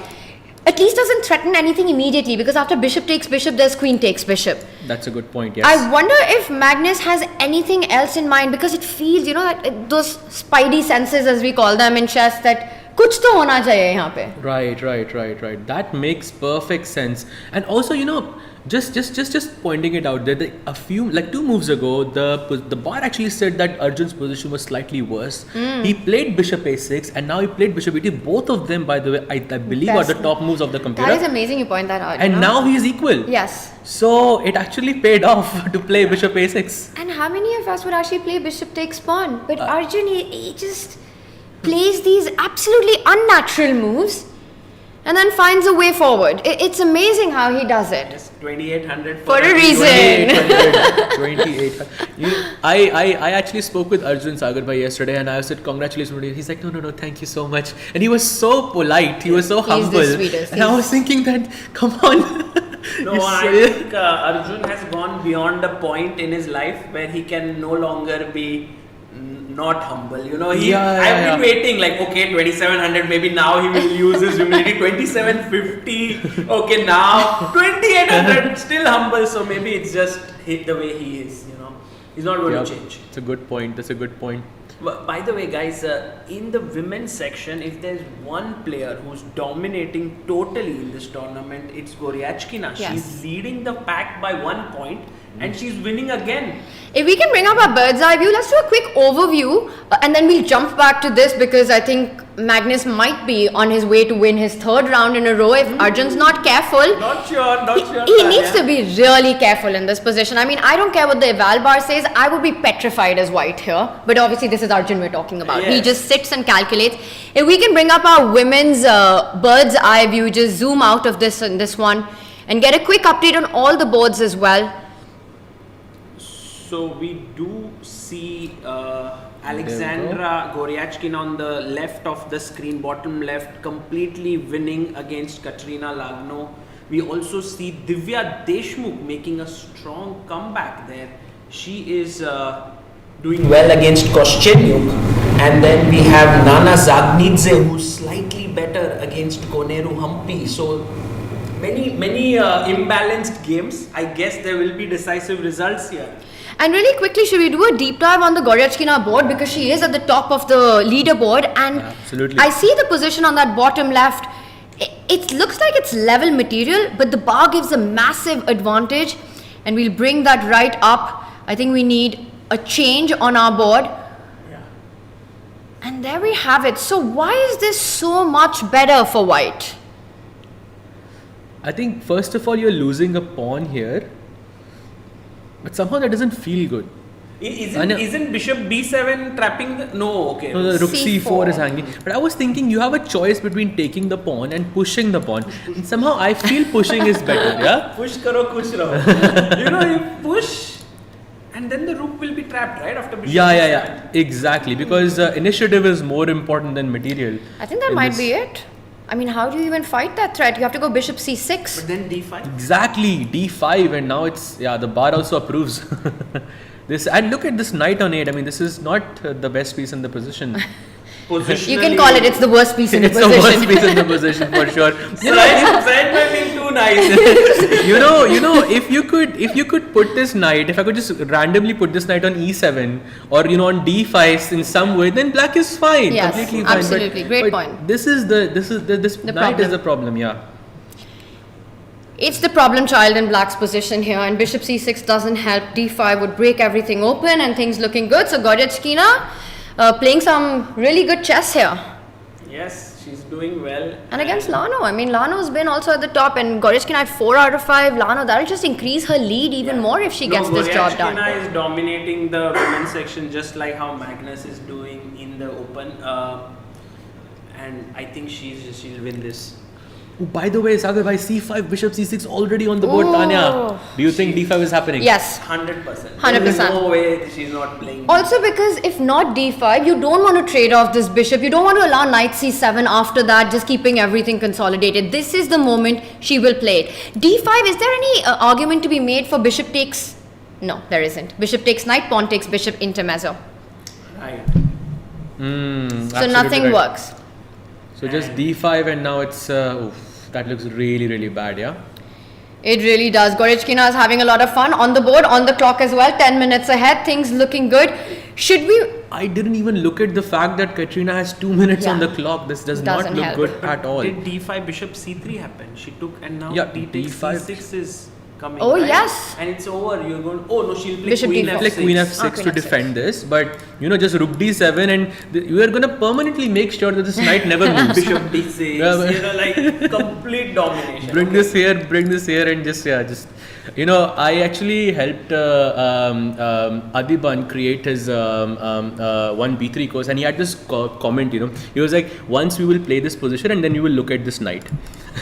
at least doesn't threaten anything immediately, because after bishop takes bishop, there's queen takes bishop. That's a good point, yes. I wonder if Magnus has anything else in mind, because it feels, you know, that those spidey senses, as we call them in chess, that कुछ तो होना चाहिए यहाँ पे. Right. That makes perfect sense. And also, you know, just pointing it out that a few, like 2 moves ago, the bar actually said that Arjun's position was slightly worse. He played bishop A6 and now he played bishop A2. Both of them, by the way, I believe are the top moves of the computer. That is amazing you point that out. And now he is equal. Yes. So it actually paid off to play bishop A6. And how many of us would actually play bishop takes pawn? But Arjun, he just plays these absolutely unnatural moves and then finds a way forward. It's amazing how he does it. Yes, 2800 For a reason. 2800. I actually spoke with Arjun Sagar Bhai yesterday, and I said congratulations. He's like, no, thank you so much. And he was so polite. He was so humble. He's the sweetest. And I was thinking that, come on. No, I think Arjun has gone beyond a point in his life where he can no longer be not humble. You know, I've been waiting like, okay, 2700, maybe now he will use his humility. 2750, okay, now 2800, still humble. So maybe it's just the way he is, you know. He's not going to change. That's a good point. By the way, guys, in the women's section, if there's one player who's dominating totally in this tournament, it's Goryachkina. Yes. She's leading the pack by 1 point and she's winning again. If we can bring up our bird's eye view, let's do a quick overview and then we'll jump back to this, because I think Magnus might be on his way to win his 3rd round in a row if Arjun's not careful. Not sure. He needs to be really careful in this position. I mean, I don't care what the eval bar says. I would be petrified as white here. But obviously, this is Arjun we're talking about. Yes. He just sits and calculates. If we can bring up our women's bird's eye view, just zoom out of this and this one and get a quick update on all the boards as well. So we do see Aleksandra Goryachkina on the left of the screen, bottom left, completely winning against Katrina Lagno. We also see Divya Deshmukh making a strong comeback there. She is doing well against Kosteniuk. And then we have Nana Zagnidze, who's slightly better against Koneru Hampi. So many imbalanced games. I guess there will be decisive results here. And really quickly, should we do a deep dive on the Goryachkina board, because she is at the top of the leaderboard, and Absolutely. I see the position on that bottom left. It looks like it's level material, but the bar gives a massive advantage, and we'll bring that right up. I think we need a change on our board. Yeah. And there we have it. So why is this so much better for white? I think first of all you're losing a pawn here, but somehow that doesn't feel good. Isn't bishop b7 trapping the... No, okay. So the rook C4 c4 is hanging. But I was thinking you have a choice between taking the pawn and pushing the pawn. And somehow I feel pushing is better, yeah? Push karo kuch raho. You push and then the rook will be trapped, right? After bishop Yeah. Exactly. Because initiative is more important than material. I think that might be it. I mean, how do you even fight that threat? You have to go bishop c6. But then d5. Exactly, d5, and now it's, the bar also approves. This, and look at this knight on 8. I mean, this is not the best piece in the position. You can call it's the worst piece in the It's position. the worst piece in the position for sure. Side by being too nice. you know, if you could put this knight, if I could just randomly put this knight on e7 or on d5 in some way, then black is fine, Yes, completely fine. absolutely. Great point. This knight problem. is the problem, yeah. It's the problem child in black's position here, and bishop c6 doesn't help. d5 would break everything open and things looking good. So Goryachkina playing some really good chess here. Yes, she's doing well. And against Lano, I mean, Lano's been also at the top, and Goryachkina at 4 out of 5. Lano, that'll just increase her lead even more if she gets this job done. Goryachkina is dominating the women's section just like how Magnus is doing in the open. And I think she'll win this. Oh, by the way, Sagar bhai, c5, bishop c6 already on the board, Ooh. Tanya. Do you think d5 is happening? Yes. 100%. 100%. There's no way she's not playing. Also, because if not d5, you don't want to trade off this bishop. You don't want to allow knight c7 after that, just keeping everything consolidated. This is the moment she will play it. d5, is there any argument to be made for bishop takes? No, there isn't. Bishop takes knight, pawn takes bishop, intermezzo. Right. So nothing right. works. So just d5, and now it's that looks really, really bad, yeah? It really does. Goryachkina is having a lot of fun on the board, on the clock as well. 10 minutes ahead, things looking good. Should we... I didn't even look at the fact that Katrina has 2 minutes on Yeah. the clock. This does Doesn't not look help. good at all. Did d5 bishop c3 happen? She took, and now Yeah, d takes d5. c6 is coming. Oh, right? yes. And it's over. You're going. Oh no, she'll play Bishop queen d4. f6. Like queen f6 queen to f6. defend this, but just rook d7, and you are going to permanently make sure that this knight never moves. Bishop d6. Yeah, but- like complete domination. bring this here, and just I actually helped Adiban create his 1b3 course, and he had this comment. He was like, once we will play this position, and then we will look at this knight.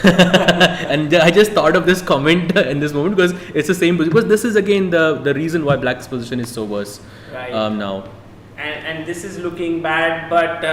And I just thought of this comment in this moment because it's the same position. Because this is again the reason why black's position is so worse Right. now. And this is looking bad, but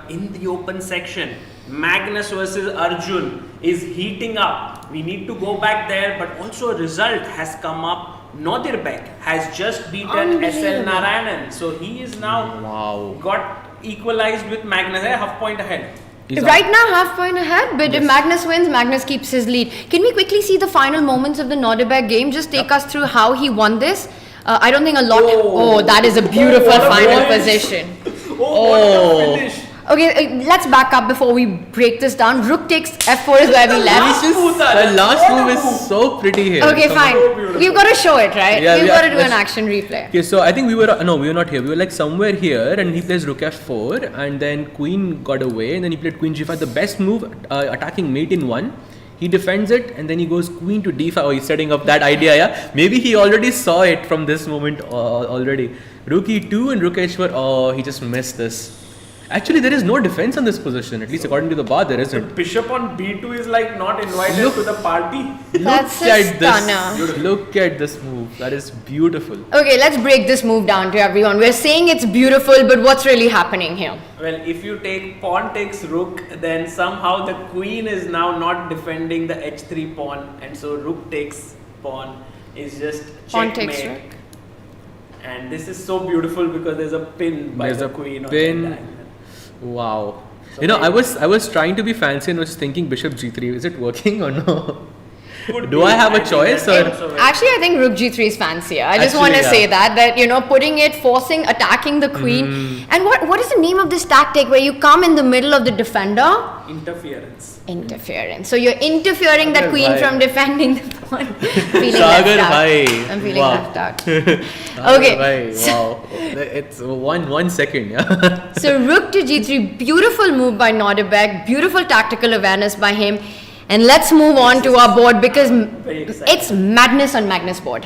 in the open section, Magnus versus Arjun is heating up. We need to go back there, but also a result has come up. Nodirbek has just beaten SL Narayanan, so he is now got equalized with Magnus, half point ahead. Right now, half point ahead, but if Magnus wins, Magnus keeps his lead. Can we quickly see the final moments of the Nodirbek game? Just take us through how he won this. I don't think a lot... Oh, that is a beautiful what a final finish. position. What a finish! Okay, let's back up before we break this down. Rook takes f4 is where we left. The last move is so pretty here. Okay, fine. beautiful. We've got to show it, right? Yeah, We've yeah, got to do an let's- action replay. Okay, so I think we were not here. We were like somewhere here, and he plays rook f4, and then queen got away, and then he played queen g5. The best move, attacking mate in 1. He defends it, and then he goes queen to d5. Oh, he's setting up that idea, yeah? Maybe he already saw it from this moment already. Rook e2 and rook h4. Oh, he just missed this. Actually, there is no defense on this position. At least according to the bar, there isn't. Bishop on b2 is like not invited to the party. That's Look a at this. stunner. Look at this move. That is beautiful. Okay, let's break this move down to everyone. We're saying it's beautiful, but what's really happening here? Well, if you take pawn takes rook, then somehow the queen is now not defending the h3 pawn, and so rook takes pawn is just Pawn checkmate. takes rook. And this is so beautiful because there's a pin by the queen. Pin. On the diamond. Wow. So You know, I was trying to be fancy and was thinking bishop g3. Is it working or no? Could Do be. I have a think choice that's or- also very- Actually, I think rook g3 is fancier. I just Actually, want to yeah. say that you know, putting it, forcing, attacking the queen. And what is the name of this tactic where you come in the middle of the defender? interference. Interference. So you're interfering that Sagar queen bhai. from defending the pawn. Feeling Sagar left out. bhai. I'm feeling Wow. left out. Okay. Okay. Wow. It's one second. Yeah. So rook to g3, beautiful move by Nodirbek, beautiful tactical awareness by him. And let's move on to our board because Very exciting. it's madness on Magnus board.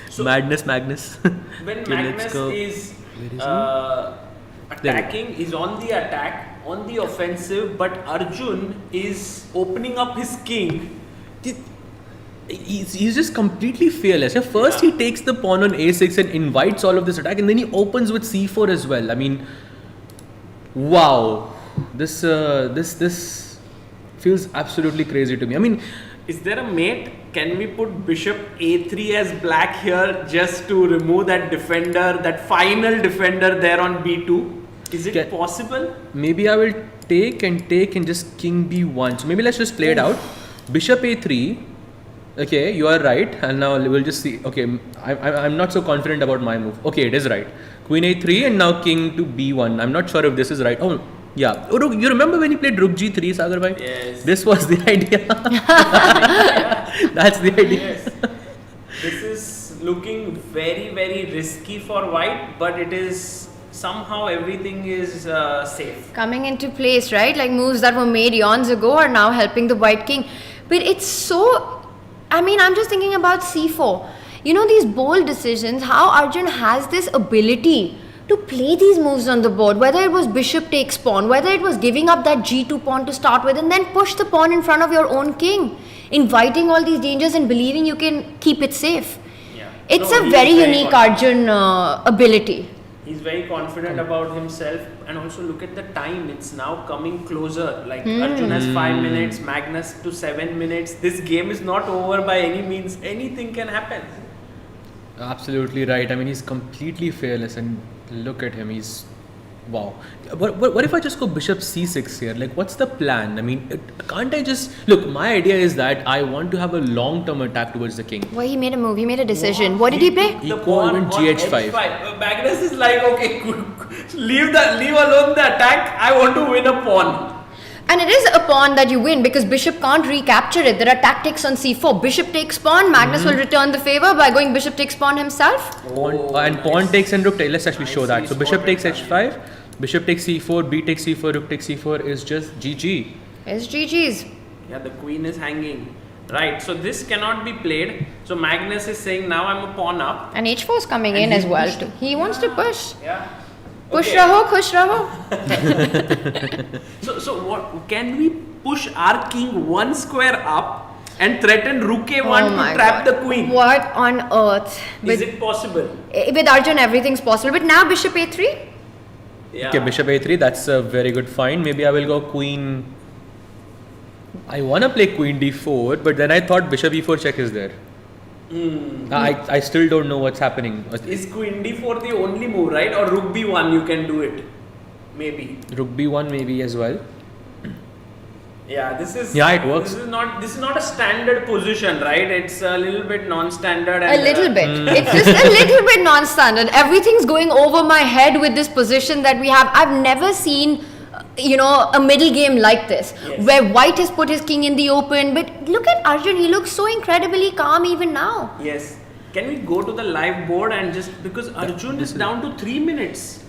So- Magnus. When Okay, let's Magnus go. is Where is attacking, is on the attack, on the offensive, but Arjun is opening up his king. He's just completely fearless. First he takes the pawn on a6 and invites all of this attack, and then he opens with c4 as well. I mean, wow, this feels absolutely crazy to me. I mean, Is there a mate? Can we put bishop a3 as black here just to remove that defender, that final defender there on b2? Is it possible? maybe I will take and just king b1. So maybe let's just play it out. Bishop a3. Okay, you are right, and now we'll just see. Okay, I'm not so confident about my move. Okay, it is right. Queen a3 and now king to b1. I'm not sure if this is right. Oh, yeah. Oh, you remember when he played rook g3, Sagar bhai? Yes. This was the idea. That's the idea. Yes. This is looking very, very risky for white, but it is somehow everything is safe. Coming into place, right? Like moves that were made eons ago are now helping the white king. But it's so, I mean, I'm just thinking about c4. You know, these bold decisions, how Arjun has this ability to play these moves on the board, whether it was bishop takes pawn, whether it was giving up that g2 pawn to start with and then push the pawn in front of your own king, inviting all these dangers and believing you can keep it safe. Yeah. It's No, a he very is unique confident. Arjun ability. He's very confident about himself, and also look at the time. It's now coming closer. Like Arjun has 5 minutes, Magnus to 7 minutes. This game is not over by any means. Anything can happen. Absolutely right. I mean, he's completely fearless, and look at him. He's wow. What if I just go bishop c6 here? Like, what's the plan? I mean, can't I just look? My idea is that I want to have a long-term attack towards the king. Well, he made a move, he made a decision. What did he play? He The called pawn in on GH5. H5. Magnus is like, okay, leave alone the attack. I want to win a pawn. And it is a pawn that you win because bishop can't recapture it. There are tactics on c4. Bishop takes pawn, Magnus will return the favor by going bishop takes pawn himself. And pawn takes and rook takes. Let's actually show that. So bishop spotted takes h5, bishop takes c4, b takes c4, rook takes c4 is just GG. It's GG's. Yeah, the queen is hanging. Right, so this cannot be played. So Magnus is saying now I'm a pawn up. And h4 is coming in he as well pushed- too. He wants to push. Yeah. Push Okay. raho, khush raho. So what can we push our king one square up and threaten rook a1 to trap the queen? What on earth? Is it possible? With Arjun, everything's possible. But now bishop a3? Yeah. Okay, bishop a3. That's a very good find. Maybe I will go queen. I want to play queen d4, but then I thought bishop e4 check is there. I still don't know what's happening. Is queen d4 the only move, right? Or rook b1 you can do it? Maybe. Rook b1 maybe as well. Yeah, this is. Yeah, it works. This is not a standard position, right? It's a little bit non-standard. A And, little bit. It's just a little bit non-standard. Everything's going over my head with this position that we have. I've never seen, a middle game like this, Yes. where white has put his king in the open. But look at Arjun. He looks so incredibly calm even now. Yes. Can we go to the live board and just because Arjun is down to 3 minutes.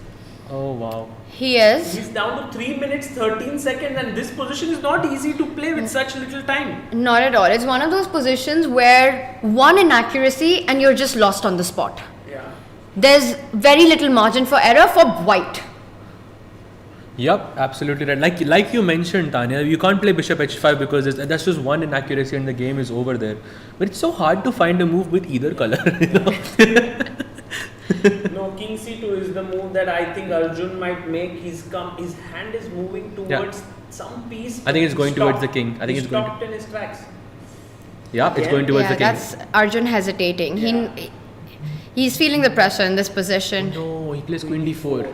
Oh wow. He is. He's down to 3 minutes 13 seconds, and this position is not easy to play with such little time. Not at all. It's one of those positions where one inaccuracy and you're just lost on the spot. Yeah. There's very little margin for error for white. Yep, absolutely right. Like you mentioned, Tanya, you can't play bishop h5 because that's just one inaccuracy and the game is over there. But it's so hard to find a move with either color. No, king c2 is the move that I think Arjun might make. His hand is moving towards some piece. I think it's but going he towards the stopped. king. I think He it's going stopped in his tracks. Yeah, it's Yeah. going towards the king. That's Arjun hesitating. Yeah. He's feeling the pressure in this position. No, he plays queen d4.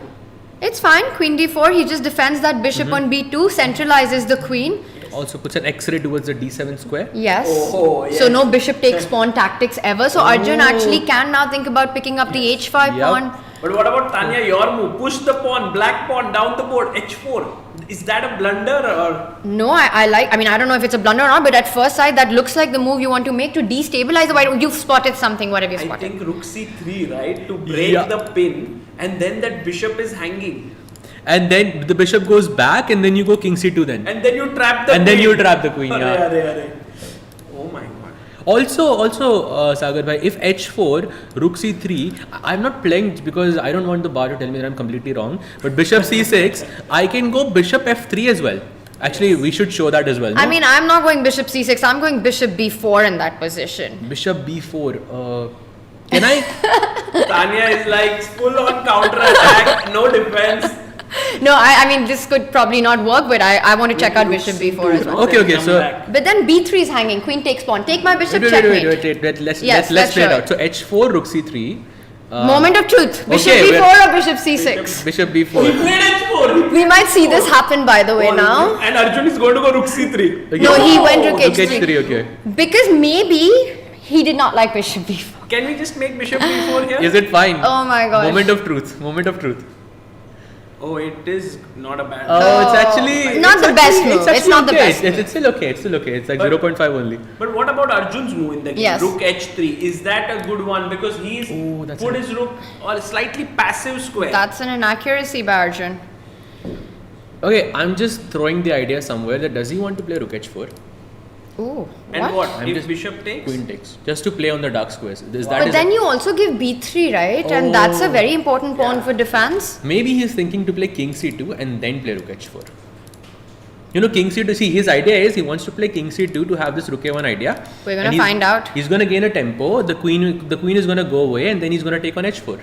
It's fine. Queen d4. He just defends that bishop on b2, centralizes the queen. Also puts an X-ray towards the d7 square. Yes. Oh, yes. So no bishop takes pawn tactics ever. So Arjun actually can now think about picking up the h5 Yep. pawn. But what about Tanya, your move? Push the pawn, black pawn down the board, h4. Is that a blunder or? No, I don't know if it's a blunder or not, but at first sight, that looks like the move you want to make to destabilize the white. You've spotted something, whatever you I spotted. think rook c3, right? To break the pin, and then that bishop is hanging. And then the bishop goes back, and then you go king c2 then. And then you trap the And queen. then you trap the queen, yeah. Arre. Oh my god. Also, Sagar bhai, if h4, rook c3, I'm not playing because I don't want the bar to tell me that I'm completely wrong. But bishop c6, I can go bishop f3 as well. Actually, we should show that as well. No? I mean, I'm not going bishop c6. I'm going bishop b4 in that position. Bishop b4. Can I? Tanya is like full on counter attack, no defense. No, I mean, this could probably not work, but I want to check out bishop b4 as well. Okay, Come so- back. But then b3 is hanging. Queen takes pawn. Take my bishop, Wait, checkmate. Let's Yes, let's play it show out. So h4, rook c3. Moment of truth. Bishop okay, b4 or bishop c6? Bishop He b4. played h4. We might see this happen, by the way, now. And Arjun is going to go rook c3. Okay. No, he went rook Rook h3. h3, okay. Because maybe he did not like bishop b4. Can we just make bishop b4 here? Is it fine? Oh my gosh. Moment of truth. Moment of truth. Oh, it is not a bad. Oh, it's actually Not it's the best actually- move. It's actually not the okay. best It's still okay. It's still okay. It's like But- 0.5 only. But what about Arjun's move in the game? Yes. Rook h3. Is that a good one? Because he's Oh, that's put a- his rook on a slightly passive square. That's an inaccuracy by Arjun. Okay, I'm just throwing the idea somewhere that does he want to play rook h4? Ooh. and what? I'm If just- bishop takes? Queen takes. Just to play on the dark squares. Is that But is then it? you also give b3, right? And that's a very important pawn Yeah. for defense. Maybe he's thinking to play king c2 and then play rook h4. You know, king c2, see, his idea is he wants to play king c2 to have this rook a1 idea. We're And gonna he's- find out. He's gonna gain a tempo. The queen is gonna go away, and then he's gonna take on h4.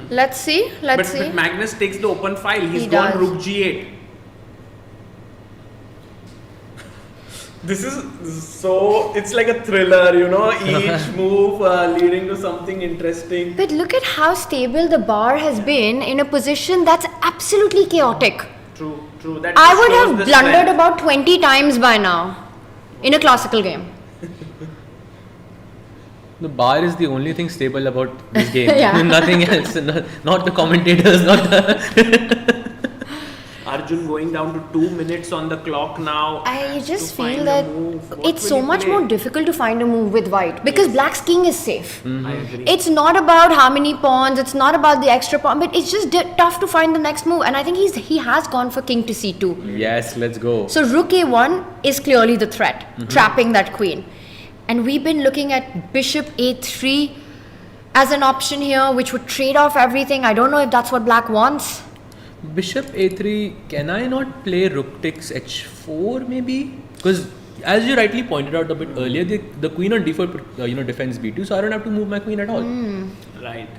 Let's see. Let's see. But Magnus takes the open file. He's He gone does. rook g8. This is so, it's like a thriller, you know, each move leading to something interesting. But look at how stable the bar has been in a position that's absolutely chaotic. True. That I just would shows have the blundered strength. about 20 times by now in a classical game. The bar is the only thing stable about this game. Yeah. Nothing else. Not the commentators. Not the. Arjun going down to 2 minutes on the clock now. I just to feel find that a move. What it's will so he much play? more difficult to find a move with white because black's king is safe. I agree. It's not about how many pawns, it's not about the extra pawn, but it's just tough to find the next move. And I think he has gone for king to c2. Yes, let's go. So rook a1 is clearly the threat, trapping that queen. And we've been looking at bishop a3 as an option here, which would trade off everything. I don't know if that's what black wants. Bishop a3, can I not play rook takes h4 maybe? Because as you rightly pointed out a bit earlier, the queen on d4 defends b2, so I don't have to move my queen at all. Right.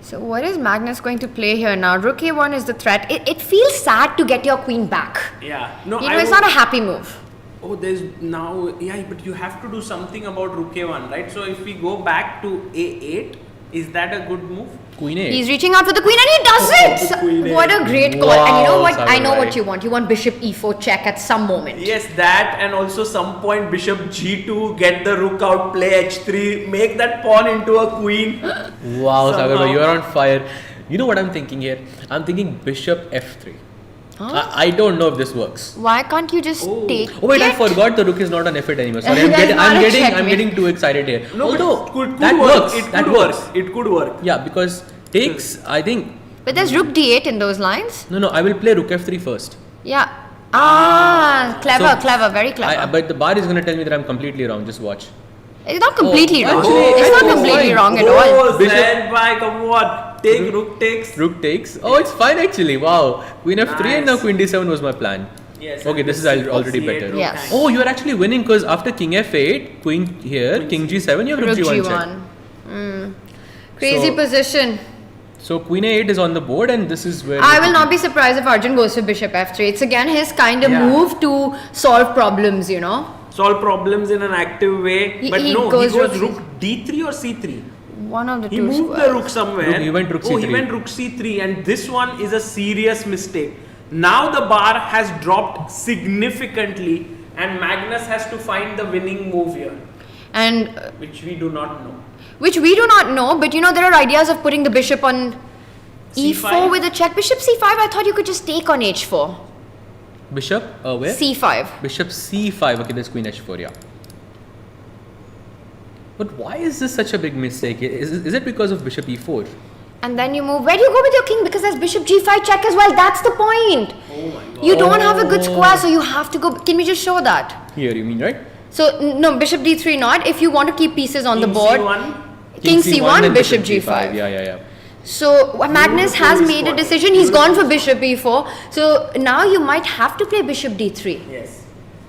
So what is Magnus going to play here now? Rook a1 is the threat. It feels sad to get your queen back. Yeah. No, You know, it's not a happy move. Oh, there's now, yeah, but you have to do something about rook a1, right? So if we go back to a8, is that a good move? Queen a8. He's reaching out for the queen and he does the queen it! What a great call. Wow, And you know what? I know Sagar what bhai. you want. You want bishop e4 check at some moment. Yes, that, and also some point bishop g2, get the rook out, play h3, make that pawn into a queen. Wow, Sagar, Somehow. you are on fire. You know what I'm thinking here? I'm thinking bishop f3. I don't know if this works. Why can't you just take Oh wait, I it? forgot the rook is not on f8 anymore. Sorry, That's not a checkmate. I'm getting too excited here. No, Although but could that work. works. It That could works. work. It could work. Yeah, because takes. I think But there's rook d8 in those lines. no. I will play rook f3 first. Yeah. Clever, So, very clever. But the bar is gonna tell me that I'm completely wrong. Just watch. It's not completely wrong. actually, It's not actually, completely fine. wrong at all. Oh, Bishop- stand by, come on. Take rook takes. Rook takes. Oh, it's fine actually. Wow. Queen f3 and now Nice. queen d7 was my plan. Yes. Okay, and this is c4, already c8 better. rook Yes. hangs. Oh, you are actually winning because after king f8, queen here, king g7, you have rook Rook g1 check. g1. Crazy So- position. So queen a8 is on the board, and this is where I will not be surprised if Arjun goes for bishop f3. It's again his kind of Yeah. move to solve problems, you know. Solve problems in an active way. He- But he no, goes he goes rook rook d3 or c3. One of the He two moved squares. the rook somewhere. He went rook Oh, he c3. went rook c3, and this one is a serious mistake. Now the bar has dropped significantly, and Magnus has to find the winning move here, And which we do not know. which we do not know, but there are ideas of putting the bishop on e4 C5? with a check. Bishop c5, I thought you could just take on h4. Bishop, where? c5. Bishop c5. Okay, there's queen h4, yeah. But why is this such a big mistake? Is it because of bishop e4? And then you move. Where do you go with your king? Because there's bishop g5 check as well. That's the point. Oh my god. You don't have a good square, so you have to go. Can we just show that? Here, you mean, right? So, no, bishop d3 not. If you want to keep pieces on the King board, C1. king c1, and bishop g5. Yeah. So, Magnus has Beautiful made a spot. decision. He's gone for bishop e4. So, now you might have to play bishop d3. Yes.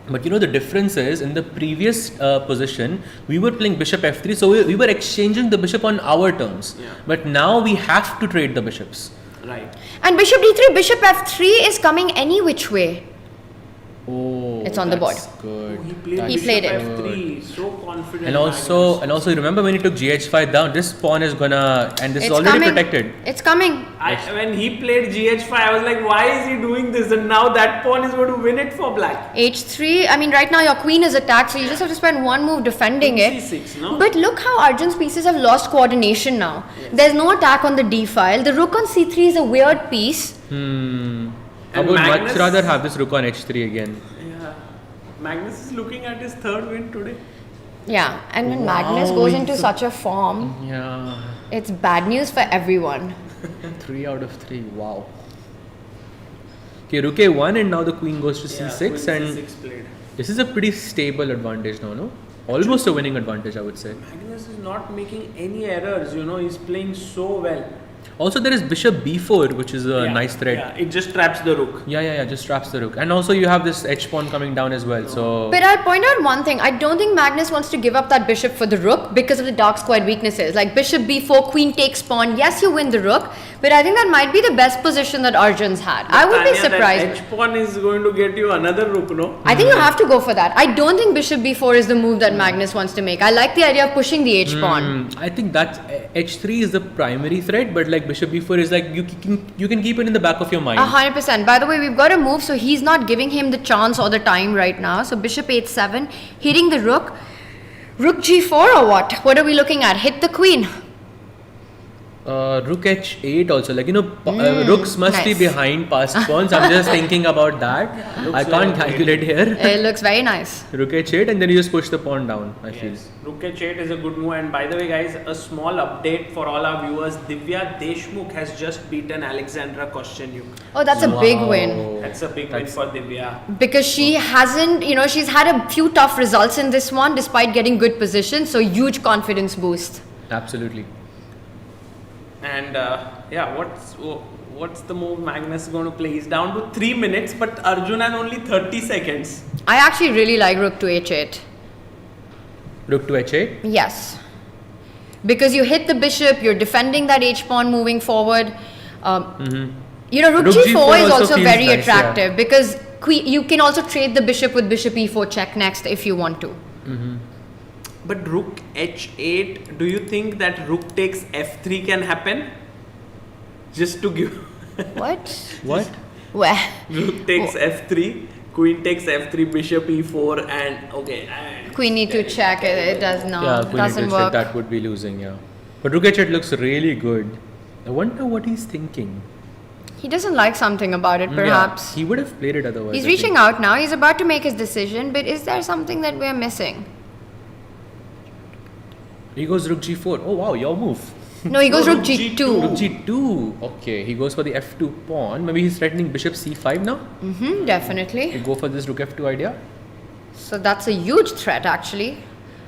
But the difference is, in the previous position, we were playing bishop f3, so we were exchanging the bishop on our terms. Yeah. But now we have to trade the bishops. Right. And bishop d3, bishop f3 is coming any which way. Oh, It's on the board. that's good. He played That's He played bishop it. f3. So confident. And also, you remember when he took gh5 down, this pawn is gonna, and this is already protected. It's coming. When he played gh5, I was like, why is he doing this? And now that pawn is going to win it for black. h3, I mean, right now your queen is attacked, so you just have to spend one move defending King it. c6, no? But look how Arjun's pieces have lost coordination now. There's no attack on the d file. The rook on c3 is a weird piece. I And would much Magnus- rather have this rook on h3 again. Yeah. Magnus is looking at his third win today. Yeah, and when Magnus Wow, goes he's into a- such a form, Yeah, it's bad news for everyone. 3 out of 3. Wow. Okay, rook a1, and now the queen goes to c6, queen and c6 played. this is a pretty stable advantage now, no? Almost a winning advantage, I would say. Magnus is not making any errors, he's playing so well. Also, there is bishop b4, which is a Yeah, nice threat. Yeah, it just traps the rook. Yeah, just traps the rook. And also, you have this h pawn coming down as well. So, But I'll point out one thing. I don't think Magnus wants to give up that bishop for the rook because of the dark squared weaknesses. Like bishop b4, queen takes pawn. Yes, you win the rook, but I think that might be the best position that Arjun's had. I would be Tanya, surprised. That h-pawn is going to get you another rook, no? I think you have to go for that. I don't think bishop b4 is the move that Magnus wants to make. I like the idea of pushing the h pawn. I think that h3 is the primary threat, but like bishop b4 is like you can keep it in the back of your mind. 100%. By the way, we've got a move, so he's not giving him the chance or the time right now. So bishop h7, hitting the rook. Rook g4 or what? What are we looking at? Hit the queen. Rook h8 also, like rooks must be nice. behind passed pawns. I'm just thinking about that. I can't calculate here. It looks very nice. Rook h8, and then you just push the pawn down. I feel. Yes. Rook h8 is a good move. And by the way, guys, a small update for all our viewers. Divya Deshmukh has just beaten Alexandra Kosteniuk. Oh, that's a big win. That's a big win for Divya. Because she hasn't, she's had a few tough results in this one despite getting good positions. So huge confidence boost. Absolutely. And what's the move Magnus is going to play? He's down to 3 minutes, but Arjun has only 30 seconds. I actually really like rook to h8. Rook to h8. Yes. Because you hit the bishop, you're defending that h pawn moving forward. Rook Rook g4 g4 is also also feels very nice, attractive because you can also trade the bishop with bishop e4 check next if you want to. But rook h8, do you think that rook takes f3 can happen? Just to give... What? What? Where? Rook takes f3, queen takes f3, bishop e4, and okay. Queen e2 check, it does not. Yeah, queen doesn't h8 work. that would be losing. Yeah, but rook h8 looks really good. I wonder what he's thinking. He doesn't like something about it, perhaps. Yeah, he would have played it otherwise. He's I reaching think. out now. He's about to make his decision, but is there something that we're missing? He goes rook g4. Oh wow, your move. No, he goes No, rook rook g2. Rook g2. Okay, he goes for the f2 pawn. Maybe he's threatening bishop c5 now. Definitely. You go for this rook f2 idea. So that's a huge threat, actually.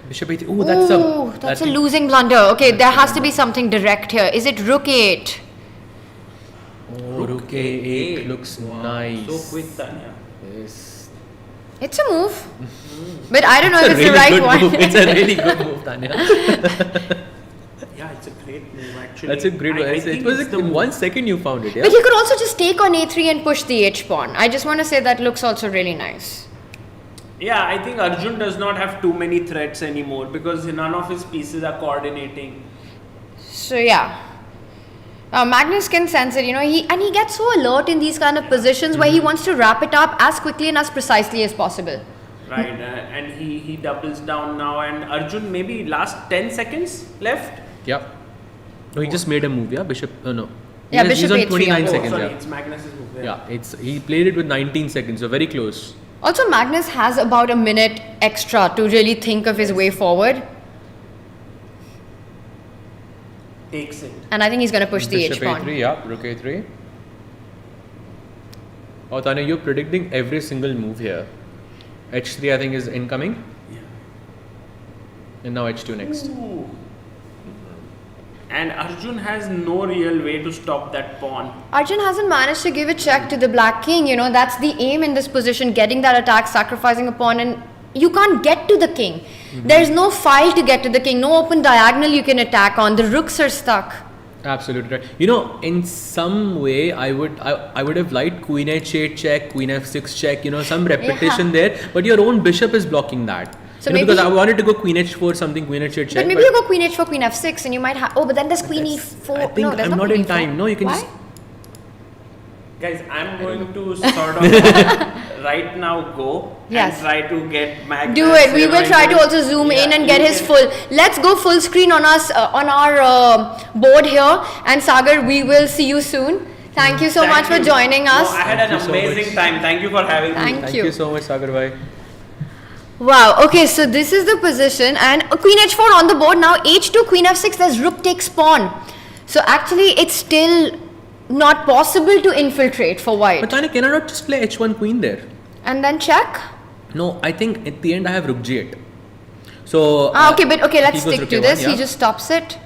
Bishop h8. Oh, That's a losing blunder. Okay, there has to be something direct here. Is it rook 8? Oh, rook a8 looks nice. So quick, Tanya. Yes. It's a move. But I don't know if It's it's a the really right good one. move. It's a really good move, Tanya. Yeah, it's a great move actually. That's a great one. I think It was it's like the in 1 second you found it, yeah? But he could also just take on a3 and push the h pawn. I just want to say that looks also really nice. Yeah, I think Arjun does not have too many threats anymore because none of his pieces are coordinating. So yeah. Magnus can sense it, he gets so alert in these kind of positions where he wants to wrap it up as quickly and as precisely as possible. Right, and he doubles down now, and Arjun maybe last 10 seconds left. Yeah. No, he just made a move, yeah? Bishop, no. Yeah, He's Bishop on A3 29 on seconds, Sorry, yeah. it's Magnus's move. Yeah, he played it with 19 seconds, so very close. Also, Magnus has about a minute extra to really think of his way forward. Takes it. And I think he's going to push the Bishop H-pawn. A3, yeah, Rook A3. Oh, Tanya, you're predicting every single move here. H3, I think, is incoming. Yeah. And now H2 next. Ooh. And Arjun has no real way to stop that pawn. Arjun hasn't managed to give a check to the black king. That's the aim in this position, getting that attack, sacrificing a pawn, and you can't get to the king. There's no file to get to the king, no open diagonal you can attack on. The rooks are stuck. Absolutely right. In some way, I would have liked Queen H8 check, Queen F6 check, some repetition there. But your own bishop is blocking that. So because I wanted to go Queen H4 something, Queen H8 check. But maybe you go Queen H4, Queen F6, and you might have. Oh, but then there's Queen E4. I think there's I'm no not Queen in E4. time. No, you can Why? just. Guys, I'm going to sort of right now go Yes. and try to get Magnus. Do it. We will try to Right. also zoom in and you get his can- full. Let's go full screen on us on our board here. And Sagar, we will see you soon. Thank you so Thank much for you. joining us. No, I had Thank an you so amazing much. time. Thank you for having me. Thank Thank you. you so much, Sagar bhai. Wow. Okay, so this is the position, and Queen H4 on the board now. H2, Queen F6. There's Rook takes pawn. So actually, it's still not possible to infiltrate for white. But Tanya, can I not just play H1 Queen there? And then check. No, I think at the end I have Rook G8. So. Okay, but okay, let's he goes stick Rook to A1, this. yeah? He just stops it.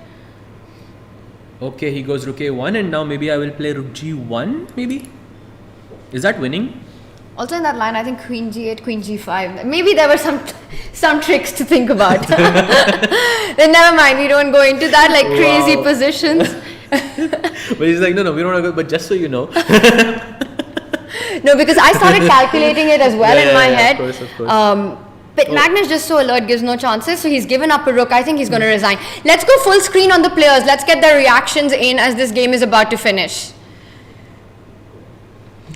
Okay, he goes Rook A1, and now maybe I will play Rook G1. Maybe. Is that winning? Also in that line, I think Queen G8, Queen G5. Maybe there were some tricks to think about. Then never mind. We don't go into that like crazy Wow. positions. But he's like, no, we don't want to go. But just so you know. No, because I started calculating it as well in my head. Of course. But Magnus just so alert, gives no chances. So he's given up a rook. I think he's going to resign. Let's go full screen on the players. Let's get their reactions in as this game is about to finish.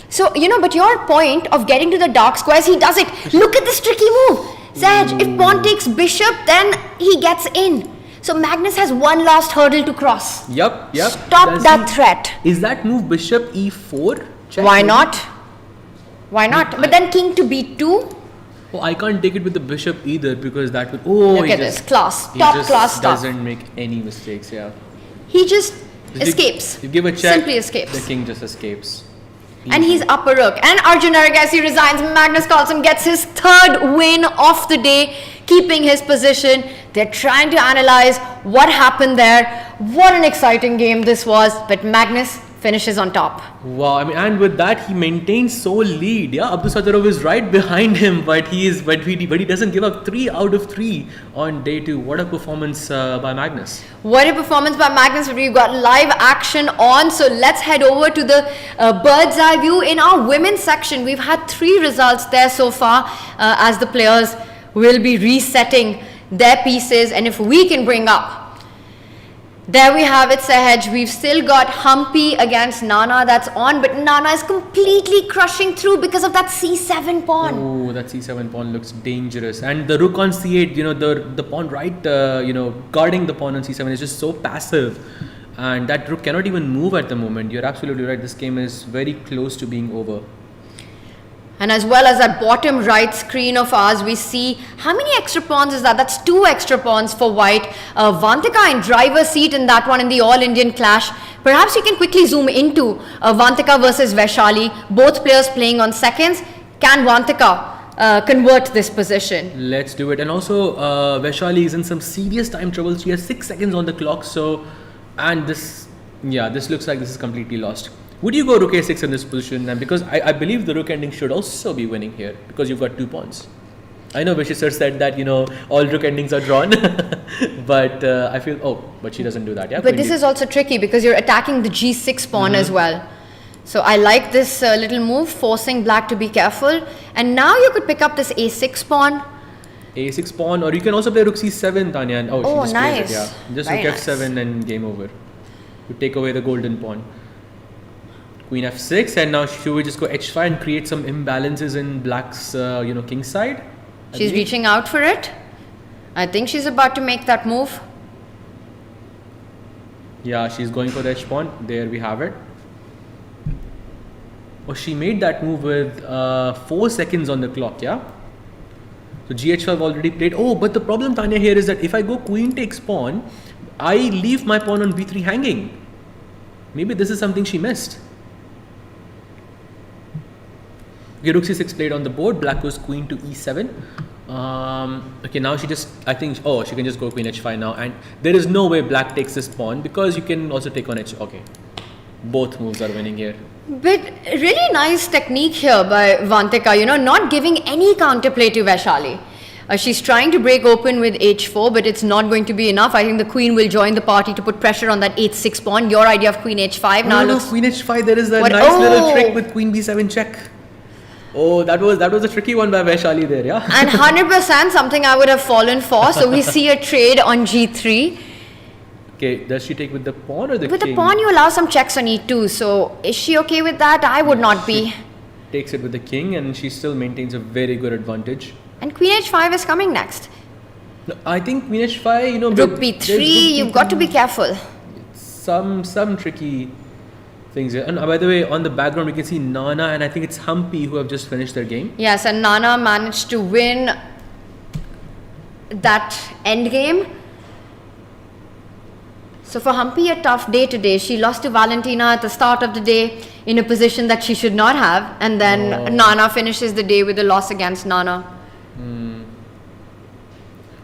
So, but your point of getting to the dark squares, he does it. Look at this tricky move. Saj, if pawn takes bishop, then he gets in. So Magnus has one last hurdle to cross. Yep. Stop Does that threat. Is that move Bishop E4? Check Why maybe? not? Why not? But then king to B2. Oh, I can't take it with the bishop either because that would. Oh, Look he at just, this. Class. he Top just class stuff. doesn't make any mistakes. Yeah. He just If escapes. You give a check. Simply escapes. The king just escapes. And he's up a rook. And Arjun Erigaisi resigns. Magnus Carlsen gets his third win of the day, keeping his position. They're trying to analyze what happened there. What an exciting game this was. But Magnus finishes on top. Wow, and with that he maintains sole lead. Yeah, Abdusattorov is right behind him, but he doesn't give up 3 out of 3 on day 2. What a performance by Magnus. What a performance by Magnus. We've got live action on. So let's head over to the bird's eye view in our women's section. We've had 3 results there so far as the players will be resetting their pieces. And if we can bring up, there we have it, Sahaj. We've still got Humpy against Nana that's on, but Nana is completely crushing through because of that C7 pawn. Oh, that C7 pawn looks dangerous. And the rook on C8, the pawn right, guarding the pawn on C7 is just so passive. And that rook cannot even move at the moment. You're absolutely right. This game is very close to being over. And as well as that bottom right screen of ours, we see how many extra pawns is that? That's 2 extra pawns for white. Vantika in driver's seat in that one in the All-Indian clash. Perhaps you can quickly zoom into Vantika versus Vaishali. Both players playing on seconds. Can Vantika convert this position? Let's do it. And also, Vaishali is in some serious time trouble. She has 6 seconds on the clock. This looks like this is completely lost. Would you go Rook A6 in this position? And because I believe the Rook ending should also be winning here because you've got 2 pawns. I know Vishis sir said that, all Rook endings are drawn. But I feel, but she doesn't do that. Yeah. But this is also tricky because you're attacking the G6 pawn as well. So I like this little move, forcing black to be careful. And now you could pick up this A6 pawn. A6 pawn, or you can also play rook c7, Tanya. And, she just plays nice. it, yeah. Just Very rook nice. f7 and game over. You take away the golden pawn. Queen f6, and now should we just go h5 and create some imbalances in black's, king side? She's reaching out for it. I think she's about to make that move. Yeah, she's going for the h pawn. There we have it. Oh, she made that move with 4 seconds on the clock, yeah? So gh5 already played. Oh, but the problem, Tanya, here is that if I go queen takes pawn, I leave my pawn on b3 hanging. Maybe this is something she missed. Okay, rook c6 played on the board. Black goes queen to e7. Okay, now she can just go queen h5 now, and there is no way black takes this pawn because you can also take on h. Okay, both moves are winning here. But really nice technique here by Vantika, not giving any counterplay to Vaishali. She's trying to break open with h4, but it's not going to be enough. I think the queen will join the party to put pressure on that h6 pawn. Your idea of queen h5 now looks... queen h5, there is a nice little trick with queen b7 check. Oh, that was a tricky one by Vaishali there, yeah? And 100% something I would have fallen for. So we see a trade on g3. Okay, does she take with the pawn or the With king? the pawn, you allow some checks on e2. So is she okay with that? I would not be. Takes it with the king, and she still maintains a very good advantage. And queen h5 is coming next. No, I think queen h5, Rook b3, you've got to be careful. Some tricky things here. And by the way, on the background we can see Nana and I think it's Humpy who have just finished their game. Yes, and Nana managed to win that end game. So for Humpy, a tough day today. She lost to Valentina at the start of the day in a position that she should not have, and then Nana finishes the day with a loss against Nana.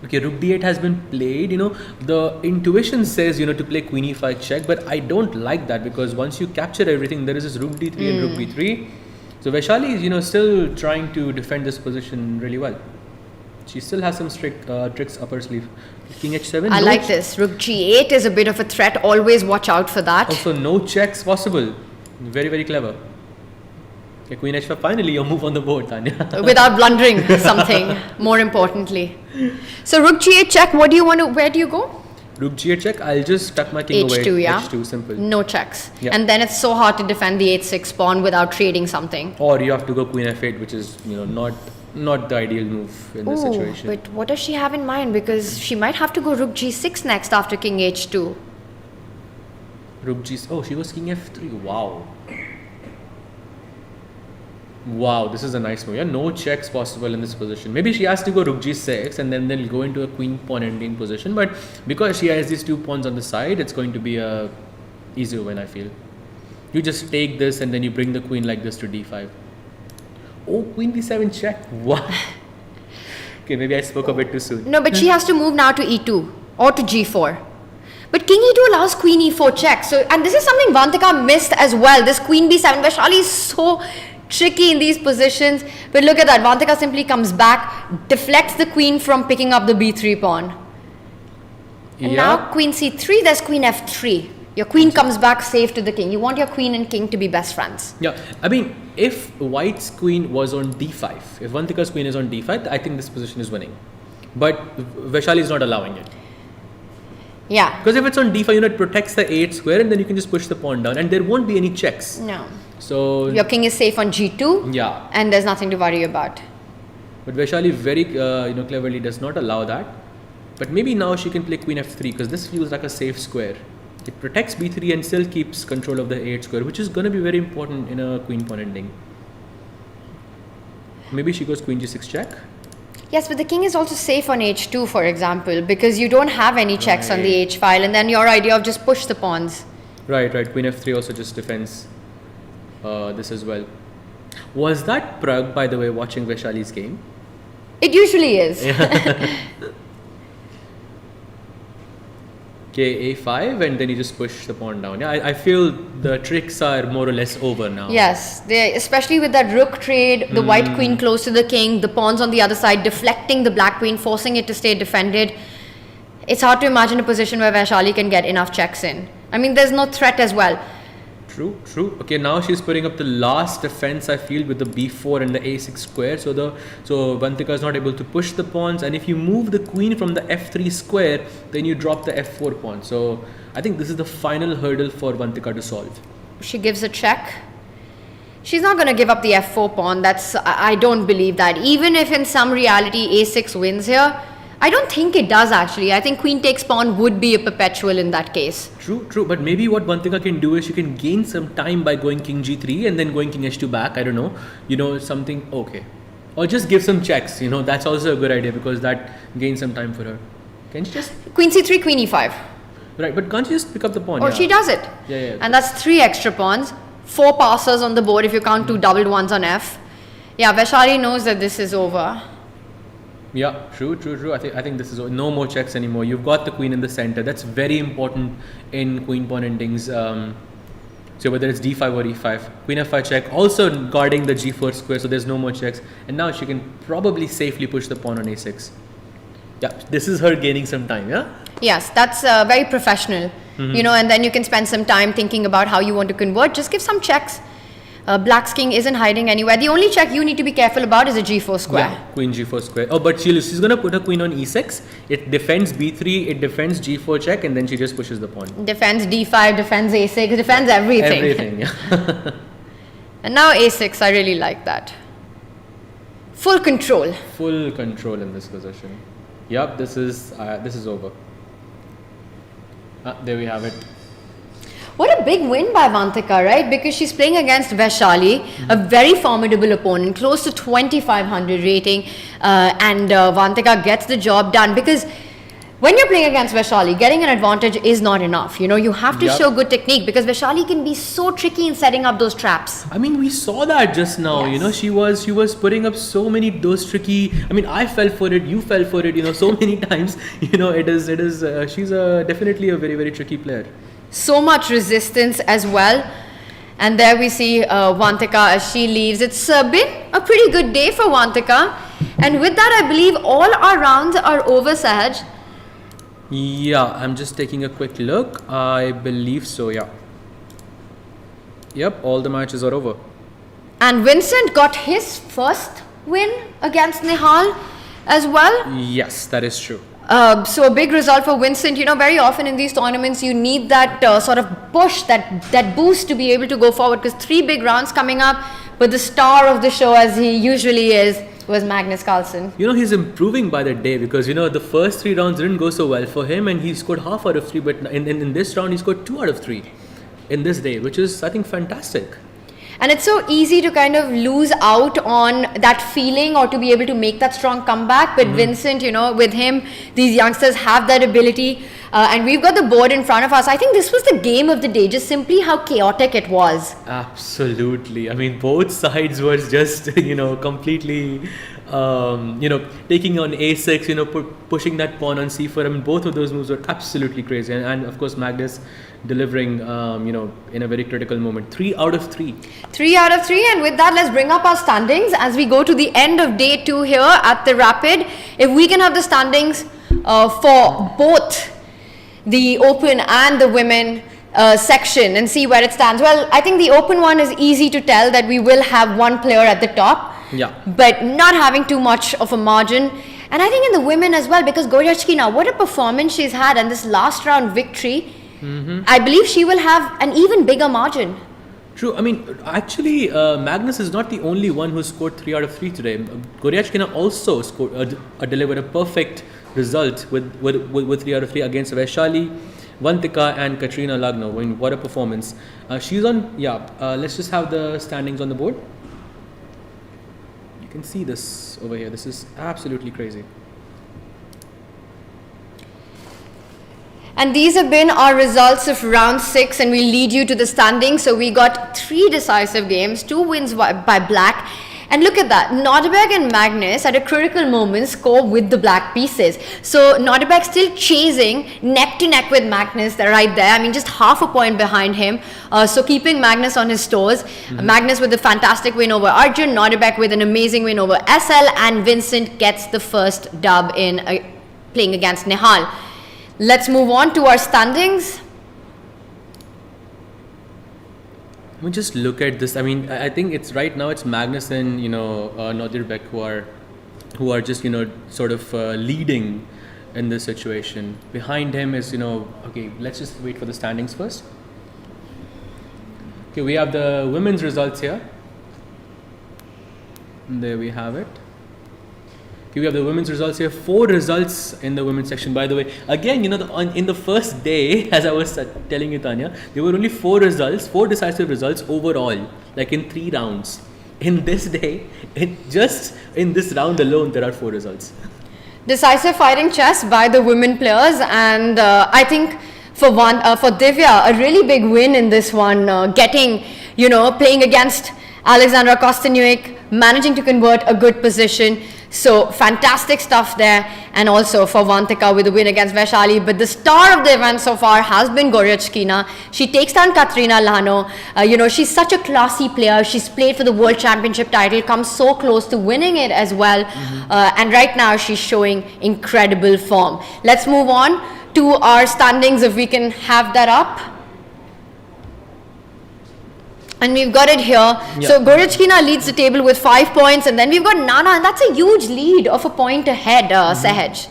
Okay, rook d8 has been played. The intuition says to play queen e5 check, but I don't like that because once you capture everything, there is this rook d3 and rook b3. So Vaishali is still trying to defend this position really well. She still has some tricks up her sleeve. King h7. I like this. Rook g8 is a bit of a threat. Always watch out for that. Also, no checks possible. Very, very clever. Okay, queen h5. Finally, your move on the board, Tanya. Without blundering something, more importantly. So rook g8 check. Where do you go? Rook g8 check. I'll just tuck my king away. h2, yeah? h2, simple. No checks. Yeah. And then it's so hard to defend the h6 pawn without trading something. Or you have to go queen f8, which is not the ideal move in this situation. But what does she have in mind? Because she might have to go rook g6 next after king h2. Rook g. Oh, she was king f3. Wow. Wow, this is a nice move. Yeah, no checks possible in this position. Maybe she has to go rook g6 and then they'll go into a queen pawn ending position. But because she has these 2 pawns on the side, it's going to be a easy win, I feel. You just take this and then you bring the queen like this to d5. Oh, queen d7 check. Wow. Okay, maybe I spoke a bit too soon. No, but she has to move now to e2 or to g4. But king e2 allows queen e4 check. So, and this is something Vantika missed as well. This queen b7. Vaishali is so tricky in these positions. But look at that. Vantika simply comes back, deflects the queen from picking up the b3 pawn. And now queen c3, there's queen f3. Your queen comes back safe to the king. You want your queen and king to be best friends. Yeah, I mean, if white's queen was on d5, if Vantika's queen is on d5, I think this position is winning. But Vaishali is not allowing it. Yeah. Because if it's on d5, it protects the 8 square and then you can just push the pawn down and there won't be any checks. No. So Your king is safe on g2. Yeah. And there's nothing to worry about. But Vaishali very cleverly does not allow that. But maybe now she can play queen f3 because this feels like a safe square. It protects b3 and still keeps control of the 8 square, which is going to be very important in a queen pawn ending. Maybe she goes queen g6 check. Yes, but the king is also safe on h2, for example, because you don't have any checks on the h file, and then your idea of just push the pawns. Right. Queen f3 also just defends this as well. Was that Pragg, by the way, watching Vaishali's game? It usually is. Okay, a5 and then you just push the pawn down. Yeah, I feel the tricks are more or less over now. Yes, especially with that rook trade, the white queen close to the king, the pawns on the other side deflecting the black queen, forcing it to stay defended. It's hard to imagine a position where Vaishali can get enough checks in. I mean, there's no threat as well. True. Okay, now she's putting up the last defense, I feel, with the b4 and the a6 square. So Vantika is not able to push the pawns, and if you move the queen from the f3 square, then you drop the f4 pawn. So I think this is the final hurdle for Vantika to solve. She gives a check. She's not going to give up the f4 pawn. I don't believe that. Even if in some reality a6 wins here, I don't think it does actually. I think queen takes pawn would be a perpetual in that case. True. But maybe what Vantika can do is she can gain some time by going king g3 and then going king h2 back. I don't know. Something. Okay. Or just give some checks. That's also a good idea because that gains some time for her. Can she just... Queen c3, queen e5. Right, but can't she just pick up the pawn? Or she does it. Yeah. And that's 3 extra pawns. 4 passers on the board if you count 2 doubled ones on f. Yeah, Vaishali knows that this is over. Yeah, true. I think this is no more checks anymore. You've got the queen in the center. That's very important in queen pawn endings. So whether it's d5 or e5, queen f5 check, also guarding the g4 square, so there's no more checks. And now she can probably safely push the pawn on a6. Yeah, this is her gaining some time, yeah? Yes, that's very professional. And then you can spend some time thinking about how you want to convert. Just give some checks. Black's king isn't hiding anywhere. The only check you need to be careful about is a g4 square. Yeah, queen g4 square. Oh, but she's going to put her queen on e6. It defends b3, it defends g4 check, and then she just pushes the pawn. Defends d5, defends a6, defends everything. Everything, yeah. And now a6, I really like that. Full control. Full control in this position. Yep, this is over. There we have it. What a big win by Vantika, right? Because she's playing against Vaishali, a very formidable opponent, close to 2500 rating, and Vantika gets the job done. Because when you're playing against Vaishali, getting an advantage is not enough. You have to show good technique because Vaishali can be so tricky in setting up those traps. I mean, we saw that just now. Yes. She was putting up so many those tricky. I mean, I fell for it. You fell for it. So many times. It is. She's definitely a very, very tricky player. So much resistance as well. And there we see Vantika as she leaves. It's been a pretty good day for Vantika. And with that, I believe all our rounds are over, Sahaj. Yeah, I'm just taking a quick look. I believe so, yeah. Yep, all the matches are over. And Vincent got his first win against Nihal as well. Yes, that is true. So a big result for Vincent. Very often in these tournaments you need that sort of push, that boost to be able to go forward, because 3 big rounds coming up, but the star of the show, as he usually is, was Magnus Carlsen. He's improving by the day because the first 3 rounds didn't go so well for him and he scored half out of 3, but in this round he scored 2 out of 3 in this day, which is, I think, fantastic. And it's so easy to kind of lose out on that feeling or to be able to make that strong comeback. But Vincent, with him, these youngsters have that ability. And we've got the board in front of us. I think this was the game of the day, just simply how chaotic it was. Absolutely. I mean, both sides were just, completely, taking on a6, pushing that pawn on c4. I mean, both of those moves were absolutely crazy. And of course, Magnus delivering, in a very critical moment. 3 out of 3. 3 out of 3. And with that, let's bring up our standings as we go to the end of day 2 here at the Rapid. If we can have the standings for both the Open and the Women section and see where it stands. Well, I think the Open one is easy to tell that we will have one player at the top. Yeah. But not having too much of a margin. And I think in the Women as well, because Goryachkina, what a performance she's had, and this last round victory, I believe she will have an even bigger margin. True. I mean, actually, Magnus is not the only one who scored 3 out of 3 today. Goryachkina also scored, delivered a perfect result with 3 out of 3 against Vaishali, Vantika and Katrina Lagno. I mean, what a performance. She's on, let's just have the standings on the board. You can see this over here. This is absolutely crazy. And these have been our results of round 6, and we lead you to the standings. So we got 3 decisive games, 2 wins by Black. And look at that, Nodirbek and Magnus at a critical moment score with the black pieces. So Nodirbek still chasing neck to neck with Magnus right there. I mean, just half a point behind him. So keeping Magnus on his toes. Magnus with a fantastic win over Arjun, Nodirbek with an amazing win over SL, and Vincent gets the first dub in playing against Nihal. Let's move on to our standings. I mean, just look at this. I mean, I think it's right now it's Magnus and Nodirbek who are just sort of leading in this situation. Behind him is okay. Let's just wait for the standings first. Okay, we have the women's results here. And there we have it. Okay, we have the women's results here. 4 results in the women's section. By the way, again, in the first day, as I was telling you, Tanya, there were only 4 decisive results overall, like in 3 rounds. In this day, just in this round alone, there are 4 results. Decisive fighting chess by the women players, and I think for Divya, a really big win in this one, playing against Alexandra Kosteniuk, managing to convert a good position. So fantastic stuff there, and also for Vantika with a win against Vaishali. But the star of the event so far has been Goryachkina. She takes down Katrina Lhano. She's such a classy player. She's played for the World Championship title, comes so close to winning it as well. And right now she's showing incredible form. Let's move on to our standings, if we can have that up. And we've got it here. Yeah. So Goryachkina leads the table with 5 points, and then we've got Nana, and that's a huge lead of a point ahead, Sahaj.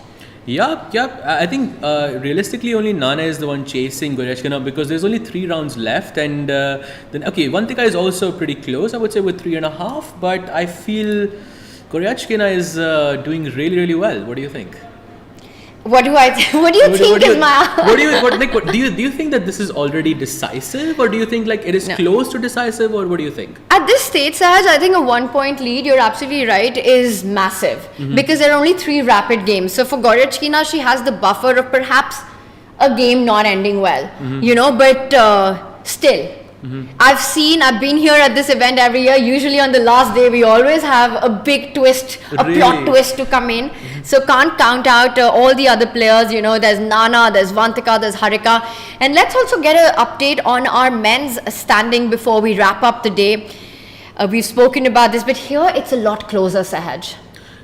Yeah. I think realistically only Nana is the one chasing Goryachkina because there's only 3 rounds left, and then Vantika is also pretty close, I would say, with 3.5. But I feel Goryachkina is doing really, really well. What do you think? What do you think is my? Do you think that this is already decisive, or do you think like it is close to decisive, or what do you think? At this stage, Sahaj, I think a 1-point lead, you're absolutely right, is massive because there are only 3 rapid games. So for Goryachkina, she has the buffer of perhaps a game not ending well, but still. I've been here at this event every year. Usually on the last day, we always have a big twist, a plot twist to come in. So can't count out all the other players. There's Nana, there's Vantika, there's Harika. And let's also get an update on our men's standing before we wrap up the day. We've spoken about this, but here it's a lot closer, Sahaj.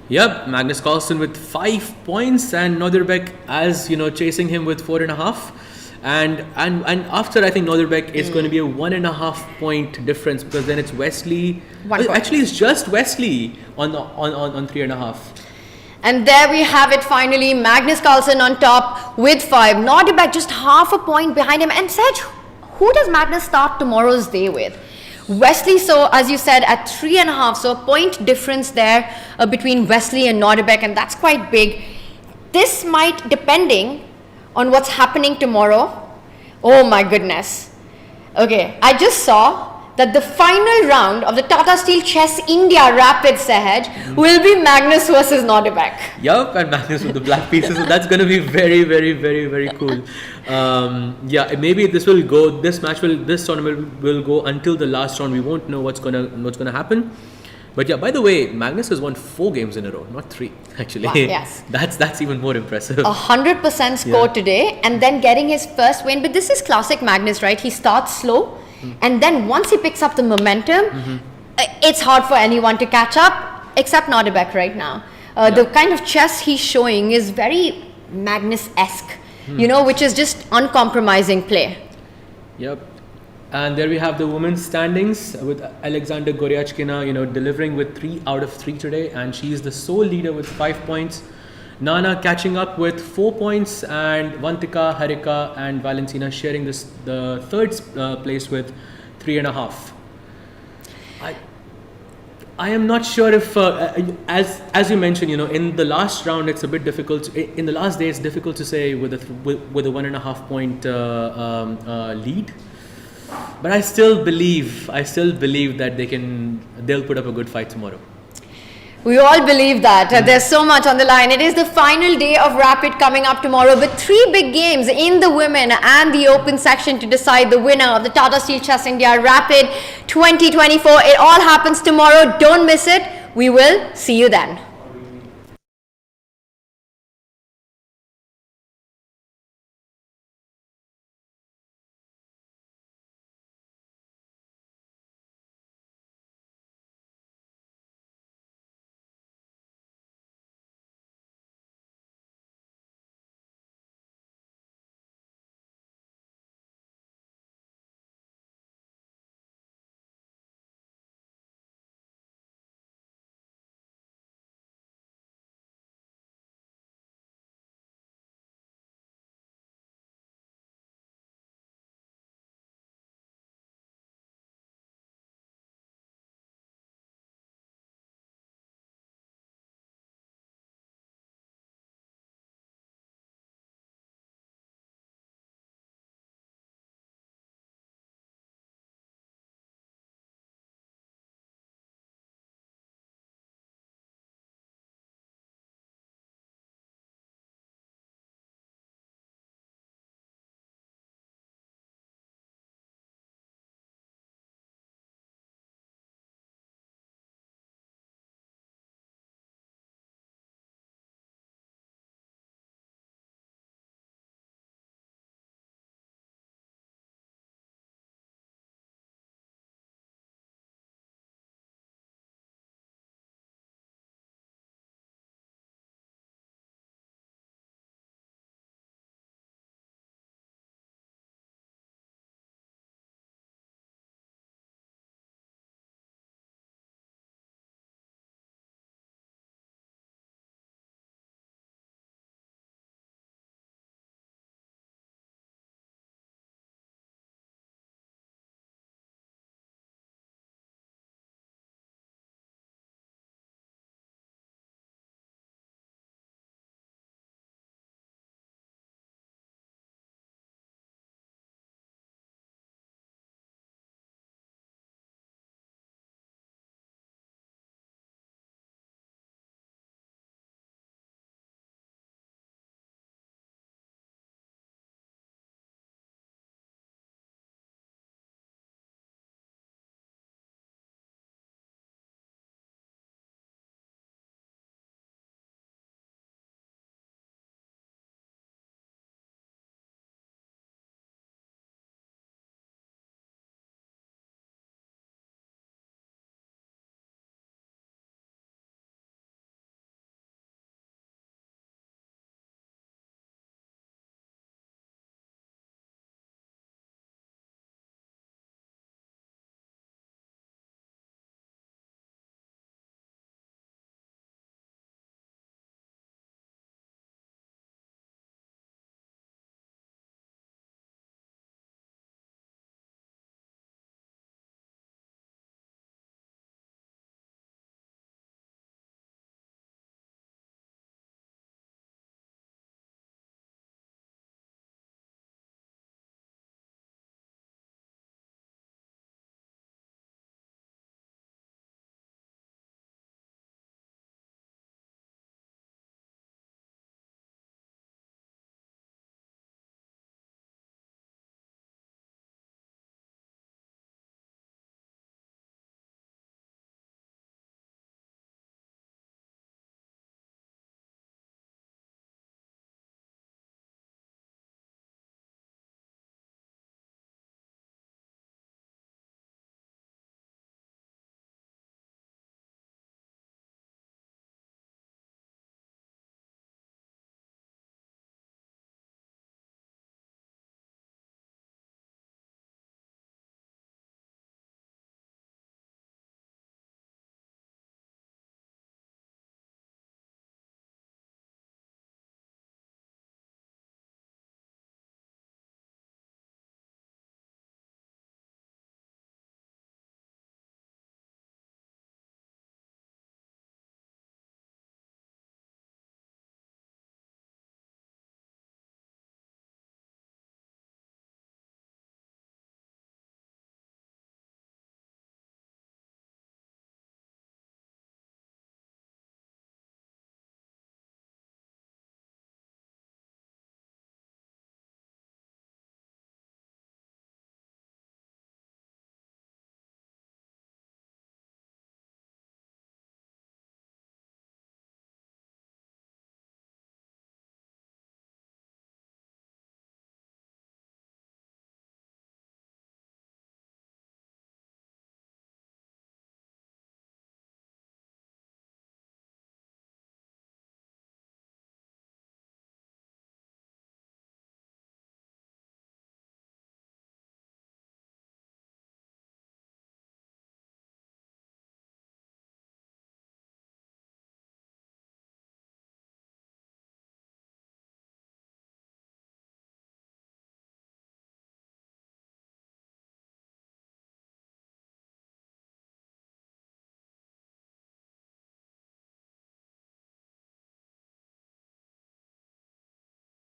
Yep, Magnus Carlsen with 5 points and Nodirbek as chasing him with 4.5. And after, I think Nodirbek is going to be a 1.5 point difference, because then it's Wesley. Actually, it's just Wesley on 3.5. And there we have it finally. Magnus Carlsen on top with 5. Nodirbek just half a point behind him. And Saj, who does Magnus start tomorrow's day with? Wesley So, as you said, at 3.5. So a point difference there between Wesley and Nodirbek, and that's quite big. This might, depending on what's happening tomorrow. Oh my goodness. Okay, I just saw that the final round of the Tata Steel Chess India Rapid, Sahaj, will be Magnus versus Nodirbek. Yup, and Magnus with the black pieces. So that's going to be very, very, very, very cool. Maybe this tournament will go until the last round. We won't know what's gonna happen. But yeah, by the way, Magnus has won 4 games in a row, not 3 actually. Wow, yes. That's even more impressive. 100% score today, and then getting his first win. But this is classic Magnus, right? He starts slow, and then once he picks up the momentum, it's hard for anyone to catch up, except Nodirbek right now. The kind of chess he's showing is very Magnus-esque, which is just uncompromising play. Yep. And there we have the women's standings with Aleksandra Goryachkina, delivering with 3 out of 3 today, and she is the sole leader with 5 points. Nana catching up with 4 points, and Vantika, Harika, and Valentina sharing the 3rd place with 3.5. I am not sure if, as you mentioned, in the last round it's a bit difficult. In the last day, it's difficult to say with a 1.5 point lead. But I still believe that they'll put up a good fight tomorrow. We all believe that. There's so much on the line. It is the final day of Rapid coming up tomorrow, with 3 big games in the women and the open section to decide the winner of the Tata Steel Chess India Rapid 2024. It all happens tomorrow. Don't miss it. We will see you then.